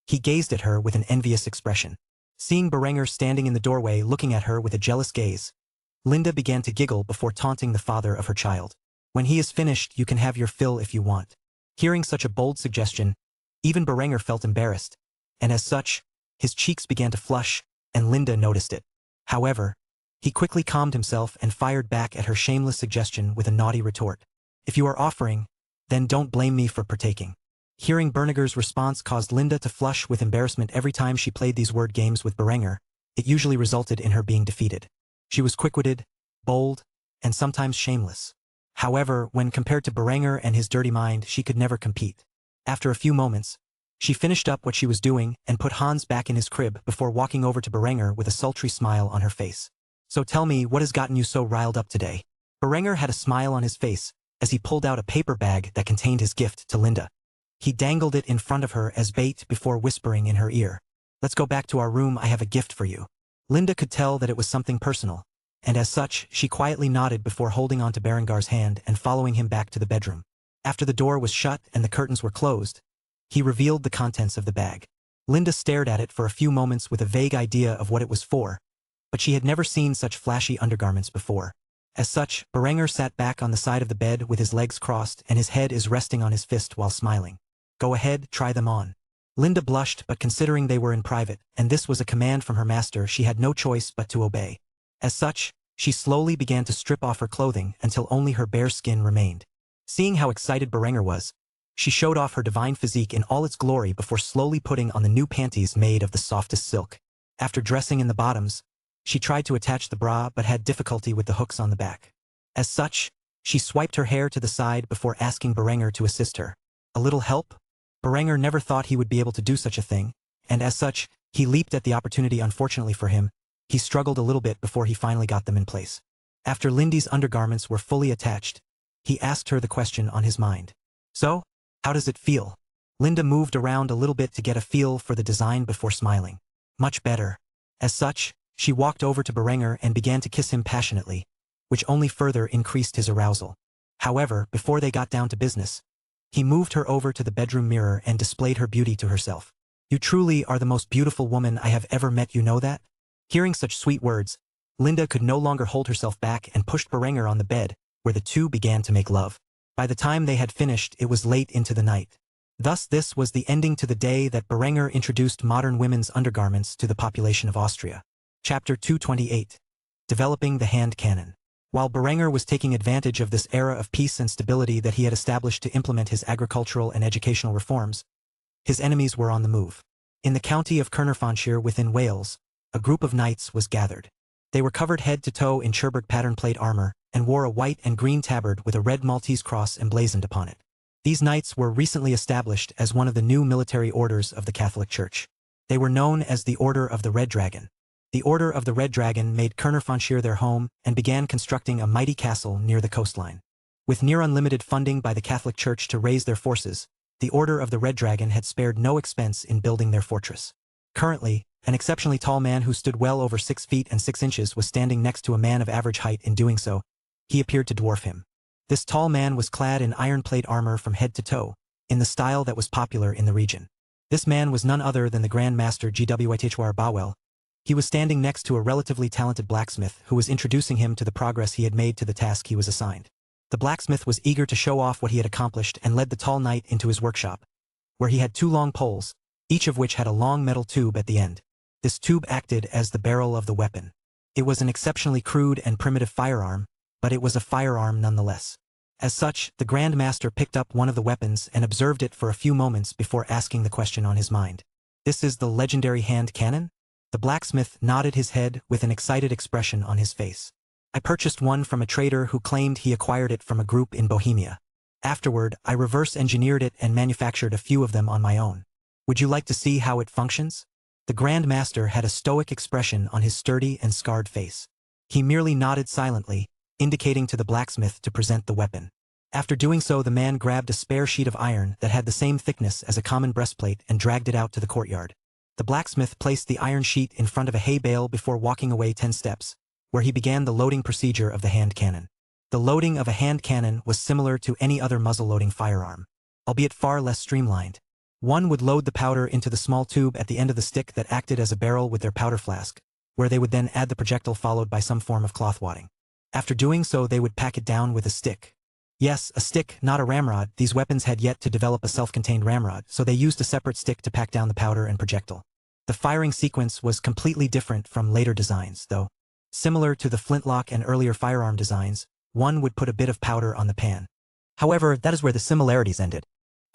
he gazed at her with an envious expression. Seeing Berenger standing in the doorway looking at her with a jealous gaze, Linda began to giggle before taunting the father of her child. "When he is finished, you can have your fill if you want." Hearing such a bold suggestion, even Berenger felt embarrassed, and as such, his cheeks began to flush, and Linda noticed it. However, he quickly calmed himself and fired back at her shameless suggestion with a naughty retort. "If you are offering, then don't blame me for partaking." Hearing Berenger's response caused Linda to flush with embarrassment. Every time she played these word games with Berenger, it usually resulted in her being defeated. She was quick-witted, bold, and sometimes shameless. However, when compared to Berenger and his dirty mind, she could never compete. After a few moments, she finished up what she was doing and put Hans back in his crib before walking over to Berenger with a sultry smile on her face. "So tell me, what has gotten you so riled up today?" Berenger had a smile on his face as he pulled out a paper bag that contained his gift to Linda. He dangled it in front of her as bait before whispering in her ear, "Let's go back to our room, I have a gift for you." Linda could tell that it was something personal, and as such, she quietly nodded before holding on to Berenger's hand and following him back to the bedroom. After the door was shut and the curtains were closed, he revealed the contents of the bag. Linda stared at it for a few moments with a vague idea of what it was for, but she had never seen such flashy undergarments before. As such, Berenger sat back on the side of the bed with his legs crossed and his head is resting on his fist while smiling. "Go ahead, try them on." Linda blushed, but considering they were in private, and this was a command from her master, she had no choice but to obey. As such, she slowly began to strip off her clothing until only her bare skin remained. Seeing how excited Berenger was, she showed off her divine physique in all its glory before slowly putting on the new panties made of the softest silk. After dressing in the bottoms, she tried to attach the bra but had difficulty with the hooks on the back. As such, she swiped her hair to the side before asking Berenger to assist her. "A little help?" Berenger never thought he would be able to do such a thing, and as such, he leaped at the opportunity. Unfortunately for him, he struggled a little bit before he finally got them in place. After Lindy's undergarments were fully attached, he asked her the question on his mind. "So, how does it feel?" Linda moved around a little bit to get a feel for the design before smiling. "Much better." As such, she walked over to Berenger and began to kiss him passionately, which only further increased his arousal. However, before they got down to business, he moved her over to the bedroom mirror and displayed her beauty to herself. "You truly are the most beautiful woman I have ever met, you know that?" Hearing such sweet words, Linda could no longer hold herself back and pushed Berenger on the bed, where the two began to make love. By the time they had finished, it was late into the night. Thus this was the ending to the day that Berenger introduced modern women's undergarments to the population of Austria. Chapter 228. Developing the Hand Cannon. While Berenger was taking advantage of this era of peace and stability that he had established to implement his agricultural and educational reforms, his enemies were on the move. In the county of Caernarfonshire within Wales, a group of knights was gathered. They were covered head to toe in Cherbourg pattern plate armor and wore a white and green tabard with a red Maltese cross emblazoned upon it. These knights were recently established as one of the new military orders of the Catholic Church. They were known as the Order of the Red Dragon. The Order of the Red Dragon made Caernarfonshire their home and began constructing a mighty castle near the coastline. With near unlimited funding by the Catholic Church to raise their forces, the Order of the Red Dragon had spared no expense in building their fortress. Currently, an exceptionally tall man who stood well over 6 feet and 6 inches was standing next to a man of average height. In doing so, he appeared to dwarf him. This tall man was clad in iron plate armor from head to toe, in the style that was popular in the region. This man was none other than the Grand Master Gwitchwar Bawel. He was standing next to a relatively talented blacksmith who was introducing him to the progress he had made to the task he was assigned. The blacksmith was eager to show off what he had accomplished and led the tall knight into his workshop, where he had 2 long poles, each of which had a long metal tube at the end. This tube acted as the barrel of the weapon. It was an exceptionally crude and primitive firearm, but it was a firearm nonetheless. As such, the Grand Master picked up one of the weapons and observed it for a few moments before asking the question on his mind. This is the legendary hand cannon? The blacksmith nodded his head with an excited expression on his face. I purchased one from a trader who claimed he acquired it from a group in Bohemia. Afterward, I reverse-engineered it and manufactured a few of them on my own. Would you like to see how it functions? The Grand Master had a stoic expression on his sturdy and scarred face. He merely nodded silently, indicating to the blacksmith to present the weapon. After doing so, the man grabbed a spare sheet of iron that had the same thickness as a common breastplate and dragged it out to the courtyard. The blacksmith placed the iron sheet in front of a hay bale before walking away 10 steps, where he began the loading procedure of the hand cannon. The loading of a hand cannon was similar to any other muzzle-loading firearm, albeit far less streamlined. One would load the powder into the small tube at the end of the stick that acted as a barrel with their powder flask, where they would then add the projectile followed by some form of cloth wadding. After doing so, they would pack it down with a stick. Yes, a stick, not a ramrod. These weapons had yet to develop a self-contained ramrod, so they used a separate stick to pack down the powder and projectile. The firing sequence was completely different from later designs, though. Similar to the flintlock and earlier firearm designs, one would put a bit of powder on the pan. However, that is where the similarities ended.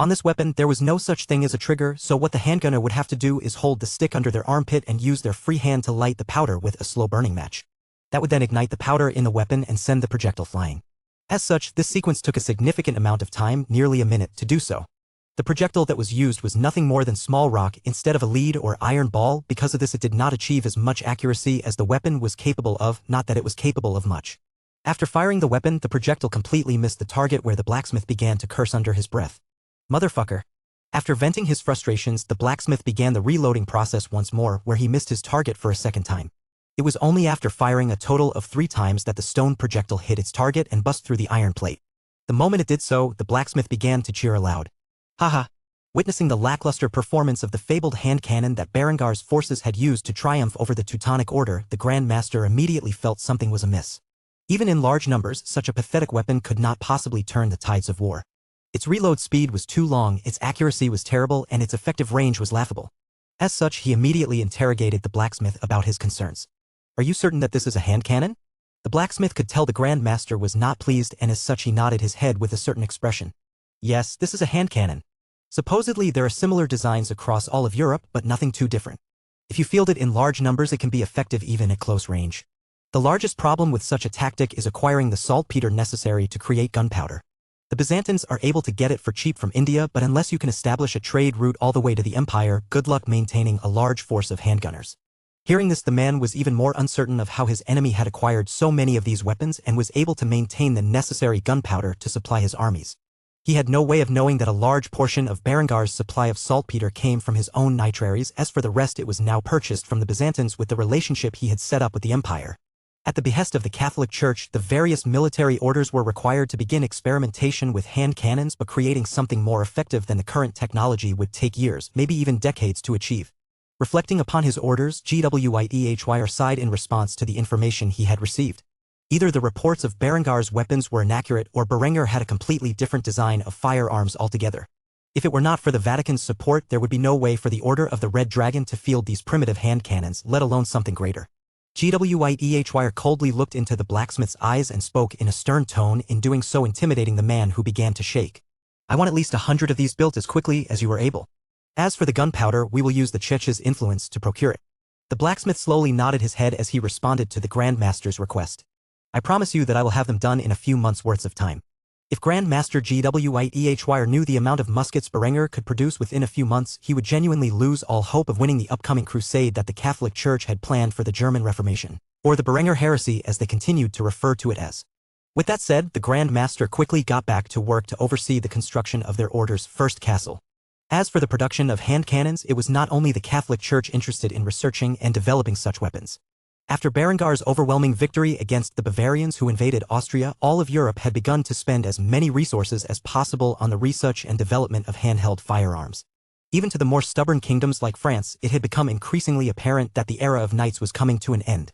On this weapon, there was no such thing as a trigger, so what the handgunner would have to do is hold the stick under their armpit and use their free hand to light the powder with a slow burning match. That would then ignite the powder in the weapon and send the projectile flying. As such, this sequence took a significant amount of time, nearly a minute, to do so. The projectile that was used was nothing more than small rock instead of a lead or iron ball. Because of this, it did not achieve as much accuracy as the weapon was capable of, not that it was capable of much. After firing the weapon, the projectile completely missed the target, where the blacksmith began to curse under his breath. Motherfucker. After venting his frustrations, the blacksmith began the reloading process once more, where he missed his target for a second time. It was only after firing a total of 3 times that the stone projectile hit its target and bust through the iron plate. The moment it did so, the blacksmith began to cheer aloud. Haha. Witnessing the lackluster performance of the fabled hand cannon that Berengar's forces had used to triumph over the Teutonic Order, the Grand Master immediately felt something was amiss. Even in large numbers, such a pathetic weapon could not possibly turn the tides of war. Its reload speed was too long, its accuracy was terrible, and its effective range was laughable. As such, he immediately interrogated the blacksmith about his concerns. Are you certain that this is a hand cannon? The blacksmith could tell the Grand Master was not pleased, and as such he nodded his head with a certain expression. Yes, this is a hand cannon. Supposedly there are similar designs across all of Europe, but nothing too different. If you field it in large numbers, it can be effective even at close range. The largest problem with such a tactic is acquiring the saltpeter necessary to create gunpowder. The Byzantines are able to get it for cheap from India, but unless you can establish a trade route all the way to the empire, good luck maintaining a large force of handgunners. Hearing this, the man was even more uncertain of how his enemy had acquired so many of these weapons and was able to maintain the necessary gunpowder to supply his armies. He had no way of knowing that a large portion of Berengar's supply of saltpeter came from his own nitraries. As for the rest, it was now purchased from the Byzantines with the relationship he had set up with the empire. At the behest of the Catholic Church, the various military orders were required to begin experimentation with hand cannons, but creating something more effective than the current technology would take years, maybe even decades, to achieve. Reflecting upon his orders, Gwydhyr sighed in response to the information he had received. Either the reports of Berengar's weapons were inaccurate, or Berenger had a completely different design of firearms altogether. If it were not for the Vatican's support, there would be no way for the Order of the Red Dragon to field these primitive hand cannons, let alone something greater. Gwydhyr coldly looked into the blacksmith's eyes and spoke in a stern tone, in doing so intimidating the man, who began to shake. I want at least 100 of these built as quickly as you are able. As for the gunpowder, we will use the Chech's influence to procure it. The blacksmith slowly nodded his head as he responded to the Grand Master's request. I promise you that I will have them done in a few months' worth of time. If Grand Master Gwydhyr knew the amount of muskets Berenger could produce within a few months, he would genuinely lose all hope of winning the upcoming crusade that the Catholic Church had planned for the German Reformation, or the Berenger heresy as they continued to refer to it as. With that said, the Grand Master quickly got back to work to oversee the construction of their order's first castle. As for the production of hand cannons, it was not only the Catholic Church interested in researching and developing such weapons. After Berengar's overwhelming victory against the Bavarians who invaded Austria, all of Europe had begun to spend as many resources as possible on the research and development of handheld firearms. Even to the more stubborn kingdoms like France, it had become increasingly apparent that the era of knights was coming to an end.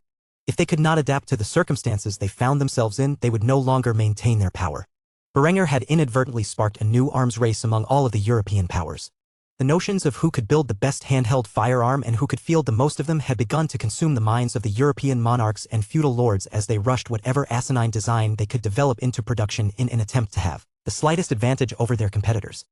If they could not adapt to the circumstances they found themselves in, they would no longer maintain their power. Berenger had inadvertently sparked a new arms race among all of the European powers. The notions of who could build the best handheld firearm and who could field the most of them had begun to consume the minds of the European monarchs and feudal lords as they rushed whatever asinine design they could develop into production in an attempt to have the slightest advantage over their competitors.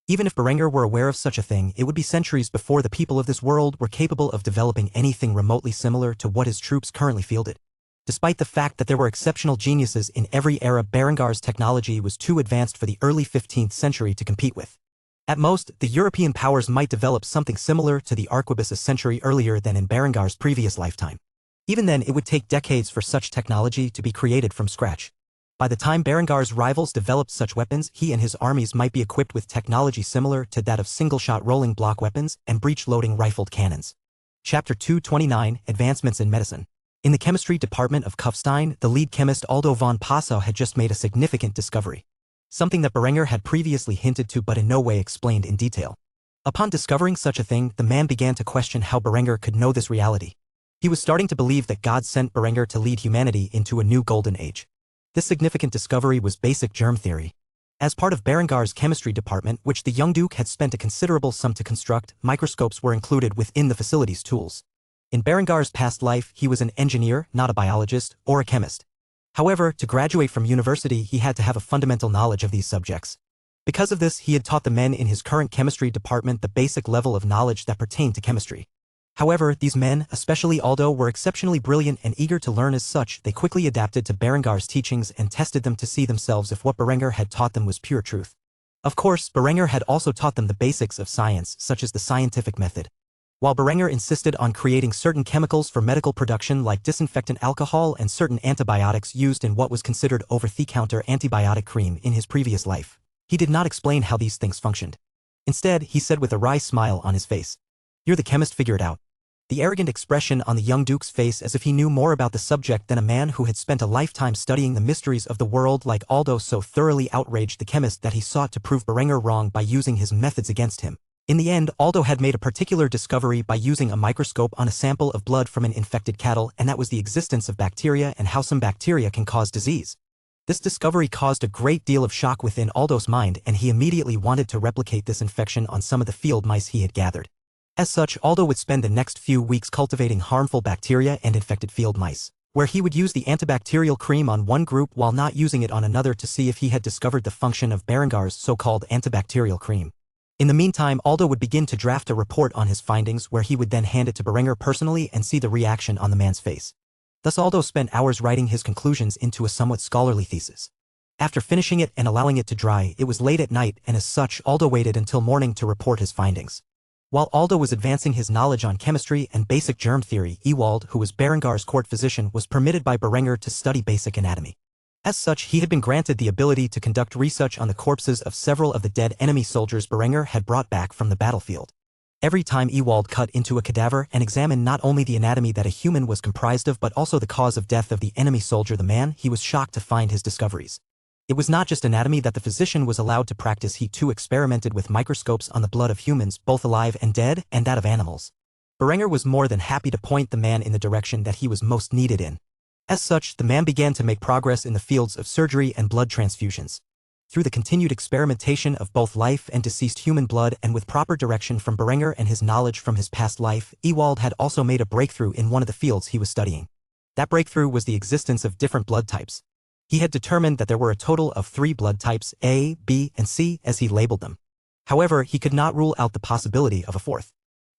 Even if Berenger were aware of such a thing, it would be centuries before the people of this world were capable of developing anything remotely similar to what his troops currently fielded. Despite the fact that there were exceptional geniuses in every era, Berengar's technology was too advanced for the early 15th century to compete with. At most, the European powers might develop something similar to the arquebus a century earlier than in Berengar's previous lifetime. Even then, it would take decades for such technology to be created from scratch. By the time Berengar's rivals developed such weapons, he and his armies might be equipped with technology similar to that of single-shot rolling block weapons and breech-loading rifled cannons. Chapter 229, Advancements in Medicine. In the chemistry department of Kufstein, the lead chemist Aldo von Passau had just made a significant discovery. Something that Berenger had previously hinted to but in no way explained in detail. Upon discovering such a thing, the man began to question how Berenger could know this reality. He was starting to believe that God sent Berenger to lead humanity into a new golden age. This significant discovery was basic germ theory. As part of Berengar's chemistry department, which the young duke had spent a considerable sum to construct, microscopes were included within the facility's tools. In Berengar's past life, he was an engineer, not a biologist, or a chemist. However, to graduate from university, he had to have a fundamental knowledge of these subjects. Because of this, he had taught the men in his current chemistry department the basic level of knowledge that pertained to chemistry. However, these men, especially Aldo, were exceptionally brilliant and eager to learn. As such, they quickly adapted to Berengar's teachings and tested them to see themselves if what Berenger had taught them was pure truth. Of course, Berenger had also taught them the basics of science, such as the scientific method. While Berenger insisted on creating certain chemicals for medical production like disinfectant alcohol and certain antibiotics used in what was considered over-the-counter antibiotic cream in his previous life, he did not explain how these things functioned. Instead, he said with a wry smile on his face, "You're the chemist, figure it out." The arrogant expression on the young duke's face, as if he knew more about the subject than a man who had spent a lifetime studying the mysteries of the world like Aldo, so thoroughly outraged the chemist that he sought to prove Berenger wrong by using his methods against him. In the end, Aldo had made a particular discovery by using a microscope on a sample of blood from an infected cattle, and that was the existence of bacteria and how some bacteria can cause disease. This discovery caused a great deal of shock within Aldo's mind, and he immediately wanted to replicate this infection on some of the field mice he had gathered. As such, Aldo would spend the next few weeks cultivating harmful bacteria and infected field mice, where he would use the antibacterial cream on one group while not using it on another to see if he had discovered the function of Berengar's so-called antibacterial cream. In the meantime, Aldo would begin to draft a report on his findings where he would then hand it to Berenger personally and see the reaction on the man's face. Thus Aldo spent hours writing his conclusions into a somewhat scholarly thesis. After finishing it and allowing it to dry, it was late at night, and as such, Aldo waited until morning to report his findings. While Aldo was advancing his knowledge on chemistry and basic germ theory, Ewald, who was Berengar's court physician, was permitted by Berenger to study basic anatomy. As such, he had been granted the ability to conduct research on the corpses of several of the dead enemy soldiers Berenger had brought back from the battlefield. Every time Ewald cut into a cadaver and examined not only the anatomy that a human was comprised of but also the cause of death of the enemy soldier, the man, he was shocked to find his discoveries. It was not just anatomy that the physician was allowed to practice. He too experimented with microscopes on the blood of humans, both alive and dead, and that of animals. Berenger was more than happy to point the man in the direction that he was most needed in. As such, the man began to make progress in the fields of surgery and blood transfusions. Through the continued experimentation of both life and deceased human blood, and with proper direction from Berenger and his knowledge from his past life, Ewald had also made a breakthrough in one of the fields he was studying. That breakthrough was the existence of different blood types. He had determined that there were a total of 3 blood types, A, B, and C, as he labeled them. However, he could not rule out the possibility of a 4th.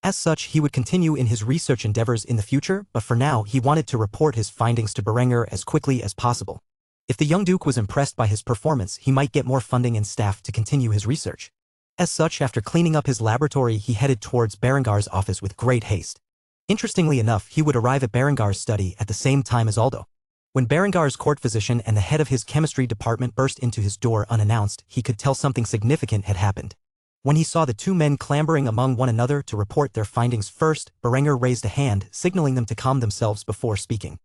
As such, he would continue in his research endeavors in the future, but for now he wanted to report his findings to Berenger as quickly as possible. If the young duke was impressed by his performance, he might get more funding and staff to continue his research. As such, after cleaning up his laboratory, he headed towards Berengar's office with great haste. Interestingly enough, he would arrive at Berengar's study at the same time as Aldo. When Berengar's court physician and the head of his chemistry department burst into his door unannounced, he could tell something significant had happened. When he saw the 2 men clambering among one another to report their findings first, Berenger raised a hand, signaling them to calm themselves before speaking.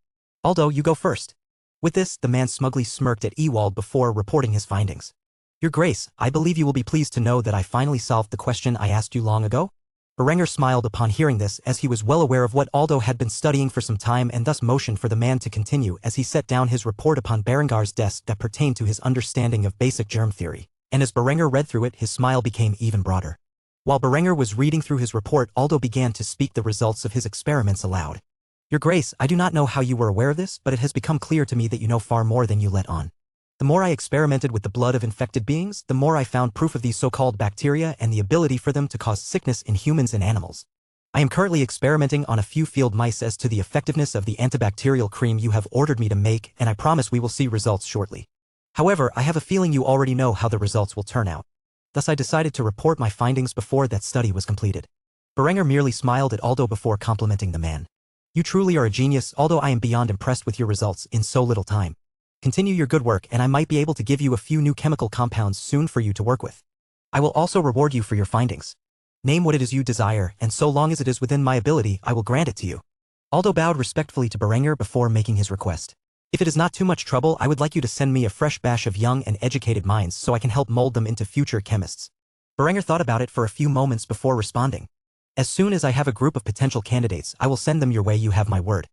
"Aldo, you go first." With this, the man smugly smirked at Ewald before reporting his findings. "Your Grace, I believe you will be pleased to know that I finally solved the question I asked you long ago." Berenger smiled upon hearing this, as he was well aware of what Aldo had been studying for some time, and thus motioned for the man to continue as he set down his report upon Berengar's desk that pertained to his understanding of basic germ theory. And as Berenger read through it, his smile became even broader. While Berenger was reading through his report, Aldo began to speak the results of his experiments aloud. Your Grace, I do not know how you were aware of this, but it has become clear to me that you know far more than you let on. The more I experimented with the blood of infected beings, the more I found proof of these so-called bacteria and the ability for them to cause sickness in humans and animals. I am currently experimenting on a few field mice as to the effectiveness of the antibacterial cream you have ordered me to make, and I promise we will see results shortly. However, I have a feeling you already know how the results will turn out. Thus I decided to report my findings before that study was completed. Berenger merely smiled at Aldo before complimenting the man. You truly are a genius, although I am beyond impressed with your results in so little time. Continue your good work and I might be able to give you a few new chemical compounds soon for you to work with. I will also reward you for your findings. Name what it is you desire, and so long as it is within my ability, I will grant it to you. Aldo bowed respectfully to Berenger before making his request. If it is not too much trouble, I would like you to send me a fresh batch of young and educated minds so I can help mold them into future chemists. Berenger thought about it for a few moments before responding. As soon as I have a group of potential candidates, I will send them your way, you have my word.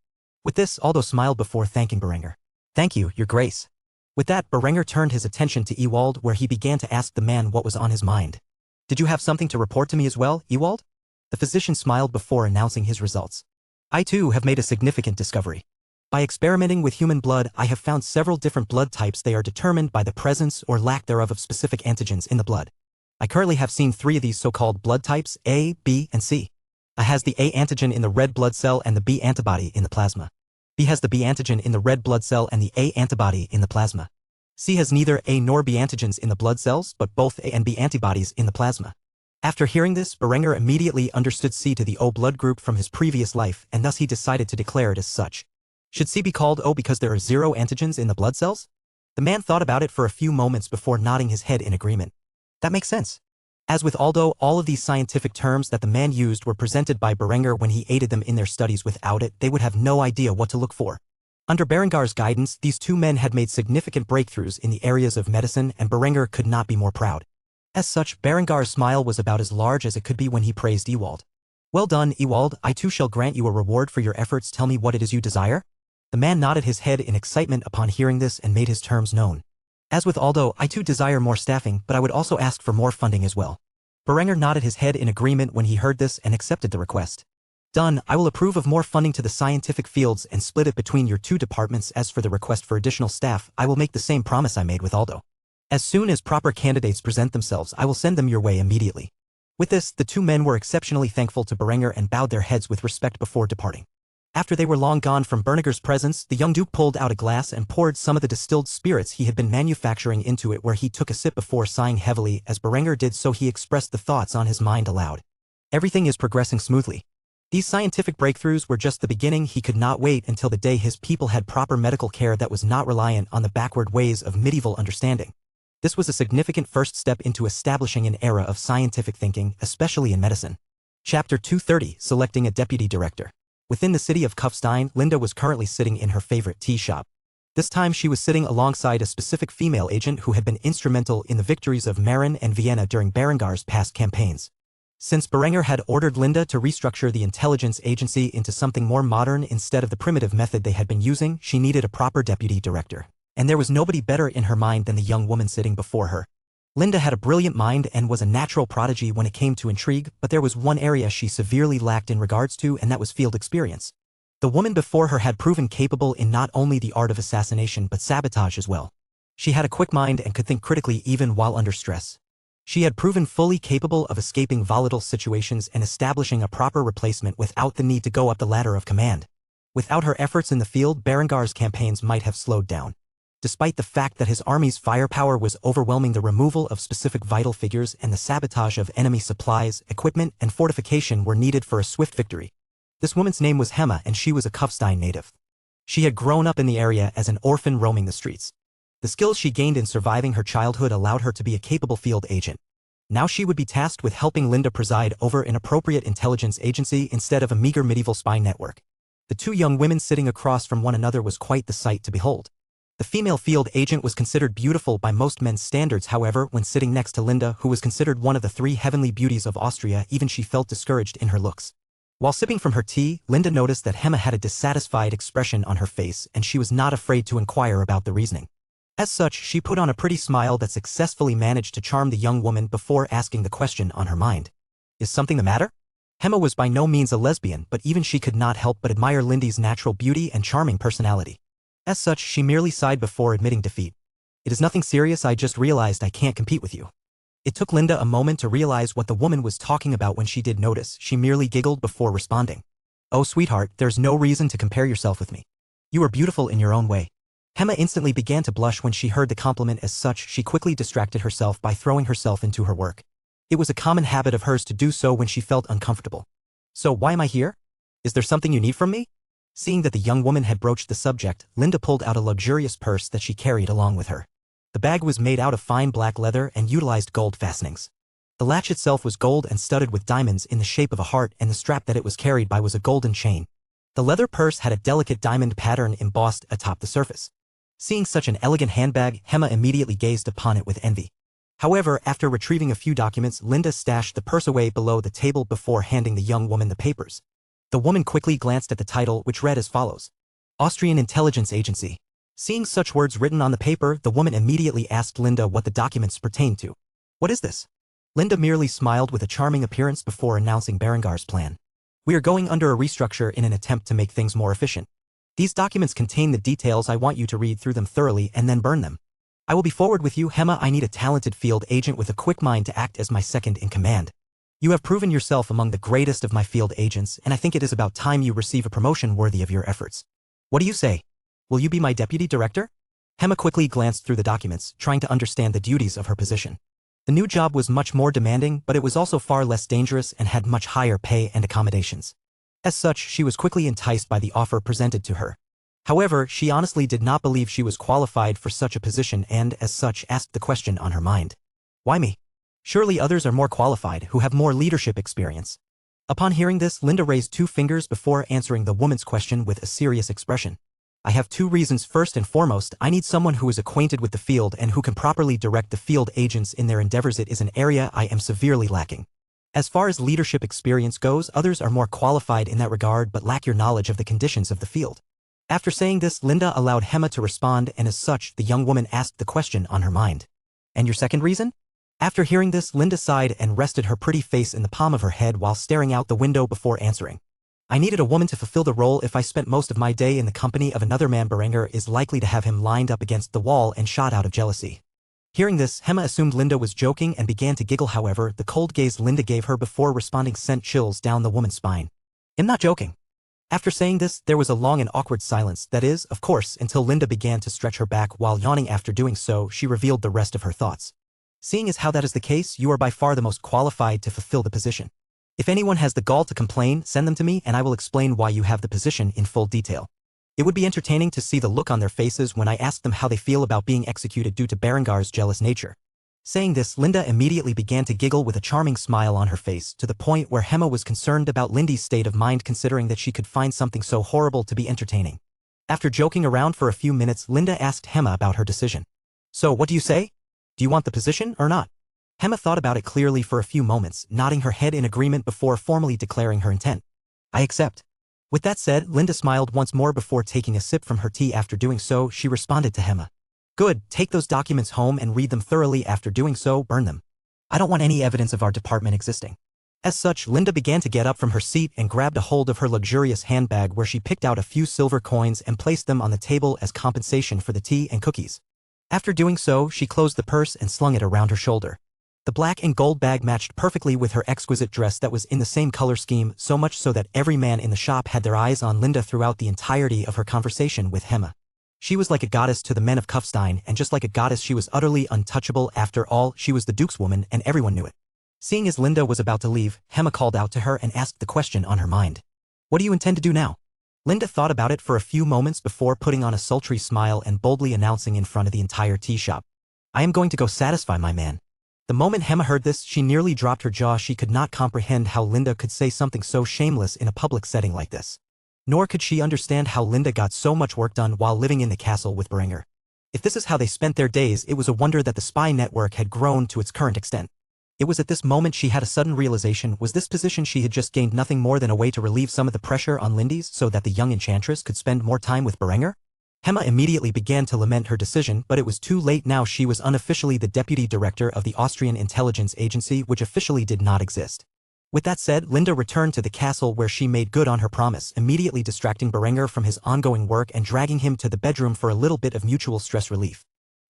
With this, Aldo smiled before thanking Berenger. Thank you, Your Grace. With that, Berenger turned his attention to Ewald, where he began to ask the man what was on his mind. Did you have something to report to me as well, Ewald? The physician smiled before announcing his results. I too have made a significant discovery. By experimenting with human blood, I have found several different blood types. They are determined by the presence or lack thereof of specific antigens in the blood. I currently have seen 3 of these so-called blood types, A, B, and C. A has the A antigen in the red blood cell and the B antibody in the plasma. B has the B antigen in the red blood cell and the A antibody in the plasma. C has neither A nor B antigens in the blood cells, but both A and B antibodies in the plasma. After hearing this, Berenger immediately understood C to the O blood group from his previous life, and thus he decided to declare it as such. Should C be called O because there are 0 antigens in the blood cells? The man thought about it for a few moments before nodding his head in agreement. That makes sense. As with Aldo, all of these scientific terms that the man used were presented by Berenger when he aided them in their studies. Without it, they would have no idea what to look for. Under Berengar's guidance, these 2 men had made significant breakthroughs in the areas of medicine, and Berenger could not be more proud. As such, Berengar's smile was about as large as it could be when he praised Ewald. Well done, Ewald, I too shall grant you a reward for your efforts. Tell me what it is you desire? The man nodded his head in excitement upon hearing this and made his terms known. As with Aldo, I too desire more staffing, but I would also ask for more funding as well. Berenger nodded his head in agreement when he heard this and accepted the request. Done, I will approve of more funding to the scientific fields and split it between your 2 departments. As for the request for additional staff, I will make the same promise I made with Aldo. As soon as proper candidates present themselves, I will send them your way immediately. With this, the 2 men were exceptionally thankful to Berenger and bowed their heads with respect before departing. After they were long gone from Berengar's presence, the young duke pulled out a glass and poured some of the distilled spirits he had been manufacturing into it, where he took a sip before sighing heavily. As Berenger did so, he expressed the thoughts on his mind aloud. Everything is progressing smoothly. These scientific breakthroughs were just the beginning. He could not wait until the day his people had proper medical care that was not reliant on the backward ways of medieval understanding. This was a significant first step into establishing an era of scientific thinking, especially in medicine. Chapter 230, Selecting a Deputy Director. Within the city of Kufstein, Linda was currently sitting in her favorite tea shop. This time she was sitting alongside a specific female agent who had been instrumental in the victories of Marin and Vienna during Berengar's past campaigns. Since Berenger had ordered Linda to restructure the intelligence agency into something more modern instead of the primitive method they had been using, she needed a proper deputy director. And there was nobody better in her mind than the young woman sitting before her. Linda had a brilliant mind and was a natural prodigy when it came to intrigue, but there was one area she severely lacked in regards to, and that was field experience. The woman before her had proven capable in not only the art of assassination but sabotage as well. She had a quick mind and could think critically even while under stress. She had proven fully capable of escaping volatile situations and establishing a proper replacement without the need to go up the ladder of command. Without her efforts in the field, Berengar's campaigns might have slowed down. Despite the fact that his army's firepower was overwhelming, the removal of specific vital figures and the sabotage of enemy supplies, equipment, and fortification were needed for a swift victory. This woman's name was Hema, and she was a Kufstein native. She had grown up in the area as an orphan roaming the streets. The skills she gained in surviving her childhood allowed her to be a capable field agent. Now she would be tasked with helping Linda preside over an appropriate intelligence agency instead of a meager medieval spy network. The 2 young women sitting across from one another was quite the sight to behold. The female field agent was considered beautiful by most men's standards. However, when sitting next to Linda, who was considered one of the 3 heavenly beauties of Austria, even she felt discouraged in her looks. While sipping from her tea, Linda noticed that Hema had a dissatisfied expression on her face, and she was not afraid to inquire about the reasoning. As such, she put on a pretty smile that successfully managed to charm the young woman before asking the question on her mind. Is something the matter? Hema was by no means a lesbian, but even she could not help but admire Lindy's natural beauty and charming personality. As such, she merely sighed before admitting defeat. It is nothing serious, I just realized I can't compete with you. It took Linda a moment to realize what the woman was talking about. When she did notice, she merely giggled before responding. Oh sweetheart, there's no reason to compare yourself with me. You are beautiful in your own way. Hema instantly began to blush when she heard the compliment. As such, she quickly distracted herself by throwing herself into her work. It was a common habit of hers to do so when she felt uncomfortable. So why am I here? Is there something you need from me? Seeing that the young woman had broached the subject, Linda pulled out a luxurious purse that she carried along with her. The bag was made out of fine black leather and utilized gold fastenings. The latch itself was gold and studded with diamonds in the shape of a heart, and the strap that it was carried by was a golden chain. The leather purse had a delicate diamond pattern embossed atop the surface. Seeing such an elegant handbag, Hema immediately gazed upon it with envy. However, after retrieving a few documents, Linda stashed the purse away below the table before handing the young woman the papers. The woman quickly glanced at the title, which read as follows: Austrian Intelligence Agency. Seeing such words written on the paper, the woman immediately asked Linda what the documents pertained to. What is this? Linda merely smiled with a charming appearance before announcing Berengar's plan. We are going under a restructure in an attempt to make things more efficient. These documents contain the details. I want you to read through them thoroughly and then burn them. I will be forward with you, Hema. I need a talented field agent with a quick mind to act as my second in command. You have proven yourself among the greatest of my field agents, and I think it is about time you receive a promotion worthy of your efforts. What do you say? Will you be my deputy director? Hema quickly glanced through the documents, trying to understand the duties of her position. The new job was much more demanding, but it was also far less dangerous and had much higher pay and accommodations. As such, she was quickly enticed by the offer presented to her. However, she honestly did not believe she was qualified for such a position and, as such, asked the question on her mind. Why me? Surely others are more qualified, who have more leadership experience. Upon hearing this, Linda raised two fingers before answering the woman's question with a serious expression. I have two reasons. First and foremost, I need someone who is acquainted with the field and who can properly direct the field agents in their endeavors. It is an area I am severely lacking. As far as leadership experience goes, others are more qualified in that regard but lack your knowledge of the conditions of the field. After saying this, Linda allowed Hema to respond, and as such, the young woman asked the question on her mind. And your second reason? After hearing this, Linda sighed and rested her pretty face in the palm of her head while staring out the window before answering. I needed a woman to fulfill the role. If I spent most of my day in the company of another man, Berenger is likely to have him lined up against the wall and shot out of jealousy. Hearing this, Hema assumed Linda was joking and began to giggle. However, the cold gaze Linda gave her before responding sent chills down the woman's spine. I'm not joking. After saying this, there was a long and awkward silence, that is, of course, until Linda began to stretch her back while yawning. After doing so, she revealed the rest of her thoughts. Seeing as how that is the case, you are by far the most qualified to fulfill the position. If anyone has the gall to complain, send them to me and I will explain why you have the position in full detail. It would be entertaining to see the look on their faces when I ask them how they feel about being executed due to Berengar's jealous nature. Saying this, Linda immediately began to giggle with a charming smile on her face, to the point where Hema was concerned about Lindy's state of mind, considering that she could find something so horrible to be entertaining. After joking around for a few minutes, Linda asked Hema about her decision. So what do you say? Do you want the position or not? Hema thought about it clearly for a few moments, nodding her head in agreement before formally declaring her intent. I accept. With that said, Linda smiled once more before taking a sip from her tea. After doing so, she responded to Hema. Good, take those documents home and read them thoroughly. After doing so, burn them. I don't want any evidence of our department existing. As such, Linda began to get up from her seat and grabbed a hold of her luxurious handbag, where she picked out a few silver coins and placed them on the table as compensation for the tea and cookies. After doing so, she closed the purse and slung it around her shoulder. The black and gold bag matched perfectly with her exquisite dress that was in the same color scheme, so much so that every man in the shop had their eyes on Linda throughout the entirety of her conversation with Hema. She was like a goddess to the men of Kufstein, and just like a goddess she was utterly untouchable. After all, she was the Duke's woman and everyone knew it. Seeing as Linda was about to leave, Hema called out to her and asked the question on her mind. What do you intend to do now? Linda thought about it for a few moments before putting on a sultry smile and boldly announcing in front of the entire tea shop. I am going to go satisfy my man. The moment Hema heard this, she nearly dropped her jaw. She could not comprehend how Linda could say something so shameless in a public setting like this. Nor could she understand how Linda got so much work done while living in the castle with Berenger. If this is how they spent their days, it was a wonder that the spy network had grown to its current extent. It was at this moment she had a sudden realization. Was this position she had just gained nothing more than a way to relieve some of the pressure on Lindy's so that the young enchantress could spend more time with Berenger? Hema immediately began to lament her decision, but it was too late now. She was unofficially the deputy director of the Austrian Intelligence Agency, which officially did not exist. With that said, Linda returned to the castle where she made good on her promise, immediately distracting Berenger from his ongoing work and dragging him to the bedroom for a little bit of mutual stress relief.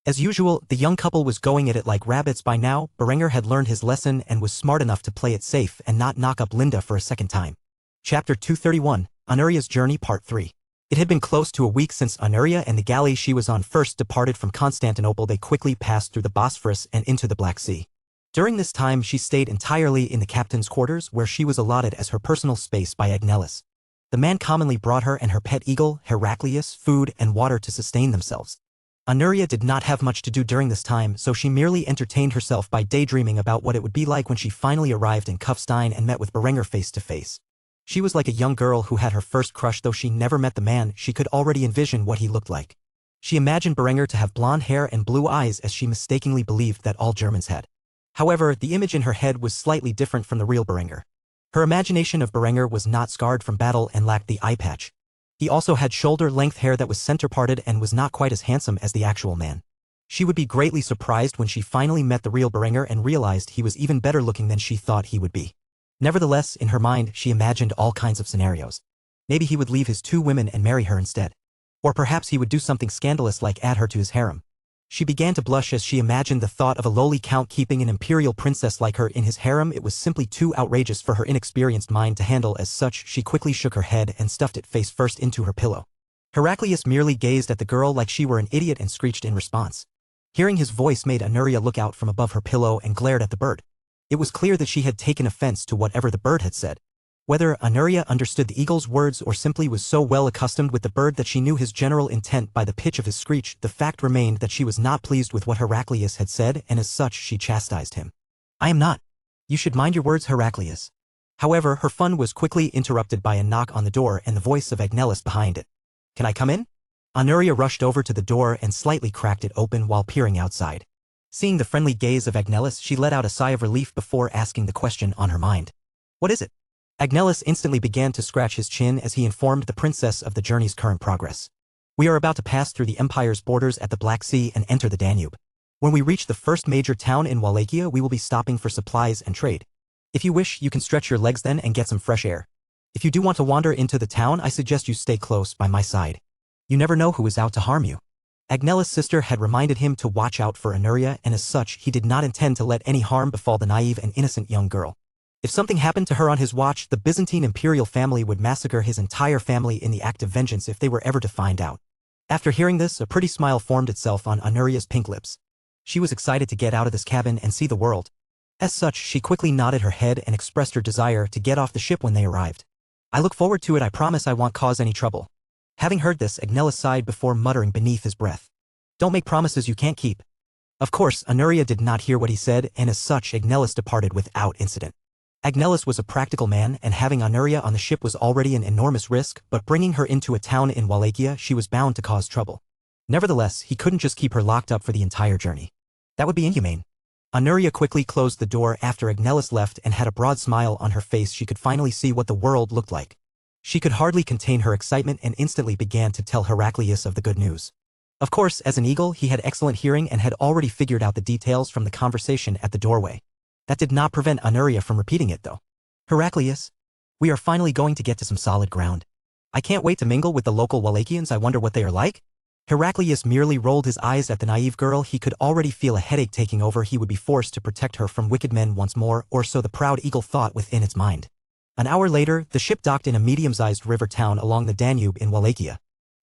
As usual, the young couple was going at it like rabbits by now. Berenger had learned his lesson and was smart enough to play it safe and not knock up Linda for a second time. Chapter 231, Honoria's Journey Part 3. It had been close to a week since Honoria and the galley she was on first departed from Constantinople. They quickly passed through the Bosphorus and into the Black Sea. During this time she stayed entirely in the captain's quarters, where she was allotted as her personal space by Agnellus. The man commonly brought her and her pet eagle, Heraclius, food and water to sustain themselves. Honoria did not have much to do during this time, so she merely entertained herself by daydreaming about what it would be like when she finally arrived in Kufstein and met with Berenger face to face. She was like a young girl who had her first crush. Though she never met the man, she could already envision what he looked like. She imagined Berenger to have blonde hair and blue eyes, as she mistakenly believed that all Germans had. However, the image in her head was slightly different from the real Berenger. Her imagination of Berenger was not scarred from battle and lacked the eye patch. He also had shoulder-length hair that was center-parted and was not quite as handsome as the actual man. She would be greatly surprised when she finally met the real Berenger and realized he was even better looking than she thought he would be. Nevertheless, in her mind, she imagined all kinds of scenarios. Maybe he would leave his 2 women and marry her instead. Or perhaps he would do something scandalous like add her to his harem. She began to blush as she imagined the thought of a lowly count keeping an imperial princess like her in his harem. It was simply too outrageous for her inexperienced mind to handle. As such, she quickly shook her head and stuffed it face first into her pillow. Heraclius merely gazed at the girl like she were an idiot and screeched in response. Hearing his voice made Honoria look out from above her pillow and glared at the bird. It was clear that she had taken offense to whatever the bird had said. Whether Honoria understood the eagle's words or simply was so well accustomed with the bird that she knew his general intent by the pitch of his screech, the fact remained that she was not pleased with what Heraclius had said, and as such she chastised him. "I am not. You should mind your words, Heraclius." However, her fun was quickly interrupted by a knock on the door and the voice of Agnellus behind it. "Can I come in?" Honoria rushed over to the door and slightly cracked it open while peering outside. Seeing the friendly gaze of Agnellus, she let out a sigh of relief before asking the question on her mind. "What is it?" Agnellus instantly began to scratch his chin as he informed the princess of the journey's current progress. "We are about to pass through the empire's borders at the Black Sea and enter the Danube. When we reach the first major town in Wallachia, we will be stopping for supplies and trade. If you wish, you can stretch your legs then and get some fresh air. If you do want to wander into the town, I suggest you stay close by my side. You never know who is out to harm you." Agnellus' sister had reminded him to watch out for Honoria, and as such, he did not intend to let any harm befall the naive and innocent young girl. If something happened to her on his watch, the Byzantine imperial family would massacre his entire family in the act of vengeance if they were ever to find out. After hearing this, a pretty smile formed itself on Honoria's pink lips. She was excited to get out of this cabin and see the world. As such, she quickly nodded her head and expressed her desire to get off the ship when they arrived. "I look forward to it. I promise I won't cause any trouble." Having heard this, Agnellus sighed before muttering beneath his breath, "Don't make promises you can't keep." Of course, Honoria did not hear what he said, and as such, Agnellus departed without incident. Agnellus was a practical man, and having Honoria on the ship was already an enormous risk, but bringing her into a town in Wallachia, she was bound to cause trouble. Nevertheless, he couldn't just keep her locked up for the entire journey. That would be inhumane. Honoria quickly closed the door after Agnellus left and had a broad smile on her face. She could finally see what the world looked like. She could hardly contain her excitement and instantly began to tell Heraclius of the good news. Of course, as an eagle, he had excellent hearing and had already figured out the details from the conversation at the doorway. That did not prevent Honoria from repeating it, though. "Heraclius, we are finally going to get to some solid ground. I can't wait to mingle with the local Wallachians. I wonder what they are like?" Heraclius merely rolled his eyes at the naive girl. He could already feel a headache taking over. He would be forced to protect her from wicked men once more, or so the proud eagle thought within its mind. An hour later, the ship docked in a medium-sized river town along the Danube in Wallachia.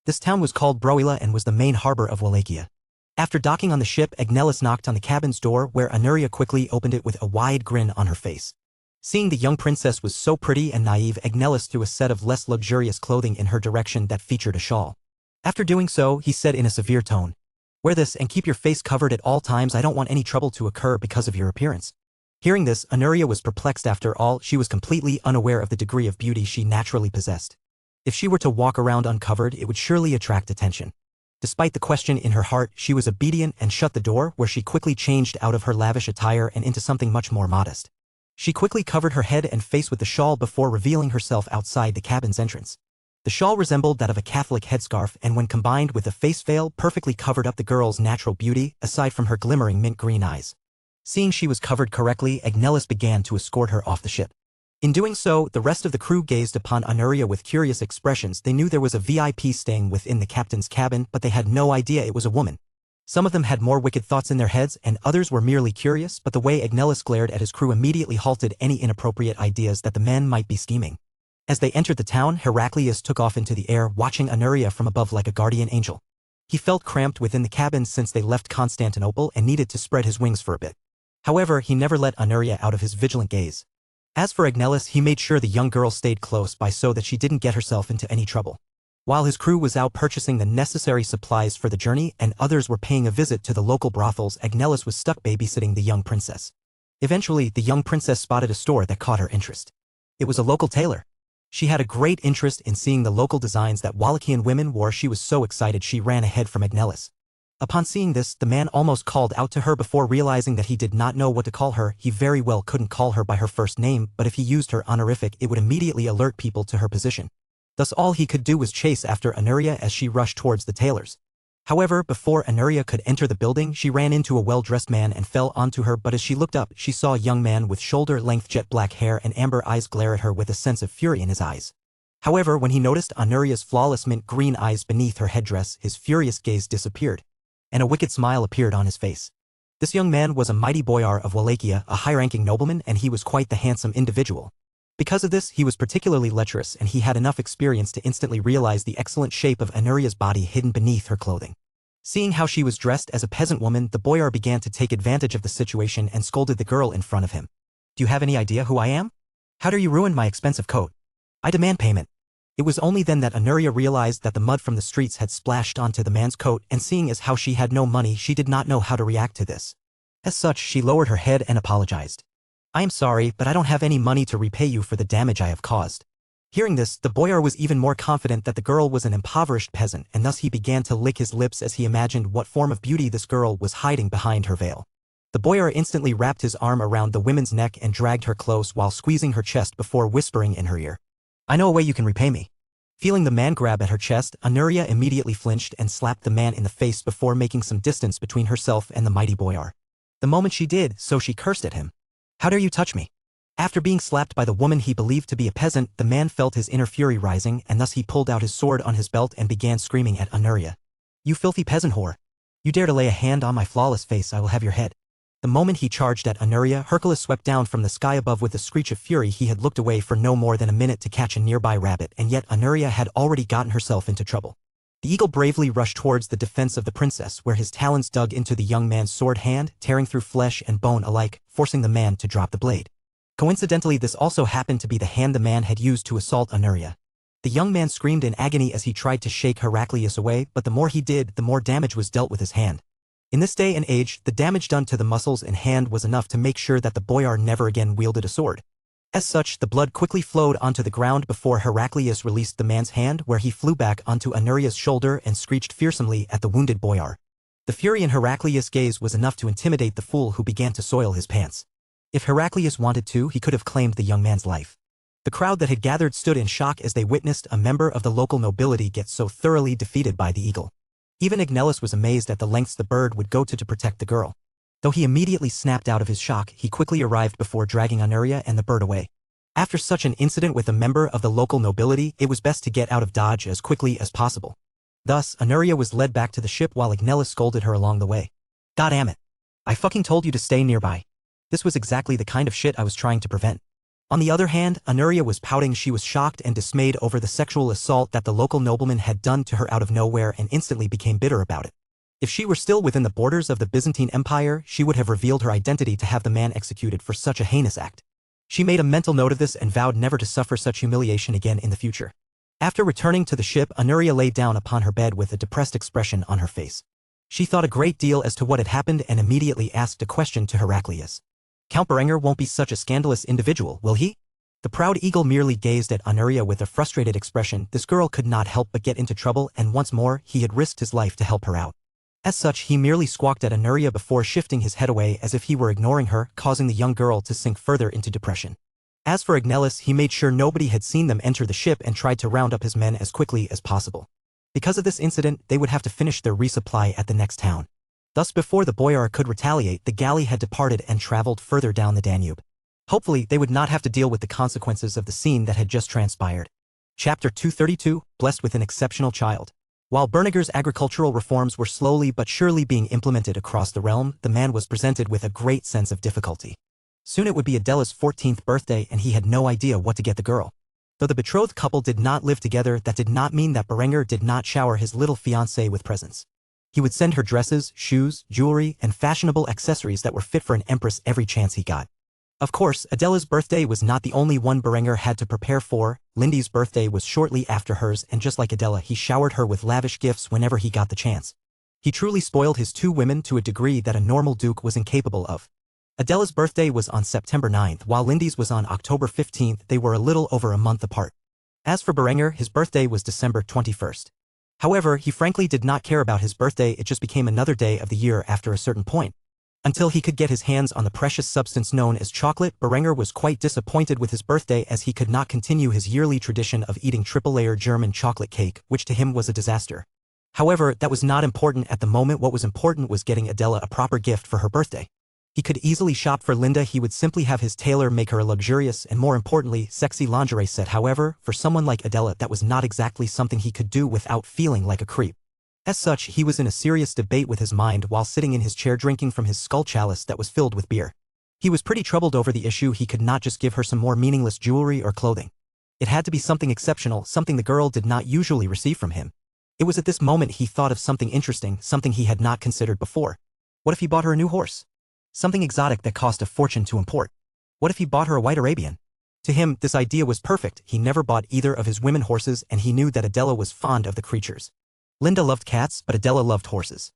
This town was called Broila and was the main harbor of Wallachia. After docking on the ship, Agnellus knocked on the cabin's door, where Honoria quickly opened it with a wide grin on her face. Seeing the young princess was so pretty and naive, Agnellus threw a set of less luxurious clothing in her direction that featured a shawl. After doing so, he said in a severe tone, "Wear this and keep your face covered at all times. I don't want any trouble to occur because of your appearance." Hearing this, Honoria was perplexed. After all, she was completely unaware of the degree of beauty she naturally possessed. If she were to walk around uncovered, it would surely attract attention. Despite the question in her heart, she was obedient and shut the door, where she quickly changed out of her lavish attire and into something much more modest. She quickly covered her head and face with the shawl before revealing herself outside the cabin's entrance. The shawl resembled that of a Catholic headscarf, and when combined with a face veil, perfectly covered up the girl's natural beauty, aside from her glimmering mint green eyes. Seeing she was covered correctly, Agnellus began to escort her off the ship. In doing so, the rest of the crew gazed upon Anuria with curious expressions. They knew there was a VIP staying within the captain's cabin, but they had no idea it was a woman. Some of them had more wicked thoughts in their heads, and others were merely curious, but the way Agnellus glared at his crew immediately halted any inappropriate ideas that the men might be scheming. As they entered the town, Heraclius took off into the air, watching Anuria from above like a guardian angel. He felt cramped within the cabin since they left Constantinople and needed to spread his wings for a bit. However, he never let Anuria out of his vigilant gaze. As for Agnellus, he made sure the young girl stayed close by so that she didn't get herself into any trouble. While his crew was out purchasing the necessary supplies for the journey and others were paying a visit to the local brothels, Agnellus was stuck babysitting the young princess. Eventually, the young princess spotted a store that caught her interest. It was a local tailor. She had a great interest in seeing the local designs that Wallachian women wore. She was so excited she ran ahead from Agnellus. Upon seeing this, the man almost called out to her before realizing that he did not know what to call her. He very well couldn't call her by her first name, but if he used her honorific, it would immediately alert people to her position. Thus all he could do was chase after Anuria as she rushed towards the tailors. However, before Anuria could enter the building, she ran into a well-dressed man and fell onto her, but as she looked up, she saw a young man with shoulder-length jet black hair and amber eyes glare at her with a sense of fury in his eyes. However, when he noticed Anuria's flawless mint green eyes beneath her headdress, his furious gaze disappeared, and a wicked smile appeared on his face. This young man was a mighty boyar of Wallachia, a high-ranking nobleman, and he was quite the handsome individual. Because of this, he was particularly lecherous, and he had enough experience to instantly realize the excellent shape of Anuria's body hidden beneath her clothing. Seeing how she was dressed as a peasant woman, the boyar began to take advantage of the situation and scolded the girl in front of him. "Do you have any idea who I am? How dare you ruin my expensive coat? I demand payment." It was only then that Anuria realized that the mud from the streets had splashed onto the man's coat, and seeing as how she had no money, she did not know how to react to this. As such, she lowered her head and apologized. "I am sorry, but I don't have any money to repay you for the damage I have caused." Hearing this, the boyar was even more confident that the girl was an impoverished peasant, and thus he began to lick his lips as he imagined what form of beauty this girl was hiding behind her veil. The boyar instantly wrapped his arm around the woman's neck and dragged her close while squeezing her chest before whispering in her ear, "I know a way you can repay me." Feeling the man grab at her chest, Anuria immediately flinched and slapped the man in the face before making some distance between herself and the mighty boyar. The moment she did so, she cursed at him. "How dare you touch me?" After being slapped by the woman he believed to be a peasant, the man felt his inner fury rising, and thus he pulled out his sword on his belt and began screaming at Anuria. "You filthy peasant whore! You dare to lay a hand on my flawless face, I will have your head." The moment he charged at Anuria, Hercules swept down from the sky above with a screech of fury. He had looked away for no more than a minute to catch a nearby rabbit, and yet Anuria had already gotten herself into trouble. The eagle bravely rushed towards the defense of the princess, where his talons dug into the young man's sword hand, tearing through flesh and bone alike, forcing the man to drop the blade. Coincidentally, this also happened to be the hand the man had used to assault Anuria. The young man screamed in agony as he tried to shake Heraclius away, but the more he did, the more damage was dealt with his hand. In this day and age, the damage done to the muscles and hand was enough to make sure that the boyar never again wielded a sword. As such, the blood quickly flowed onto the ground before Heraclius released the man's hand, where he flew back onto Anuria's shoulder and screeched fearsomely at the wounded boyar. The fury in Heraclius' gaze was enough to intimidate the fool, who began to soil his pants. If Heraclius wanted to, he could have claimed the young man's life. The crowd that had gathered stood in shock as they witnessed a member of the local nobility get so thoroughly defeated by the eagle. Even Agnellus was amazed at the lengths the bird would go to protect the girl. Though he immediately snapped out of his shock, he quickly arrived before dragging Anuria and the bird away. After such an incident with a member of the local nobility, it was best to get out of Dodge as quickly as possible. Thus, Anuria was led back to the ship while Agnellus scolded her along the way. "God damn it. I fucking told you to stay nearby. This was exactly the kind of shit I was trying to prevent." On the other hand, Anuria was pouting. She was shocked and dismayed over the sexual assault that the local nobleman had done to her out of nowhere and instantly became bitter about it. If she were still within the borders of the Byzantine Empire, she would have revealed her identity to have the man executed for such a heinous act. She made a mental note of this and vowed never to suffer such humiliation again in the future. After returning to the ship, Anuria lay down upon her bed with a depressed expression on her face. She thought a great deal as to what had happened and immediately asked a question to Heraclius. "Count Berenger won't be such a scandalous individual, will he?" The proud eagle merely gazed at Anuria with a frustrated expression. This girl could not help but get into trouble, and once more, he had risked his life to help her out. As such, he merely squawked at Anuria before shifting his head away as if he were ignoring her, causing the young girl to sink further into depression. As for Agnellus, he made sure nobody had seen them enter the ship and tried to round up his men as quickly as possible. Because of this incident, they would have to finish their resupply at the next town. Thus, before the boyar could retaliate, the galley had departed and traveled further down the Danube. Hopefully, they would not have to deal with the consequences of the scene that had just transpired. Chapter 232, Blessed with an Exceptional Child. While Berniger's agricultural reforms were slowly but surely being implemented across the realm, the man was presented with a great sense of difficulty. Soon it would be Adela's 14th birthday and he had no idea what to get the girl. Though the betrothed couple did not live together, that did not mean that Berenger did not shower his little fiancée with presents. He would send her dresses, shoes, jewelry, and fashionable accessories that were fit for an empress every chance he got. Of course, Adela's birthday was not the only one Berenger had to prepare for. Lindy's birthday was shortly after hers, and just like Adela, he showered her with lavish gifts whenever he got the chance. He truly spoiled his two women to a degree that a normal duke was incapable of. Adela's birthday was on September 9th, while Lindy's was on October 15th. They were a little over a month apart. As for Berenger, his birthday was December 21st. However, he frankly did not care about his birthday. It just became another day of the year after a certain point. Until he could get his hands on the precious substance known as chocolate, Berenger was quite disappointed with his birthday as he could not continue his yearly tradition of eating triple-layer German chocolate cake, which to him was a disaster. However, that was not important at the moment. What was important was getting Adela a proper gift for her birthday. He could easily shop for Linda. He would simply have his tailor make her a luxurious and, more importantly, sexy lingerie set. However, for someone like Adela, that was not exactly something he could do without feeling like a creep. As such, he was in a serious debate with his mind while sitting in his chair drinking from his skull chalice that was filled with beer. He was pretty troubled over the issue. He could not just give her some more meaningless jewelry or clothing. It had to be something exceptional, something the girl did not usually receive from him. It was at this moment he thought of something interesting, something he had not considered before. What if he bought her a new horse? Something exotic that cost a fortune to import. What if he bought her a white Arabian? To him, this idea was perfect. He never bought either of his women horses, and he knew that Adela was fond of the creatures. Linda loved cats, but Adela loved horses.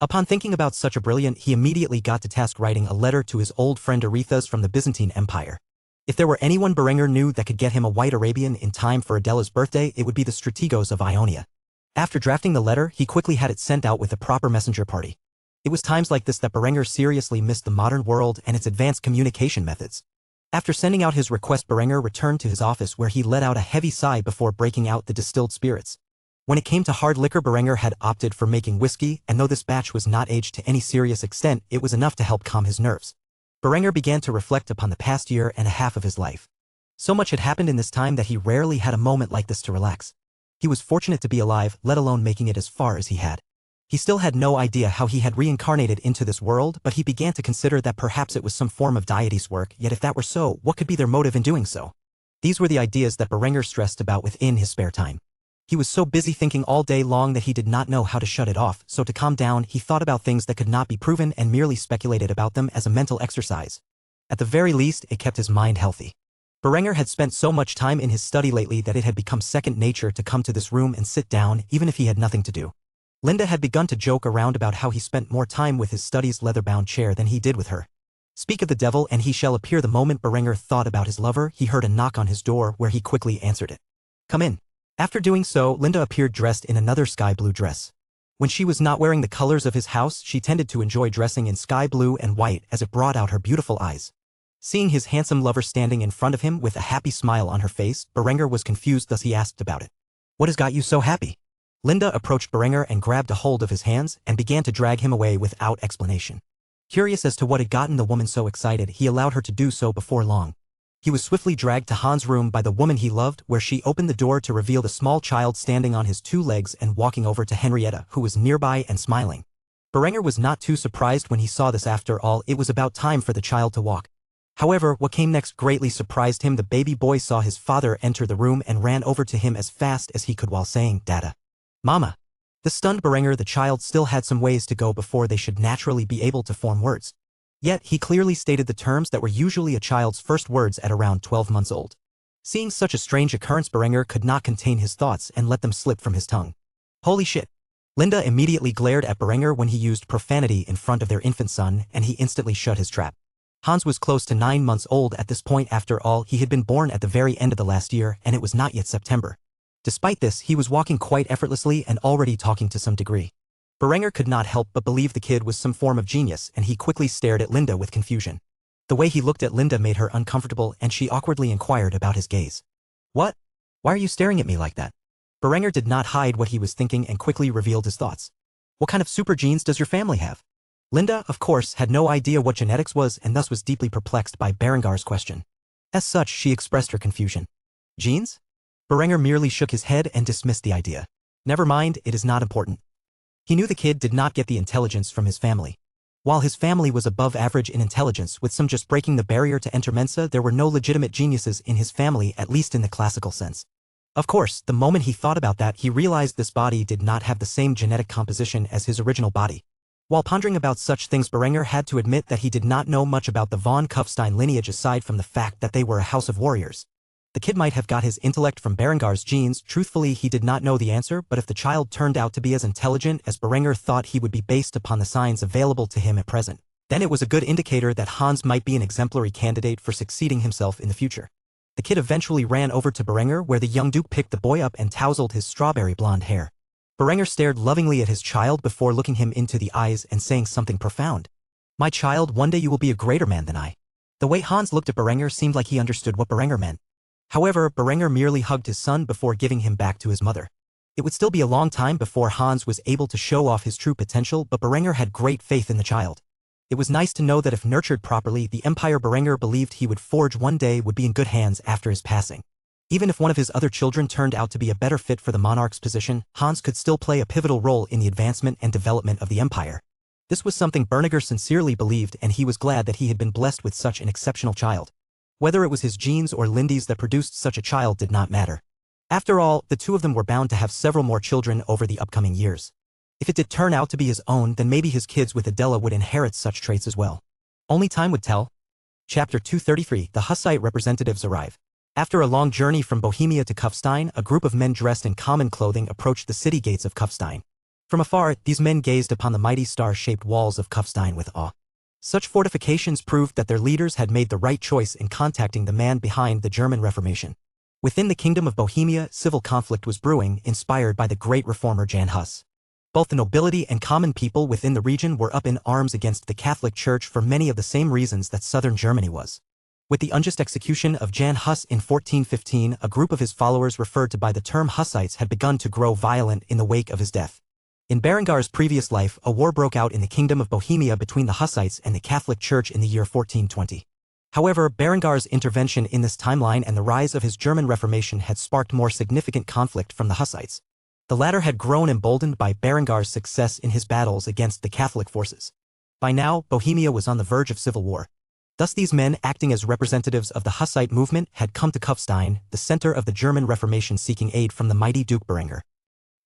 Upon thinking about such a brilliant, he immediately got to task writing a letter to his old friend Arethusa from the Byzantine Empire. If there were anyone Berenger knew that could get him a white Arabian in time for Adela's birthday, it would be the strategos of Ionia. After drafting the letter, he quickly had it sent out with a proper messenger party. It was times like this that Berenger seriously missed the modern world and its advanced communication methods. After sending out his request, Berenger returned to his office where he let out a heavy sigh before breaking out the distilled spirits. When it came to hard liquor, Berenger had opted for making whiskey, and though this batch was not aged to any serious extent, it was enough to help calm his nerves. Berenger began to reflect upon the past year and a half of his life. So much had happened in this time that he rarely had a moment like this to relax. He was fortunate to be alive, let alone making it as far as he had. He still had no idea how he had reincarnated into this world, but he began to consider that perhaps it was some form of deity's work. Yet if that were so, what could be their motive in doing so? These were the ideas that Berenger stressed about within his spare time. He was so busy thinking all day long that he did not know how to shut it off, so to calm down, he thought about things that could not be proven and merely speculated about them as a mental exercise. At the very least, it kept his mind healthy. Berenger had spent so much time in his study lately that it had become second nature to come to this room and sit down, even if he had nothing to do. Linda had begun to joke around about how he spent more time with his study's leather-bound chair than he did with her. Speak of the devil and he shall appear. The moment Berenger thought about his lover, he heard a knock on his door where he quickly answered it. Come in. After doing so, Linda appeared dressed in another sky blue dress. When she was not wearing the colors of his house, she tended to enjoy dressing in sky blue and white as it brought out her beautiful eyes. Seeing his handsome lover standing in front of him with a happy smile on her face, Berenger was confused, thus he asked about it. What has got you so happy? Linda approached Berenger and grabbed a hold of his hands and began to drag him away without explanation. Curious as to what had gotten the woman so excited, he allowed her to do so before long. He was swiftly dragged to Hans' room by the woman he loved, where she opened the door to reveal the small child standing on his two legs and walking over to Henrietta, who was nearby and smiling. Berenger was not too surprised when he saw this. After all, it was about time for the child to walk. However, what came next greatly surprised him. The baby boy saw his father enter the room and ran over to him as fast as he could while saying, "Dada. Mama." This stunned Berenger. The child still had some ways to go before they should naturally be able to form words. Yet, he clearly stated the terms that were usually a child's first words at around 12 months old. Seeing such a strange occurrence, Berenger could not contain his thoughts and let them slip from his tongue. Holy shit. Linda immediately glared at Berenger when he used profanity in front of their infant son, and he instantly shut his trap. Hans was close to 9 months old at this point. After all, he had been born at the very end of the last year, and it was not yet September. Despite this, he was walking quite effortlessly and already talking to some degree. Berenger could not help but believe the kid was some form of genius, and he quickly stared at Linda with confusion. The way he looked at Linda made her uncomfortable, and she awkwardly inquired about his gaze. What? Why are you staring at me like that? Berenger did not hide what he was thinking and quickly revealed his thoughts. What kind of super genes does your family have? Linda, of course, had no idea what genetics was and thus was deeply perplexed by Berengar's question. As such, she expressed her confusion. Genes? Berenger merely shook his head and dismissed the idea. Never mind, it is not important. He knew the kid did not get the intelligence from his family. While his family was above average in intelligence, with some just breaking the barrier to enter Mensa, there were no legitimate geniuses in his family, at least in the classical sense. Of course, the moment he thought about that, he realized this body did not have the same genetic composition as his original body. While pondering about such things, Berenger had to admit that he did not know much about the von Kufstein lineage aside from the fact that they were a house of warriors. The kid might have got his intellect from Berengar's genes. Truthfully, he did not know the answer, but if the child turned out to be as intelligent as Berenger thought he would be based upon the signs available to him at present, then it was a good indicator that Hans might be an exemplary candidate for succeeding himself in the future. The kid eventually ran over to Berenger, where the young duke picked the boy up and tousled his strawberry blonde hair. Berenger stared lovingly at his child before looking him into the eyes and saying something profound. My child, one day you will be a greater man than I. The way Hans looked at Berenger seemed like he understood what Berenger meant. However, Berenger merely hugged his son before giving him back to his mother. It would still be a long time before Hans was able to show off his true potential, but Berenger had great faith in the child. It was nice to know that if nurtured properly, the empire Berenger believed he would forge one day would be in good hands after his passing. Even if one of his other children turned out to be a better fit for the monarch's position, Hans could still play a pivotal role in the advancement and development of the empire. This was something Berenger sincerely believed, and he was glad that he had been blessed with such an exceptional child. Whether it was his genes or Lindy's that produced such a child did not matter. After all, the two of them were bound to have several more children over the upcoming years. If it did turn out to be his own, then maybe his kids with Adela would inherit such traits as well. Only time would tell. Chapter 233. The Hussite representatives arrive. After a long journey from Bohemia to Kufstein, a group of men dressed in common clothing approached the city gates of Kufstein. From afar, these men gazed upon the mighty star-shaped walls of Kufstein with awe. Such fortifications proved that their leaders had made the right choice in contacting the man behind the German Reformation. Within the Kingdom of Bohemia, civil conflict was brewing, inspired by the great reformer Jan Hus. Both the nobility and common people within the region were up in arms against the Catholic Church for many of the same reasons that southern Germany was. With the unjust execution of Jan Hus in 1415, a group of his followers referred to by the term Hussites had begun to grow violent in the wake of his death. In Berengar's previous life, a war broke out in the Kingdom of Bohemia between the Hussites and the Catholic Church in the year 1420. However, Berengar's intervention in this timeline and the rise of his German Reformation had sparked more significant conflict from the Hussites. The latter had grown emboldened by Berengar's success in his battles against the Catholic forces. By now, Bohemia was on the verge of civil war. Thus these men, acting as representatives of the Hussite movement, had come to Kufstein, the center of the German Reformation, seeking aid from the mighty Duke Berenger.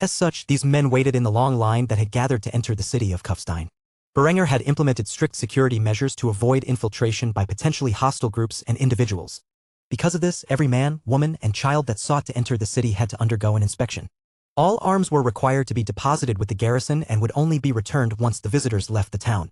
As such, these men waited in the long line that had gathered to enter the city of Kufstein. Berenger had implemented strict security measures to avoid infiltration by potentially hostile groups and individuals. Because of this, every man, woman, and child that sought to enter the city had to undergo an inspection. All arms were required to be deposited with the garrison and would only be returned once the visitors left the town.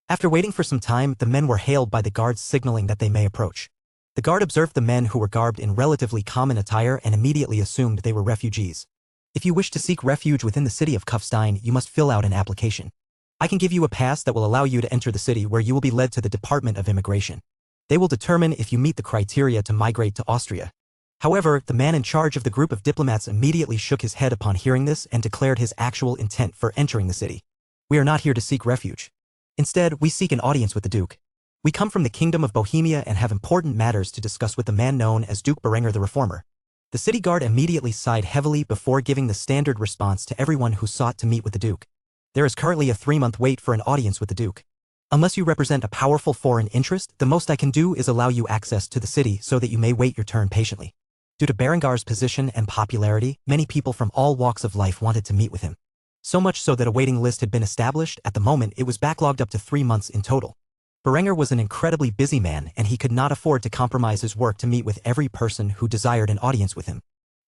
After waiting for some time, the men were hailed by the guards signaling that they may approach. The guard observed the men who were garbed in relatively common attire and immediately assumed they were refugees. If you wish to seek refuge within the city of Kufstein, you must fill out an application. I can give you a pass that will allow you to enter the city, where you will be led to the Department of Immigration. They will determine if you meet the criteria to migrate to Austria. However, the man in charge of the group of diplomats immediately shook his head upon hearing this and declared his actual intent for entering the city. We are not here to seek refuge. Instead, we seek an audience with the Duke. We come from the Kingdom of Bohemia and have important matters to discuss with the man known as Duke Berenger the Reformer. The city guard immediately sighed heavily before giving the standard response to everyone who sought to meet with the Duke. There is currently a 3-month wait for an audience with the Duke. Unless you represent a powerful foreign interest, the most I can do is allow you access to the city so that you may wait your turn patiently. Due to Berengar's position and popularity, many people from all walks of life wanted to meet with him. So much so that a waiting list had been established. At the moment, it was backlogged up to 3 months in total. Berenger was an incredibly busy man, and he could not afford to compromise his work to meet with every person who desired an audience with him.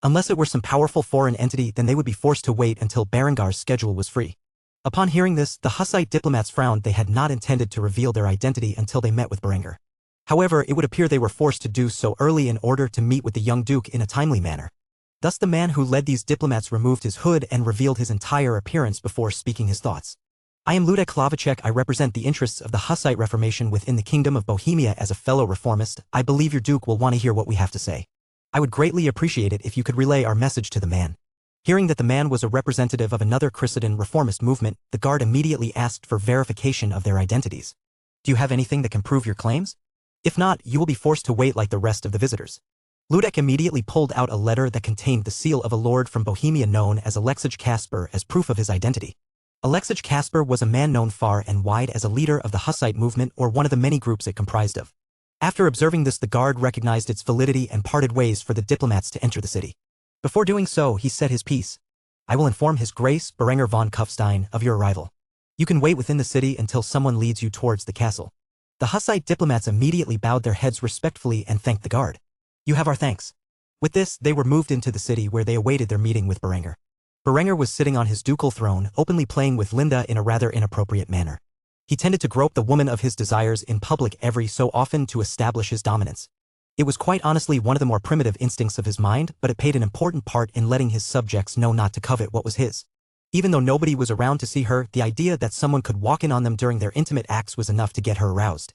Unless it were some powerful foreign entity, then they would be forced to wait until Berengar's schedule was free. Upon hearing this, the Hussite diplomats frowned. They had not intended to reveal their identity until they met with Berenger. However, it would appear they were forced to do so early in order to meet with the young Duke in a timely manner. Thus the man who led these diplomats removed his hood and revealed his entire appearance before speaking his thoughts. I am Ludek Klavacek. I represent the interests of the Hussite Reformation within the Kingdom of Bohemia. As a fellow reformist, I believe your Duke will want to hear what we have to say. I would greatly appreciate it if you could relay our message to the man. Hearing that the man was a representative of another Christian reformist movement, the guard immediately asked for verification of their identities. Do you have anything that can prove your claims? If not, you will be forced to wait like the rest of the visitors. Ludek immediately pulled out a letter that contained the seal of a lord from Bohemia known as Alexej Kasper as proof of his identity. Alexej Kasper was a man known far and wide as a leader of the Hussite movement or one of the many groups it comprised of. After observing this, the guard recognized its validity and parted ways for the diplomats to enter the city. Before doing so, he said his piece. I will inform His Grace Berenger von Kufstein of your arrival. You can wait within the city until someone leads you towards the castle. The Hussite diplomats immediately bowed their heads respectfully and thanked the guard. You have our thanks. With this, they were moved into the city where they awaited their meeting with Berenger. Berenger was sitting on his ducal throne, openly playing with Linda in a rather inappropriate manner. He tended to grope the woman of his desires in public every so often to establish his dominance. It was quite honestly one of the more primitive instincts of his mind, but it played an important part in letting his subjects know not to covet what was his. Even though nobody was around to see her, the idea that someone could walk in on them during their intimate acts was enough to get her aroused.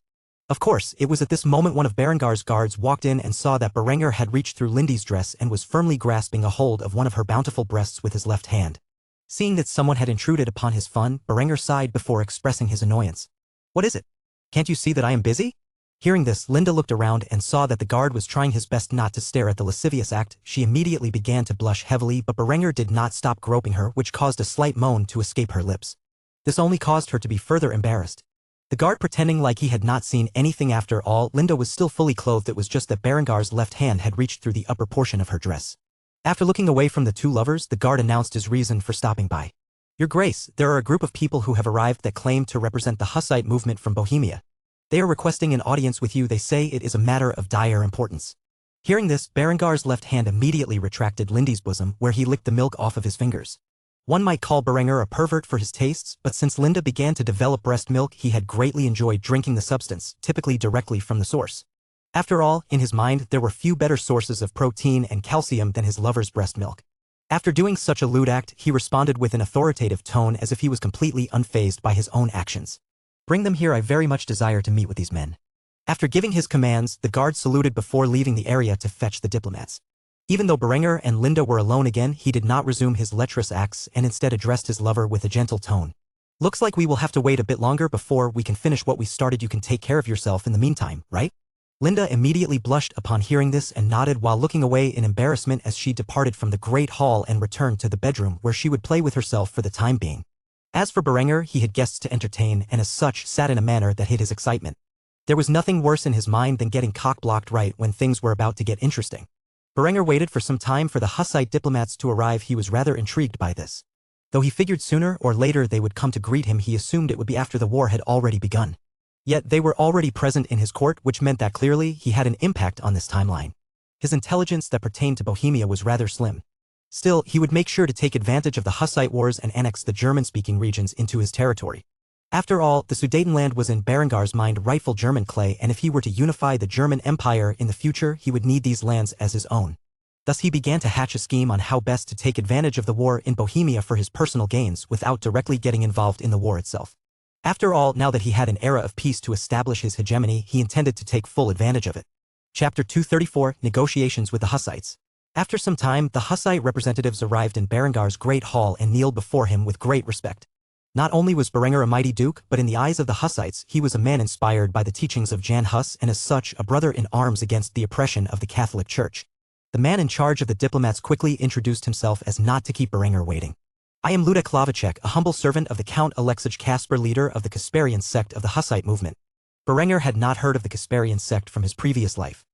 Of course, it was at this moment one of Berengar's guards walked in and saw that Berenger had reached through Lindy's dress and was firmly grasping a hold of one of her bountiful breasts with his left hand. Seeing that someone had intruded upon his fun, Berenger sighed before expressing his annoyance. What is it? Can't you see that I am busy? Hearing this, Linda looked around and saw that the guard was trying his best not to stare at the lascivious act. She immediately began to blush heavily, but Berenger did not stop groping her, which caused a slight moan to escape her lips. This only caused her to be further embarrassed. The guard pretending like he had not seen anything. After all, Linda was still fully clothed. It was just that Berengar's left hand had reached through the upper portion of her dress. After looking away from the two lovers, the guard announced his reason for stopping by. Your Grace, there are a group of people who have arrived that claim to represent the Hussite movement from Bohemia. They are requesting an audience with you. They say it is a matter of dire importance. Hearing this, Berengar's left hand immediately retracted Lindy's bosom, where he licked the milk off of his fingers. One might call Berenger a pervert for his tastes, but since Linda began to develop breast milk, he had greatly enjoyed drinking the substance, typically directly from the source. After all, in his mind, there were few better sources of protein and calcium than his lover's breast milk. After doing such a lewd act, he responded with an authoritative tone as if he was completely unfazed by his own actions. Bring them here. I very much desire to meet with these men. After giving his commands, the guard saluted before leaving the area to fetch the diplomats. Even though Berenger and Linda were alone again, he did not resume his lecherous acts and instead addressed his lover with a gentle tone. Looks like we will have to wait a bit longer before we can finish what we started. You can take care of yourself in the meantime, right? Linda immediately blushed upon hearing this and nodded while looking away in embarrassment as she departed from the great hall and returned to the bedroom where she would play with herself for the time being. As for Berenger, he had guests to entertain and as such sat in a manner that hid his excitement. There was nothing worse in his mind than getting cock-blocked right when things were about to get interesting. Berenger waited for some time for the Hussite diplomats to arrive. He was rather intrigued by this. Though he figured sooner or later they would come to greet him, he assumed it would be after the war had already begun. Yet they were already present in his court, which meant that clearly he had an impact on this timeline. His intelligence that pertained to Bohemia was rather slim. Still, he would make sure to take advantage of the Hussite wars and annex the German-speaking regions into his territory. After all, the Sudetenland was in Berengar's mind rightful German clay, and if he were to unify the German Empire in the future, he would need these lands as his own. Thus he began to hatch a scheme on how best to take advantage of the war in Bohemia for his personal gains without directly getting involved in the war itself. After all, now that he had an era of peace to establish his hegemony, he intended to take full advantage of it. Chapter 234, Negotiations with the Hussites. After some time, the Hussite representatives arrived in Berengar's great hall and kneeled before him with great respect. Not only was Berenger a mighty duke, but in the eyes of the Hussites, he was a man inspired by the teachings of Jan Hus and as such a brother in arms against the oppression of the Catholic Church. The man in charge of the diplomats quickly introduced himself as not to keep Berenger waiting. I am Ludek Klavacek, a humble servant of the Count Alexej Kasper, leader of the Kasparian sect of the Hussite movement. Berenger had not heard of the Kasparian sect from his previous life.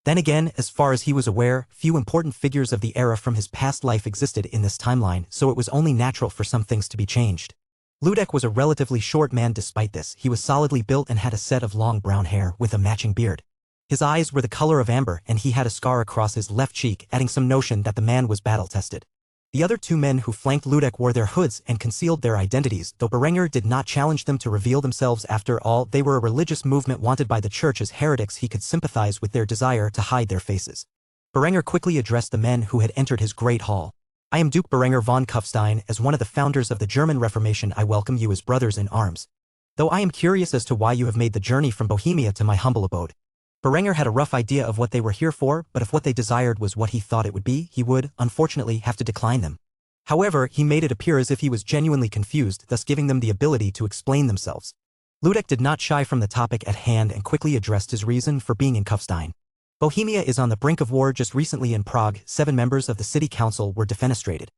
Then again, as far as he was aware, few important figures of the era from his past life existed in this timeline, so it was only natural for some things to be changed. Ludek was a relatively short man. Despite this, he was solidly built and had a set of long brown hair with a matching beard. His eyes were the color of amber and he had a scar across his left cheek, adding some notion that the man was battle-tested. The other two men who flanked Ludek wore their hoods and concealed their identities, though Berenger did not challenge them to reveal themselves. After all, they were a religious movement wanted by the church as heretics. He could sympathize with their desire to hide their faces. Berenger quickly addressed the men who had entered his great hall. I am Duke Berenger von Kufstein. As one of the founders of the German Reformation, I welcome you as brothers in arms. Though I am curious as to why you have made the journey from Bohemia to my humble abode. Berenger had a rough idea of what they were here for, but if what they desired was what he thought it would be, he would, unfortunately, have to decline them. However, he made it appear as if he was genuinely confused, thus giving them the ability to explain themselves. Ludek did not shy from the topic at hand and quickly addressed his reason for being in Kufstein. Bohemia is on the brink of war. Just recently in Prague, 7 members of the city council were defenestrated.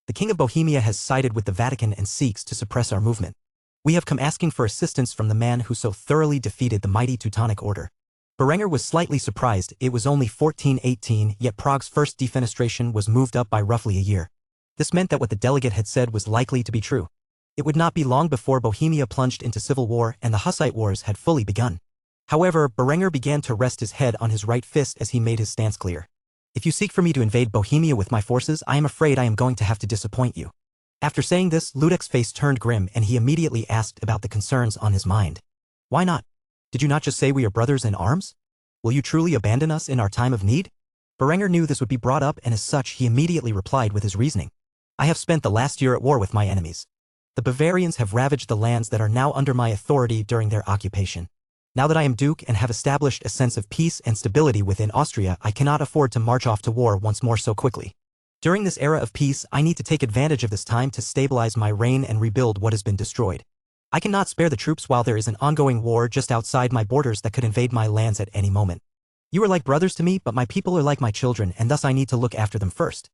The King of Bohemia has sided with the Vatican and seeks to suppress our movement. We have come asking for assistance from the man who so thoroughly defeated the mighty Teutonic Order. Berenger was slightly surprised. It was only 1418, yet Prague's first defenestration was moved up by roughly a year. This meant that what the delegate had said was likely to be true. It would not be long before Bohemia plunged into civil war and the Hussite Wars had fully begun. However, Berenger began to rest his head on his right fist as he made his stance clear. If you seek for me to invade Bohemia with my forces, I am afraid I am going to have to disappoint you. After saying this, Ludek's face turned grim and he immediately asked about the concerns on his mind. Why not? Did you not just say we are brothers in arms? Will you truly abandon us in our time of need? Berenger knew this would be brought up, and as such he immediately replied with his reasoning. I have spent the last year at war with my enemies. The Bavarians have ravaged the lands that are now under my authority during their occupation. Now that I am Duke and have established a sense of peace and stability within Austria, I cannot afford to march off to war once more so quickly. During this era of peace, I need to take advantage of this time to stabilize my reign and rebuild what has been destroyed. I cannot spare the troops while there is an ongoing war just outside my borders that could invade my lands at any moment. You are like brothers to me, but my people are like my children, and thus I need to look after them first.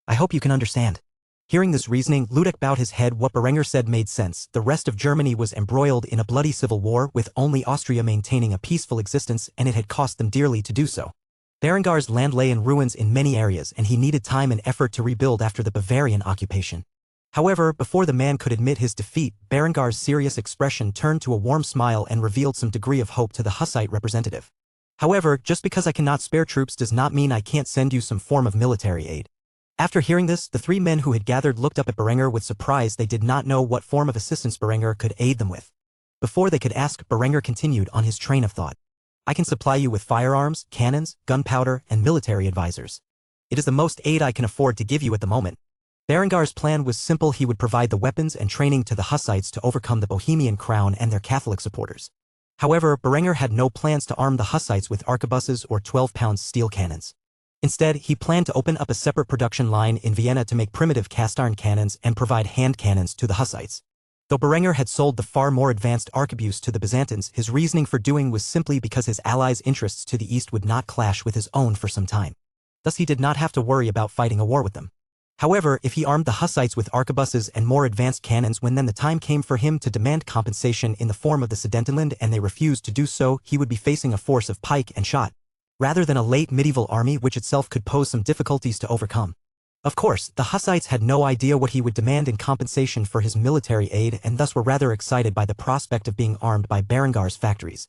I hope you can understand. Hearing this reasoning, Ludek bowed his head. What Berenger said made sense. The rest of Germany was embroiled in a bloody civil war, with only Austria maintaining a peaceful existence, and it had cost them dearly to do so. Berengar's land lay in ruins in many areas, and he needed time and effort to rebuild after the Bavarian occupation. However, before the man could admit his defeat, Berengar's serious expression turned to a warm smile and revealed some degree of hope to the Hussite representative. However, just because I cannot spare troops does not mean I can't send you some form of military aid. After hearing this, the 3 men who had gathered looked up at Berenger with surprise. They did not know what form of assistance Berenger could aid them with. Before they could ask, Berenger continued on his train of thought. I can supply you with firearms, cannons, gunpowder, and military advisors. It is the most aid I can afford to give you at the moment. Berengar's plan was simple. He would provide the weapons and training to the Hussites to overcome the Bohemian crown and their Catholic supporters. However, Berenger had no plans to arm the Hussites with arquebuses or 12-pound steel cannons. Instead, he planned to open up a separate production line in Vienna to make primitive cast-iron cannons and provide hand cannons to the Hussites. Though Berenger had sold the far more advanced arquebus to the Byzantines, his reasoning for doing was simply because his allies' interests to the east would not clash with his own for some time. Thus he did not have to worry about fighting a war with them. However, if he armed the Hussites with arquebuses and more advanced cannons when then the time came for him to demand compensation in the form of the Sudetenland and they refused to do so, he would be facing a force of pike and shot, rather than a late medieval army which itself could pose some difficulties to overcome. Of course, the Hussites had no idea what he would demand in compensation for his military aid and thus were rather excited by the prospect of being armed by Berengar's factories.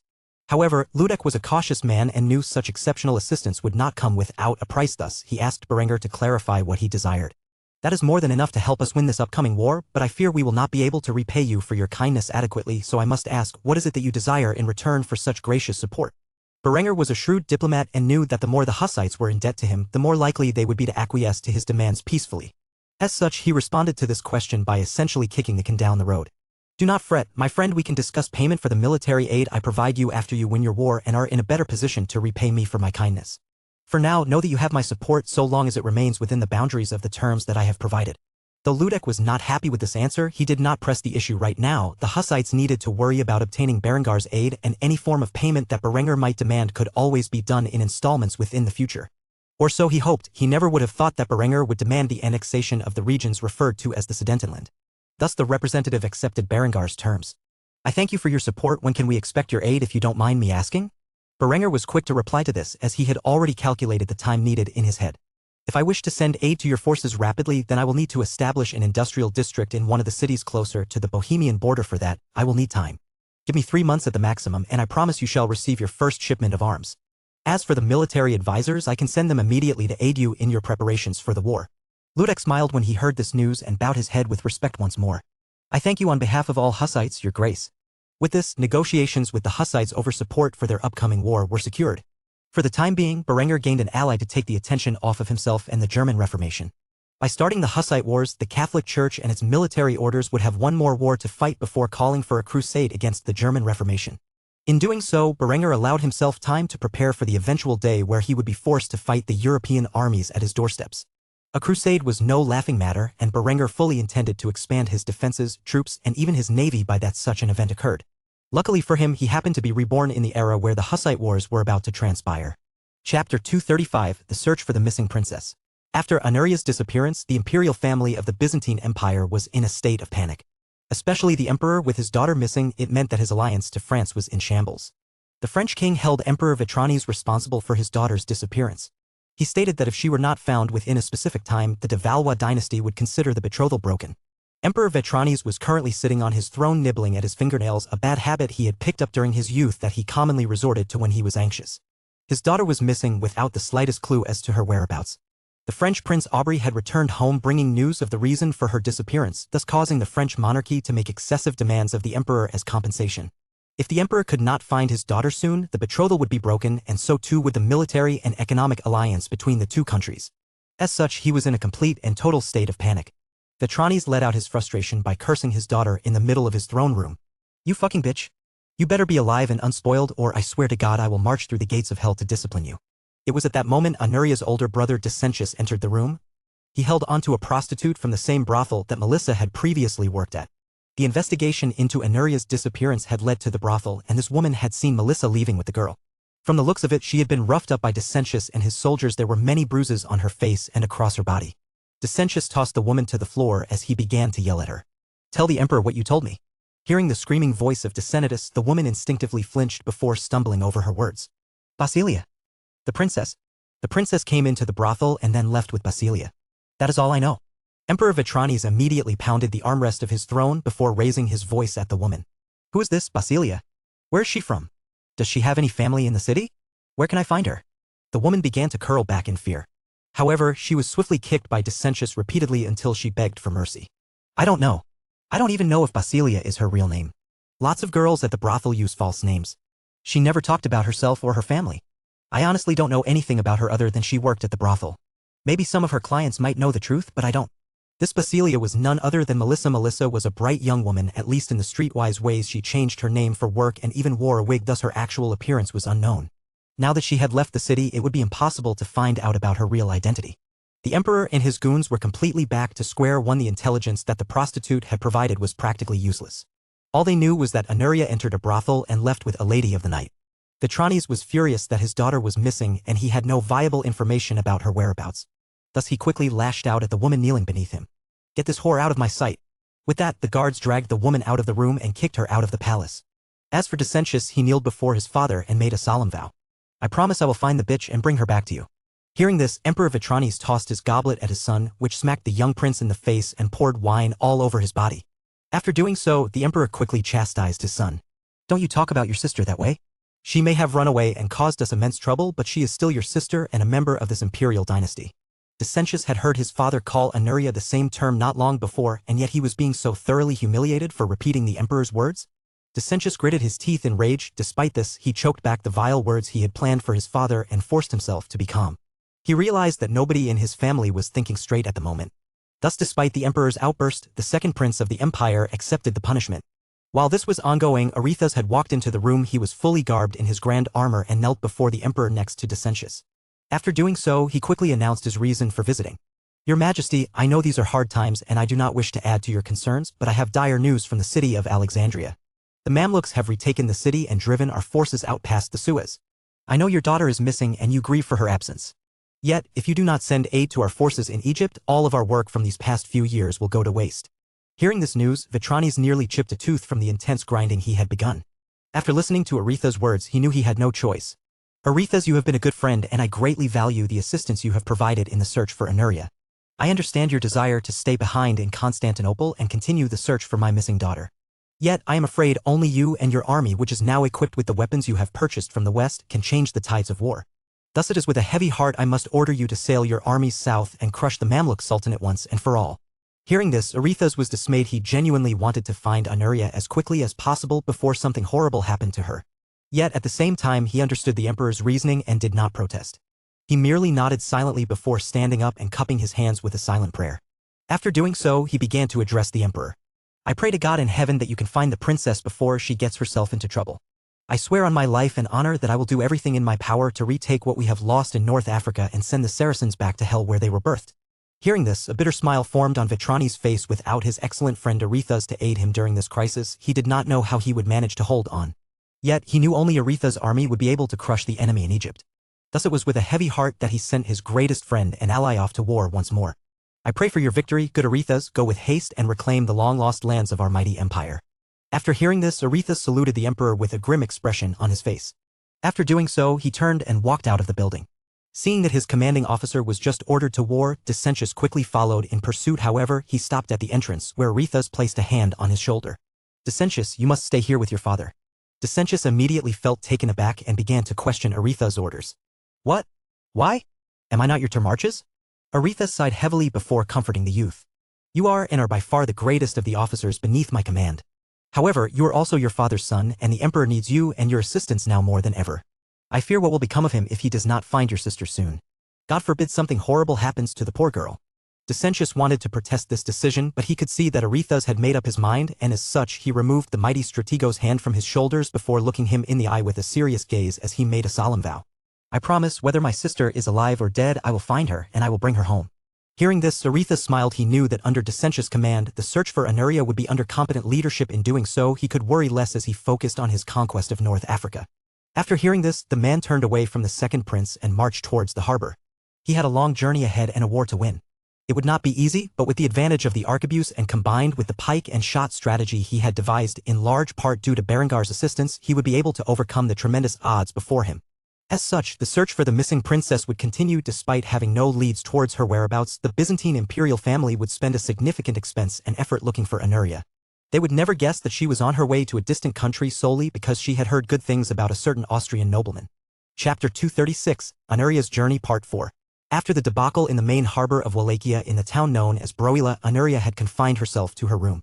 However, Ludek was a cautious man and knew such exceptional assistance would not come without a price. Thus, he asked Berenger to clarify what he desired. That is more than enough to help us win this upcoming war, but I fear we will not be able to repay you for your kindness adequately, so I must ask, what is it that you desire in return for such gracious support? Berenger was a shrewd diplomat and knew that the more the Hussites were in debt to him, the more likely they would be to acquiesce to his demands peacefully. As such, he responded to this question by essentially kicking the can down the road. Do not fret, my friend, we can discuss payment for the military aid I provide you after you win your war and are in a better position to repay me for my kindness. For now, know that you have my support so long as it remains within the boundaries of the terms that I have provided. Though Ludek was not happy with this answer, he did not press the issue right now. The Hussites needed to worry about obtaining Berengar's aid, and any form of payment that Berenger might demand could always be done in installments within the future. Or so he hoped. He never would have thought that Berenger would demand the annexation of the regions referred to as the Sudetenland. Thus the representative accepted Berengar's terms. I thank you for your support. When can we expect your aid, if you don't mind me asking? Berenger was quick to reply to this, as he had already calculated the time needed in his head. If I wish to send aid to your forces rapidly, then I will need to establish an industrial district in one of the cities closer to the Bohemian border. For that, I will need time. Give me 3 months at the maximum, and I promise you shall receive your first shipment of arms. As for the military advisors, I can send them immediately to aid you in your preparations for the war. Ludek smiled when he heard this news and bowed his head with respect once more. I thank you on behalf of all Hussites, your grace. With this, negotiations with the Hussites over support for their upcoming war were secured. For the time being, Berenger gained an ally to take the attention off of himself and the German Reformation. By starting the Hussite Wars, the Catholic Church and its military orders would have one more war to fight before calling for a crusade against the German Reformation. In doing so, Berenger allowed himself time to prepare for the eventual day where he would be forced to fight the European armies at his doorsteps. A crusade was no laughing matter, and Berenger fully intended to expand his defenses, troops, and even his navy by that such an event occurred. Luckily for him, he happened to be reborn in the era where the Hussite Wars were about to transpire. Chapter 235, The Search for the Missing Princess. After Anuria's disappearance, the imperial family of the Byzantine Empire was in a state of panic. Especially the emperor with his daughter missing, it meant that his alliance to France was in shambles. The French king held Emperor Vitranes responsible for his daughter's disappearance. He stated that if she were not found within a specific time, the de Valois dynasty would consider the betrothal broken. Emperor Vitranes was currently sitting on his throne nibbling at his fingernails, a bad habit he had picked up during his youth that he commonly resorted to when he was anxious. His daughter was missing without the slightest clue as to her whereabouts. The French Prince Aubry had returned home bringing news of the reason for her disappearance, thus causing the French monarchy to make excessive demands of the emperor as compensation. If the emperor could not find his daughter soon, the betrothal would be broken, and so too would the military and economic alliance between the two countries. As such, he was in a complete and total state of panic. Vitranes let out his frustration by cursing his daughter in the middle of his throne room. "You fucking bitch. You better be alive and unspoiled, or I swear to God I will march through the gates of hell to discipline you." It was at that moment Anuria's older brother Dissentius entered the room. He held onto a prostitute from the same brothel that Melissa had previously worked at. The investigation into Anuria's disappearance had led to the brothel, and this woman had seen Melissa leaving with the girl. From the looks of it, she had been roughed up by Dissentius and his soldiers. There were many bruises on her face and across her body. Dissentius tossed the woman to the floor as he began to yell at her. "Tell the emperor what you told me." Hearing the screaming voice of Dissentius, the woman instinctively flinched before stumbling over her words. "Basilia. The princess. The princess came into the brothel and then left with Basilia. That is all I know." Emperor Vitranes immediately pounded the armrest of his throne before raising his voice at the woman. "Who is this Basilia? Where is she from? Does she have any family in the city? Where can I find her?" The woman began to curl back in fear. However, she was swiftly kicked by Dissentius repeatedly until she begged for mercy. "I don't know. I don't even know if Basilia is her real name. Lots of girls at the brothel use false names. She never talked about herself or her family. I honestly don't know anything about her other than she worked at the brothel. Maybe some of her clients might know the truth, but I don't." This Basilia was none other than Melissa. Melissa was a bright young woman, at least in the streetwise ways. She changed her name for work and even wore a wig, thus her actual appearance was unknown. Now that she had left the city, it would be impossible to find out about her real identity. The emperor and his goons were completely back to square one. The intelligence that the prostitute had provided was practically useless. All they knew was that Anuria entered a brothel and left with a lady of the night. Vitranes was furious that his daughter was missing and he had no viable information about her whereabouts. Thus he quickly lashed out at the woman kneeling beneath him. "Get this whore out of my sight." With that, the guards dragged the woman out of the room and kicked her out of the palace. As for Dissentius, he kneeled before his father and made a solemn vow. "I promise I will find the bitch and bring her back to you." Hearing this, Emperor Vitranes tossed his goblet at his son, which smacked the young prince in the face and poured wine all over his body. After doing so, the emperor quickly chastised his son. "Don't you talk about your sister that way. She may have run away and caused us immense trouble, but she is still your sister and a member of this imperial dynasty." Dissentius had heard his father call Anuria the same term not long before, and yet he was being so thoroughly humiliated for repeating the emperor's words. Dissentius gritted his teeth in rage. Despite this, he choked back the vile words he had planned for his father and forced himself to be calm. He realized that nobody in his family was thinking straight at the moment. Thus, despite the emperor's outburst, the second prince of the empire accepted the punishment. While this was ongoing, Arethusa had walked into the room. He was fully garbed in his grand armor and knelt before the emperor next to Dissentius. After doing so, he quickly announced his reason for visiting. "Your Majesty, I know these are hard times and I do not wish to add to your concerns, but I have dire news from the city of Alexandria. The Mamluks have retaken the city and driven our forces out past the Suez. I know your daughter is missing and you grieve for her absence. Yet, if you do not send aid to our forces in Egypt, all of our work from these past few years will go to waste." Hearing this news, Vitranes nearly chipped a tooth from the intense grinding he had begun. After listening to Arethusa's words, he knew he had no choice. "Arethusa, you have been a good friend and I greatly value the assistance you have provided in the search for Anuria. I understand your desire to stay behind in Constantinople and continue the search for my missing daughter. Yet, I am afraid only you and your army, which is now equipped with the weapons you have purchased from the West, can change the tides of war. Thus it is with a heavy heart I must order you to sail your armies south and crush the Mamluk Sultanate once and for all." Hearing this, Arethusa was dismayed. He genuinely wanted to find Anuria as quickly as possible before something horrible happened to her. Yet at the same time he understood the emperor's reasoning and did not protest. He merely nodded silently before standing up and cupping his hands with a silent prayer. After doing so, he began to address the emperor. "I pray to God in heaven that you can find the princess before she gets herself into trouble. I swear on my life and honor that I will do everything in my power to retake what we have lost in North Africa and send the Saracens back to hell where they were birthed. Hearing this, a bitter smile formed on Vitrani's face. Without his excellent friend Aretha's to aid him during this crisis, he did not know how he would manage to hold on. Yet, he knew only Aretha's army would be able to crush the enemy in Egypt. Thus it was with a heavy heart that he sent his greatest friend and ally off to war once more. I pray for your victory, good Arethas, go with haste and reclaim the long-lost lands of our mighty empire. After hearing this, Aretha saluted the emperor with a grim expression on his face. After doing so, he turned and walked out of the building. Seeing that his commanding officer was just ordered to war, Dicentius quickly followed in pursuit. However, he stopped at the entrance, where Arethas placed a hand on his shoulder. Dicentius, you must stay here with your father. Dicentius immediately felt taken aback and began to question Aretha's orders. What? Why? Am I not your Termarches? Aretha sighed heavily before comforting the youth. You are and are by far the greatest of the officers beneath my command. However, you are also your father's son, and the emperor needs you and your assistance now more than ever. I fear what will become of him if he does not find your sister soon. God forbid something horrible happens to the poor girl. Dicentius wanted to protest this decision, but he could see that Arethas had made up his mind, and as such he removed the mighty stratego's hand from his shoulders before looking him in the eye with a serious gaze as he made a solemn vow. I promise, whether my sister is alive or dead, I will find her, and I will bring her home. Hearing this, Aretha smiled. He knew that under Dicentius' command, the search for Anuria would be under competent leadership. In doing so, he could worry less as he focused on his conquest of North Africa. After hearing this, the man turned away from the second prince and marched towards the harbor. He had a long journey ahead and a war to win. It would not be easy, but with the advantage of the arquebus and combined with the pike and shot strategy he had devised in large part due to Berengar's assistance, he would be able to overcome the tremendous odds before him. As such, the search for the missing princess would continue despite having no leads towards her whereabouts. The Byzantine imperial family would spend a significant expense and effort looking for Anuria. They would never guess that she was on her way to a distant country solely because she had heard good things about a certain Austrian nobleman. Chapter 236, Anuria's Journey Part 4. After the debacle in the main harbor of Wallachia in the town known as Broila, Anuria had confined herself to her room.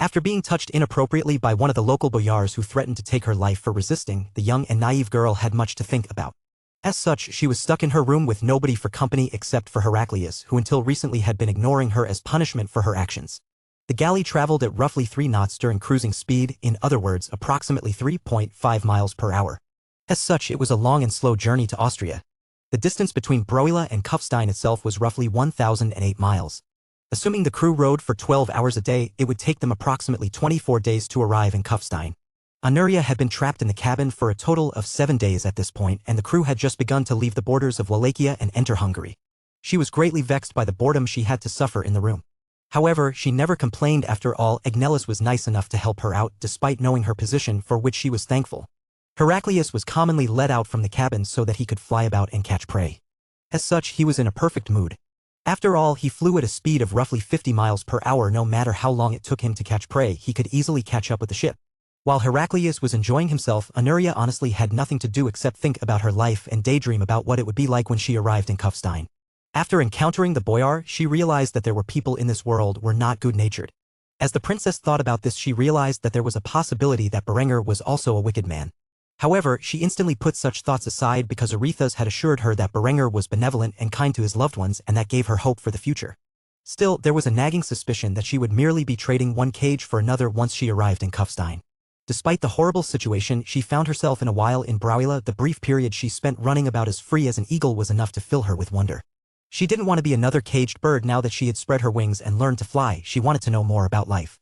After being touched inappropriately by one of the local boyars who threatened to take her life for resisting, the young and naive girl had much to think about. As such, she was stuck in her room with nobody for company except for Heraclius, who until recently had been ignoring her as punishment for her actions. The galley traveled at roughly 3 knots during cruising speed, in other words, approximately 3.5 miles per hour. As such, it was a long and slow journey to Austria. The distance between Broila and Kufstein itself was roughly 1,008 miles. Assuming the crew rode for 12 hours a day, it would take them approximately 24 days to arrive in Kufstein. Anuria had been trapped in the cabin for a total of 7 days at this point, and the crew had just begun to leave the borders of Wallachia and enter Hungary. She was greatly vexed by the boredom she had to suffer in the room. However, she never complained. After all, Agnellus was nice enough to help her out, despite knowing her position, for which she was thankful. Heraclius was commonly let out from the cabin so that he could fly about and catch prey. As such, he was in a perfect mood. After all, he flew at a speed of roughly 50 miles per hour. No matter how long it took him to catch prey, he could easily catch up with the ship. While Heraclius was enjoying himself, Anuria honestly had nothing to do except think about her life and daydream about what it would be like when she arrived in Kufstein. After encountering the boyar, she realized that there were people in this world were not good-natured. As the princess thought about this, she realized that there was a possibility that Berenger was also a wicked man. However, she instantly put such thoughts aside because Arethas had assured her that Berenger was benevolent and kind to his loved ones, and that gave her hope for the future. Still, there was a nagging suspicion that she would merely be trading one cage for another once she arrived in Kufstein. Despite the horrible situation she found herself in a while in Broila, the brief period she spent running about as free as an eagle was enough to fill her with wonder. She didn't want to be another caged bird now that she had spread her wings and learned to fly. She wanted to know more about life.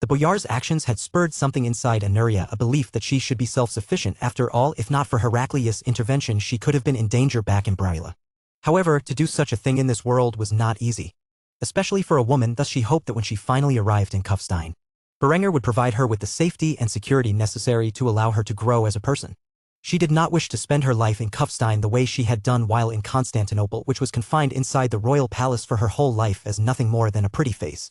The boyar's actions had spurred something inside Anuria, a belief that she should be self-sufficient. After all, if not for Heraclius' intervention, she could have been in danger back in Broila. However, to do such a thing in this world was not easy. Especially for a woman, thus she hoped that when she finally arrived in Kufstein, Berenger would provide her with the safety and security necessary to allow her to grow as a person. She did not wish to spend her life in Kufstein the way she had done while in Constantinople, which was confined inside the royal palace for her whole life as nothing more than a pretty face.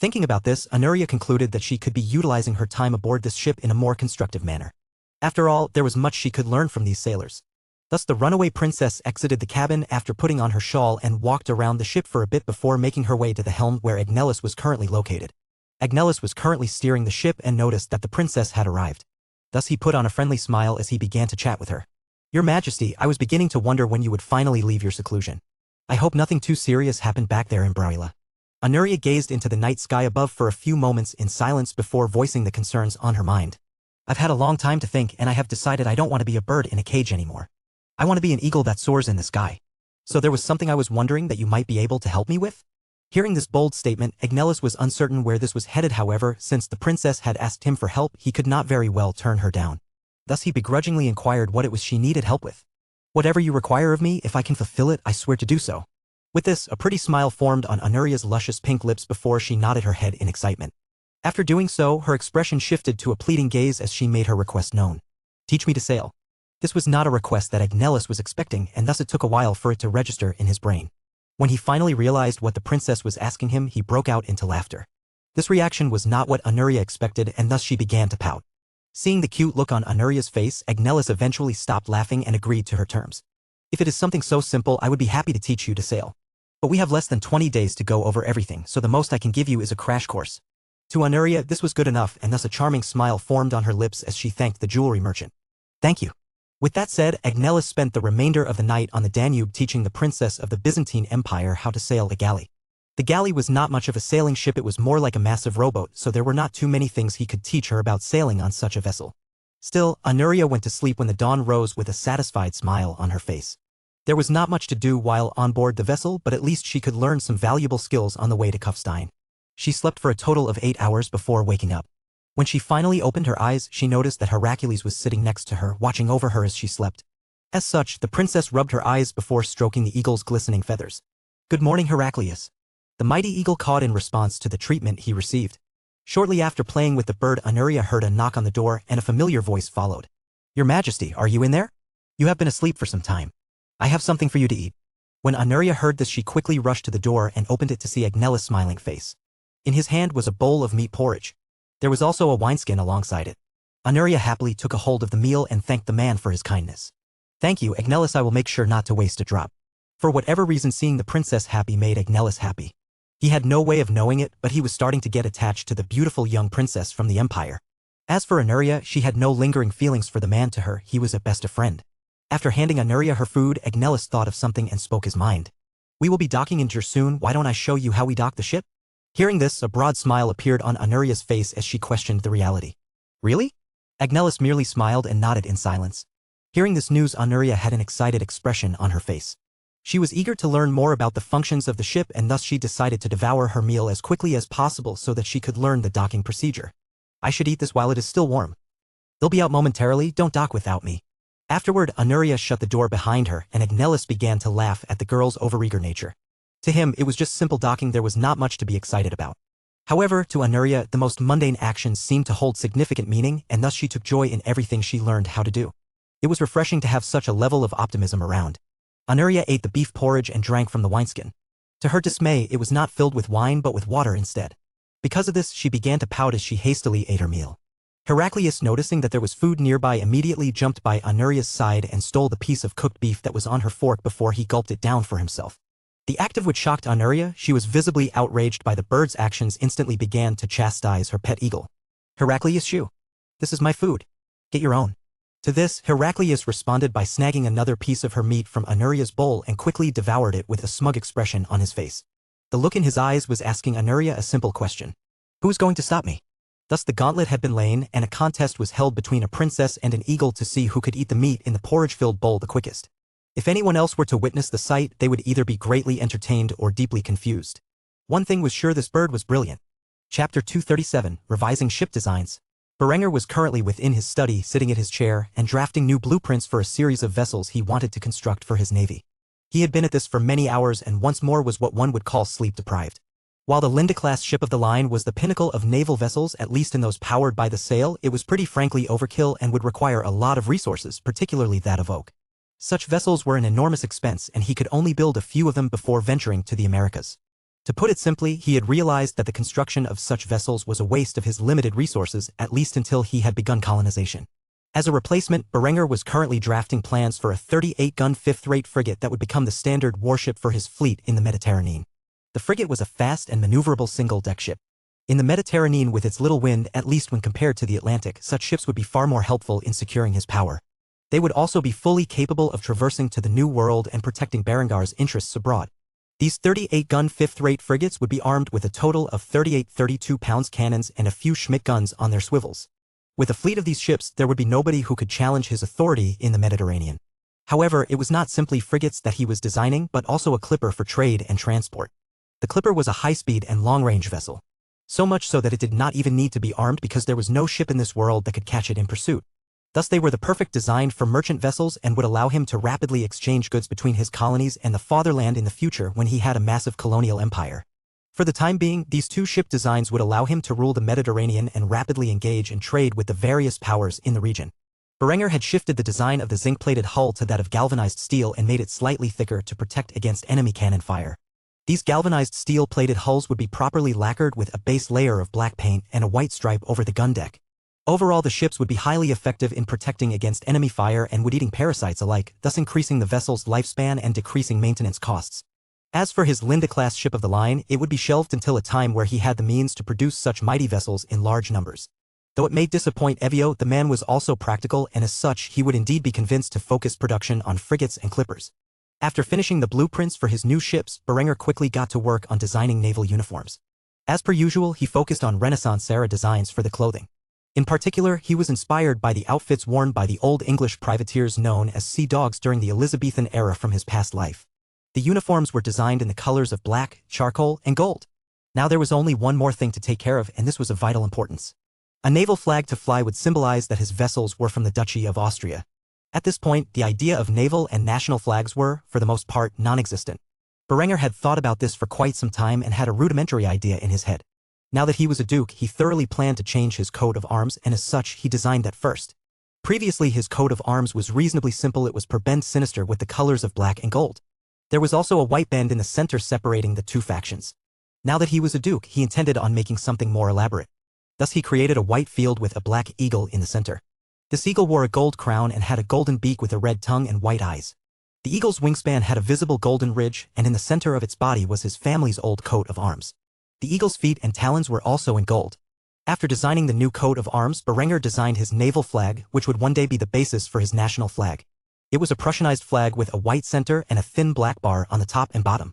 Thinking about this, Anuria concluded that she could be utilizing her time aboard this ship in a more constructive manner. After all, there was much she could learn from these sailors. Thus the runaway princess exited the cabin after putting on her shawl and walked around the ship for a bit before making her way to the helm where Agnellus was currently located. Agnellus was currently steering the ship and noticed that the princess had arrived. Thus he put on a friendly smile as he began to chat with her. "Your Majesty, I was beginning to wonder when you would finally leave your seclusion. I hope nothing too serious happened back there in Broila." Anuria gazed into the night sky above for a few moments in silence before voicing the concerns on her mind. "I've had a long time to think, and I have decided I don't want to be a bird in a cage anymore. I want to be an eagle that soars in the sky. So there was something I was wondering that you might be able to help me with?" Hearing this bold statement, Agnellus was uncertain where this was headed. However, since the princess had asked him for help, he could not very well turn her down. Thus he begrudgingly inquired what it was she needed help with. "Whatever you require of me, if I can fulfill it, I swear to do so." With this, a pretty smile formed on Anuria's luscious pink lips before she nodded her head in excitement. After doing so, her expression shifted to a pleading gaze as she made her request known. "Teach me to sail." This was not a request that Agnellus was expecting, and thus it took a while for it to register in his brain. When he finally realized what the princess was asking him, he broke out into laughter. This reaction was not what Anuria expected, and thus she began to pout. Seeing the cute look on Anuria's face, Agnellus eventually stopped laughing and agreed to her terms. "If it is something so simple, I would be happy to teach you to sail. But we have less than 20 days to go over everything, so the most I can give you is a crash course." To Anuria, this was good enough, and thus a charming smile formed on her lips as she thanked the jewelry merchant. "Thank you." With that said, Agnellus spent the remainder of the night on the Danube teaching the princess of the Byzantine Empire how to sail a galley. The galley was not much of a sailing ship, it was more like a massive rowboat, so there were not too many things he could teach her about sailing on such a vessel. Still, Anuria went to sleep when the dawn rose with a satisfied smile on her face. There was not much to do while on board the vessel, but at least she could learn some valuable skills on the way to Kufstein. She slept for a total of 8 hours before waking up. When she finally opened her eyes, she noticed that Heracles was sitting next to her, watching over her as she slept. As such, the princess rubbed her eyes before stroking the eagle's glistening feathers. "Good morning, Heracles." The mighty eagle cawed in response to the treatment he received. Shortly after playing with the bird, Anuria heard a knock on the door and a familiar voice followed. "Your Majesty, are you in there? You have been asleep for some time. I have something for you to eat." When Anuria heard this, she quickly rushed to the door and opened it to see Agnellus' smiling face. In his hand was a bowl of meat porridge. There was also a wineskin alongside it. Anuria happily took a hold of the meal and thanked the man for his kindness. "Thank you, Agnellus, I will make sure not to waste a drop." For whatever reason, seeing the princess happy made Agnellus happy. He had no way of knowing it, but he was starting to get attached to the beautiful young princess from the empire. As for Anuria, she had no lingering feelings for the man. To her, he was at best a friend. After handing Anuria her food, Agnellus thought of something and spoke his mind. "We will be docking in soon, why don't I show you how we dock the ship?" Hearing this, a broad smile appeared on Anuria's face as she questioned the reality. "Really?" Agnellus merely smiled and nodded in silence. Hearing this news, Anuria had an excited expression on her face. She was eager to learn more about the functions of the ship, and thus she decided to devour her meal as quickly as possible so that she could learn the docking procedure. "I should eat this while it is still warm. They'll be out momentarily, don't dock without me." Afterward, Anuria shut the door behind her, and Agnellus began to laugh at the girl's overeager nature. To him, it was just simple docking, there was not much to be excited about. However, to Anuria, the most mundane actions seemed to hold significant meaning, and thus she took joy in everything she learned how to do. It was refreshing to have such a level of optimism around. Anuria ate the beef porridge and drank from the wineskin. To her dismay, it was not filled with wine but with water instead. Because of this, she began to pout as she hastily ate her meal. Heraclius, noticing that there was food nearby, immediately jumped by Anuria's side and stole the piece of cooked beef that was on her fork before he gulped it down for himself. The act of which shocked Anuria. She was visibly outraged by the bird's actions, instantly began to chastise her pet eagle. "Heraclius, shoo. This is my food. Get your own." To this, Heraclius responded by snagging another piece of her meat from Anuria's bowl and quickly devoured it with a smug expression on his face. The look in his eyes was asking Anuria a simple question. "Who's going to stop me?" Thus the gauntlet had been laid, and a contest was held between a princess and an eagle to see who could eat the meat in the porridge-filled bowl the quickest. If anyone else were to witness the sight, they would either be greatly entertained or deeply confused. One thing was sure, this bird was brilliant. Chapter 237, Revising Ship Designs. Berenger was currently within his study, sitting at his chair and drafting new blueprints for a series of vessels he wanted to construct for his navy. He had been at this for many hours and once more was what one would call sleep-deprived. While the Linda-class ship of the line was the pinnacle of naval vessels, at least in those powered by the sail, it was pretty frankly overkill and would require a lot of resources, particularly that of oak. Such vessels were an enormous expense, and he could only build a few of them before venturing to the Americas. To put it simply, he had realized that the construction of such vessels was a waste of his limited resources, at least until he had begun colonization. As a replacement, Berenger was currently drafting plans for a 38-gun fifth-rate frigate that would become the standard warship for his fleet in the Mediterranean. The frigate was a fast and maneuverable single-deck ship. In the Mediterranean, with its little wind, at least when compared to the Atlantic, such ships would be far more helpful in securing his power. They would also be fully capable of traversing to the New World and protecting Berengar's interests abroad. These 38-gun fifth-rate frigates would be armed with a total of 38 32-pound cannons and a few Schmidt guns on their swivels. With a fleet of these ships, there would be nobody who could challenge his authority in the Mediterranean. However, it was not simply frigates that he was designing, but also a clipper for trade and transport. The Clipper was a high-speed and long-range vessel. So much so that it did not even need to be armed because there was no ship in this world that could catch it in pursuit. Thus they were the perfect design for merchant vessels and would allow him to rapidly exchange goods between his colonies and the fatherland in the future when he had a massive colonial empire. For the time being, these two ship designs would allow him to rule the Mediterranean and rapidly engage and trade with the various powers in the region. Berenger had shifted the design of the zinc-plated hull to that of galvanized steel and made it slightly thicker to protect against enemy cannon fire. These galvanized steel-plated hulls would be properly lacquered with a base layer of black paint and a white stripe over the gun deck. Overall, the ships would be highly effective in protecting against enemy fire and wood-eating parasites alike, thus increasing the vessel's lifespan and decreasing maintenance costs. As for his Linda-class ship of the line, it would be shelved until a time where he had the means to produce such mighty vessels in large numbers. Though it may disappoint Evio, the man was also practical, and as such he would indeed be convinced to focus production on frigates and clippers. After finishing the blueprints for his new ships, Berenger quickly got to work on designing naval uniforms. As per usual, he focused on Renaissance-era designs for the clothing. In particular, he was inspired by the outfits worn by the Old English privateers known as sea dogs during the Elizabethan era from his past life. The uniforms were designed in the colors of black, charcoal, and gold. Now there was only one more thing to take care of, and this was of vital importance. A naval flag to fly would symbolize that his vessels were from the Duchy of Austria. At this point, the idea of naval and national flags were, for the most part, non-existent. Berenger had thought about this for quite some time and had a rudimentary idea in his head. Now that he was a duke, he thoroughly planned to change his coat of arms, and as such, he designed that first. Previously, his coat of arms was reasonably simple. It was per bend sinister with the colors of black and gold. There was also a white bend in the center separating the two factions. Now that he was a duke, he intended on making something more elaborate. Thus he created a white field with a black eagle in the center. This eagle wore a gold crown and had a golden beak with a red tongue and white eyes. The eagle's wingspan had a visible golden ridge, and in the center of its body was his family's old coat of arms. The eagle's feet and talons were also in gold. After designing the new coat of arms, Berenger designed his naval flag, which would one day be the basis for his national flag. It was a Prussianized flag with a white center and a thin black bar on the top and bottom.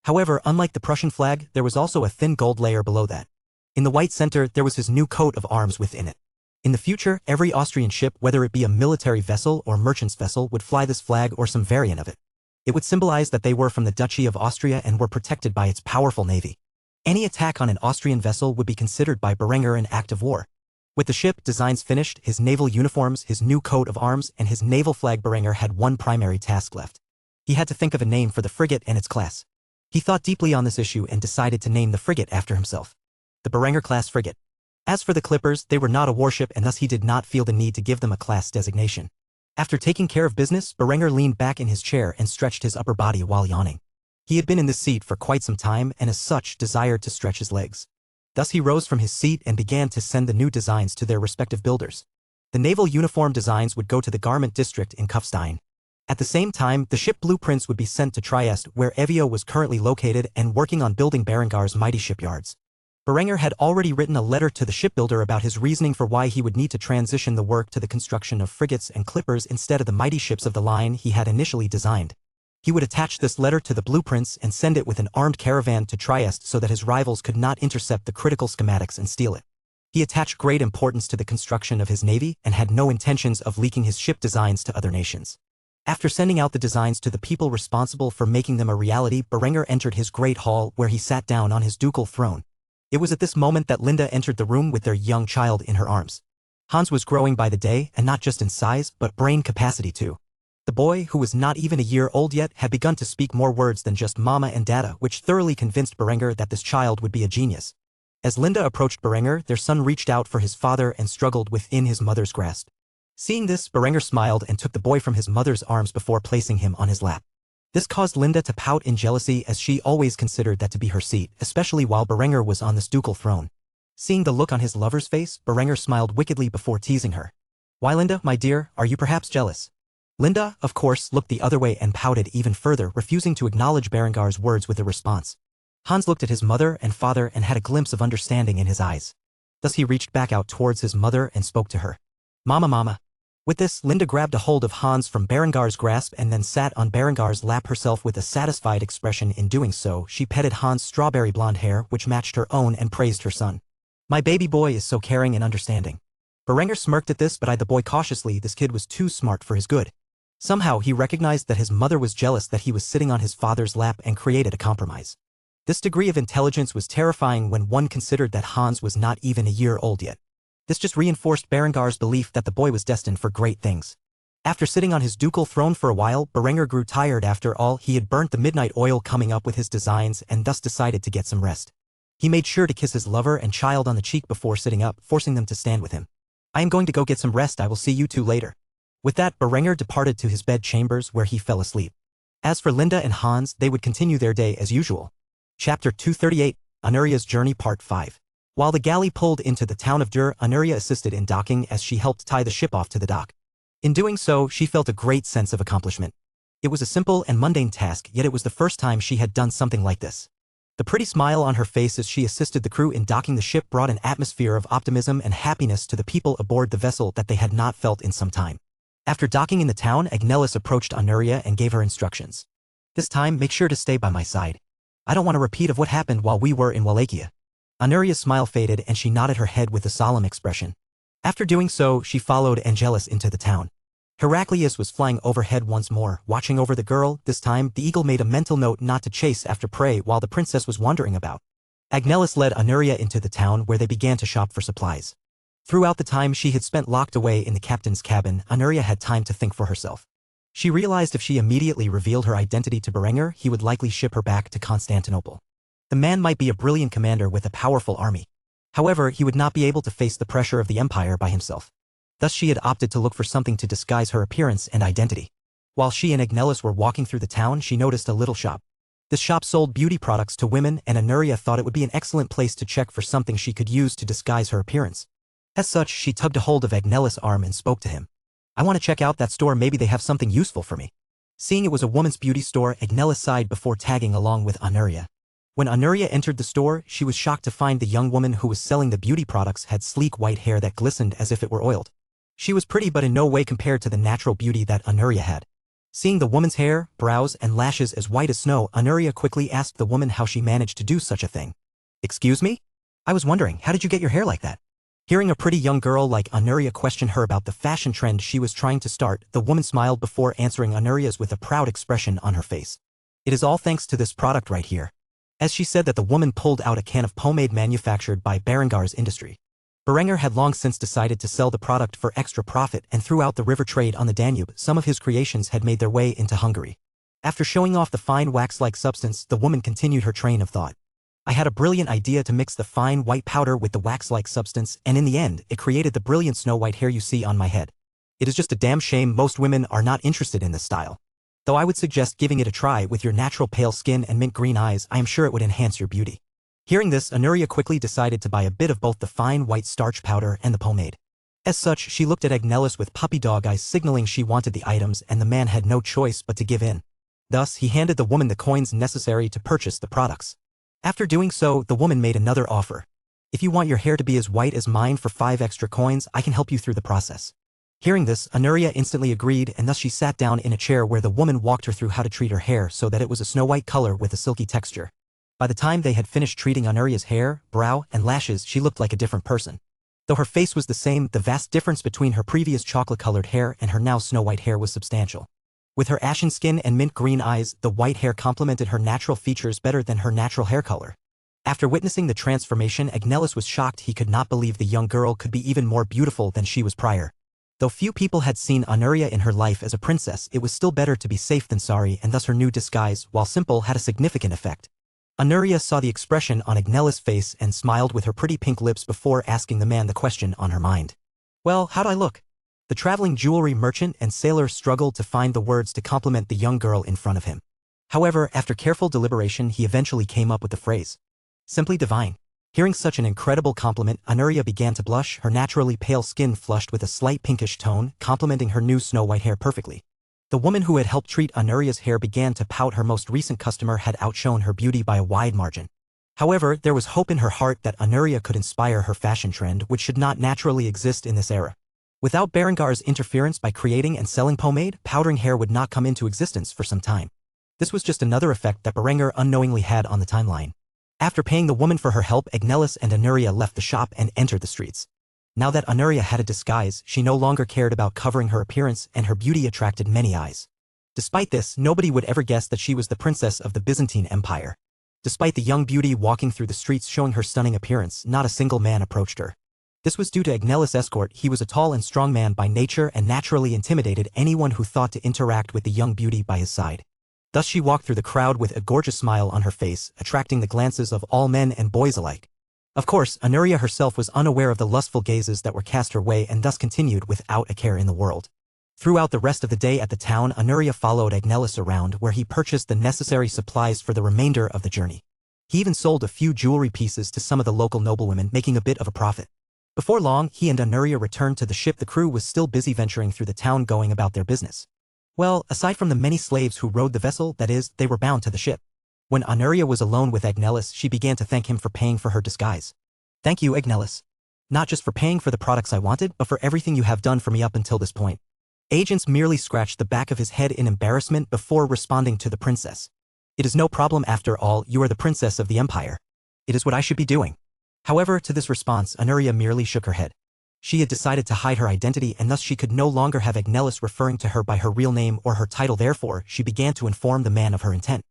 However, unlike the Prussian flag, there was also a thin gold layer below that. In the white center, there was his new coat of arms within it. In the future, every Austrian ship, whether it be a military vessel or merchant's vessel, would fly this flag or some variant of it. It would symbolize that they were from the Duchy of Austria and were protected by its powerful navy. Any attack on an Austrian vessel would be considered by Berenger an act of war. With the ship designs finished, his naval uniforms, his new coat of arms, and his naval flag, Berenger had one primary task left. He had to think of a name for the frigate and its class. He thought deeply on this issue and decided to name the frigate after himself. The Berenger-class frigate. As for the Clippers, they were not a warship, and thus he did not feel the need to give them a class designation. After taking care of business, Berenger leaned back in his chair and stretched his upper body while yawning. He had been in this seat for quite some time and as such desired to stretch his legs. Thus he rose from his seat and began to send the new designs to their respective builders. The naval uniform designs would go to the garment district in Kufstein. At the same time, the ship blueprints would be sent to Trieste, where Evio was currently located and working on building Berengar's mighty shipyards. Berenger had already written a letter to the shipbuilder about his reasoning for why he would need to transition the work to the construction of frigates and clippers instead of the mighty ships of the line he had initially designed. He would attach this letter to the blueprints and send it with an armed caravan to Trieste so that his rivals could not intercept the critical schematics and steal it. He attached great importance to the construction of his navy and had no intentions of leaking his ship designs to other nations. After sending out the designs to the people responsible for making them a reality, Berenger entered his great hall where he sat down on his ducal throne. It was at this moment that Linda entered the room with their young child in her arms. Hans was growing by the day, and not just in size, but brain capacity too. The boy, who was not even a year old yet, had begun to speak more words than just mama and dada, which thoroughly convinced Berenger that this child would be a genius. As Linda approached Berenger, their son reached out for his father and struggled within his mother's grasp. Seeing this, Berenger smiled and took the boy from his mother's arms before placing him on his lap. This caused Linda to pout in jealousy, as she always considered that to be her seat, especially while Berenger was on this ducal throne. Seeing the look on his lover's face, Berenger smiled wickedly before teasing her. "Why, Linda, my dear, are you perhaps jealous?" Linda, of course, looked the other way and pouted even further, refusing to acknowledge Berengar's words with a response. Hans looked at his mother and father and had a glimpse of understanding in his eyes. Thus he reached back out towards his mother and spoke to her. "Mama, mama." With this, Linda grabbed a hold of Hans from Berengar's grasp and then sat on Berengar's lap herself with a satisfied expression. In doing so, she petted Hans' strawberry blonde hair, which matched her own, and praised her son. "My baby boy is so caring and understanding." Berenger smirked at this but eyed the boy cautiously. This kid was too smart for his good. Somehow he recognized that his mother was jealous that he was sitting on his father's lap and created a compromise. This degree of intelligence was terrifying when one considered that Hans was not even a year old yet. This just reinforced Berengar's belief that the boy was destined for great things. After sitting on his ducal throne for a while, Berenger grew tired. After all, he had burnt the midnight oil coming up with his designs and thus decided to get some rest. He made sure to kiss his lover and child on the cheek before sitting up, forcing them to stand with him. I am going to go get some rest. I will see you two later. With that, Berenger departed to his bed chambers where he fell asleep. As for Linda and Hans, they would continue their day as usual. Chapter 238, Anuria's Journey Part 5. While the galley pulled into the town of Dur, Anuria assisted in docking as she helped tie the ship off to the dock. In doing so, she felt a great sense of accomplishment. It was a simple and mundane task, yet it was the first time she had done something like this. The pretty smile on her face as she assisted the crew in docking the ship brought an atmosphere of optimism and happiness to the people aboard the vessel that they had not felt in some time. After docking in the town, Agnelis approached Anuria and gave her instructions. This time, make sure to stay by my side. I don't want a repeat of what happened while we were in Wallachia. Anuria's smile faded and she nodded her head with a solemn expression. After doing so, she followed Angelus into the town. Heraclius was flying overhead once more, watching over the girl. This time, the eagle made a mental note not to chase after prey while the princess was wandering about. Agnelis led Anuria into the town where they began to shop for supplies. Throughout the time she had spent locked away in the captain's cabin, Anuria had time to think for herself. She realized if she immediately revealed her identity to Berenger, he would likely ship her back to Constantinople. The man might be a brilliant commander with a powerful army. However, he would not be able to face the pressure of the empire by himself. Thus she had opted to look for something to disguise her appearance and identity. While she and Agnelis were walking through the town, she noticed a little shop. This shop sold beauty products to women, and Anuria thought it would be an excellent place to check for something she could use to disguise her appearance. As such, she tugged a hold of Agnelis' arm and spoke to him. I want to check out that store, maybe they have something useful for me. Seeing it was a woman's beauty store, Agnelis sighed before tagging along with Anuria. When Anuria entered the store, she was shocked to find the young woman who was selling the beauty products had sleek white hair that glistened as if it were oiled. She was pretty but in no way compared to the natural beauty that Anuria had. Seeing the woman's hair, brows, and lashes as white as snow, Anuria quickly asked the woman how she managed to do such a thing. Excuse me? I was wondering, how did you get your hair like that? Hearing a pretty young girl like Anuria question her about the fashion trend she was trying to start, the woman smiled before answering Anuria's with a proud expression on her face. It is all thanks to this product right here. As she said that, the woman pulled out a can of pomade manufactured by Berengar's industry. Berenger had long since decided to sell the product for extra profit, and throughout the river trade on the Danube, some of his creations had made their way into Hungary. After showing off the fine wax-like substance, the woman continued her train of thought. I had a brilliant idea to mix the fine white powder with the wax-like substance, and in the end, it created the brilliant snow-white hair you see on my head. It is just a damn shame most women are not interested in this style. Though I would suggest giving it a try. With your natural pale skin and mint green eyes, I am sure it would enhance your beauty. Hearing this, Anuria quickly decided to buy a bit of both the fine white starch powder and the pomade. As such, she looked at Agnelis with puppy dog eyes, signaling she wanted the items, and the man had no choice but to give in. Thus, he handed the woman the coins necessary to purchase the products. After doing so, the woman made another offer. If you want your hair to be as white as mine for 5 extra coins, I can help you through the process. Hearing this, Anuria instantly agreed, and thus she sat down in a chair where the woman walked her through how to treat her hair so that it was a snow-white color with a silky texture. By the time they had finished treating Anuria's hair, brow, and lashes, she looked like a different person. Though her face was the same, the vast difference between her previous chocolate-colored hair and her now snow-white hair was substantial. With her ashen skin and mint green eyes, the white hair complemented her natural features better than her natural hair color. After witnessing the transformation, Agnelis was shocked. He could not believe the young girl could be even more beautiful than she was prior. Though few people had seen Anuria in her life as a princess, it was still better to be safe than sorry, and thus her new disguise, while simple, had a significant effect. Anuria saw the expression on Agnelis' face and smiled with her pretty pink lips before asking the man the question on her mind. Well, how do I look? The traveling jewelry merchant and sailor struggled to find the words to compliment the young girl in front of him. However, after careful deliberation, he eventually came up with the phrase, "Simply divine." Hearing such an incredible compliment, Anuria began to blush, her naturally pale skin flushed with a slight pinkish tone, complementing her new snow-white hair perfectly. The woman who had helped treat Anuria's hair began to pout. Her most recent customer had outshone her beauty by a wide margin. However, there was hope in her heart that Anuria could inspire her fashion trend, which should not naturally exist in this era. Without Berengar's interference by creating and selling pomade, powdering hair would not come into existence for some time. This was just another effect that Berenger unknowingly had on the timeline. After paying the woman for her help, Agnelis and Anuria left the shop and entered the streets. Now that Anuria had a disguise, she no longer cared about covering her appearance, and her beauty attracted many eyes. Despite this, nobody would ever guess that she was the princess of the Byzantine Empire. Despite the young beauty walking through the streets showing her stunning appearance, not a single man approached her. This was due to Agnelis' escort. He was a tall and strong man by nature and naturally intimidated anyone who thought to interact with the young beauty by his side. Thus she walked through the crowd with a gorgeous smile on her face, attracting the glances of all men and boys alike. Of course, Anuria herself was unaware of the lustful gazes that were cast her way and thus continued without a care in the world. Throughout the rest of the day at the town, Anuria followed Agnelis around where he purchased the necessary supplies for the remainder of the journey. He even sold a few jewelry pieces to some of the local noblewomen, making a bit of a profit. Before long, he and Anuria returned to the ship. The crew was still busy venturing through the town going about their business. Well, aside from the many slaves who rowed the vessel, that is, they were bound to the ship. When Anuria was alone with Agnelis, she began to thank him for paying for her disguise. Thank you, Agnelis. Not just for paying for the products I wanted, but for everything you have done for me up until this point. Agents merely scratched the back of his head in embarrassment before responding to the princess. It is no problem after all, you are the princess of the empire. It is what I should be doing. However, to this response, Anuria merely shook her head. She had decided to hide her identity and thus she could no longer have Agnelis referring to her by her real name or her title. Therefore, she began to inform the man of her intent.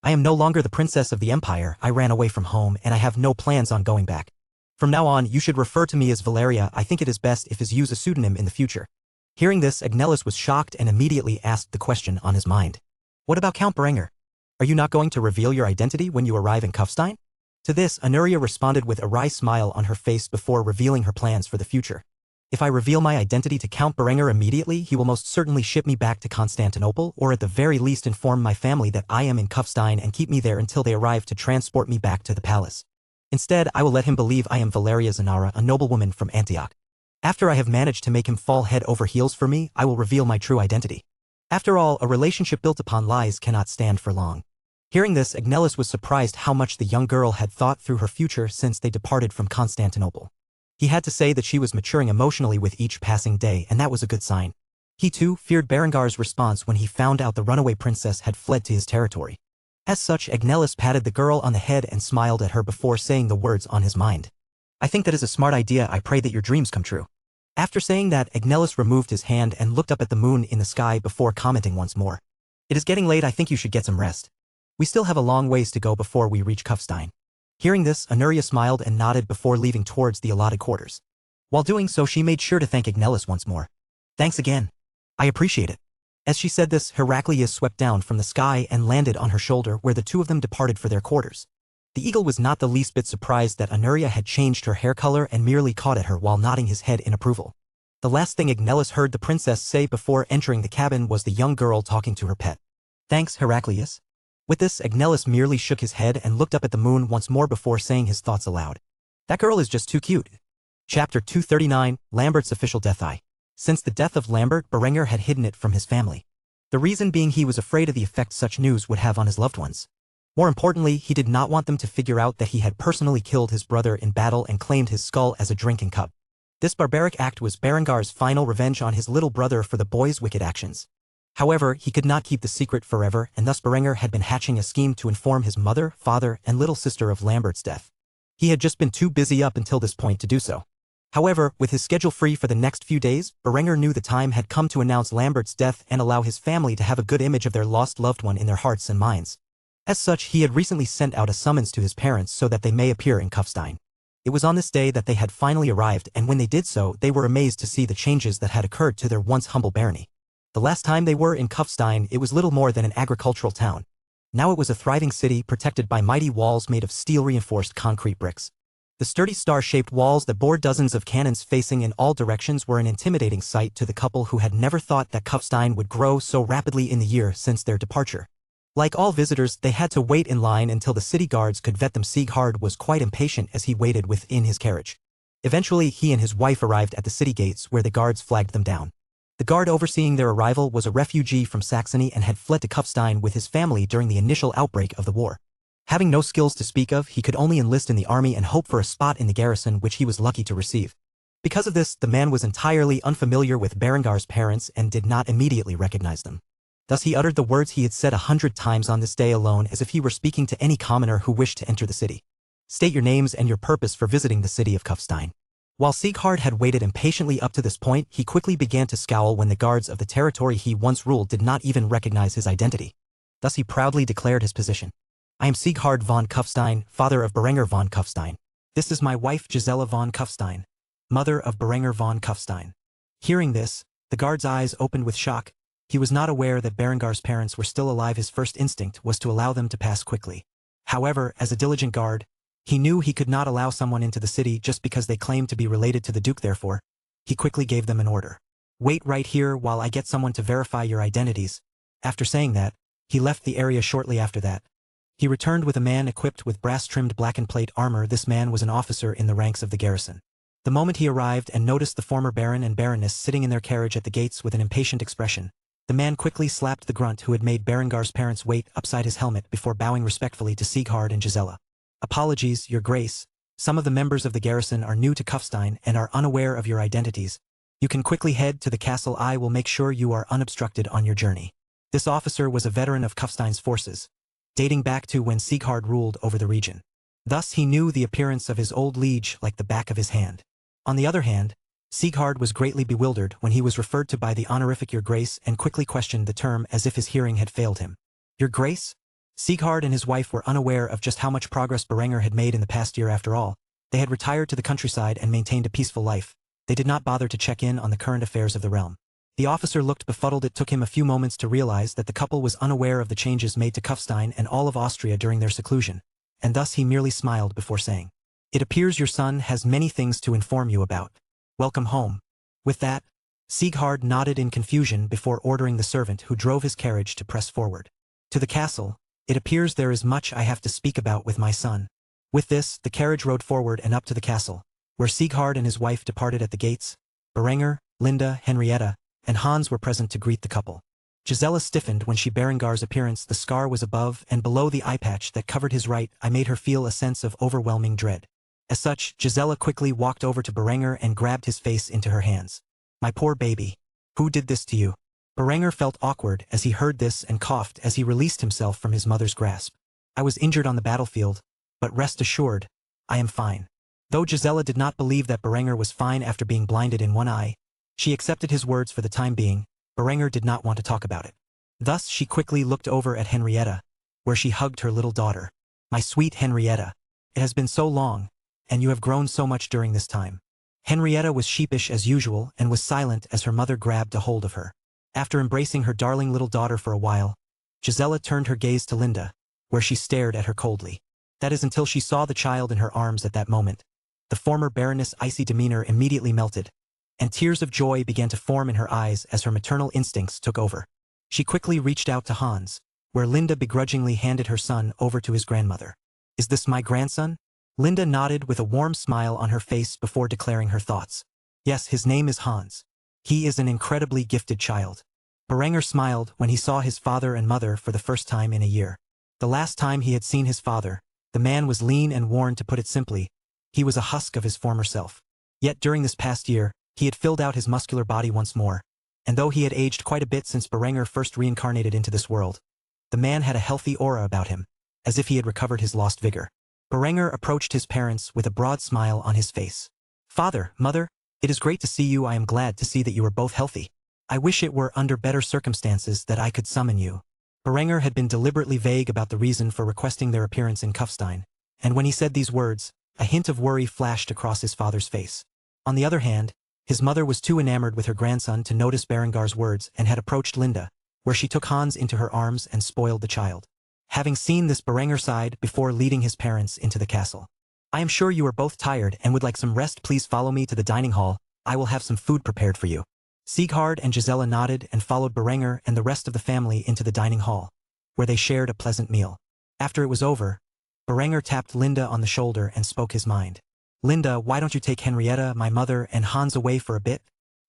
I am no longer the princess of the empire. I ran away from home and I have no plans on going back. From now on, you should refer to me as Valeria. I think it is best if you use a pseudonym in the future. Hearing this, Agnelis was shocked and immediately asked the question on his mind. What about Count Berenger? Are you not going to reveal your identity when you arrive in Kufstein? To this, Anuria responded with a wry smile on her face before revealing her plans for the future. If I reveal my identity to Count Berenger immediately, he will most certainly ship me back to Constantinople, or at the very least inform my family that I am in Kufstein and keep me there until they arrive to transport me back to the palace. Instead, I will let him believe I am Valeria Zanara, a noblewoman from Antioch. After I have managed to make him fall head over heels for me, I will reveal my true identity. After all, a relationship built upon lies cannot stand for long. Hearing this, Agnelis was surprised how much the young girl had thought through her future since they departed from Constantinople. He had to say that she was maturing emotionally with each passing day, and that was a good sign. He too feared Berengar's response when he found out the runaway princess had fled to his territory. As such, Agnelis patted the girl on the head and smiled at her before saying the words on his mind. I think that is a smart idea. I pray that your dreams come true. After saying that, Agnelis removed his hand and looked up at the moon in the sky before commenting once more. It is getting late. I think you should get some rest. We still have a long ways to go before we reach Kufstein. Hearing this, Anuria smiled and nodded before leaving towards the allotted quarters. While doing so, she made sure to thank Agnelis once more. Thanks again. I appreciate it. As she said this, Heraclius swept down from the sky and landed on her shoulder where the two of them departed for their quarters. The eagle was not the least bit surprised that Anuria had changed her hair color and merely cawed at her while nodding his head in approval. The last thing Agnelis heard the princess say before entering the cabin was the young girl talking to her pet. Thanks, Heraclius. With this, Agnelis merely shook his head and looked up at the moon once more before saying his thoughts aloud. That girl is just too cute. Chapter 239, Lambert's Official Death Eye. Since the death of Lambert, Berenger had hidden it from his family. The reason being he was afraid of the effect such news would have on his loved ones. More importantly, he did not want them to figure out that he had personally killed his brother in battle and claimed his skull as a drinking cup. This barbaric act was Berengar's final revenge on his little brother for the boy's wicked actions. However, he could not keep the secret forever, and thus Berenger had been hatching a scheme to inform his mother, father, and little sister of Lambert's death. He had just been too busy up until this point to do so. However, with his schedule free for the next few days, Berenger knew the time had come to announce Lambert's death and allow his family to have a good image of their lost loved one in their hearts and minds. As such, he had recently sent out a summons to his parents so that they may appear in Kufstein. It was on this day that they had finally arrived, and when they did so, they were amazed to see the changes that had occurred to their once humble barony. The last time they were in Kufstein, it was little more than an agricultural town. Now it was a thriving city protected by mighty walls made of steel-reinforced concrete bricks. The sturdy star-shaped walls that bore dozens of cannons facing in all directions were an intimidating sight to the couple who had never thought that Kufstein would grow so rapidly in the year since their departure. Like all visitors, they had to wait in line until the city guards could vet them. Sieghard was quite impatient as he waited within his carriage. Eventually, he and his wife arrived at the city gates where the guards flagged them down. The guard overseeing their arrival was a refugee from Saxony and had fled to Kufstein with his family during the initial outbreak of the war. Having no skills to speak of, he could only enlist in the army and hope for a spot in the garrison, which he was lucky to receive. Because of this, the man was entirely unfamiliar with Berengar's parents and did not immediately recognize them. Thus he uttered the words he had said 100 times on this day alone, as if he were speaking to any commoner who wished to enter the city. State your names and your purpose for visiting the city of Kufstein. While Sieghard had waited impatiently up to this point, he quickly began to scowl when the guards of the territory he once ruled did not even recognize his identity. Thus he proudly declared his position. I am Sieghard von Kufstein, father of Berenger von Kufstein. This is my wife Gisela von Kufstein, mother of Berenger von Kufstein. Hearing this, the guard's eyes opened with shock. He was not aware that Berengar's parents were still alive. His first instinct was to allow them to pass quickly. However, as a diligent guard, he knew he could not allow someone into the city just because they claimed to be related to the Duke. Therefore, he quickly gave them an order. Wait right here while I get someone to verify your identities. After saying that, he left the area shortly after that. He returned with a man equipped with brass-trimmed blackened plate armor. This man was an officer in the ranks of the garrison. The moment he arrived and noticed the former baron and baroness sitting in their carriage at the gates with an impatient expression, the man quickly slapped the grunt who had made Berengar's parents wait upside his helmet before bowing respectfully to Sieghard and Gisela. Apologies, Your Grace. Some of the members of the garrison are new to Kufstein and are unaware of your identities. You can quickly head to the castle. I will make sure you are unobstructed on your journey. This officer was a veteran of Kufstein's forces, dating back to when Sieghard ruled over the region. Thus he knew the appearance of his old liege like the back of his hand. On the other hand, Sieghard was greatly bewildered when he was referred to by the honorific Your Grace and quickly questioned the term as if his hearing had failed him. Your Grace? Sieghard and his wife were unaware of just how much progress Berenger had made in the past year. After all, they had retired to the countryside and maintained a peaceful life. They did not bother to check in on the current affairs of the realm. The officer looked befuddled. It took him a few moments to realize that the couple was unaware of the changes made to Kufstein and all of Austria during their seclusion, and thus he merely smiled before saying, "It appears your son has many things to inform you about. Welcome home." With that, Sieghard nodded in confusion before ordering the servant who drove his carriage to press forward. "To the castle. It appears there is much I have to speak about with my son." With this, the carriage rode forward and up to the castle, where Sieghard and his wife departed. At the gates, Berenger, Linda, Henrietta, and Hans were present to greet the couple. Gisela stiffened when she Berengar's appearance. The scar was above and below the eye patch that covered his right eye made her feel a sense of overwhelming dread. As such, Gisela quickly walked over to Berenger and grabbed his face into her hands. "My poor baby. Who did this to you?" Berenger felt awkward as he heard this and coughed as he released himself from his mother's grasp. "I was injured on the battlefield, but rest assured, I am fine." Though Gisela did not believe that Berenger was fine after being blinded in one eye, she accepted his words for the time being. Berenger did not want to talk about it. Thus she quickly looked over at Henrietta, where she hugged her little daughter. "My sweet Henrietta, it has been so long, and you have grown so much during this time." Henrietta was sheepish as usual and was silent as her mother grabbed a hold of her. After embracing her darling little daughter for a while, Gisela turned her gaze to Linda, where she stared at her coldly. That is until she saw the child in her arms. At that moment, the former baroness' icy demeanor immediately melted, and tears of joy began to form in her eyes as her maternal instincts took over. She quickly reached out to Hans, where Linda begrudgingly handed her son over to his grandmother. "Is this my grandson?" Linda nodded with a warm smile on her face before declaring her thoughts. "Yes, his name is Hans. He is an incredibly gifted child." Berenger smiled when he saw his father and mother for the first time in a year. The last time he had seen his father, the man was lean and worn. To put it simply, he was a husk of his former self. Yet during this past year, he had filled out his muscular body once more, and though he had aged quite a bit since Berenger first reincarnated into this world, the man had a healthy aura about him, as if he had recovered his lost vigor. Berenger approached his parents with a broad smile on his face. "Father, mother, it is great to see you. I am glad to see that you are both healthy. I wish it were under better circumstances that I could summon you." Berenger had been deliberately vague about the reason for requesting their appearance in Kufstein, and when he said these words, a hint of worry flashed across his father's face. On the other hand, his mother was too enamored with her grandson to notice Berengar's words and had approached Linda, where she took Hans into her arms and spoiled the child. Having seen this, Berenger sighed before leading his parents into the castle. "I am sure you are both tired and would like some rest. Please follow me to the dining hall. I will have some food prepared for you." Sieghard and Gisela nodded and followed Berenger and the rest of the family into the dining hall, where they shared a pleasant meal. After it was over, Berenger tapped Linda on the shoulder and spoke his mind. "Linda, why don't you take Henrietta, my mother, and Hans away for a bit?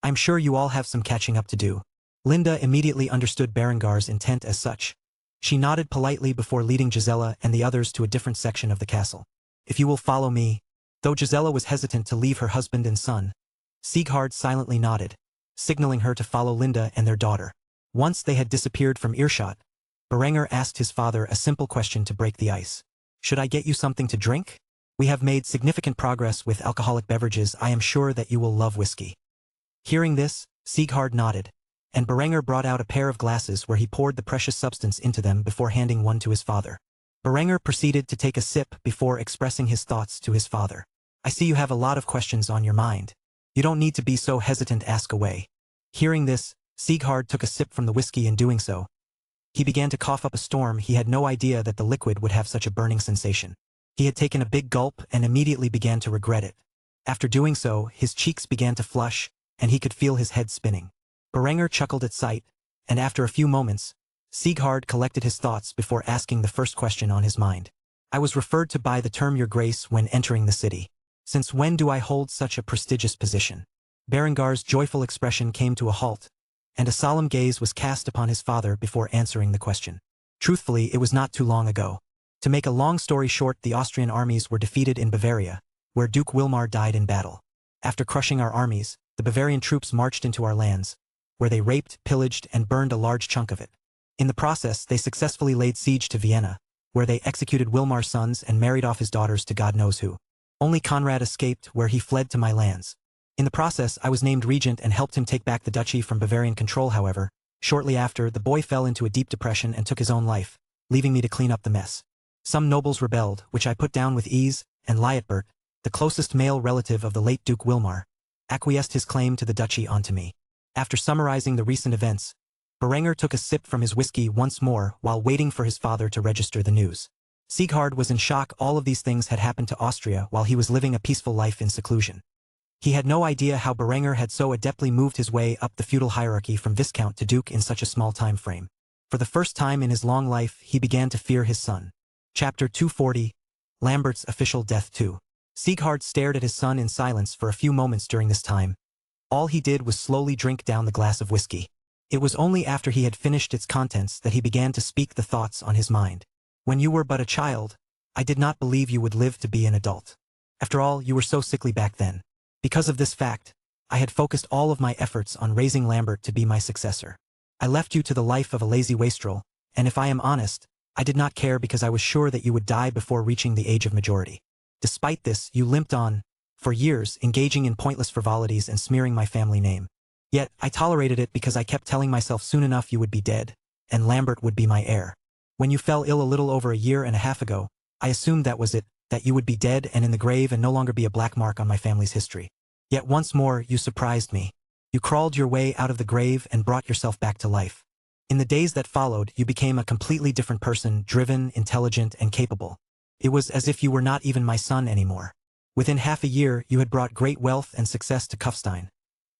I'm sure you all have some catching up to do." Linda immediately understood Berengar's intent as such. She nodded politely before leading Gisela and the others to a different section of the castle. "If you will follow me." Though Gisela was hesitant to leave her husband and son, Sieghard silently nodded, signaling her to follow Linda and their daughter. Once they had disappeared from earshot, Berenger asked his father a simple question to break the ice. "Should I get you something to drink? We have made significant progress with alcoholic beverages. I am sure that you will love whiskey." Hearing this, Sieghard nodded, and Berenger brought out a pair of glasses where he poured the precious substance into them before handing one to his father. Berenger proceeded to take a sip before expressing his thoughts to his father. I see you have a lot of questions on your mind. You don't need to be so hesitant, ask away. Hearing this, Sieghard took a sip from the whiskey. In doing so, he began to cough up a storm. He had no idea that the liquid would have such a burning sensation. He had taken a big gulp and immediately began to regret it. After doing so, his cheeks began to flush, and he could feel his head spinning. Berenger chuckled at sight, and after a few moments, Sieghard collected his thoughts before asking the first question on his mind. I was referred to by the term Your Grace when entering the city. Since when do I hold such a prestigious position? Berengar's joyful expression came to a halt, and a solemn gaze was cast upon his father before answering the question. Truthfully, it was not too long ago. To make a long story short, the Austrian armies were defeated in Bavaria, where Duke Wilmar died in battle. After crushing our armies, the Bavarian troops marched into our lands, where they raped, pillaged, and burned a large chunk of it. In the process, they successfully laid siege to Vienna, where they executed Wilmar's sons and married off his daughters to God knows who. Only Conrad escaped, where he fled to my lands. In the process, I was named regent and helped him take back the duchy from Bavarian control. However, shortly after, the boy fell into a deep depression and took his own life, leaving me to clean up the mess. Some nobles rebelled, which I put down with ease, and Lietbert, the closest male relative of the late Duke Wilmar, acquiesced his claim to the duchy onto me. After summarizing the recent events, Berenger took a sip from his whiskey once more while waiting for his father to register the news. Sieghard was in shock. All of these things had happened to Austria while he was living a peaceful life in seclusion. He had no idea how Berenger had so adeptly moved his way up the feudal hierarchy from viscount to duke in such a small time frame. For the first time in his long life, he began to fear his son. Chapter 240, Lambert's Official Death 2. Sieghard stared at his son in silence for a few moments during this time. All he did was slowly drink down the glass of whiskey. It was only after he had finished its contents that he began to speak the thoughts on his mind. When you were but a child, I did not believe you would live to be an adult. After all, you were so sickly back then. Because of this fact, I had focused all of my efforts on raising Lambert to be my successor. I left you to the life of a lazy wastrel, and if I am honest, I did not care because I was sure that you would die before reaching the age of majority. Despite this, you limped on, for years, engaging in pointless frivolities and smearing my family name. Yet, I tolerated it because I kept telling myself soon enough you would be dead, and Lambert would be my heir. When you fell ill a little over a year and a half ago, I assumed that was it, that you would be dead and in the grave and no longer be a black mark on my family's history. Yet once more, you surprised me. You crawled your way out of the grave and brought yourself back to life. In the days that followed, you became a completely different person, driven, intelligent, and capable. It was as if you were not even my son anymore. Within half a year, you had brought great wealth and success to Kufstein,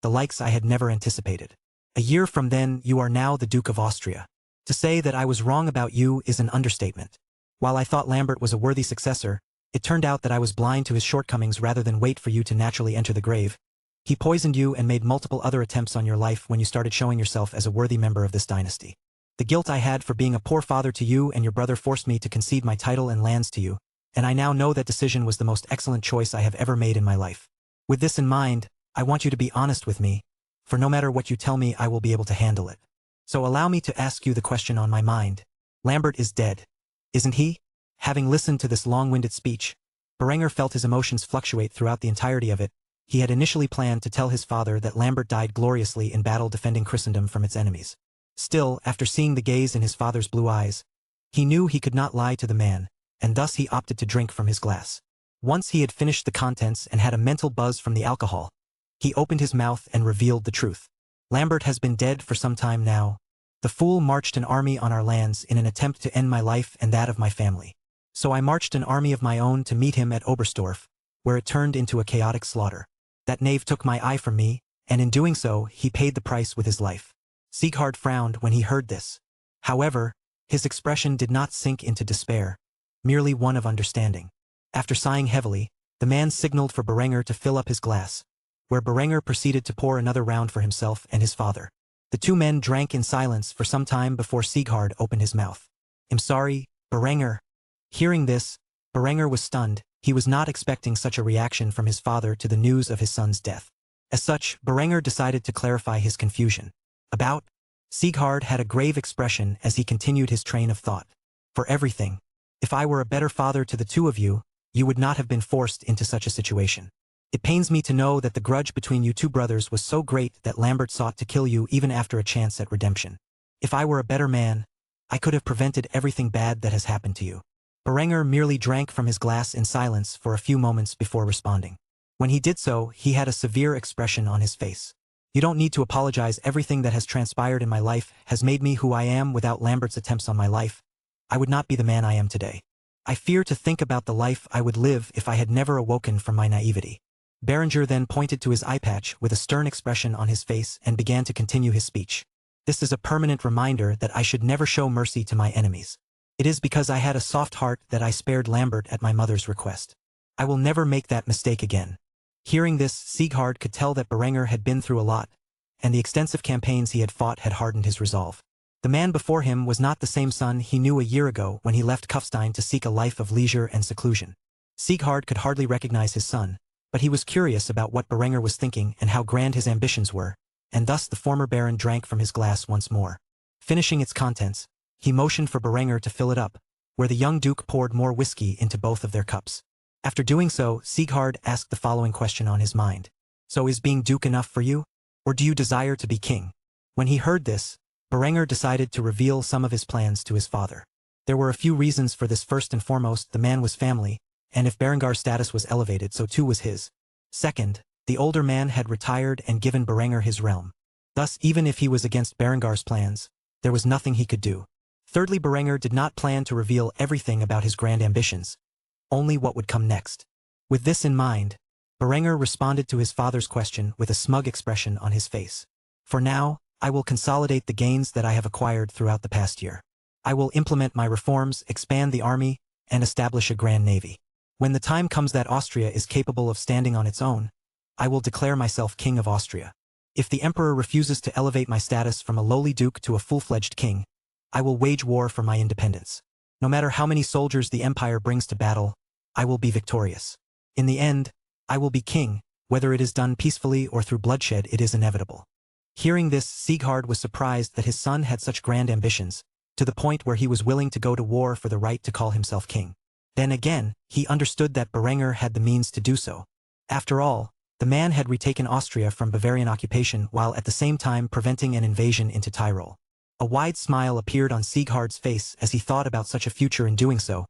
the likes I had never anticipated. A year from then, you are now the Duke of Austria. To say that I was wrong about you is an understatement. While I thought Lambert was a worthy successor, it turned out that I was blind to his shortcomings rather than wait for you to naturally enter the grave. He poisoned you and made multiple other attempts on your life when you started showing yourself as a worthy member of this dynasty. The guilt I had for being a poor father to you and your brother forced me to concede my title and lands to you, and I now know that decision was the most excellent choice I have ever made in my life. With this in mind, I want you to be honest with me, for no matter what you tell me, I will be able to handle it. So allow me to ask you the question on my mind. Lambert is dead, isn't he? Having listened to this long-winded speech, Berenger felt his emotions fluctuate throughout the entirety of it. He had initially planned to tell his father that Lambert died gloriously in battle defending Christendom from its enemies. Still, after seeing the gaze in his father's blue eyes, he knew he could not lie to the man, and thus he opted to drink from his glass. Once he had finished the contents and had a mental buzz from the alcohol, he opened his mouth and revealed the truth. Lambert has been dead for some time now. The fool marched an army on our lands in an attempt to end my life and that of my family. So I marched an army of my own to meet him at Oberstdorf, where it turned into a chaotic slaughter. That knave took my eye from me, and in doing so, he paid the price with his life. Sieghard frowned when he heard this. However, his expression did not sink into despair, merely one of understanding. After sighing heavily, the man signaled for Berenger to fill up his glass, where Berenger proceeded to pour another round for himself and his father. The two men drank in silence for some time before Sieghard opened his mouth. I'm sorry, Berenger. Hearing this, Berenger was stunned. He was not expecting such a reaction from his father to the news of his son's death. As such, Berenger decided to clarify his confusion. About? Sieghard had a grave expression as he continued his train of thought. For everything. If I were a better father to the two of you, you would not have been forced into such a situation. It pains me to know that the grudge between you two brothers was so great that Lambert sought to kill you even after a chance at redemption. If I were a better man, I could have prevented everything bad that has happened to you. Berenger merely drank from his glass in silence for a few moments before responding. When he did so, he had a severe expression on his face. You don't need to apologize. Everything that has transpired in my life has made me who I am. Without Lambert's attempts on my life, I would not be the man I am today. I fear to think about the life I would live if I had never awoken from my naivety. Berenger then pointed to his eye patch with a stern expression on his face and began to continue his speech. This is a permanent reminder that I should never show mercy to my enemies. It is because I had a soft heart that I spared Lambert at my mother's request. I will never make that mistake again. Hearing this, Sieghard could tell that Berenger had been through a lot, and the extensive campaigns he had fought had hardened his resolve. The man before him was not the same son he knew a year ago when he left Kufstein to seek a life of leisure and seclusion. Sieghard could hardly recognize his son, but he was curious about what Berenger was thinking and how grand his ambitions were, and thus the former baron drank from his glass once more. Finishing its contents, he motioned for Berenger to fill it up, where the young duke poured more whiskey into both of their cups. After doing so, Sieghard asked the following question on his mind. So is being duke enough for you? Or do you desire to be king? When he heard this, Berenger decided to reveal some of his plans to his father. There were a few reasons for this. First and foremost, the man was family, and if Berengar's status was elevated, so too was his. Second, the older man had retired and given Berenger his realm. Thus, even if he was against Berengar's plans, there was nothing he could do. Thirdly, Berenger did not plan to reveal everything about his grand ambitions, only what would come next. With this in mind, Berenger responded to his father's question with a smug expression on his face. For now, I will consolidate the gains that I have acquired throughout the past year. I will implement my reforms, expand the army, and establish a grand navy. When the time comes that Austria is capable of standing on its own, I will declare myself King of Austria. If the emperor refuses to elevate my status from a lowly duke to a full-fledged king, I will wage war for my independence. No matter how many soldiers the empire brings to battle, I will be victorious. In the end, I will be king. Whether it is done peacefully or through bloodshed, it is inevitable. Hearing this, Sieghard was surprised that his son had such grand ambitions, to the point where he was willing to go to war for the right to call himself king. Then again, he understood that Berenger had the means to do so. After all, the man had retaken Austria from Bavarian occupation while at the same time preventing an invasion into Tyrol. A wide smile appeared on Sieghard's face as he thought about such a future. In doing so,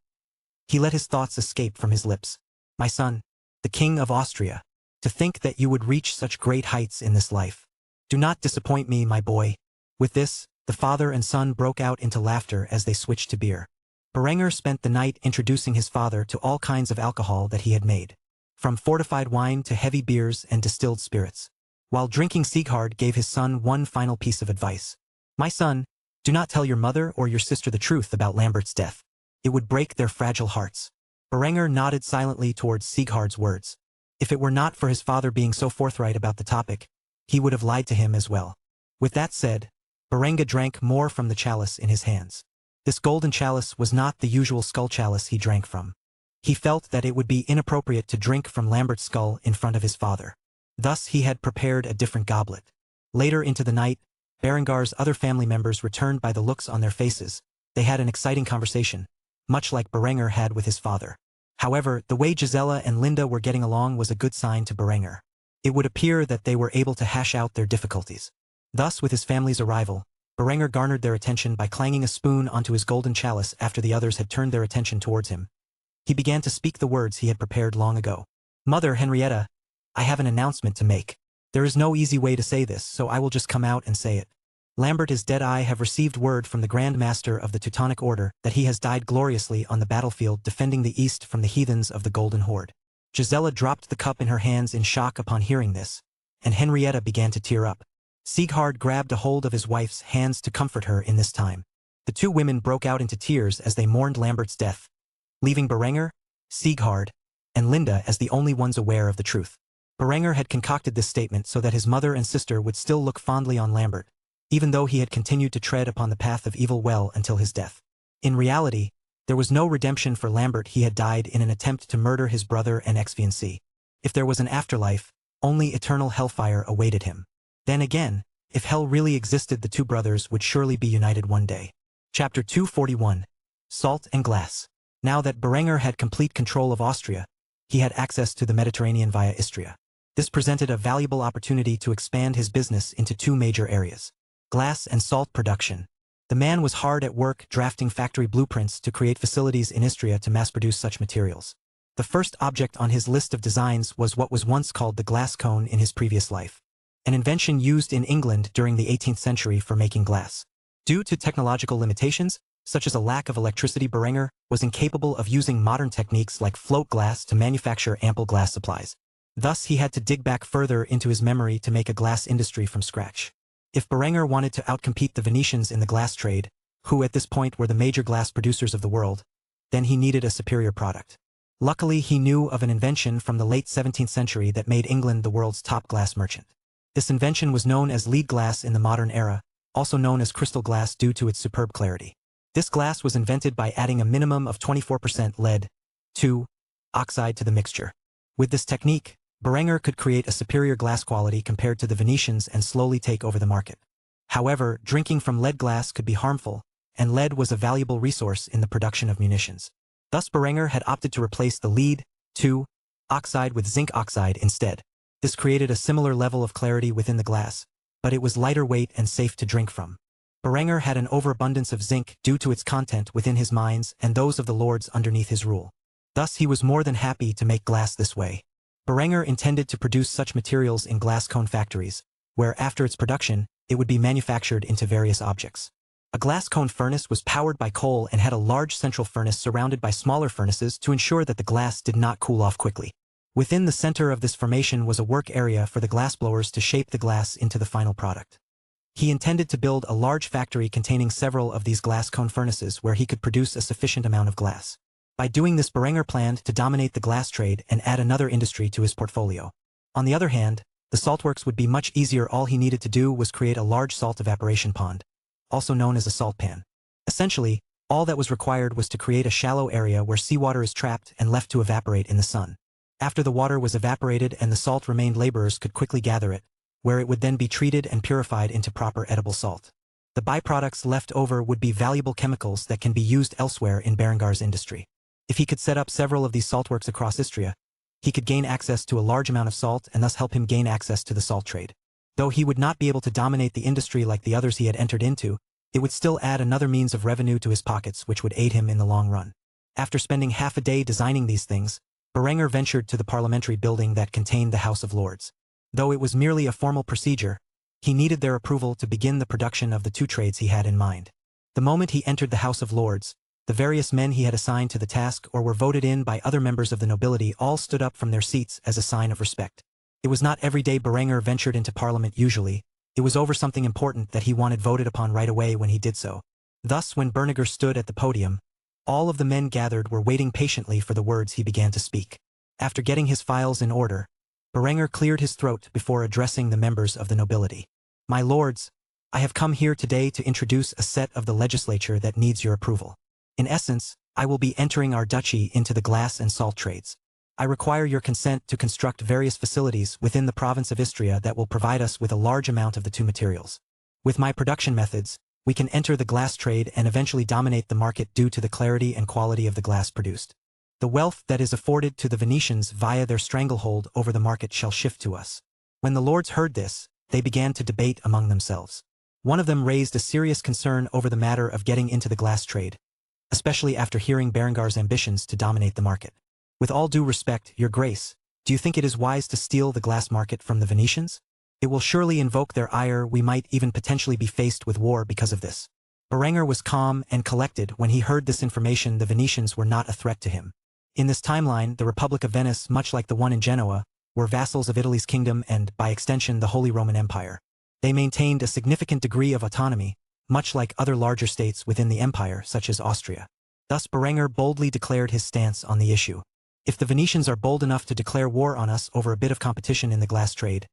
he let his thoughts escape from his lips. My son, the King of Austria, to think that you would reach such great heights in this life. Do not disappoint me, my boy. With this, the father and son broke out into laughter as they switched to beer. Berenger spent the night introducing his father to all kinds of alcohol that he had made, from fortified wine to heavy beers and distilled spirits. While drinking, Sieghard gave his son one final piece of advice. My son, do not tell your mother or your sister the truth about Lambert's death. It would break their fragile hearts. Berenger nodded silently towards Sieghard's words. If it were not for his father being so forthright about the topic, he would have lied to him as well. With that said, Berenger drank more from the chalice in his hands. This golden chalice was not the usual skull chalice he drank from. He felt that it would be inappropriate to drink from Lambert's skull in front of his father. Thus he had prepared a different goblet. Later into the night, Berengar's other family members returned. By the looks on their faces, they had an exciting conversation, much like Berenger had with his father. However, the way Gisela and Linda were getting along was a good sign to Berenger. It would appear that they were able to hash out their difficulties. Thus, with his family's arrival, Berenger garnered their attention by clanging a spoon onto his golden chalice after the others had turned their attention towards him. He began to speak the words he had prepared long ago. Mother Henrietta, I have an announcement to make. There is no easy way to say this, so I will just come out and say it. Lambert is dead. I have received word from the Grand Master of the Teutonic Order that he has died gloriously on the battlefield defending the East from the heathens of the Golden Horde. Gisela dropped the cup in her hands in shock upon hearing this, and Henrietta began to tear up. Sieghard grabbed a hold of his wife's hands to comfort her in this time. The two women broke out into tears as they mourned Lambert's death, leaving Berenger, Sieghard, and Linda as the only ones aware of the truth. Berenger had concocted this statement so that his mother and sister would still look fondly on Lambert, even though he had continued to tread upon the path of evil well until his death. In reality, there was no redemption for Lambert. He had died in an attempt to murder his brother and ex-fiancée. If there was an afterlife, only eternal hellfire awaited him. Then again, if hell really existed, the two brothers would surely be united one day. Chapter 241. Salt and Glass. Now that Berenger had complete control of Austria, he had access to the Mediterranean via Istria. This presented a valuable opportunity to expand his business into two major areas: glass and salt production. The man was hard at work drafting factory blueprints to create facilities in Istria to mass-produce such materials. The first object on his list of designs was what was once called the glass cone in his previous life, an invention used in England during the 18th century for making glass. Due to technological limitations, such as a lack of electricity, Berenger was incapable of using modern techniques like float glass to manufacture ample glass supplies. Thus, he had to dig back further into his memory to make a glass industry from scratch. If Berenger wanted to outcompete the Venetians in the glass trade, who at this point were the major glass producers of the world, then he needed a superior product. Luckily, he knew of an invention from the late 17th century that made England the world's top glass merchant. This invention was known as lead glass in the modern era, also known as crystal glass due to its superb clarity. This glass was invented by adding a minimum of 24% lead oxide to the mixture. With this technique, Berenger could create a superior glass quality compared to the Venetians and slowly take over the market. However, drinking from lead glass could be harmful, and lead was a valuable resource in the production of munitions. Thus, Berenger had opted to replace the lead oxide with zinc oxide instead. This created a similar level of clarity within the glass, but it was lighter weight and safe to drink from. Berenger had an overabundance of zinc due to its content within his mines and those of the lords underneath his rule. Thus, he was more than happy to make glass this way. Berenger intended to produce such materials in glass cone factories, where after its production, it would be manufactured into various objects. A glass cone furnace was powered by coal and had a large central furnace surrounded by smaller furnaces to ensure that the glass did not cool off quickly. Within the center of this formation was a work area for the glassblowers to shape the glass into the final product. He intended to build a large factory containing several of these glass cone furnaces where he could produce a sufficient amount of glass. By doing this, Berenger planned to dominate the glass trade and add another industry to his portfolio. On the other hand, the saltworks would be much easier. All he needed to do was create a large salt evaporation pond, also known as a salt pan. Essentially, all that was required was to create a shallow area where seawater is trapped and left to evaporate in the sun. After the water was evaporated and the salt remained, laborers could quickly gather it, where it would then be treated and purified into proper edible salt. The byproducts left over would be valuable chemicals that can be used elsewhere in Berenger's industry. If he could set up several of these saltworks across Istria, he could gain access to a large amount of salt and thus help him gain access to the salt trade. Though he would not be able to dominate the industry like the others he had entered into, it would still add another means of revenue to his pockets which would aid him in the long run. After spending half a day designing these things, Berenger ventured to the parliamentary building that contained the House of Lords. Though it was merely a formal procedure, he needed their approval to begin the production of the two trades he had in mind. The moment he entered the House of Lords, the various men he had assigned to the task or were voted in by other members of the nobility all stood up from their seats as a sign of respect. It was not every day Berenger ventured into Parliament usually. It was over something important that he wanted voted upon right away when he did so. Thus, when Berenger stood at the podium, all of the men gathered were waiting patiently for the words he began to speak. After getting his files in order, Berenger cleared his throat before addressing the members of the nobility. "My lords, I have come here today to introduce a set of the legislature that needs your approval. In essence, I will be entering our duchy into the glass and salt trades. I require your consent to construct various facilities within the province of Istria that will provide us with a large amount of the two materials. With my production methods, we can enter the glass trade and eventually dominate the market due to the clarity and quality of the glass produced. The wealth that is afforded to the Venetians via their stranglehold over the market shall shift to us." When the lords heard this, they began to debate among themselves. One of them raised a serious concern over the matter of getting into the glass trade, especially after hearing Berenger's ambitions to dominate the market. "With all due respect, Your Grace, do you think it is wise to steal the glass market from the Venetians? It will surely invoke their ire. We might even potentially be faced with war because of this." Berenger was calm and collected when he heard this information. The Venetians were not a threat to him. In this timeline, the Republic of Venice, much like the one in Genoa, were vassals of Italy's kingdom and, by extension, the Holy Roman Empire. They maintained a significant degree of autonomy, much like other larger states within the empire, such as Austria. Thus, Berenger boldly declared his stance on the issue. "If the Venetians are bold enough to declare war on us over a bit of competition in the glass trade,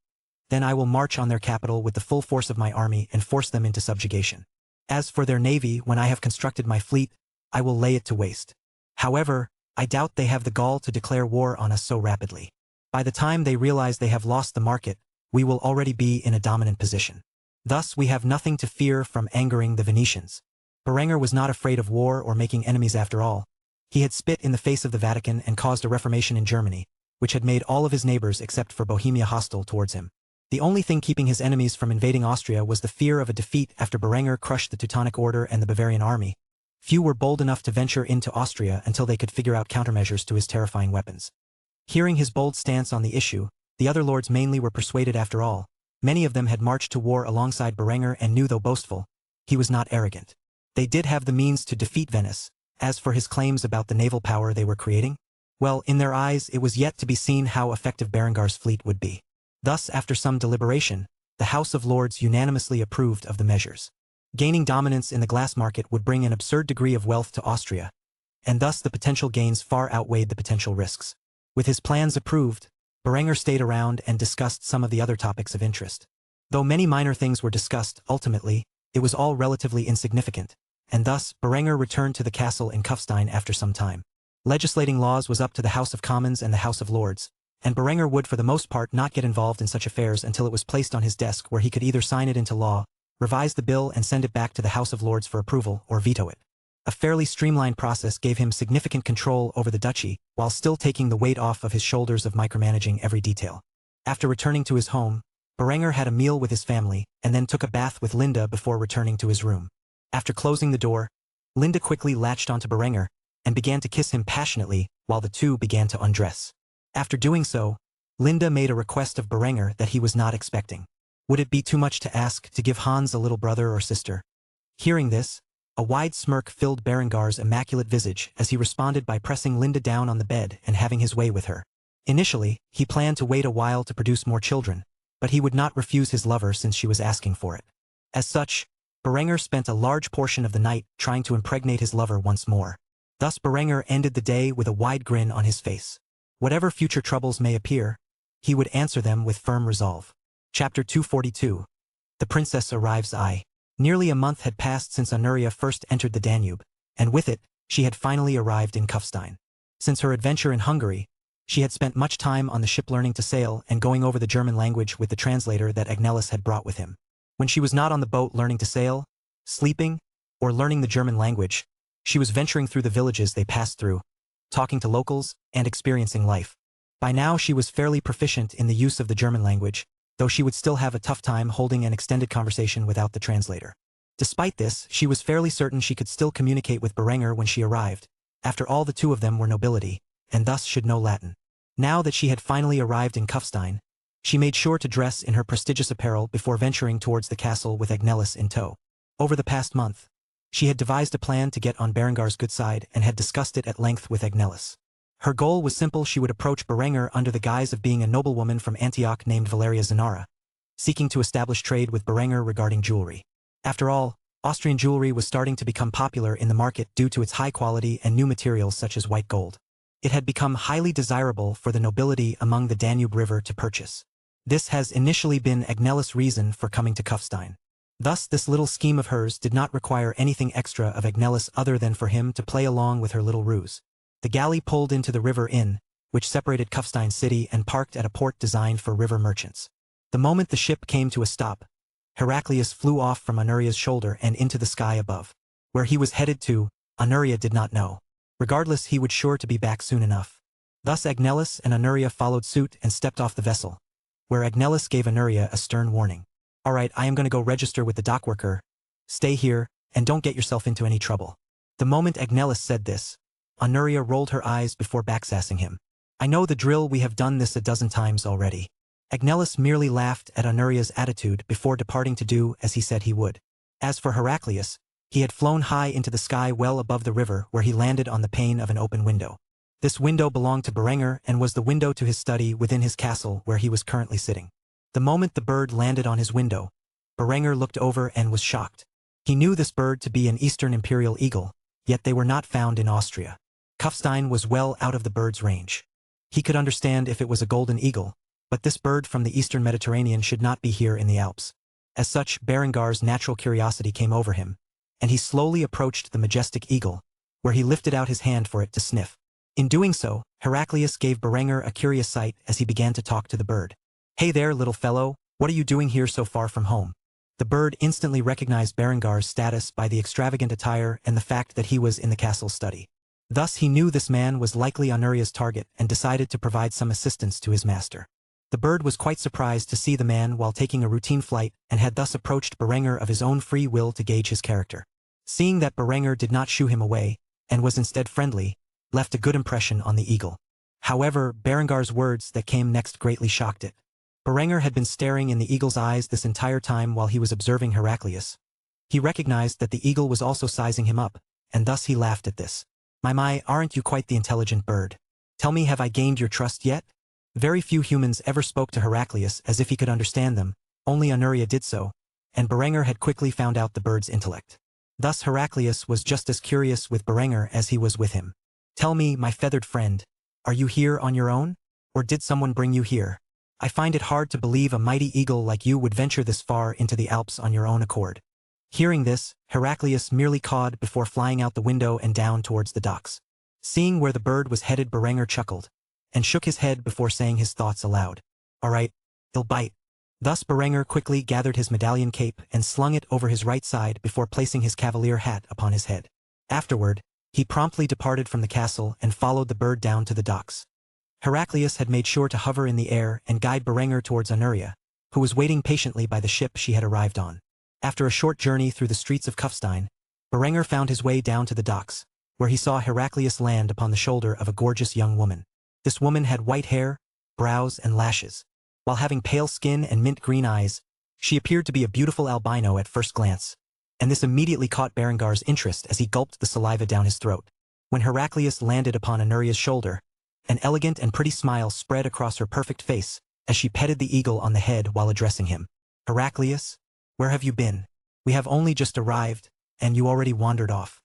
then I will march on their capital with the full force of my army and force them into subjugation. As for their navy, when I have constructed my fleet, I will lay it to waste. However, I doubt they have the gall to declare war on us so rapidly. By the time they realize they have lost the market, we will already be in a dominant position. Thus, we have nothing to fear from angering the Venetians." Berenger was not afraid of war or making enemies after all. He had spit in the face of the Vatican and caused a reformation in Germany, which had made all of his neighbors except for Bohemia hostile towards him. The only thing keeping his enemies from invading Austria was the fear of a defeat after Berenger crushed the Teutonic Order and the Bavarian army. Few were bold enough to venture into Austria until they could figure out countermeasures to his terrifying weapons. Hearing his bold stance on the issue, the other lords mainly were persuaded after all. Many of them had marched to war alongside Berenger and knew, though boastful, he was not arrogant. They did have the means to defeat Venice. As for his claims about the naval power they were creating, well, in their eyes it was yet to be seen how effective Berengar's fleet would be. Thus, after some deliberation, the House of Lords unanimously approved of the measures. Gaining dominance in the glass market would bring an absurd degree of wealth to Austria, and thus the potential gains far outweighed the potential risks. With his plans approved, Berenger stayed around and discussed some of the other topics of interest. Though many minor things were discussed, ultimately, it was all relatively insignificant, and thus Berenger returned to the castle in Kufstein after some time. Legislating laws was up to the House of Commons and the House of Lords, and Berenger would for the most part not get involved in such affairs until it was placed on his desk where he could either sign it into law, revise the bill and send it back to the House of Lords for approval, or veto it. A fairly streamlined process gave him significant control over the duchy, while still taking the weight off of his shoulders of micromanaging every detail. After returning to his home, Berenger had a meal with his family, and then took a bath with Linda before returning to his room. After closing the door, Linda quickly latched onto Berenger, and began to kiss him passionately, while the two began to undress. After doing so, Linda made a request of Berenger that he was not expecting. Would it be too much to ask to give Hans a little brother or sister? Hearing this, a wide smirk filled Berengar's immaculate visage as he responded by pressing Linda down on the bed and having his way with her. Initially, he planned to wait a while to produce more children, but he would not refuse his lover since she was asking for it. As such, Berenger spent a large portion of the night trying to impregnate his lover once more. Thus Berenger ended the day with a wide grin on his face. Whatever future troubles may appear, he would answer them with firm resolve. Chapter 242. The Princess Arrives. Nearly a month had passed since Honoria first entered the Danube, and with it, she had finally arrived in Kufstein. Since her adventure in Hungary, she had spent much time on the ship learning to sail and going over the German language with the translator that Agnellus had brought with him. When she was not on the boat learning to sail, sleeping, or learning the German language, she was venturing through the villages they passed through, talking to locals, and experiencing life. By now she was fairly proficient in the use of the German language, though she would still have a tough time holding an extended conversation without the translator. Despite this, she was fairly certain she could still communicate with Berenger when she arrived. After all, the two of them were nobility, and thus should know Latin. Now that she had finally arrived in Kufstein, she made sure to dress in her prestigious apparel before venturing towards the castle with Agnellus in tow. Over the past month, she had devised a plan to get on Berengar's good side and had discussed it at length with Agnellus. Her goal was simple: she would approach Berenger under the guise of being a noblewoman from Antioch named Valeria Zanara, seeking to establish trade with Berenger regarding jewelry. After all, Austrian jewelry was starting to become popular in the market due to its high quality and new materials such as white gold. It had become highly desirable for the nobility among the Danube River to purchase. This has initially been Agnellus' reason for coming to Kufstein. Thus this little scheme of hers did not require anything extra of Agnellus other than for him to play along with her little ruse. The galley pulled into the river inn, which separated Kufstein city, and parked at a port designed for river merchants. The moment the ship came to a stop, Heraclius flew off from Honoria's shoulder and into the sky above. Where he was headed to, Honoria did not know. Regardless, he would sure to be back soon enough. Thus Agnellus and Honoria followed suit and stepped off the vessel, where Agnellus gave Honoria a stern warning. "All right, I am going to go register with the dockworker. Stay here, and don't get yourself into any trouble." The moment Agnellus said this, Honoria rolled her eyes before backsassing him. "I know the drill, we have done this a dozen times already." Agnellus merely laughed at Honoria's attitude before departing to do as he said he would. As for Heraclius, he had flown high into the sky well above the river, where he landed on the pane of an open window. This window belonged to Berenger and was the window to his study within his castle where he was currently sitting. The moment the bird landed on his window, Berenger looked over and was shocked. He knew this bird to be an Eastern imperial eagle, yet they were not found in Austria. Kufstein was well out of the bird's range. He could understand if it was a golden eagle, but this bird from the Eastern Mediterranean should not be here in the Alps. As such, Berengar's natural curiosity came over him, and he slowly approached the majestic eagle, where he lifted out his hand for it to sniff. In doing so, Heraclius gave Berenger a curious sight as he began to talk to the bird. "Hey there, little fellow, what are you doing here so far from home?" The bird instantly recognized Berengar's status by the extravagant attire and the fact that he was in the castle study. Thus he knew this man was likely Honoria's target and decided to provide some assistance to his master. The bird was quite surprised to see the man while taking a routine flight and had thus approached Berenger of his own free will to gauge his character. Seeing that Berenger did not shoo him away, and was instead friendly, left a good impression on the eagle. However, Berengar's words that came next greatly shocked it. Berenger had been staring in the eagle's eyes this entire time while he was observing Heraclius. He recognized that the eagle was also sizing him up, and thus he laughed at this. My, aren't you quite the intelligent bird? Tell me, have I gained your trust yet? Very few humans ever spoke to Heraclius as if he could understand them, only Anuria did so, and Berenger had quickly found out the bird's intellect. Thus Heraclius was just as curious with Berenger as he was with him. Tell me, my feathered friend, are you here on your own? Or did someone bring you here? I find it hard to believe a mighty eagle like you would venture this far into the Alps on your own accord. Hearing this, Heraclius merely cawed before flying out the window and down towards the docks. Seeing where the bird was headed, Berenger chuckled, and shook his head before saying his thoughts aloud. All right, he'll bite. Thus Berenger quickly gathered his medallion cape and slung it over his right side before placing his cavalier hat upon his head. Afterward, he promptly departed from the castle and followed the bird down to the docks. Heraclius had made sure to hover in the air and guide Berenger towards Anuria, who was waiting patiently by the ship she had arrived on. After a short journey through the streets of Kufstein, Berenger found his way down to the docks, where he saw Heraclius land upon the shoulder of a gorgeous young woman. This woman had white hair, brows, and lashes. While having pale skin and mint-green eyes, she appeared to be a beautiful albino at first glance, and this immediately caught Berengar's interest as he gulped the saliva down his throat. When Heraclius landed upon Anuria's shoulder, an elegant and pretty smile spread across her perfect face as she petted the eagle on the head while addressing him. Heraclius, where have you been? We have only just arrived, and you already wandered off.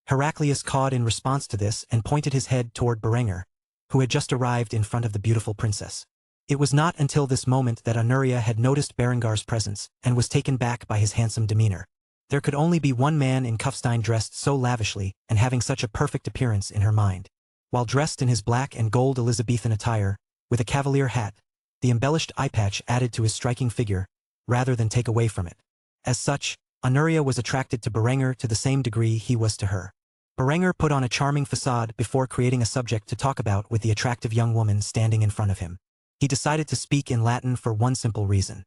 Heraclius cawed in response to this and pointed his head toward Berenger, who had just arrived in front of the beautiful princess. It was not until this moment that Anuria had noticed Berengar's presence and was taken back by his handsome demeanor. There could only be one man in Kufstein dressed so lavishly and having such a perfect appearance in her mind. While dressed in his black and gold Elizabethan attire, with a cavalier hat, the embellished eye patch added to his striking figure, rather than take away from it. As such, Anuria was attracted to Berenger to the same degree he was to her. Berenger put on a charming facade before creating a subject to talk about with the attractive young woman standing in front of him. He decided to speak in Latin for one simple reason.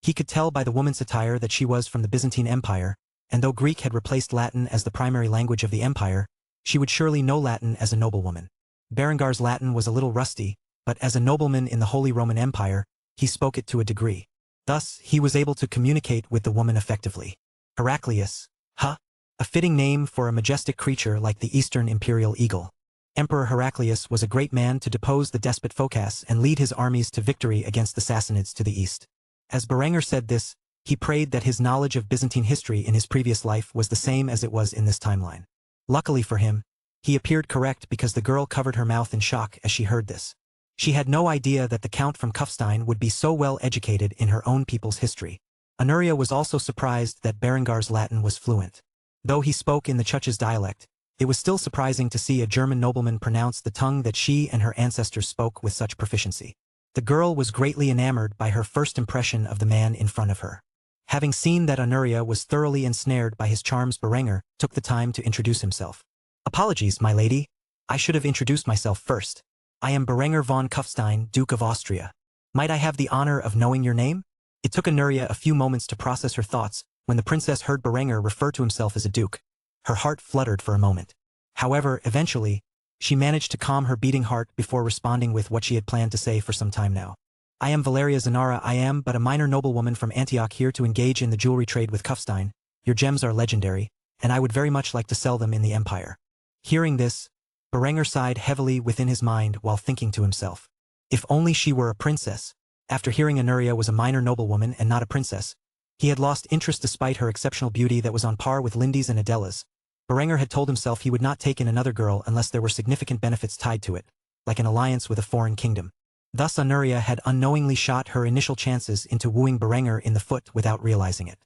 He could tell by the woman's attire that she was from the Byzantine Empire, and though Greek had replaced Latin as the primary language of the empire, she would surely know Latin as a noblewoman. Berengar's Latin was a little rusty, but as a nobleman in the Holy Roman Empire, he spoke it to a degree. Thus, he was able to communicate with the woman effectively. Heraclius, huh? A fitting name for a majestic creature like the Eastern Imperial Eagle. Emperor Heraclius was a great man to depose the despot Phocas and lead his armies to victory against the Sassanids to the east. As Berenger said this, he prayed that his knowledge of Byzantine history in his previous life was the same as it was in this timeline. Luckily for him, he appeared correct because the girl covered her mouth in shock as she heard this. She had no idea that the Count from Kufstein would be so well educated in her own people's history. Anuria was also surprised that Berengar's Latin was fluent. Though he spoke in the Chuch's dialect, it was still surprising to see a German nobleman pronounce the tongue that she and her ancestors spoke with such proficiency. The girl was greatly enamored by her first impression of the man in front of her. Having seen that Anuria was thoroughly ensnared by his charms, Berenger took the time to introduce himself. Apologies, my lady. I should have introduced myself first. I am Berenger von Kufstein, Duke of Austria. Might I have the honor of knowing your name? It took Anuria a few moments to process her thoughts when the princess heard Berenger refer to himself as a duke. Her heart fluttered for a moment. However, eventually, she managed to calm her beating heart before responding with what she had planned to say for some time now. I am Valeria Zanara. I am but a minor noblewoman from Antioch here to engage in the jewelry trade with Kufstein. Your gems are legendary, and I would very much like to sell them in the empire. Hearing this, Berenger sighed heavily within his mind while thinking to himself. If only she were a princess. After hearing Anuria was a minor noblewoman and not a princess, he had lost interest despite her exceptional beauty that was on par with Lindy's and Adela's. Berenger had told himself he would not take in another girl unless there were significant benefits tied to it, like an alliance with a foreign kingdom. Thus Anuria had unknowingly shot her initial chances into wooing Berenger in the foot without realizing it.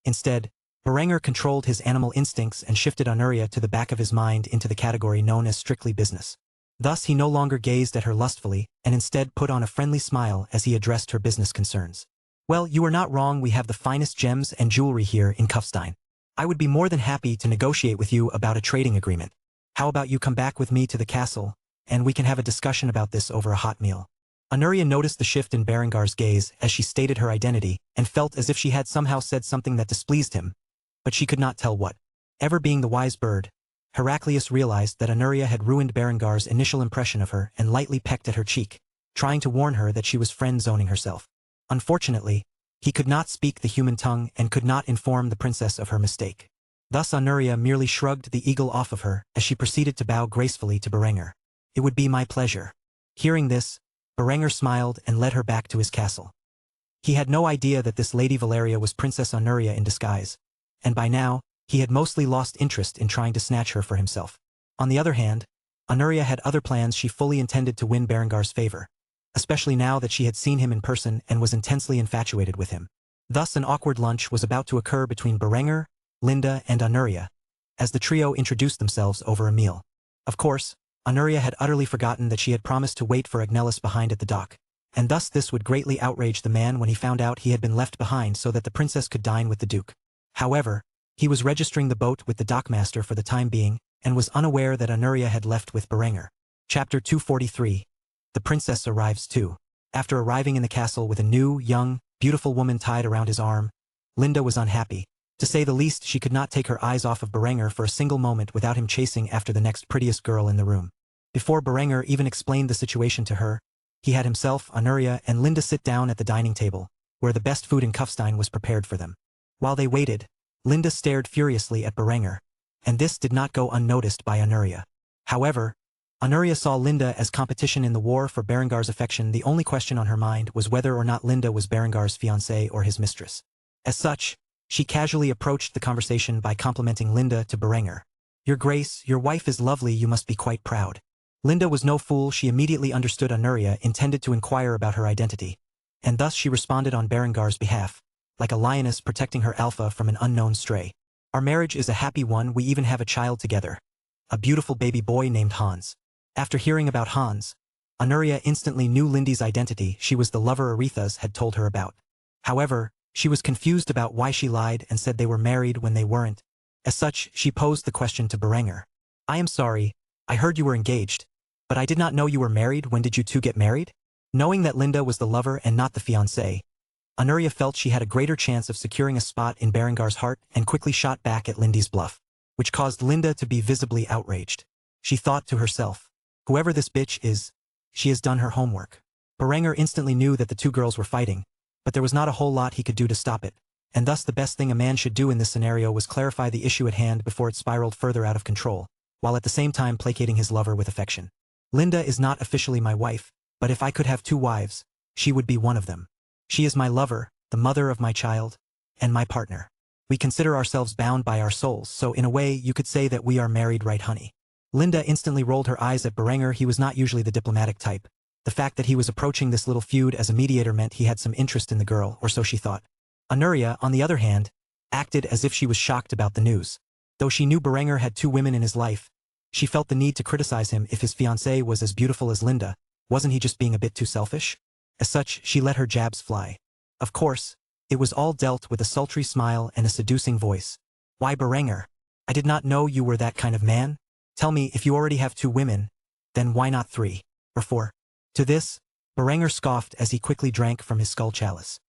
Instead, Berenger controlled his animal instincts and shifted Anuria to the back of his mind into the category known as strictly business. Thus he no longer gazed at her lustfully and instead put on a friendly smile as he addressed her business concerns. Well, you are not wrong. We have the finest gems and jewelry here in Kufstein. I would be more than happy to negotiate with you about a trading agreement. How about you come back with me to the castle, and we can have a discussion about this over a hot meal? Honoria noticed the shift in Berengar's gaze as she stated her identity and felt as if she had somehow said something that displeased him, but she could not tell what. Ever being the wise bird, Heraclius realized that Honoria had ruined Berengar's initial impression of her and lightly pecked at her cheek, trying to warn her that she was friend-zoning herself. Unfortunately, he could not speak the human tongue and could not inform the princess of her mistake. Thus Honoria merely shrugged the eagle off of her as she proceeded to bow gracefully to Berenger. "It would be my pleasure." Hearing this, Berenger smiled and led her back to his castle. He had no idea that this Lady Valeria was Princess Honoria in disguise, and by now, he had mostly lost interest in trying to snatch her for himself. On the other hand, Honoria had other plans. She fully intended to win Berengar's favor, especially now that she had seen him in person and was intensely infatuated with him. Thus an awkward lunch was about to occur between Berenger, Linda, and Honoria, as the trio introduced themselves over a meal. Of course, Honoria had utterly forgotten that she had promised to wait for Agnellus behind at the dock, and thus this would greatly outrage the man when he found out he had been left behind so that the princess could dine with the duke. However, he was registering the boat with the dockmaster for the time being, and was unaware that Honoria had left with Berenger. Chapter 243. The princess arrives too. After arriving in the castle with a new, young, beautiful woman tied around his arm, Linda was unhappy. To say the least, she could not take her eyes off of Berenger for a single moment without him chasing after the next prettiest girl in the room. Before Berenger even explained the situation to her, he had himself, Honoria, and Linda sit down at the dining table, where the best food in Kufstein was prepared for them. While they waited, Linda stared furiously at Berenger, and this did not go unnoticed by Honoria. However, Honoria saw Linda as competition in the war for Berengar's affection. The only question on her mind was whether or not Linda was Berengar's fiancée or his mistress. As such, she casually approached the conversation by complimenting Linda to Berenger. "Your Grace, your wife is lovely, you must be quite proud." Linda was no fool. She immediately understood Honoria intended to inquire about her identity, and thus she responded on Berengar's behalf, like a lioness protecting her alpha from an unknown stray. "Our marriage is a happy one, we even have a child together. A beautiful baby boy named Hans." After hearing about Hans, Honoria instantly knew Lindy's identity. She was the lover Aretha's had told her about. However, she was confused about why she lied and said they were married when they weren't. As such, she posed the question to Berenger. "I am sorry, I heard you were engaged, but I did not know you were married. When did you two get married?" Knowing that Linda was the lover and not the fiancée, Honoria felt she had a greater chance of securing a spot in Berengar's heart and quickly shot back at Lindy's bluff, which caused Linda to be visibly outraged. She thought to herself, "Whoever this bitch is, she has done her homework." Berenger instantly knew that the two girls were fighting, but there was not a whole lot he could do to stop it, and thus the best thing a man should do in this scenario was clarify the issue at hand before it spiraled further out of control, while at the same time placating his lover with affection. "Linda is not officially my wife, but if I could have two wives, she would be one of them. She is my lover, the mother of my child, and my partner. We consider ourselves bound by our souls, so in a way you could say that we are married, right, honey?" Linda instantly rolled her eyes at Berenger. He was not usually the diplomatic type. The fact that he was approaching this little feud as a mediator meant he had some interest in the girl, or so she thought. Honoria, on the other hand, acted as if she was shocked about the news. Though she knew Berenger had two women in his life, she felt the need to criticize him. If his fiancée was as beautiful as Linda, wasn't he just being a bit too selfish? As such, she let her jabs fly. Of course, it was all dealt with a sultry smile and a seducing voice. "Why, Berenger? I did not know you were that kind of man. Tell me, if you already have two women, then why not 3 or 4? To this, Berenger scoffed as he quickly drank from his skull chalice.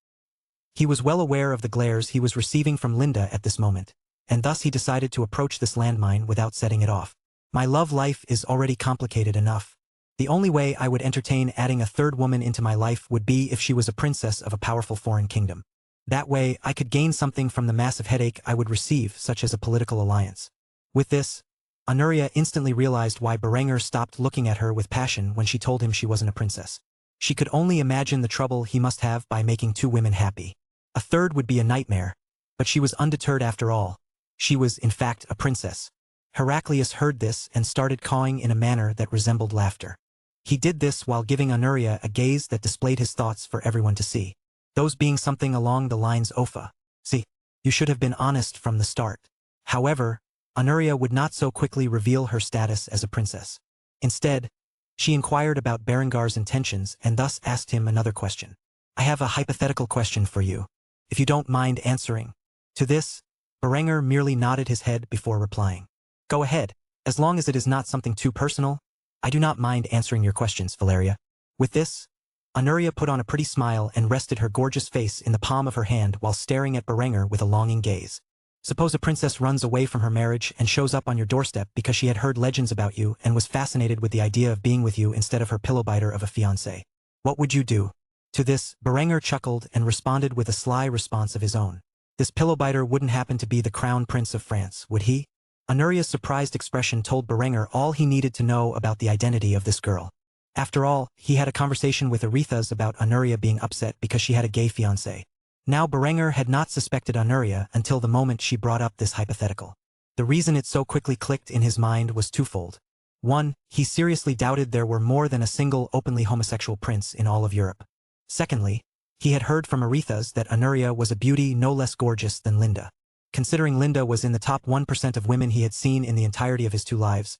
He was well aware of the glares he was receiving from Linda at this moment, and thus he decided to approach this landmine without setting it off. "My love life is already complicated enough. The only way I would entertain adding a third woman into my life would be if she was a princess of a powerful foreign kingdom. That way, I could gain something from the massive headache I would receive, such as a political alliance." With this, Honoria instantly realized why Berenger stopped looking at her with passion when she told him she wasn't a princess. She could only imagine the trouble he must have by making two women happy. A third would be a nightmare, but she was undeterred after all. She was, in fact, a princess. Heraclius heard this and started cawing in a manner that resembled laughter. He did this while giving Honoria a gaze that displayed his thoughts for everyone to see. Those being something along the lines, "Ofa, see, you should have been honest from the start." However, Honoria would not so quickly reveal her status as a princess. Instead, she inquired about Berengar's intentions and thus asked him another question. "I have a hypothetical question for you, if you don't mind answering." To this, Berenger merely nodded his head before replying. "Go ahead, as long as it is not something too personal. I do not mind answering your questions, Valeria." With this, Anuria put on a pretty smile and rested her gorgeous face in the palm of her hand while staring at Berenger with a longing gaze. Suppose a princess runs away from her marriage and shows up on your doorstep because she had heard legends about you and was fascinated with the idea of being with you instead of her pillow biter of a fiancé. What would you do? To this, Berenger chuckled and responded with a sly response of his own. This pillow biter wouldn't happen to be the crown prince of France, would he? Anuria's surprised expression told Berenger all he needed to know about the identity of this girl. After all, he had a conversation with Aretha's about Anuria being upset because she had a gay fiancé. Now Berenger had not suspected Anuria until the moment she brought up this hypothetical. The reason it so quickly clicked in his mind was twofold. One, he seriously doubted there were more than a single openly homosexual prince in all of Europe. Secondly, he had heard from Aretha's that Anuria was a beauty no less gorgeous than Linda. Considering Linda was in the top 1% of women he had seen in the entirety of his 2 lives,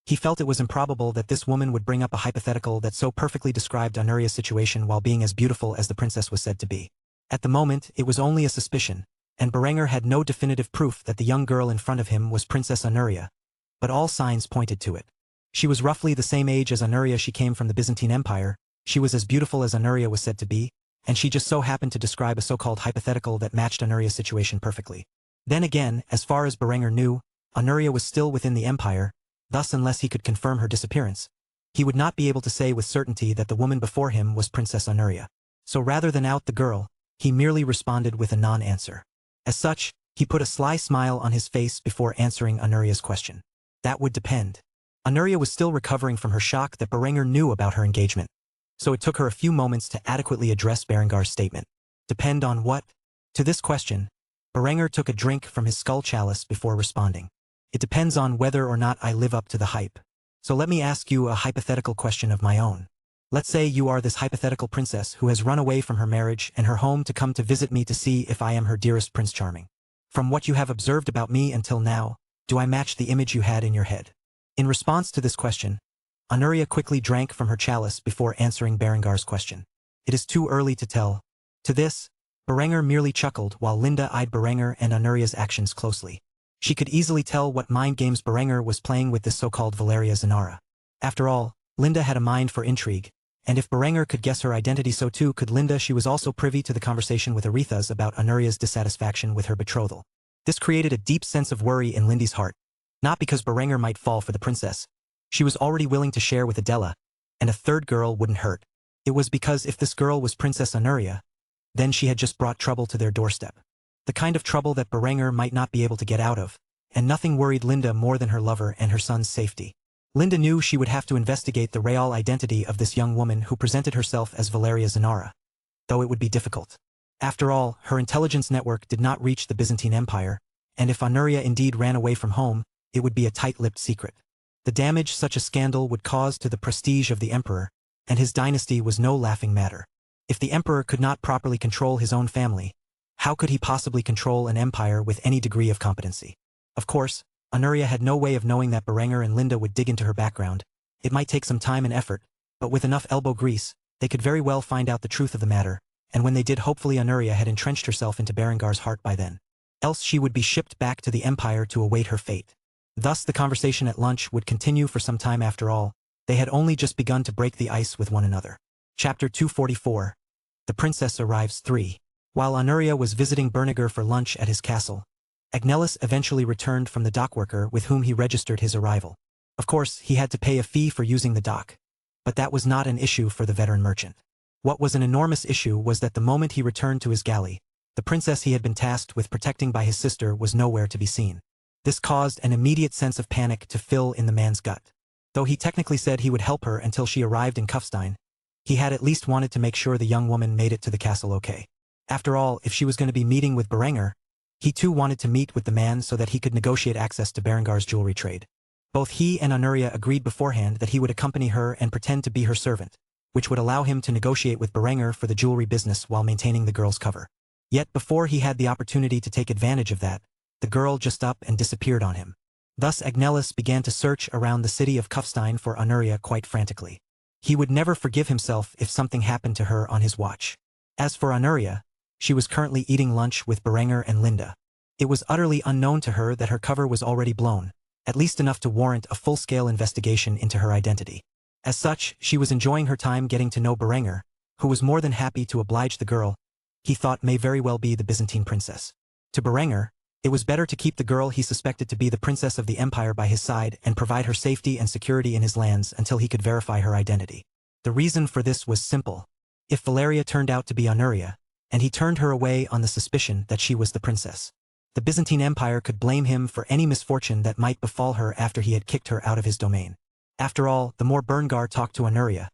he felt it was improbable that this woman would bring up a hypothetical that so perfectly described Anuria's situation while being as beautiful as the princess was said to be. At the moment, it was only a suspicion, and Berenger had no definitive proof that the young girl in front of him was Princess Anuria, but all signs pointed to it. She was roughly the same age as Anuria. She came from the Byzantine Empire, she was as beautiful as Anuria was said to be, and she just so happened to describe a so-called hypothetical that matched Anuria's situation perfectly. Then again, as far as Berenger knew, Anuria was still within the empire, thus unless he could confirm her disappearance, he would not be able to say with certainty that the woman before him was Princess Anuria. So rather than out the girl, he merely responded with a non-answer. As such, he put a sly smile on his face before answering Anuria's question. That would depend. Anuria was still recovering from her shock that Berenger knew about her engagement, so it took her a few moments to adequately address Berengar's statement. Depend on what? To this question, Berenger took a drink from his skull chalice before responding. It depends on whether or not I live up to the hype. So let me ask you a hypothetical question of my own. Let's say you are this hypothetical princess who has run away from her marriage and her home to come to visit me to see if I am her dearest Prince Charming. From what you have observed about me until now, do I match the image you had in your head? In response to this question, Anuria quickly drank from her chalice before answering Berengar's question. It is too early to tell. To this, Berenger merely chuckled while Linda eyed Berenger and Anuria's actions closely. She could easily tell what mind games Berenger was playing with this so-called Valeria Zanara. After all, Linda had a mind for intrigue, and if Berenger could guess her identity, so too could Linda. She was also privy to the conversation with Aretha's about Anuria's dissatisfaction with her betrothal. This created a deep sense of worry in Lindy's heart, not because Berenger might fall for the princess. She was already willing to share with Adela, and a third girl wouldn't hurt. It was because if this girl was Princess Anuria, then she had just brought trouble to their doorstep. The kind of trouble that Berenger might not be able to get out of, and nothing worried Linda more than her lover and her son's safety. Linda knew she would have to investigate the real identity of this young woman who presented herself as Valeria Zanara, though it would be difficult. After all, her intelligence network did not reach the Byzantine Empire, and if Anuria indeed ran away from home, it would be a tight-lipped secret. The damage such a scandal would cause to the prestige of the emperor, and his dynasty was no laughing matter. If the emperor could not properly control his own family, how could he possibly control an empire with any degree of competency? Of course, Anuria had no way of knowing that Berenger and Linda would dig into her background. It might take some time and effort, but with enough elbow grease, they could very well find out the truth of the matter, and when they did, hopefully Anuria had entrenched herself into Berengar's heart by then. Else she would be shipped back to the empire to await her fate. Thus the conversation at lunch would continue for some time. After all, they had only just begun to break the ice with one another. Chapter 244. The Princess Arrives 3. While Anuria was visiting Berenger for lunch at his castle, Agnellis eventually returned from the dockworker with whom he registered his arrival. Of course, he had to pay a fee for using the dock, but that was not an issue for the veteran merchant. What was an enormous issue was that the moment he returned to his galley, the princess he had been tasked with protecting by his sister was nowhere to be seen. This caused an immediate sense of panic to fill in the man's gut. Though he technically said he would help her until she arrived in Kufstein, he had at least wanted to make sure the young woman made it to the castle okay. After all, if she was going to be meeting with Berenger, he too wanted to meet with the man so that he could negotiate access to Berengar's jewelry trade. Both he and Anuria agreed beforehand that he would accompany her and pretend to be her servant, which would allow him to negotiate with Berenger for the jewelry business while maintaining the girl's cover. Yet before he had the opportunity to take advantage of that, the girl just up and disappeared on him. Thus Agnellis began to search around the city of Kufstein for Anuria quite frantically. He would never forgive himself if something happened to her on his watch. As for Anuria, she was currently eating lunch with Berenger and Linda. It was utterly unknown to her that her cover was already blown, at least enough to warrant a full-scale investigation into her identity. As such, she was enjoying her time getting to know Berenger, who was more than happy to oblige the girl he thought may very well be the Byzantine princess. To Berenger, it was better to keep the girl he suspected to be the princess of the empire by his side and provide her safety and security in his lands until he could verify her identity. The reason for this was simple. If Valeria turned out to be Honoria, and he turned her away on the suspicion that she was the princess, the Byzantine Empire could blame him for any misfortune that might befall her after he had kicked her out of his domain. After all, the more Berengar talked to Honoria,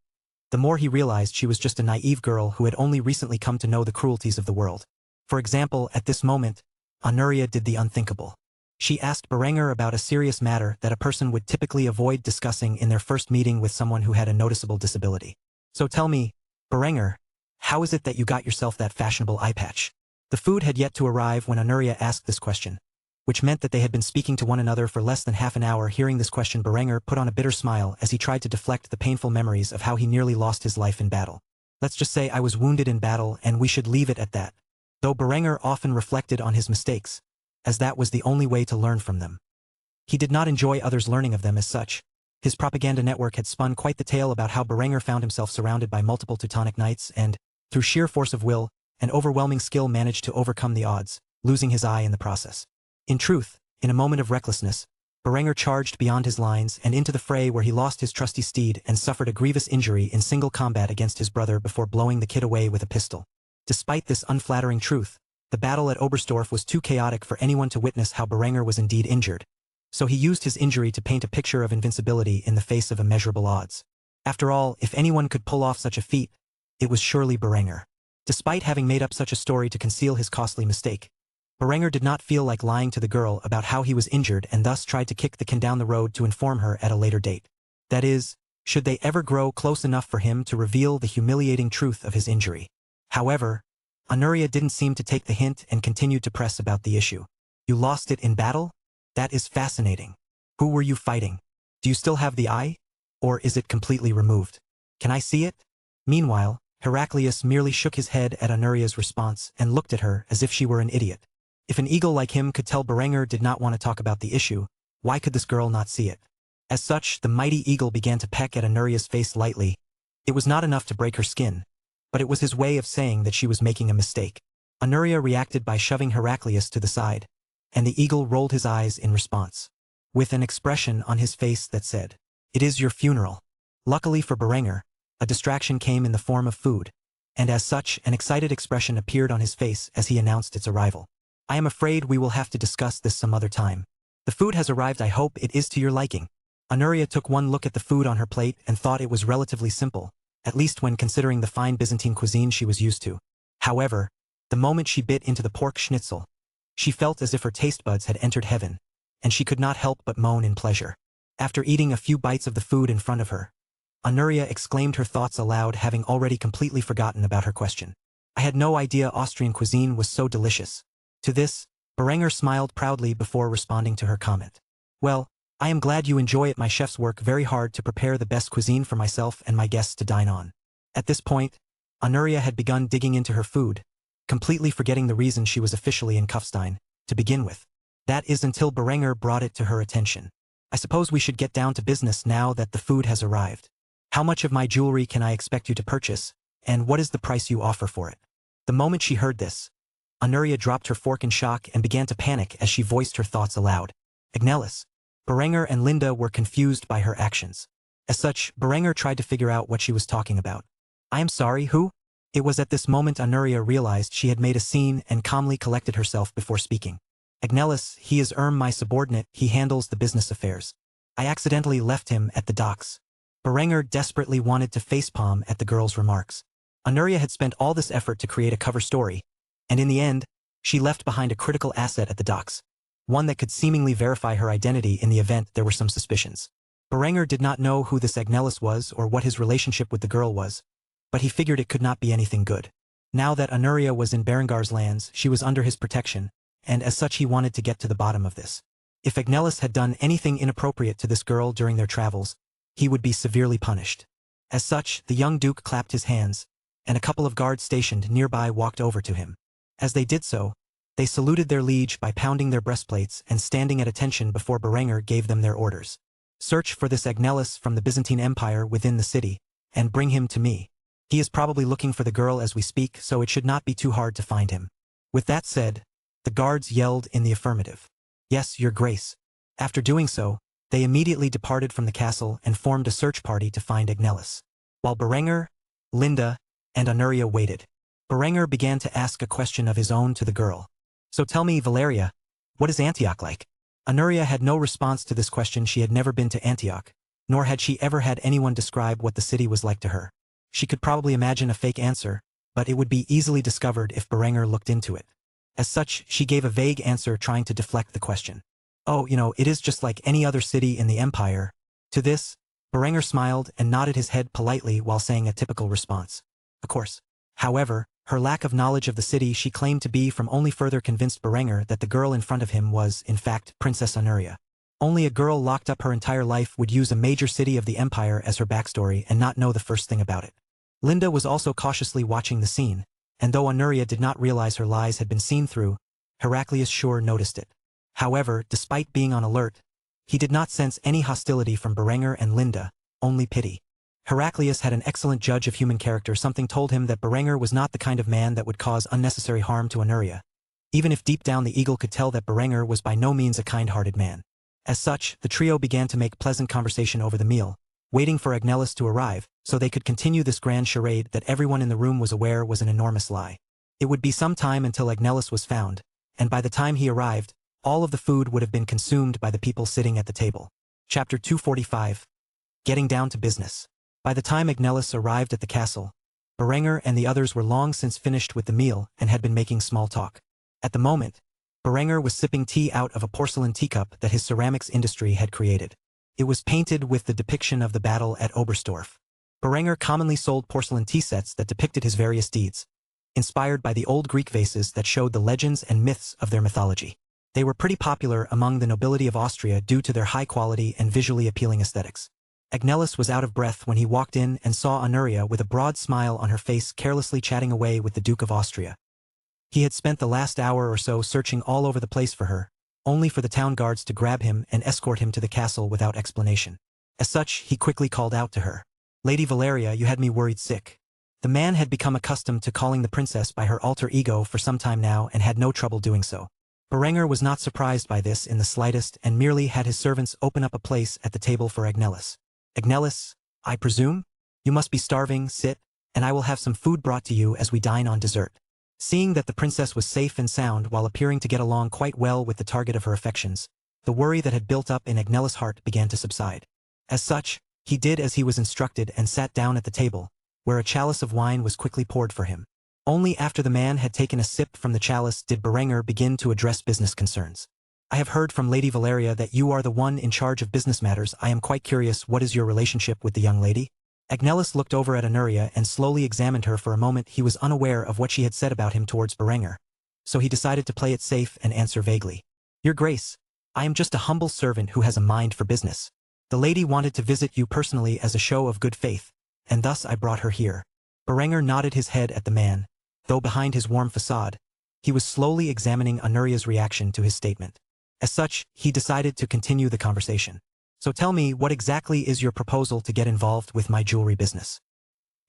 the more he realized she was just a naive girl who had only recently come to know the cruelties of the world. For example, at this moment, Honoria did the unthinkable. She asked Berenger about a serious matter that a person would typically avoid discussing in their first meeting with someone who had a noticeable disability. So tell me, Berenger, how is it that you got yourself that fashionable eye patch? The food had yet to arrive when Honoria asked this question, which meant that they had been speaking to one another for less than half an hour. Hearing this question, Berenger put on a bitter smile as he tried to deflect the painful memories of how he nearly lost his life in battle. Let's just say I was wounded in battle and we should leave it at that. Though Berenger often reflected on his mistakes, as that was the only way to learn from them. He did not enjoy others learning of them as such. His propaganda network had spun quite the tale about how Berenger found himself surrounded by multiple Teutonic knights and, through sheer force of will and overwhelming skill, managed to overcome the odds, losing his eye in the process. In truth, in a moment of recklessness, Berenger charged beyond his lines and into the fray, where he lost his trusty steed and suffered a grievous injury in single combat against his brother before blowing the kid away with a pistol. Despite this unflattering truth, the battle at Oberstdorf was too chaotic for anyone to witness how Berenger was indeed injured, so he used his injury to paint a picture of invincibility in the face of immeasurable odds. After all, if anyone could pull off such a feat, it was surely Berenger. Despite having made up such a story to conceal his costly mistake, Berenger did not feel like lying to the girl about how he was injured and thus tried to kick the can down the road to inform her at a later date. That is, should they ever grow close enough for him to reveal the humiliating truth of his injury. However, Honoria didn't seem to take the hint and continued to press about the issue. You lost it in battle? That is fascinating. Who were you fighting? Do you still have the eye? Or is it completely removed? Can I see it? Meanwhile, Heraclius merely shook his head at Honoria's response and looked at her as if she were an idiot. If an eagle like him could tell Berenger did not want to talk about the issue, why could this girl not see it? As such, the mighty eagle began to peck at Honoria's face lightly. It was not enough to break her skin, but it was his way of saying that she was making a mistake. Honoria reacted by shoving Heraclius to the side, and the eagle rolled his eyes in response, with an expression on his face that said, "It is your funeral." Luckily for Berenger, a distraction came in the form of food, and as such, an excited expression appeared on his face as he announced its arrival. "I am afraid we will have to discuss this some other time. The food has arrived. I hope it is to your liking." Honoria took one look at the food on her plate and thought it was relatively simple, at least when considering the fine Byzantine cuisine she was used to. However, the moment she bit into the pork schnitzel, she felt as if her taste buds had entered heaven, and she could not help but moan in pleasure. After eating a few bites of the food in front of her, Honoria exclaimed her thoughts aloud, having already completely forgotten about her question. "I had no idea Austrian cuisine was so delicious." To this, Berenger smiled proudly before responding to her comment. "Well, I am glad you enjoy it. My chefs work very hard to prepare the best cuisine for myself and my guests to dine on." At this point, Honoria had begun digging into her food, completely forgetting the reason she was officially in Kufstein, to begin with. That is, until Berenger brought it to her attention. "I suppose we should get down to business now that the food has arrived. How much of my jewelry can I expect you to purchase, and what is the price you offer for it?" The moment she heard this, Honoria dropped her fork in shock and began to panic as she voiced her thoughts aloud. Agnellis, Berenger and Linda were confused by her actions. As such, Berenger tried to figure out what she was talking about. "I am sorry, who?" It was at this moment Honoria realized she had made a scene and calmly collected herself before speaking. "Agnellis, he is my subordinate. He handles the business affairs. I accidentally left him at the docks." Berenger desperately wanted to facepalm at the girl's remarks. Honoria had spent all this effort to create a cover story, and in the end, she left behind a critical asset at the docks, one that could seemingly verify her identity in the event there were some suspicions. Berenger did not know who this Agnellis was or what his relationship with the girl was, but he figured it could not be anything good. Now that Honoria was in Berengar's lands, she was under his protection, and as such he wanted to get to the bottom of this. If Agnellis had done anything inappropriate to this girl during their travels, he would be severely punished. As such, the young duke clapped his hands, and a couple of guards stationed nearby walked over to him. As they did so, they saluted their liege by pounding their breastplates and standing at attention before Berenger gave them their orders. "Search for this Agnellis from the Byzantine Empire within the city, and bring him to me." He is probably looking for the girl as we speak, so it should not be too hard to find him." With that said, the guards yelled in the affirmative. "Yes, Your Grace." After doing so, they immediately departed from the castle and formed a search party to find Agnelis. While Berenger, Linda, and Honoria waited, Berenger began to ask a question of his own to the girl. "So tell me, Valeria, what is Antioch like?" Honoria had no response to this question. She had never been to Antioch, nor had she ever had anyone describe what the city was like to her. She could probably imagine a fake answer, but it would be easily discovered if Berenger looked into it. As such, she gave a vague answer trying to deflect the question. "Oh, it is just like any other city in the Empire." To this, Berenger smiled and nodded his head politely while saying a typical response. Of course. However, her lack of knowledge of the city she claimed to be from only further convinced Berenger that the girl in front of him was, in fact, Princess Honoria. Only a girl locked up her entire life would use a major city of the Empire as her backstory and not know the first thing about it. Linda was also cautiously watching the scene, and though Honoria did not realize her lies had been seen through, Heraclius sure noticed it. However, despite being on alert, he did not sense any hostility from Berenger and Linda, only pity. Heraclius had an excellent judge of human character. Something told him that Berenger was not the kind of man that would cause unnecessary harm to Honoria, even if deep down the eagle could tell that Berenger was by no means a kind-hearted man. As such, the trio began to make pleasant conversation over the meal, waiting for Agnelis to arrive, so they could continue this grand charade that everyone in the room was aware was an enormous lie. It would be some time until Agnelis was found, and by the time he arrived, all of the food would have been consumed by the people sitting at the table. Chapter 245. Getting down to business. By the time Agnelis arrived at the castle, Berenger and the others were long since finished with the meal and had been making small talk. At the moment, Berenger was sipping tea out of a porcelain teacup that his ceramics industry had created. It was painted with the depiction of the battle at Oberstdorf. Berenger commonly sold porcelain tea sets that depicted his various deeds, inspired by the old Greek vases that showed the legends and myths of their mythology. They were pretty popular among the nobility of Austria due to their high quality and visually appealing aesthetics. Agnelis was out of breath when he walked in and saw Honoria with a broad smile on her face carelessly chatting away with the Duke of Austria. He had spent the last hour or so searching all over the place for her, only for the town guards to grab him and escort him to the castle without explanation. As such, he quickly called out to her. "Lady Valeria, you had me worried sick." The man had become accustomed to calling the princess by her alter ego for some time now and had no trouble doing so. Berenger was not surprised by this in the slightest and merely had his servants open up a place at the table for Agnelis. "Agnelis, I presume? You must be starving. Sit, and I will have some food brought to you as we dine on dessert." Seeing that the princess was safe and sound while appearing to get along quite well with the target of her affections, the worry that had built up in Agnelis' heart began to subside. As such, he did as he was instructed and sat down at the table, where a chalice of wine was quickly poured for him. Only after the man had taken a sip from the chalice did Berenger begin to address business concerns. "I have heard from Lady Valeria that you are the one in charge of business matters. I am quite curious, what is your relationship with the young lady?" Agnelis looked over at Honoria and slowly examined her for a moment. He was unaware of what she had said about him towards Berenger, so he decided to play it safe and answer vaguely. "Your Grace, I am just a humble servant who has a mind for business. The lady wanted to visit you personally as a show of good faith, and thus I brought her here." Berenger nodded his head at the man, though behind his warm facade, he was slowly examining Honoria's reaction to his statement. As such, he decided to continue the conversation. "So tell me, what exactly is your proposal to get involved with my jewelry business?"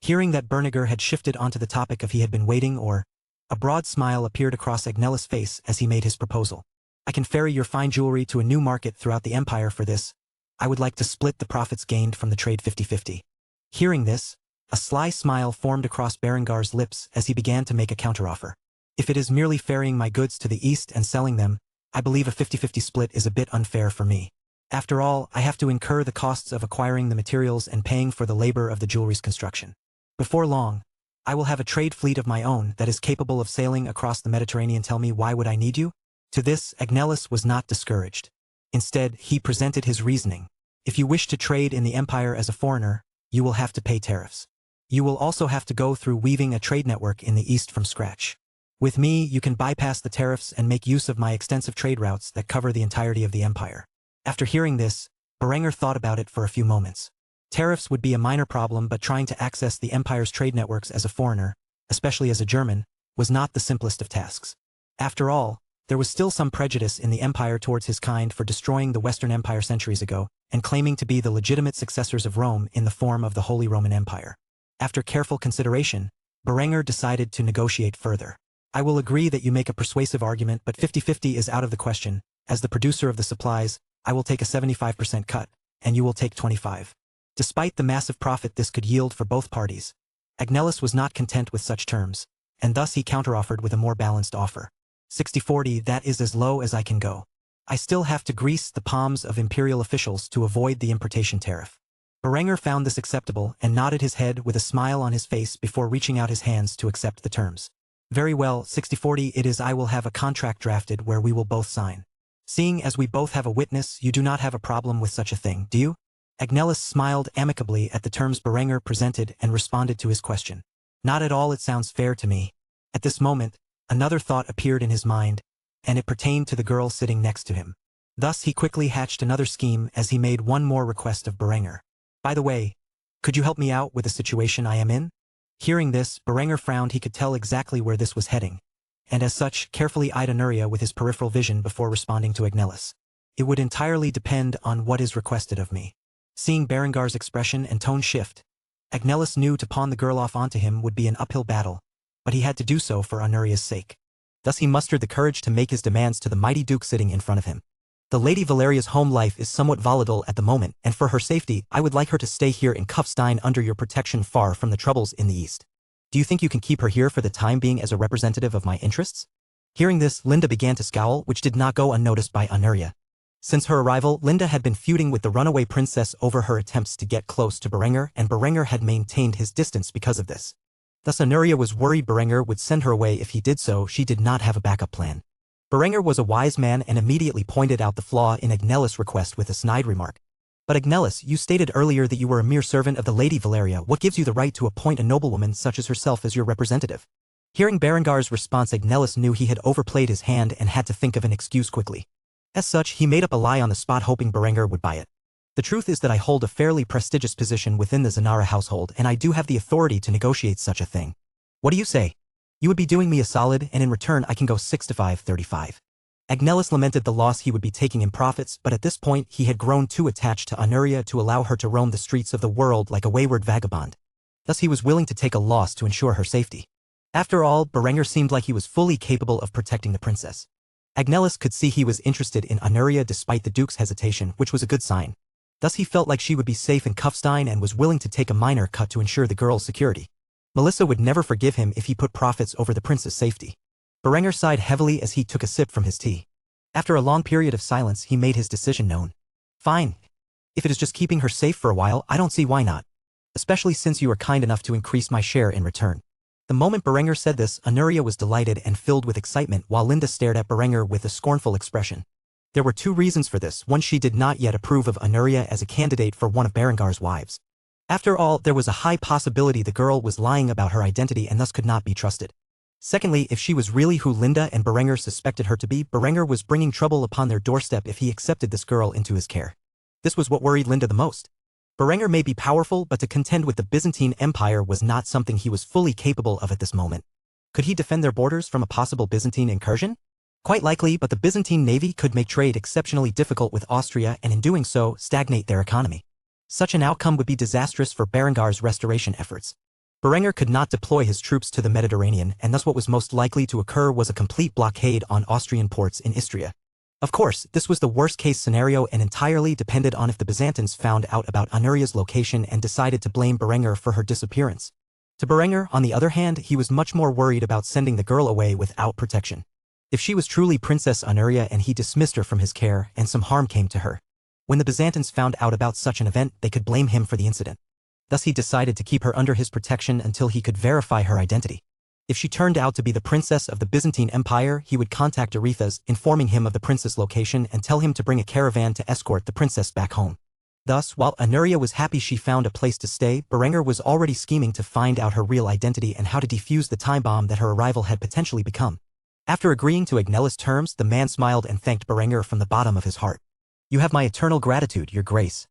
Hearing that Berenger had shifted onto the topic of he had been waiting or, a broad smile appeared across Agnelis' face as he made his proposal. "I can ferry your fine jewelry to a new market throughout the empire. For this, I would like to split the profits gained from the trade 50-50. Hearing this, a sly smile formed across Berengar's lips as he began to make a counteroffer. "If it is merely ferrying my goods to the east and selling them, I believe a 50-50 split is a bit unfair for me. After all, I have to incur the costs of acquiring the materials and paying for the labor of the jewelry's construction. Before long, I will have a trade fleet of my own that is capable of sailing across the Mediterranean. Tell me, why would I need you?" To this, Agnelis was not discouraged. Instead, he presented his reasoning. "If you wish to trade in the empire as a foreigner, you will have to pay tariffs. You will also have to go through weaving a trade network in the east from scratch. With me, you can bypass the tariffs and make use of my extensive trade routes that cover the entirety of the empire." After hearing this, Berenger thought about it for a few moments. Tariffs would be a minor problem, but trying to access the empire's trade networks as a foreigner, especially as a German, was not the simplest of tasks. After all, there was still some prejudice in the empire towards his kind for destroying the Western Empire centuries ago and claiming to be the legitimate successors of Rome in the form of the Holy Roman Empire. After careful consideration, Berenger decided to negotiate further. I will agree that you make a persuasive argument, but 50-50 is out of the question. As the producer of the supplies, I will take a 75% cut, and you will take 25. Despite the massive profit this could yield for both parties, Agnellis was not content with such terms, and thus he counteroffered with a more balanced offer. 60-40, that is as low as I can go. I still have to grease the palms of imperial officials to avoid the importation tariff. Berenger found this acceptable and nodded his head with a smile on his face before reaching out his hands to accept the terms. Very well, 60-40 it is. I will have a contract drafted where we will both sign. Seeing as we both have a witness, you do not have a problem with such a thing, do you? Agnellis smiled amicably at the terms Berenger presented and responded to his question. Not at all, it sounds fair to me. At this moment, another thought appeared in his mind, and it pertained to the girl sitting next to him. Thus he quickly hatched another scheme as he made one more request of Berenger. By the way, could you help me out with the situation I am in? Hearing this, Berenger frowned. He could tell exactly where this was heading, and as such, carefully eyed Anuria with his peripheral vision before responding to Agnellis. It would entirely depend on what is requested of me. Seeing Berengar's expression and tone shift, Agnellis knew to pawn the girl off onto him would be an uphill battle, but he had to do so for Anuria's sake. Thus he mustered the courage to make his demands to the mighty duke sitting in front of him. The Lady Valeria's home life is somewhat volatile at the moment, and for her safety, I would like her to stay here in Kufstein under your protection, far from the troubles in the east. Do you think you can keep her here for the time being as a representative of my interests? Hearing this, Linda began to scowl, which did not go unnoticed by Anuria. Since her arrival, Linda had been feuding with the runaway princess over her attempts to get close to Berenger, and Berenger had maintained his distance because of this. Thus Anuria was worried Berenger would send her away. If he did so, she did not have a backup plan. Berenger was a wise man and immediately pointed out the flaw in Agnellis' request with a snide remark. But Agnellis, you stated earlier that you were a mere servant of the Lady Valeria. What gives you the right to appoint a noblewoman such as herself as your representative? Hearing Berengar's response, Agnellis knew he had overplayed his hand and had to think of an excuse quickly. As such, he made up a lie on the spot, hoping Berenger would buy it. The truth is that I hold a fairly prestigious position within the Zanara household, and I do have the authority to negotiate such a thing. What do you say? You would be doing me a solid, and in return I can go 65-35. Agnellis lamented the loss he would be taking in profits, but at this point he had grown too attached to Anuria to allow her to roam the streets of the world like a wayward vagabond. Thus he was willing to take a loss to ensure her safety. After all, Berenger seemed like he was fully capable of protecting the princess. Agnellis could see he was interested in Anuria despite the duke's hesitation, which was a good sign. Thus he felt like she would be safe in Kufstein and was willing to take a minor cut to ensure the girl's security. Melissa would never forgive him if he put profits over the prince's safety. Berenger sighed heavily as he took a sip from his tea. After a long period of silence, he made his decision known. Fine. If it is just keeping her safe for a while, I don't see why not. Especially since you are kind enough to increase my share in return. The moment Berenger said this, Anuria was delighted and filled with excitement while Linda stared at Berenger with a scornful expression. There were two reasons for this. One, she did not yet approve of Anuria as a candidate for one of Berengar's wives. After all, there was a high possibility the girl was lying about her identity and thus could not be trusted. Secondly, if she was really who Linda and Berenger suspected her to be, Berenger was bringing trouble upon their doorstep if he accepted this girl into his care. This was what worried Linda the most. Berenger may be powerful, but to contend with the Byzantine Empire was not something he was fully capable of at this moment. Could he defend their borders from a possible Byzantine incursion? Quite likely, but the Byzantine navy could make trade exceptionally difficult with Austria and in doing so, stagnate their economy. Such an outcome would be disastrous for Berengar's restoration efforts. Berenger could not deploy his troops to the Mediterranean, and thus what was most likely to occur was a complete blockade on Austrian ports in Istria. Of course, this was the worst-case scenario and entirely depended on if the Byzantines found out about Anuria's location and decided to blame Berenger for her disappearance. To Berenger, on the other hand, he was much more worried about sending the girl away without protection. If she was truly Princess Anuria and he dismissed her from his care and some harm came to her, when the Byzantines found out about such an event, they could blame him for the incident. Thus he decided to keep her under his protection until he could verify her identity. If she turned out to be the princess of the Byzantine Empire, he would contact Arethes, informing him of the princess' location and tell him to bring a caravan to escort the princess back home. Thus, while Anuria was happy she found a place to stay, Berenger was already scheming to find out her real identity and how to defuse the time bomb that her arrival had potentially become. After agreeing to Agnellis' terms, the man smiled and thanked Berenger from the bottom of his heart. You have my eternal gratitude, your grace.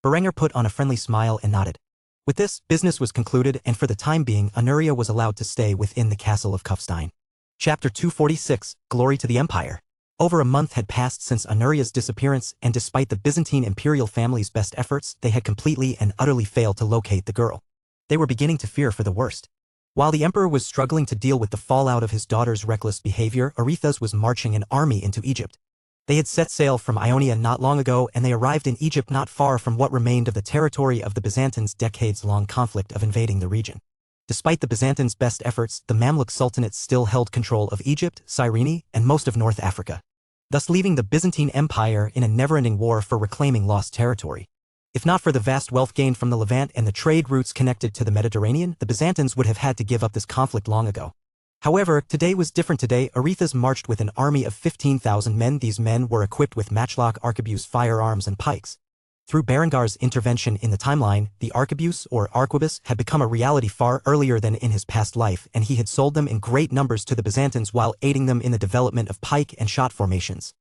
Berenger put on a friendly smile and nodded. With this, business was concluded, and for the time being, Anuria was allowed to stay within the castle of Kufstein. Chapter 246, Glory to the Empire. Over a month had passed since Anuria's disappearance, and despite the Byzantine imperial family's best efforts, they had completely and utterly failed to locate the girl. They were beginning to fear for the worst. While the emperor was struggling to deal with the fallout of his daughter's reckless behavior, Arethusa was marching an army into Egypt. They had set sail from Ionia not long ago, and they arrived in Egypt not far from what remained of the territory of the Byzantines' decades-long conflict of invading the region. Despite the Byzantines' best efforts, the Mamluk Sultanate still held control of Egypt, Cyrene, and most of North Africa, thus leaving the Byzantine Empire in a never-ending war for reclaiming lost territory. If not for the vast wealth gained from the Levant and the trade routes connected to the Mediterranean, the Byzantines would have had to give up this conflict long ago. However, today was different. Today, Arethusa marched with an army of 15,000 men. These men were equipped with matchlock arquebus firearms and pikes. Through Berengar's intervention in the timeline, the arquebus or arquebus had become a reality far earlier than in his past life, and he had sold them in great numbers to the Byzantines while aiding them in the development of pike and shot formations.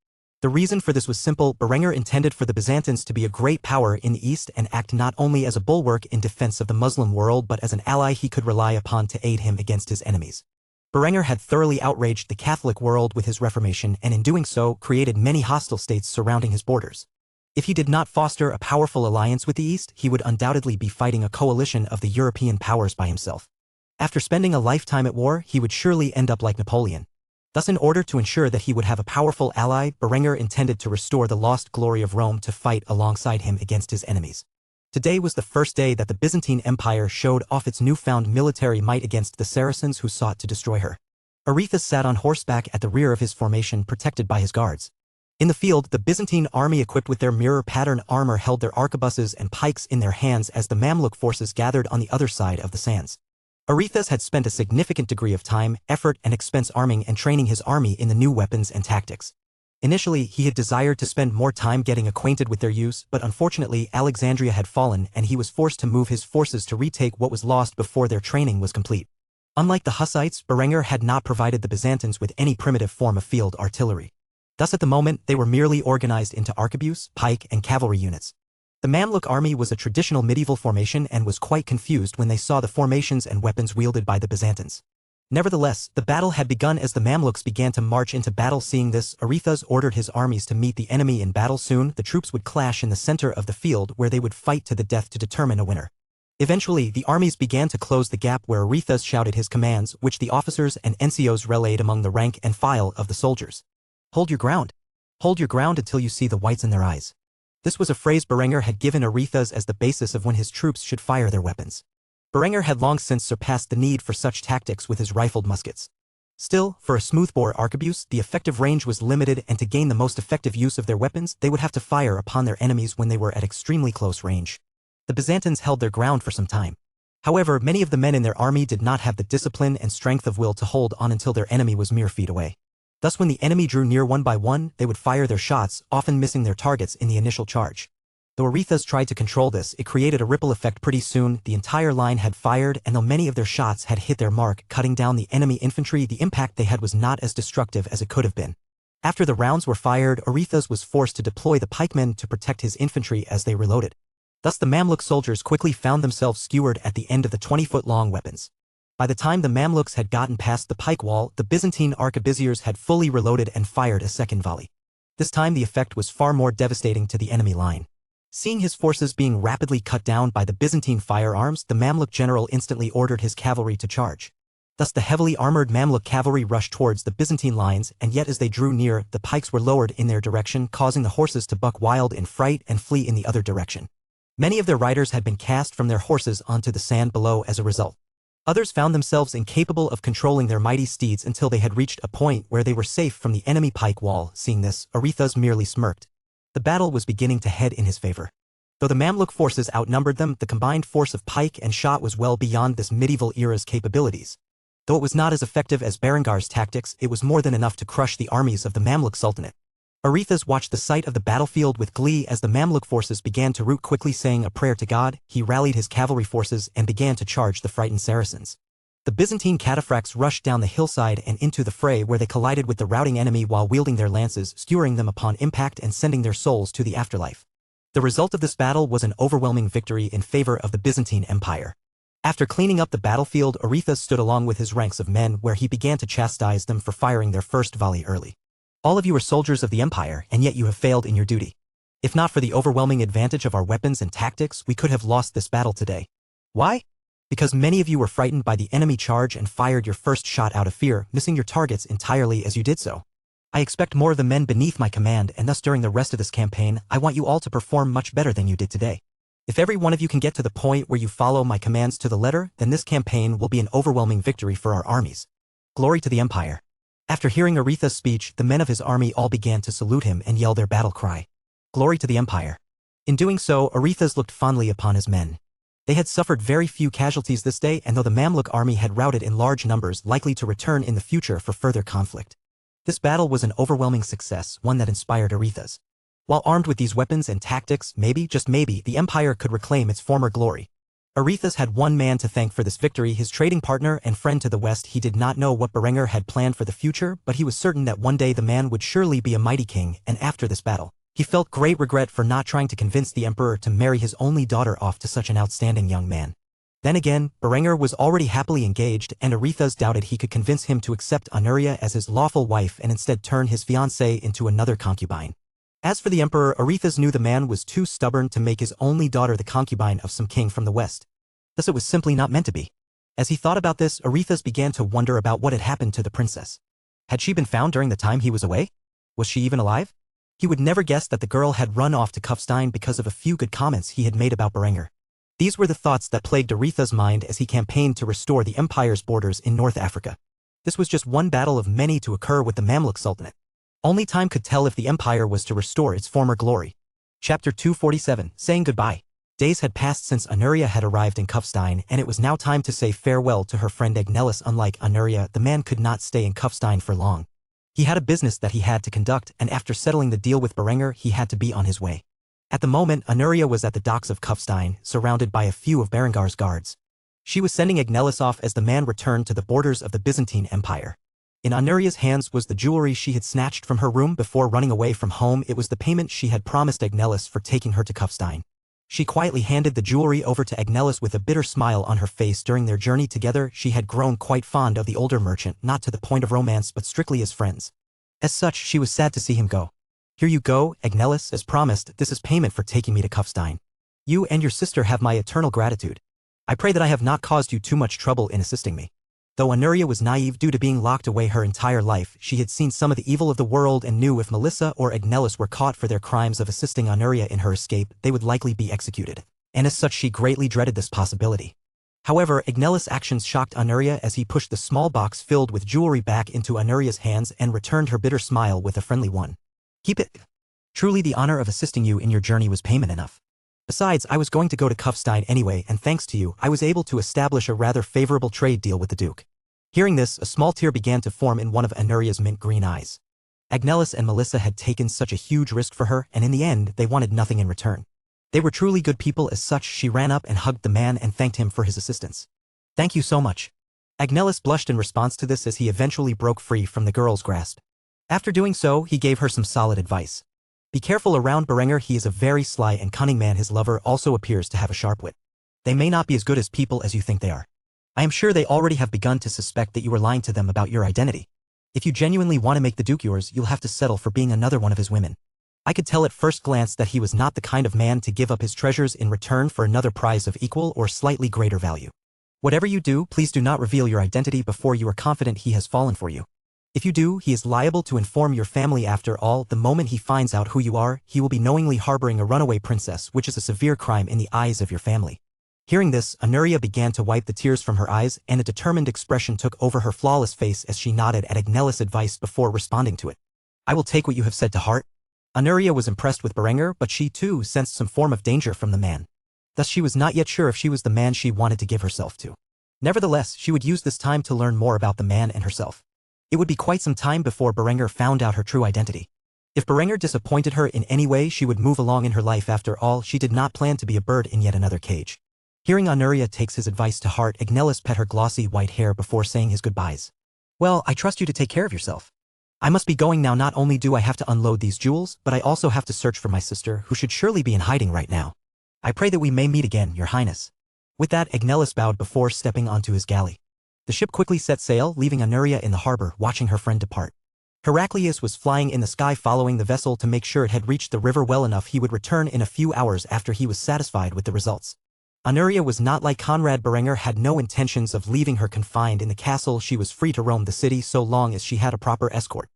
The reason for this was simple. Berenger intended for the Byzantines to be a great power in the east and act not only as a bulwark in defense of the Muslim world but as an ally he could rely upon to aid him against his enemies. Berenger had thoroughly outraged the Catholic world with his Reformation and in doing so created many hostile states surrounding his borders. If he did not foster a powerful alliance with the East, he would undoubtedly be fighting a coalition of the European powers by himself. After spending a lifetime at war, he would surely end up like Napoleon. Thus, in order to ensure that he would have a powerful ally, Berenger intended to restore the lost glory of Rome to fight alongside him against his enemies. Today was the first day that the Byzantine Empire showed off its newfound military might against the Saracens who sought to destroy her. Arethusa sat on horseback at the rear of his formation, protected by his guards. In the field, the Byzantine army equipped with their mirror-pattern armor held their arquebuses and pikes in their hands as the Mamluk forces gathered on the other side of the sands. Arethusa had spent a significant degree of time, effort, and expense arming and training his army in the new weapons and tactics. Initially, he had desired to spend more time getting acquainted with their use, but unfortunately Alexandria had fallen and he was forced to move his forces to retake what was lost before their training was complete. Unlike the Hussites, Berenger had not provided the Byzantines with any primitive form of field artillery. Thus at the moment, they were merely organized into arquebus, pike, and cavalry units. The Mamluk army was a traditional medieval formation and was quite confused when they saw the formations and weapons wielded by the Byzantines. Nevertheless, the battle had begun as the Mamluks began to march into battle. Seeing this, Arethusa ordered his armies to meet the enemy in battle. Soon, the troops would clash in the center of the field where they would fight to the death to determine a winner. Eventually, the armies began to close the gap where Arethusa shouted his commands, which the officers and NCOs relayed among the rank and file of the soldiers. Hold your ground. Hold your ground until you see the whites in their eyes. This was a phrase Berenger had given Arethusa as the basis of when his troops should fire their weapons. Berenger had long since surpassed the need for such tactics with his rifled muskets. Still, for a smoothbore arquebus, the effective range was limited, and to gain the most effective use of their weapons, they would have to fire upon their enemies when they were at extremely close range. The Byzantines held their ground for some time. However, many of the men in their army did not have the discipline and strength of will to hold on until their enemy was mere feet away. Thus, when the enemy drew near one by one, they would fire their shots, often missing their targets in the initial charge. Though Arethusa tried to control this, it created a ripple effect. Pretty soon, the entire line had fired, and though many of their shots had hit their mark, cutting down the enemy infantry, the impact they had was not as destructive as it could have been. After the rounds were fired, Arethusa was forced to deploy the pikemen to protect his infantry as they reloaded. Thus the Mamluk soldiers quickly found themselves skewered at the end of the 20-foot-long weapons. By the time the Mamluks had gotten past the pike wall, the Byzantine arquebusiers had fully reloaded and fired a second volley. This time the effect was far more devastating to the enemy line. Seeing his forces being rapidly cut down by the Byzantine firearms, the Mamluk general instantly ordered his cavalry to charge. Thus the heavily armored Mamluk cavalry rushed towards the Byzantine lines, and yet as they drew near, the pikes were lowered in their direction, causing the horses to buck wild in fright and flee in the other direction. Many of their riders had been cast from their horses onto the sand below as a result. Others found themselves incapable of controlling their mighty steeds until they had reached a point where they were safe from the enemy pike wall. Seeing this, Arethusa merely smirked. The battle was beginning to head in his favor. Though the Mamluk forces outnumbered them, the combined force of pike and shot was well beyond this medieval era's capabilities. Though it was not as effective as Berengar's tactics, it was more than enough to crush the armies of the Mamluk Sultanate. Arethusa watched the sight of the battlefield with glee as the Mamluk forces began to rout. Quickly saying a prayer to God, he rallied his cavalry forces and began to charge the frightened Saracens. The Byzantine cataphracts rushed down the hillside and into the fray, where they collided with the routing enemy while wielding their lances, skewering them upon impact and sending their souls to the afterlife. The result of this battle was an overwhelming victory in favor of the Byzantine Empire. After cleaning up the battlefield, Arethusa stood along with his ranks of men, where he began to chastise them for firing their first volley early. All of you are soldiers of the Empire, and yet you have failed in your duty. If not for the overwhelming advantage of our weapons and tactics, we could have lost this battle today. Why? because many of you were frightened by the enemy charge and fired your first shot out of fear, missing your targets entirely as you did so. I expect more of the men beneath my command, and thus during the rest of this campaign, I want you all to perform much better than you did today. If every one of you can get to the point where you follow my commands to the letter, then this campaign will be an overwhelming victory for our armies. Glory to the Empire. After hearing Aretha's speech, the men of his army all began to salute him and yell their battle cry. Glory to the Empire. In doing so, Aretha's looked fondly upon his men. They had suffered very few casualties this day, and though the Mamluk army had routed in large numbers likely to return in the future for further conflict. This battle was an overwhelming success, one that inspired Aretha's. While armed with these weapons and tactics, maybe, just maybe, the Empire could reclaim its former glory. Aretha's had one man to thank for this victory, his trading partner and friend to the west. He did not know what Berenger had planned for the future, but he was certain that one day the man would surely be a mighty king, and after this battle, he felt great regret for not trying to convince the emperor to marry his only daughter off to such an outstanding young man. Then again, Berenger was already happily engaged, and Aretha's doubted he could convince him to accept Honoria as his lawful wife and instead turn his fiancée into another concubine. As for the emperor, Aretha's knew the man was too stubborn to make his only daughter the concubine of some king from the west. Thus it was simply not meant to be. As he thought about this, Aretha's began to wonder about what had happened to the princess. Had she been found during the time he was away? Was she even alive? He would never guess that the girl had run off to Kufstein because of a few good comments he had made about Berenger. These were the thoughts that plagued Aretha's mind as he campaigned to restore the empire's borders in North Africa. This was just one battle of many to occur with the Mamluk Sultanate. Only time could tell if the empire was to restore its former glory. Chapter 247, Saying Goodbye. Days had passed since Honoria had arrived in Kufstein, and it was now time to say farewell to her friend Agnelis. Unlike Honoria, the man could not stay in Kufstein for long. He had a business that he had to conduct, and after settling the deal with Berenger, he had to be on his way. At the moment, Honoria was at the docks of Kufstein, surrounded by a few of Berengar's guards. She was sending Agnelis off as the man returned to the borders of the Byzantine Empire. In Honoria's hands was the jewelry she had snatched from her room before running away from home. It was the payment she had promised Agnelis for taking her to Kufstein. She quietly handed the jewelry over to Agnelis with a bitter smile on her face. During their journey together, she had grown quite fond of the older merchant, not to the point of romance but strictly as friends. As such, she was sad to see him go. Here you go, Agnelis, as promised, this is payment for taking me to Kufstein. You and your sister have my eternal gratitude. I pray that I have not caused you too much trouble in assisting me. Though Honoria was naive due to being locked away her entire life, she had seen some of the evil of the world and knew if Melissa or Agnelis were caught for their crimes of assisting Honoria in her escape, they would likely be executed. And as such, she greatly dreaded this possibility. However, Agnelis' actions shocked Honoria as he pushed the small box filled with jewelry back into Honoria's hands and returned her bitter smile with a friendly one. Keep it. Truly the honor of assisting you in your journey was payment enough. Besides, I was going to go to Kufstein anyway, and thanks to you, I was able to establish a rather favorable trade deal with the Duke. Hearing this, a small tear began to form in one of Honoria's mint-green eyes. Agnelis and Melissa had taken such a huge risk for her, and in the end, they wanted nothing in return. They were truly good people. As such, she ran up and hugged the man and thanked him for his assistance. Thank you so much. Agnelis blushed in response to this as he eventually broke free from the girl's grasp. After doing so, he gave her some solid advice. Be careful around Berenger, he is a very sly and cunning man. His lover also appears to have a sharp wit. They may not be as good as people as you think they are. I am sure they already have begun to suspect that you were lying to them about your identity. If you genuinely want to make the Duke yours, you'll have to settle for being another one of his women. I could tell at first glance that he was not the kind of man to give up his treasures in return for another prize of equal or slightly greater value. Whatever you do, please do not reveal your identity before you are confident he has fallen for you. If you do, he is liable to inform your family. After all, the moment he finds out who you are, he will be knowingly harboring a runaway princess, which is a severe crime in the eyes of your family. Hearing this, Honoria began to wipe the tears from her eyes, and a determined expression took over her flawless face as she nodded at Agnelis' advice before responding to it. I will take what you have said to heart. Honoria was impressed with Berenger, but she too sensed some form of danger from the man. Thus she was not yet sure if she was the man she wanted to give herself to. Nevertheless, she would use this time to learn more about the man and herself. It would be quite some time before Berenger found out her true identity. If Berenger disappointed her in any way, she would move along in her life. After all, she did not plan to be a bird in yet another cage. Hearing Honoria takes his advice to heart, Agnelis pet her glossy white hair before saying his goodbyes. Well, I trust you to take care of yourself. I must be going now. Not only do I have to unload these jewels, but I also have to search for my sister, who should surely be in hiding right now. I pray that we may meet again, Your Highness. With that, Agnelis bowed before stepping onto his galley. The ship quickly set sail, leaving Honoria in the harbor, watching her friend depart. Heraclius was flying in the sky following the vessel to make sure it had reached the river well enough. He would return in a few hours after he was satisfied with the results. Honoria was not like Conrad. Berenger had no intentions of leaving her confined in the castle. She was free to roam the city so long as she had a proper escort.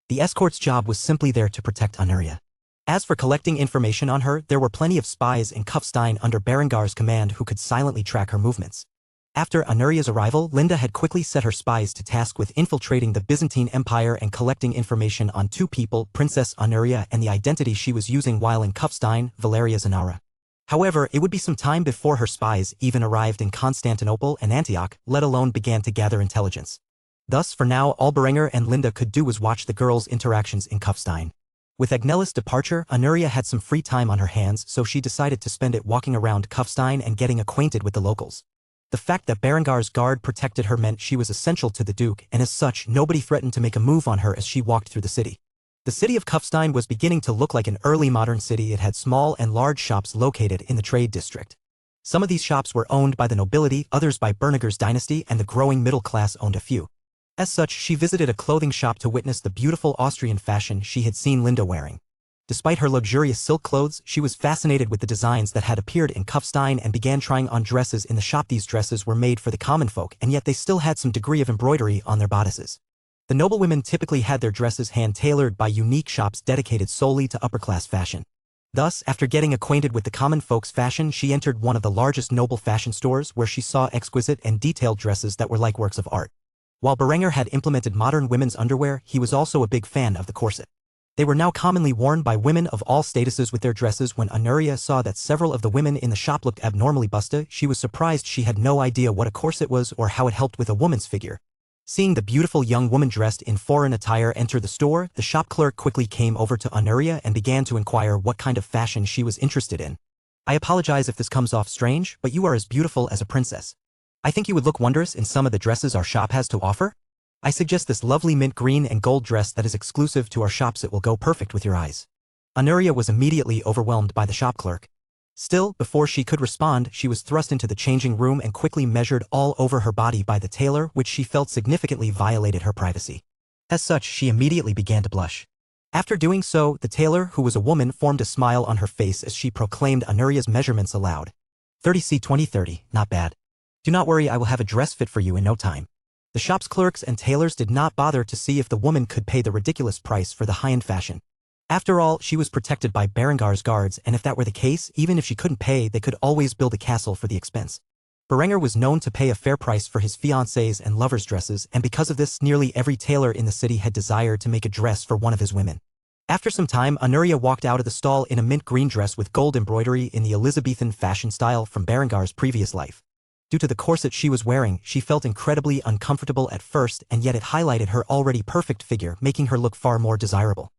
The escort's job was simply there to protect Honoria. As for collecting information on her, there were plenty of spies in Kufstein under Berengar's command who could silently track her movements. After Honoria's arrival, Linda had quickly set her spies to task with infiltrating the Byzantine Empire and collecting information on two people, Princess Honoria and the identity she was using while in Kufstein, Valeria Zanara. However, it would be some time before her spies even arrived in Constantinople and Antioch, let alone began to gather intelligence. Thus, for now, all Berenger and Linda could do was watch the girls' interactions in Kufstein. With Agnella's departure, Honoria had some free time on her hands, so she decided to spend it walking around Kufstein and getting acquainted with the locals. The fact that Berengar's guard protected her meant she was essential to the Duke, and as such, nobody threatened to make a move on her as she walked through the city. The city of Kufstein was beginning to look like an early modern city. It had small and large shops located in the trade district. Some of these shops were owned by the nobility, others by Berniger's dynasty, and the growing middle class owned a few. As such, she visited a clothing shop to witness the beautiful Austrian fashion she had seen Linda wearing. Despite her luxurious silk clothes, she was fascinated with the designs that had appeared in Kufstein and began trying on dresses in the shop. These dresses were made for the common folk, and yet they still had some degree of embroidery on their bodices. The noblewomen typically had their dresses hand-tailored by unique shops dedicated solely to upper-class fashion. Thus, after getting acquainted with the common folks' fashion, she entered one of the largest noble fashion stores where she saw exquisite and detailed dresses that were like works of art. While Berenger had implemented modern women's underwear, he was also a big fan of the corset. They were now commonly worn by women of all statuses with their dresses. When Honoria saw that several of the women in the shop looked abnormally busty, she was surprised. She had no idea what a corset was or how it helped with a woman's figure. Seeing the beautiful young woman dressed in foreign attire enter the store, the shop clerk quickly came over to Honoria and began to inquire what kind of fashion she was interested in. "I apologize if this comes off strange, but you are as beautiful as a princess. I think you would look wondrous in some of the dresses our shop has to offer. I suggest this lovely mint green and gold dress that is exclusive to our shops. It will go perfect with your eyes." Honoria was immediately overwhelmed by the shop clerk. Still, before she could respond, she was thrust into the changing room and quickly measured all over her body by the tailor, which she felt significantly violated her privacy. As such, she immediately began to blush. After doing so, the tailor, who was a woman, formed a smile on her face as she proclaimed Honoria's measurements aloud. 30C 2030, not bad. Do not worry, I will have a dress fit for you in no time. The shop's clerks and tailors did not bother to see if the woman could pay the ridiculous price for the high-end fashion. After all, she was protected by Berengar's guards, and if that were the case, even if she couldn't pay, they could always build a castle for the expense. Berenger was known to pay a fair price for his fiancées and lovers' dresses, and because of this, nearly every tailor in the city had desired to make a dress for one of his women. After some time, Honoria walked out of the stall in a mint green dress with gold embroidery in the Elizabethan fashion style from Berengar's previous life. Due to the corset she was wearing, she felt incredibly uncomfortable at first, and yet it highlighted her already perfect figure, making her look far more desirable.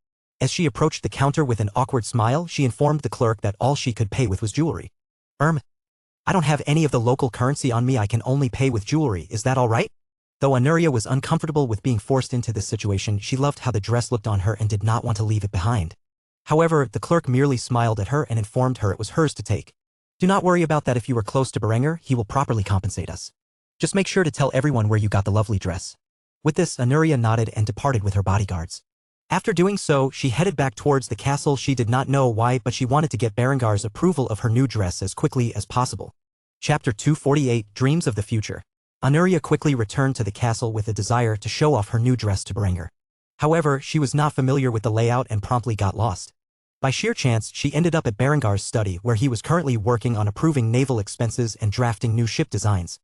As she approached the counter with an awkward smile, she informed the clerk that all she could pay with was jewelry. I don't have any of the local currency on me. I can only pay with jewelry. Is that all right?" Though Honoria was uncomfortable with being forced into this situation, she loved how the dress looked on her and did not want to leave it behind. However, the clerk merely smiled at her and informed her it was hers to take. "Do not worry about that. If you were close to Berenger, he will properly compensate us. Just make sure to tell everyone where you got the lovely dress." With this, Honoria nodded and departed with her bodyguards. After doing so, she headed back towards the castle. She did not know why, but she wanted to get Berengar's approval of her new dress as quickly as possible. Chapter 248, Dreams of the Future. Honoria quickly returned to the castle with a desire to show off her new dress to Berenger. However, she was not familiar with the layout and promptly got lost. By sheer chance, she ended up at Berengar's study, where he was currently working on approving naval expenses and drafting new ship designs.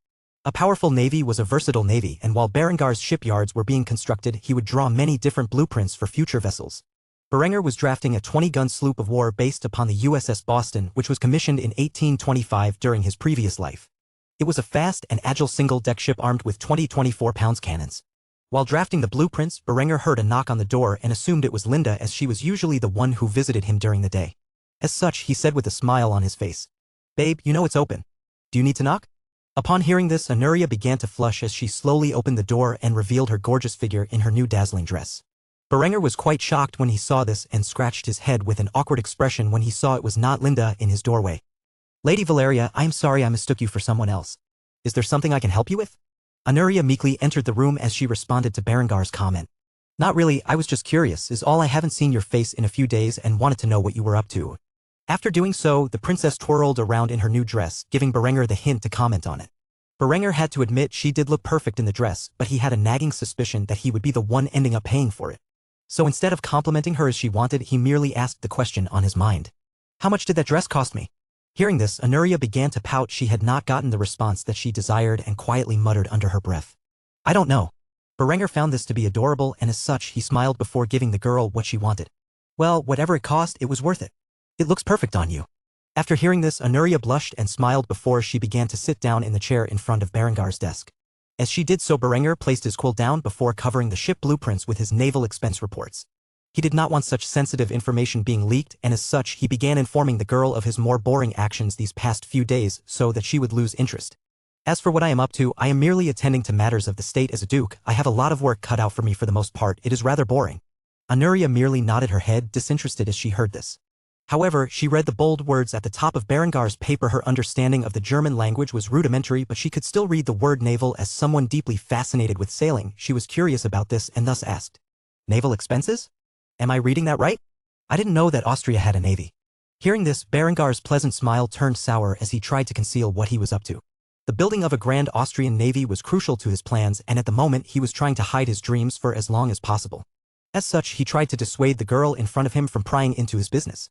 A powerful navy was a versatile navy, and while Berengar's shipyards were being constructed, he would draw many different blueprints for future vessels. Berenger was drafting a 20-gun sloop of war based upon the USS Boston, which was commissioned in 1825 during his previous life. It was a fast and agile single-deck ship armed with 20 24-pound cannons. While drafting the blueprints, Berenger heard a knock on the door and assumed it was Linda, as she was usually the one who visited him during the day. As such, he said with a smile on his face, "Babe, you know it's open. Do you need to knock?" Upon hearing this, Honoria began to flush as she slowly opened the door and revealed her gorgeous figure in her new dazzling dress. Berenger was quite shocked when he saw this and scratched his head with an awkward expression when he saw it was not Linda in his doorway. "Lady Valeria, I am sorry I mistook you for someone else. Is there something I can help you with?" Honoria meekly entered the room as she responded to Berengar's comment. "Not really, I was just curious, is all. I haven't seen your face in a few days and wanted to know what you were up to." After doing so, the princess twirled around in her new dress, giving Berenger the hint to comment on it. Berenger had to admit she did look perfect in the dress, but he had a nagging suspicion that he would be the one ending up paying for it. So instead of complimenting her as she wanted, he merely asked the question on his mind. How much did that dress cost me? Hearing this, Anuria began to pout. She had not gotten the response that she desired and quietly muttered under her breath. I don't know. Berenger found this to be adorable, and as such, he smiled before giving the girl what she wanted. Well, whatever it cost, it was worth it. It looks perfect on you. After hearing this, Anuria blushed and smiled before she began to sit down in the chair in front of Berengar's desk. As she did so, Berenger placed his quill down before covering the ship blueprints with his naval expense reports. He did not want such sensitive information being leaked, and as such, he began informing the girl of his more boring actions these past few days so that she would lose interest. As for what I am up to, I am merely attending to matters of the state as a duke. I have a lot of work cut out for me for the most part. It is rather boring. Anuria merely nodded her head, disinterested as she heard this. However, she read the bold words at the top of Berengar's paper. Her understanding of the German language was rudimentary, but she could still read the word naval. As someone deeply fascinated with sailing, she was curious about this and thus asked, Naval expenses? Am I reading that right? I didn't know that Austria had a navy. Hearing this, Berengar's pleasant smile turned sour as he tried to conceal what he was up to. The building of a grand Austrian navy was crucial to his plans, and at the moment he was trying to hide his dreams for as long as possible. As such, he tried to dissuade the girl in front of him from prying into his business.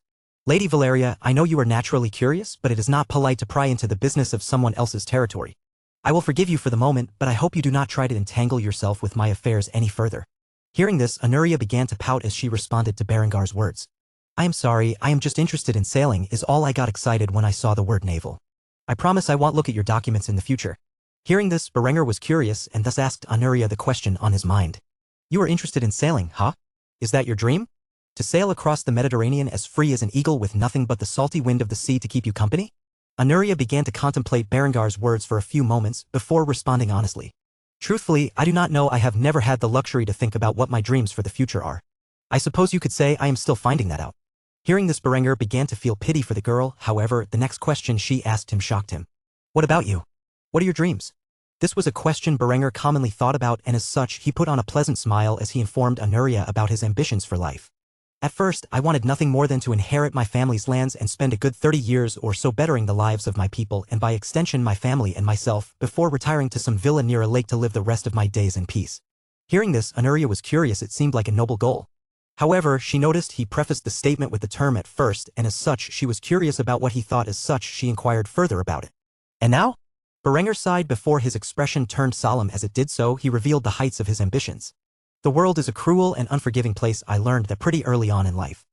Lady Valeria, I know you are naturally curious, but it is not polite to pry into the business of someone else's territory. I will forgive you for the moment, but I hope you do not try to entangle yourself with my affairs any further. Hearing this, Anuria began to pout as she responded to Berengar's words. I am sorry, I am just interested in sailing is all. I got excited when I saw the word naval. I promise I won't look at your documents in the future. Hearing this, Berenger was curious and thus asked Anuria the question on his mind. You are interested in sailing, huh? Is that your dream? To sail across the Mediterranean as free as an eagle with nothing but the salty wind of the sea to keep you company? Anuria began to contemplate Berengar's words for a few moments before responding honestly. Truthfully, I do not know. I have never had the luxury to think about what my dreams for the future are. I suppose you could say I am still finding that out. Hearing this, Berenger began to feel pity for the girl. However, the next question she asked him shocked him. What about you? What are your dreams? This was a question Berenger commonly thought about, and as such, he put on a pleasant smile as he informed Anuria about his ambitions for life. At first, I wanted nothing more than to inherit my family's lands and spend a good 30 years or so bettering the lives of my people and by extension my family and myself before retiring to some villa near a lake to live the rest of my days in peace. Hearing this, Anuria was curious. It seemed like a noble goal. However, she noticed he prefaced the statement with the term at first, and as such, she was curious about what he thought. As such, she inquired further about it. And now? Berenger sighed before his expression turned solemn. As it did so, he revealed the heights of his ambitions. The world is a cruel and unforgiving place. I learned that pretty early on in life.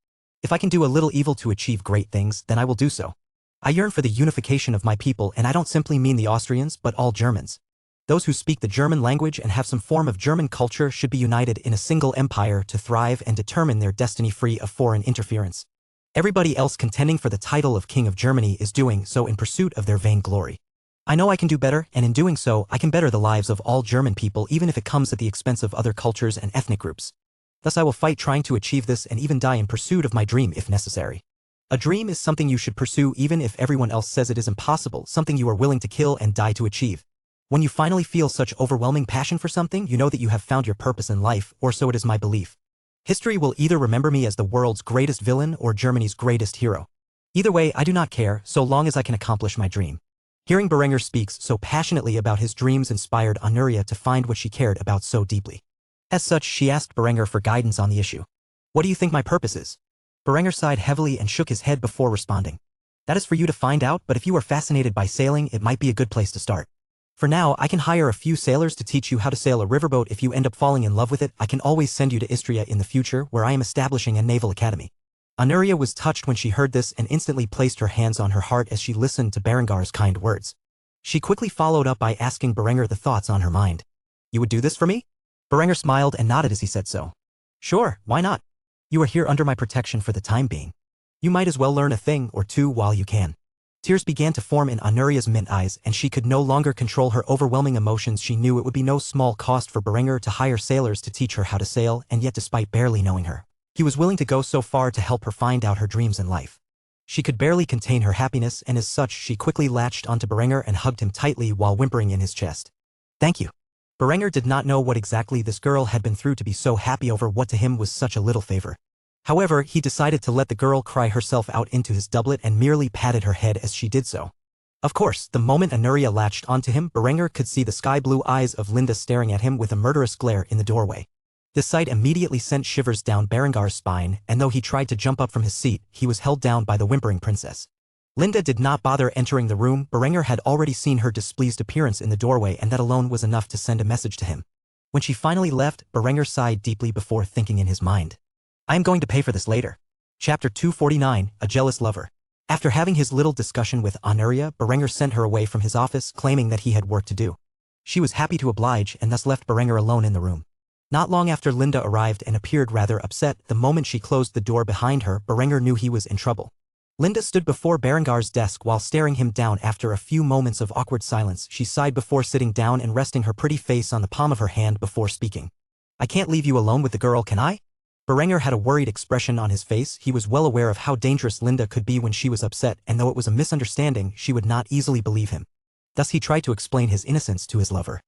If I can do a little evil to achieve great things, then I will do so. I yearn for the unification of my people, and I don't simply mean the Austrians, but all Germans. Those who speak the German language and have some form of German culture should be united in a single empire to thrive and determine their destiny free of foreign interference. Everybody else contending for the title of King of Germany is doing so in pursuit of their vain glory. I know I can do better, and in doing so, I can better the lives of all German people even if it comes at the expense of other cultures and ethnic groups. Thus I will fight trying to achieve this and even die in pursuit of my dream if necessary. A dream is something you should pursue even if everyone else says it is impossible, something you are willing to kill and die to achieve. When you finally feel such overwhelming passion for something, you know that you have found your purpose in life, or so it is my belief. History will either remember me as the world's greatest villain or Germany's greatest hero. Either way, I do not care, so long as I can accomplish my dream. Hearing Berenger speaks so passionately about his dreams inspired Anuria to find what she cared about so deeply. As such, she asked Berenger for guidance on the issue. What do you think my purpose is? Berenger sighed heavily and shook his head before responding. That is for you to find out, but if you are fascinated by sailing, it might be a good place to start. For now, I can hire a few sailors to teach you how to sail a riverboat. If you end up falling in love with it, I can always send you to Istria in the future, where I am establishing a naval academy. Anuria was touched when she heard this and instantly placed her hands on her heart as she listened to Berengar's kind words. She quickly followed up by asking Berenger the thoughts on her mind. You would do this for me? Berenger smiled and nodded as he said so. Sure, why not? You are here under my protection for the time being. You might as well learn a thing or two while you can. Tears began to form in Anuria's mint eyes and she could no longer control her overwhelming emotions. She knew it would be no small cost for Berenger to hire sailors to teach her how to sail, and yet despite barely knowing her, he was willing to go so far to help her find out her dreams in life. She could barely contain her happiness, and as such she quickly latched onto Berenger and hugged him tightly while whimpering in his chest. Thank you. Berenger did not know what exactly this girl had been through to be so happy over what to him was such a little favor. However, he decided to let the girl cry herself out into his doublet and merely patted her head as she did so. Of course, the moment Anuria latched onto him, Berenger could see the sky-blue eyes of Linda staring at him with a murderous glare in the doorway. This sight immediately sent shivers down Berengar's spine, and though he tried to jump up from his seat, he was held down by the whimpering princess. Linda did not bother entering the room. Berenger had already seen her displeased appearance in the doorway, and that alone was enough to send a message to him. When she finally left, Berenger sighed deeply before thinking in his mind, "I am going to pay for this later." Chapter 249, A Jealous Lover. After having his little discussion with Anuria, Berenger sent her away from his office, claiming that he had work to do. She was happy to oblige and thus left Berenger alone in the room. Not long after Linda arrived and appeared rather upset, the moment she closed the door behind her, Berenger knew he was in trouble. Linda stood before Berengar's desk while staring him down. After a few moments of awkward silence, she sighed before sitting down and resting her pretty face on the palm of her hand before speaking. "I can't leave you alone with the girl, can I?" Berenger had a worried expression on his face. He was well aware of how dangerous Linda could be when she was upset, and though it was a misunderstanding, she would not easily believe him. Thus he tried to explain his innocence to his lover.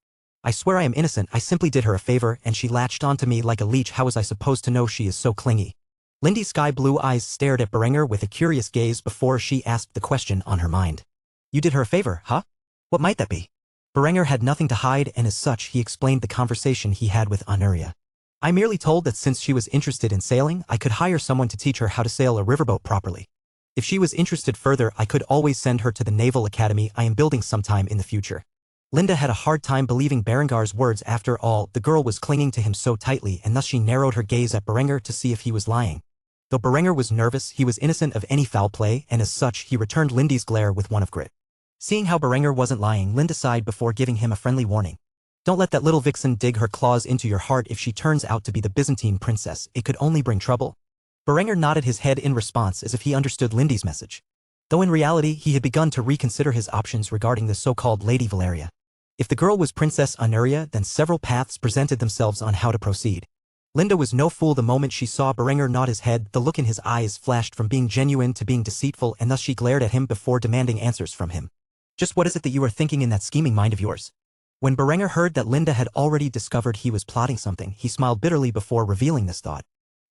"I swear I am innocent. I simply did her a favor, and she latched onto me like a leech. How was I supposed to know she is so clingy?" Lindy's sky-blue eyes stared at Berenger with a curious gaze before she asked the question on her mind. "You did her a favor, huh? What might that be?" Berenger had nothing to hide, and as such he explained the conversation he had with Anuria. "I merely told that since she was interested in sailing, I could hire someone to teach her how to sail a riverboat properly. If she was interested further, I could always send her to the Naval Academy I am building sometime in the future." Linda had a hard time believing Berengar's words. After all, the girl was clinging to him so tightly, and thus she narrowed her gaze at Berenger to see if he was lying. Though Berenger was nervous, he was innocent of any foul play, and as such he returned Lindy's glare with one of grit. Seeing how Berenger wasn't lying, Linda sighed before giving him a friendly warning. "Don't let that little vixen dig her claws into your heart. If she turns out to be the Byzantine princess, it could only bring trouble." Berenger nodded his head in response as if he understood Lindy's message. Though in reality he had begun to reconsider his options regarding the so-called Lady Valeria. If the girl was Princess Anuria, then several paths presented themselves on how to proceed. Linda was no fool. The moment she saw Berenger nod his head, the look in his eyes flashed from being genuine to being deceitful, and thus she glared at him before demanding answers from him. "Just what is it that you are thinking in that scheming mind of yours?" When Berenger heard that Linda had already discovered he was plotting something, he smiled bitterly before revealing this thought.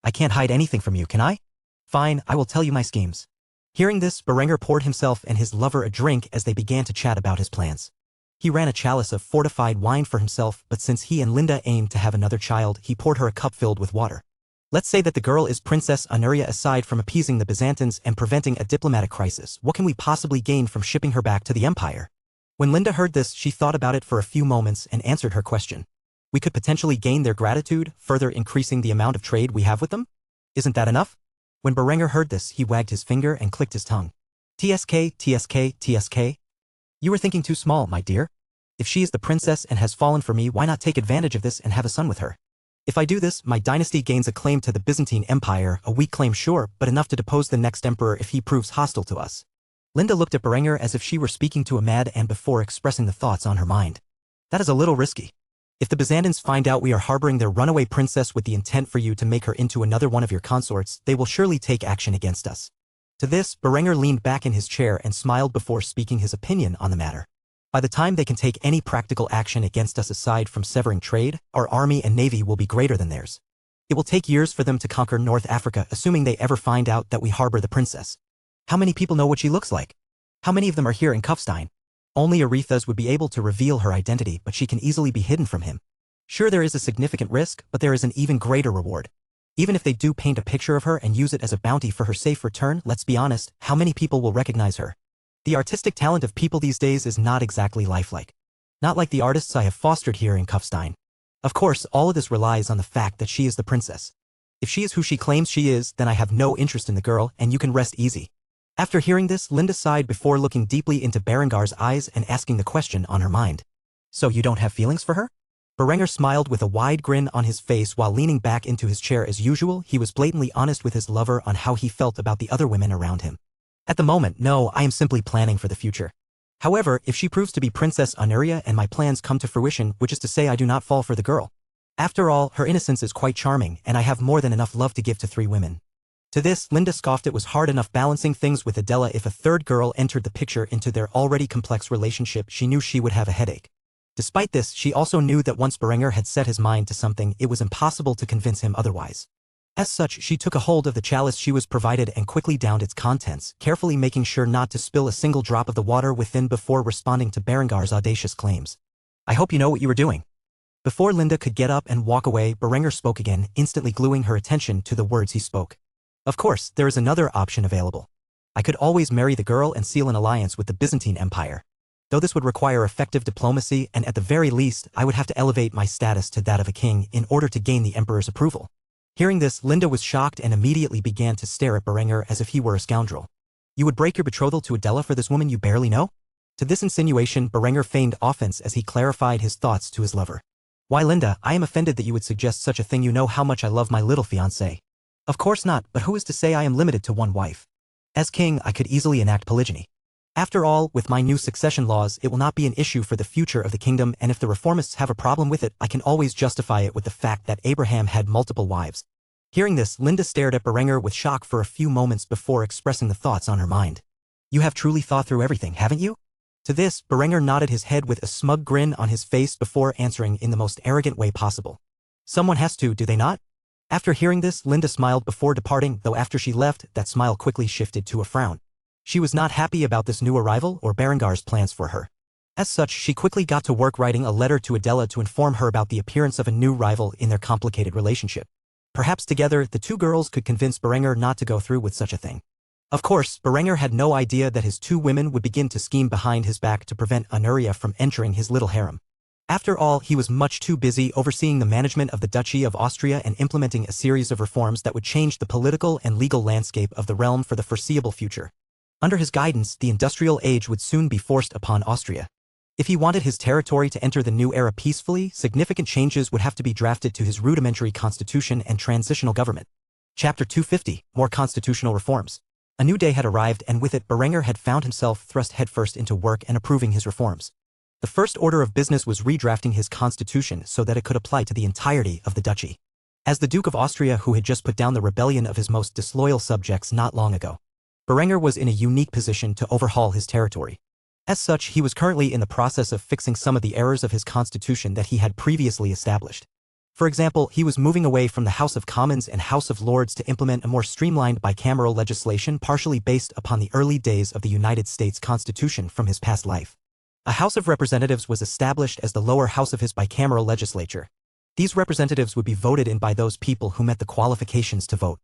"I can't hide anything from you, can I? Fine, I will tell you my schemes." Hearing this, Berenger poured himself and his lover a drink as they began to chat about his plans. He ran a chalice of fortified wine for himself, but since he and Linda aimed to have another child, he poured her a cup filled with water. "Let's say that the girl is Princess Anuria. Aside from appeasing the Byzantines and preventing a diplomatic crisis, what can we possibly gain from shipping her back to the empire?" When Linda heard this, she thought about it for a few moments and answered her question. "We could potentially gain their gratitude, further increasing the amount of trade we have with them. Isn't that enough?" When Berenger heard this, he wagged his finger and clicked his tongue. "TSK, TSK, TSK. You were thinking too small, my dear. If she is the princess and has fallen for me, why not take advantage of this and have a son with her? If I do this, my dynasty gains a claim to the Byzantine Empire, a weak claim sure, but enough to depose the next emperor if he proves hostile to us." Linda looked at Berenger as if she were speaking to a mad ant before expressing the thoughts on her mind. "That is a little risky. If the Byzantines find out we are harboring their runaway princess with the intent for you to make her into another one of your consorts, they will surely take action against us." To this, Berenger leaned back in his chair and smiled before speaking his opinion on the matter. "By the time they can take any practical action against us aside from severing trade, our army and navy will be greater than theirs. It will take years for them to conquer North Africa, assuming they ever find out that we harbor the princess. How many people know what she looks like? How many of them are here in Kufstein? Only Aretha's would be able to reveal her identity, but she can easily be hidden from him. Sure, there is a significant risk, but there is an even greater reward. Even if they do paint a picture of her and use it as a bounty for her safe return, let's be honest, how many people will recognize her? The artistic talent of people these days is not exactly lifelike. Not like the artists I have fostered here in Kufstein. Of course, all of this relies on the fact that she is the princess. If she is who she claims she is, then I have no interest in the girl, and you can rest easy." After hearing this, Linda sighed before looking deeply into Berengar's eyes and asking the question on her mind. "So you don't have feelings for her?" Berenger smiled with a wide grin on his face while leaning back into his chair as usual. He was blatantly honest with his lover on how he felt about the other women around him. "At the moment, no, I am simply planning for the future. However, if she proves to be Princess Anuria and my plans come to fruition, which is to say I do not fall for the girl. After all, her innocence is quite charming, and I have more than enough love to give to 3 women. To this, Linda scoffed. It was hard enough balancing things with Adela. If a third girl entered the picture into their already complex relationship, she knew she would have a headache. Despite this, she also knew that once Berenger had set his mind to something, it was impossible to convince him otherwise. As such, she took a hold of the chalice she was provided and quickly downed its contents, carefully making sure not to spill a single drop of the water within before responding to Berengar's audacious claims. "I hope you know what you were doing." Before Linda could get up and walk away, Berenger spoke again, instantly gluing her attention to the words he spoke. "Of course, there is another option available. I could always marry the girl and seal an alliance with the Byzantine Empire. Though this would require effective diplomacy, and at the very least, I would have to elevate my status to that of a king in order to gain the emperor's approval." Hearing this, Linda was shocked and immediately began to stare at Berenger as if he were a scoundrel. "You would break your betrothal to Adela for this woman you barely know?" To this insinuation, Berenger feigned offense as he clarified his thoughts to his lover. "Why, Linda, I am offended that you would suggest such a thing. You know how much I love my little fiancé." "Of course not, but who is to say I am limited to one wife? As king, I could easily enact polygyny. After all, with my new succession laws, it will not be an issue for the future of the kingdom, and if the reformists have a problem with it, I can always justify it with the fact that Abraham had multiple wives." Hearing this, Linda stared at Berenger with shock for a few moments before expressing the thoughts on her mind. "You have truly thought through everything, haven't you?" To this, Berenger nodded his head with a smug grin on his face before answering in the most arrogant way possible. "Someone has to, do they not?" After hearing this, Linda smiled before departing, though after she left, that smile quickly shifted to a frown. She was not happy about this new arrival or Berengar's plans for her. As such, she quickly got to work writing a letter to Adela to inform her about the appearance of a new rival in their complicated relationship. Perhaps together, the two girls could convince Berenger not to go through with such a thing. Of course, Berenger had no idea that his two women would begin to scheme behind his back to prevent Honoria from entering his little harem. After all, he was much too busy overseeing the management of the Duchy of Austria and implementing a series of reforms that would change the political and legal landscape of the realm for the foreseeable future. Under his guidance, the industrial age would soon be forced upon Austria. If he wanted his territory to enter the new era peacefully, significant changes would have to be drafted to his rudimentary constitution and transitional government. Chapter 250, More Constitutional Reforms. A new day had arrived, and with it Berenger had found himself thrust headfirst into work and approving his reforms. The first order of business was redrafting his constitution so that it could apply to the entirety of the duchy. As the Duke of Austria, who had just put down the rebellion of his most disloyal subjects not long ago, Berenger was in a unique position to overhaul his territory. As such, he was currently in the process of fixing some of the errors of his constitution that he had previously established. For example, he was moving away from the House of Commons and House of Lords to implement a more streamlined bicameral legislation partially based upon the early days of the United States Constitution from his past life. A House of Representatives was established as the lower house of his bicameral legislature. These representatives would be voted in by those people who met the qualifications to vote,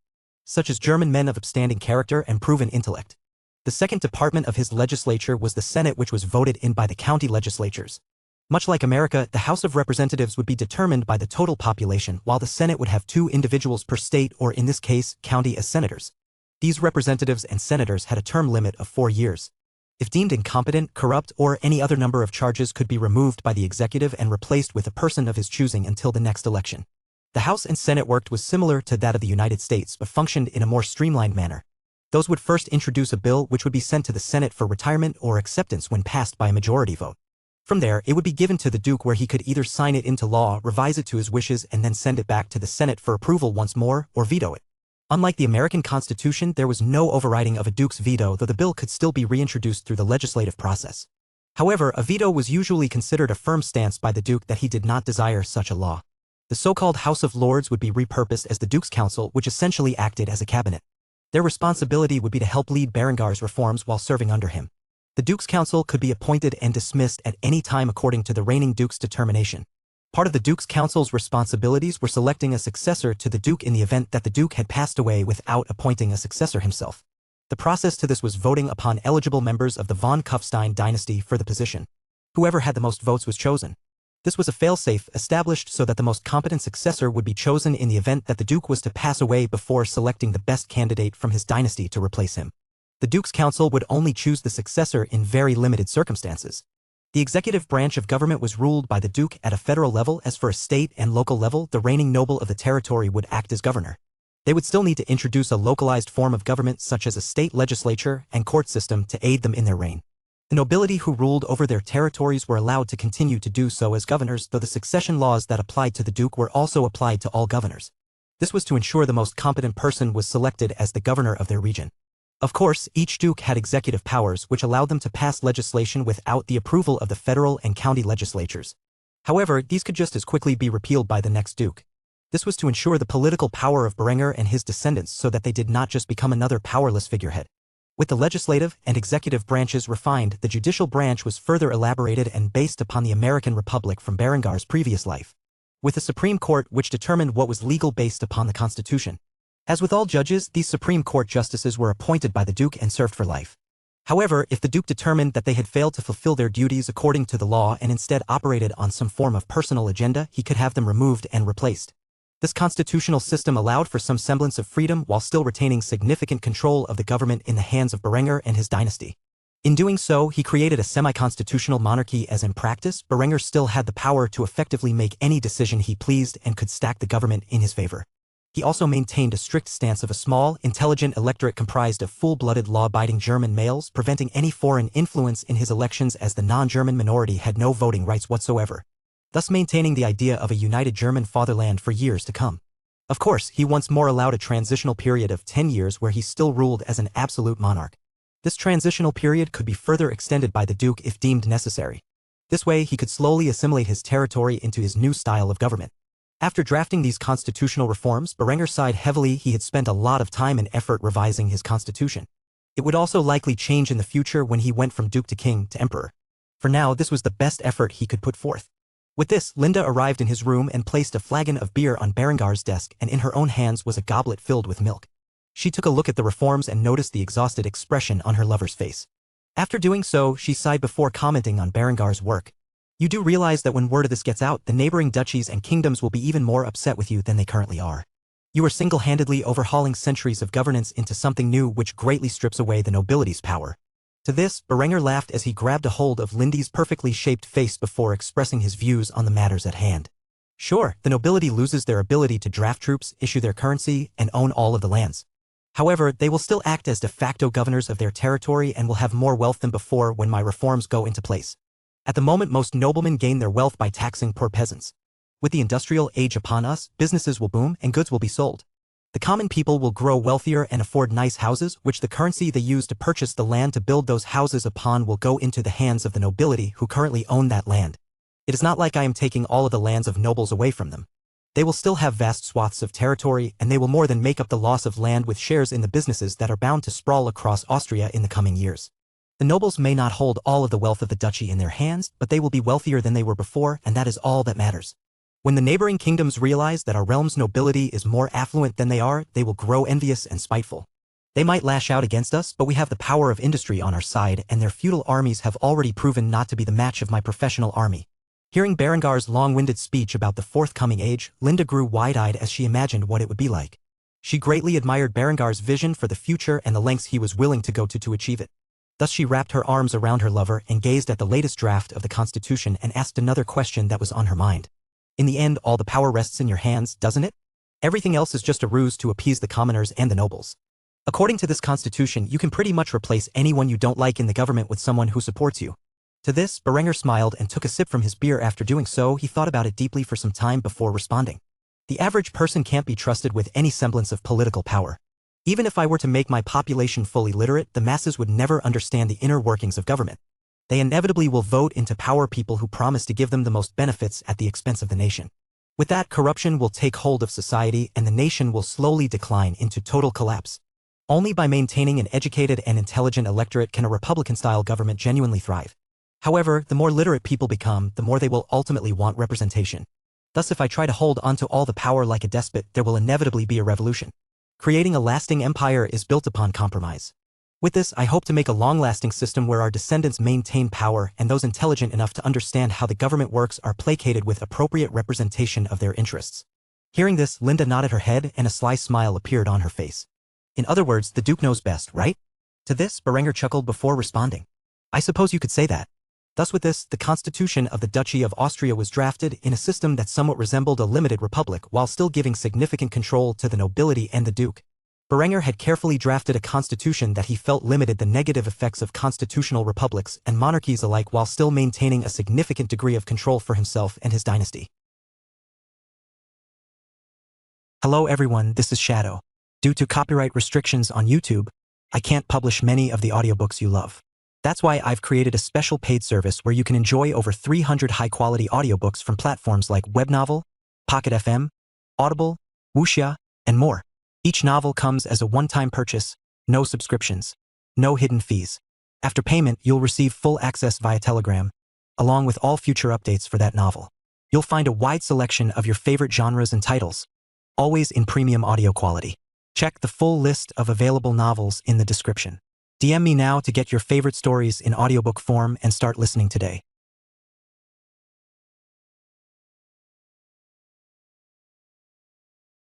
such as German men of upstanding character and proven intellect. The second department of his legislature was the Senate, which was voted in by the county legislatures. Much like America, the House of Representatives would be determined by the total population, while the Senate would have 2 individuals per state, or in this case, county, as senators. These representatives and senators had a term limit of 4 years. If deemed incompetent, corrupt, or any other number of charges could be removed by the executive and replaced with a person of his choosing until the next election. The House and Senate worked was similar to that of the United States, but functioned in a more streamlined manner. Those would first introduce a bill which would be sent to the Senate for retirement or acceptance when passed by a majority vote. From there, it would be given to the Duke, where he could either sign it into law, revise it to his wishes, and then send it back to the Senate for approval once more, or veto it. Unlike the American Constitution, there was no overriding of a Duke's veto, though the bill could still be reintroduced through the legislative process. However, a veto was usually considered a firm stance by the Duke that he did not desire such a law. The so-called House of Lords would be repurposed as the Duke's Council, which essentially acted as a cabinet. Their responsibility would be to help lead Berengar's reforms while serving under him. The Duke's Council could be appointed and dismissed at any time according to the reigning Duke's determination. Part of the Duke's Council's responsibilities were selecting a successor to the Duke in the event that the Duke had passed away without appointing a successor himself. The process to this was voting upon eligible members of the von Kufstein dynasty for the position. Whoever had the most votes was chosen. This was a failsafe established so that the most competent successor would be chosen in the event that the Duke was to pass away before selecting the best candidate from his dynasty to replace him. The Duke's Council would only choose the successor in very limited circumstances. The executive branch of government was ruled by the Duke at a federal level. As for a state and local level, the reigning noble of the territory would act as governor. They would still need to introduce a localized form of government such as a state legislature and court system to aid them in their reign. The nobility who ruled over their territories were allowed to continue to do so as governors, though the succession laws that applied to the Duke were also applied to all governors. This was to ensure the most competent person was selected as the governor of their region. Of course, each Duke had executive powers which allowed them to pass legislation without the approval of the federal and county legislatures. However, these could just as quickly be repealed by the next Duke. This was to ensure the political power of Berenger and his descendants so that they did not just become another powerless figurehead. With the legislative and executive branches refined, the judicial branch was further elaborated and based upon the American Republic from Berengar's previous life, with the Supreme Court which determined what was legal based upon the Constitution. As with all judges, these Supreme Court justices were appointed by the Duke and served for life. However, if the Duke determined that they had failed to fulfill their duties according to the law and instead operated on some form of personal agenda, he could have them removed and replaced. This constitutional system allowed for some semblance of freedom while still retaining significant control of the government in the hands of Berenger and his dynasty. In doing so, he created a semi-constitutional monarchy as in practice, Berenger still had the power to effectively make any decision he pleased and could stack the government in his favor. He also maintained a strict stance of a small, intelligent electorate comprised of full-blooded law-abiding German males, preventing any foreign influence in his elections as the non-German minority had no voting rights whatsoever, thus maintaining the idea of a united German fatherland for years to come. Of course, he once more allowed a transitional period of 10 years where he still ruled as an absolute monarch. This transitional period could be further extended by the Duke if deemed necessary. This way, he could slowly assimilate his territory into his new style of government. After drafting these constitutional reforms, Berenger sighed heavily. He had spent a lot of time and effort revising his constitution. It would also likely change in the future when he went from Duke to King to Emperor. For now, this was the best effort he could put forth. With this, Linda arrived in his room and placed a flagon of beer on Berengar's desk, and in her own hands was a goblet filled with milk. She took a look at the reforms and noticed the exhausted expression on her lover's face. After doing so, she sighed before commenting on Berengar's work. You do realize that when word of this gets out, the neighboring duchies and kingdoms will be even more upset with you than they currently are. You are single-handedly overhauling centuries of governance into something new which greatly strips away the nobility's power. To this, Berenger laughed as he grabbed a hold of Lindy's perfectly shaped face before expressing his views on the matters at hand. Sure, the nobility loses their ability to draft troops, issue their currency, and own all of the lands. However, they will still act as de facto governors of their territory and will have more wealth than before when my reforms go into place. At the moment, most noblemen gain their wealth by taxing poor peasants. With the industrial age upon us, businesses will boom and goods will be sold. The common people will grow wealthier and afford nice houses, which the currency they use to purchase the land to build those houses upon will go into the hands of the nobility who currently own that land. It is not like I am taking all of the lands of nobles away from them. They will still have vast swaths of territory, and they will more than make up the loss of land with shares in the businesses that are bound to sprawl across Austria in the coming years. The nobles may not hold all of the wealth of the duchy in their hands, but they will be wealthier than they were before, and that is all that matters. When the neighboring kingdoms realize that our realm's nobility is more affluent than they are, they will grow envious and spiteful. They might lash out against us, but we have the power of industry on our side, and their feudal armies have already proven not to be the match of my professional army. Hearing Berengar's long-winded speech about the forthcoming age, Linda grew wide-eyed as she imagined what it would be like. She greatly admired Berengar's vision for the future and the lengths he was willing to go to achieve it. Thus she wrapped her arms around her lover and gazed at the latest draft of the Constitution and asked another question that was on her mind. In the end, all the power rests in your hands, doesn't it? Everything else is just a ruse to appease the commoners and the nobles. According to this constitution, you can pretty much replace anyone you don't like in the government with someone who supports you. To this, Berenger smiled and took a sip from his beer. After doing so, he thought about it deeply for some time before responding. The average person can't be trusted with any semblance of political power. Even if I were to make my population fully literate, the masses would never understand the inner workings of government. They inevitably will vote into power people who promise to give them the most benefits at the expense of the nation. With that, corruption will take hold of society and the nation will slowly decline into total collapse. Only by maintaining an educated and intelligent electorate can a Republican-style government genuinely thrive. However, the more literate people become, the more they will ultimately want representation. Thus, if I try to hold onto all the power like a despot, there will inevitably be a revolution. Creating a lasting empire is built upon compromise. With this, I hope to make a long-lasting system where our descendants maintain power and those intelligent enough to understand how the government works are placated with appropriate representation of their interests. Hearing this, Linda nodded her head and a sly smile appeared on her face. In other words, the Duke knows best, right? To this, Berenger chuckled before responding. I suppose you could say that. Thus with this, the Constitution of the Duchy of Austria was drafted in a system that somewhat resembled a limited republic while still giving significant control to the nobility and the Duke. Berenger had carefully drafted a constitution that he felt limited the negative effects of constitutional republics and monarchies alike while still maintaining a significant degree of control for himself and his dynasty. Hello everyone, this is Shadow. Due to copyright restrictions on YouTube, I can't publish many of the audiobooks you love. That's why I've created a special paid service where you can enjoy over 300 high-quality audiobooks from platforms like Webnovel, Pocket FM, Audible, Wuxia, and more. Each novel comes as a one-time purchase, no subscriptions, no hidden fees. After payment, you'll receive full access via Telegram, along with all future updates for that novel. You'll find a wide selection of your favorite genres and titles, always in premium audio quality. Check the full list of available novels in the description. DM me now to get your favorite stories in audiobook form and start listening today.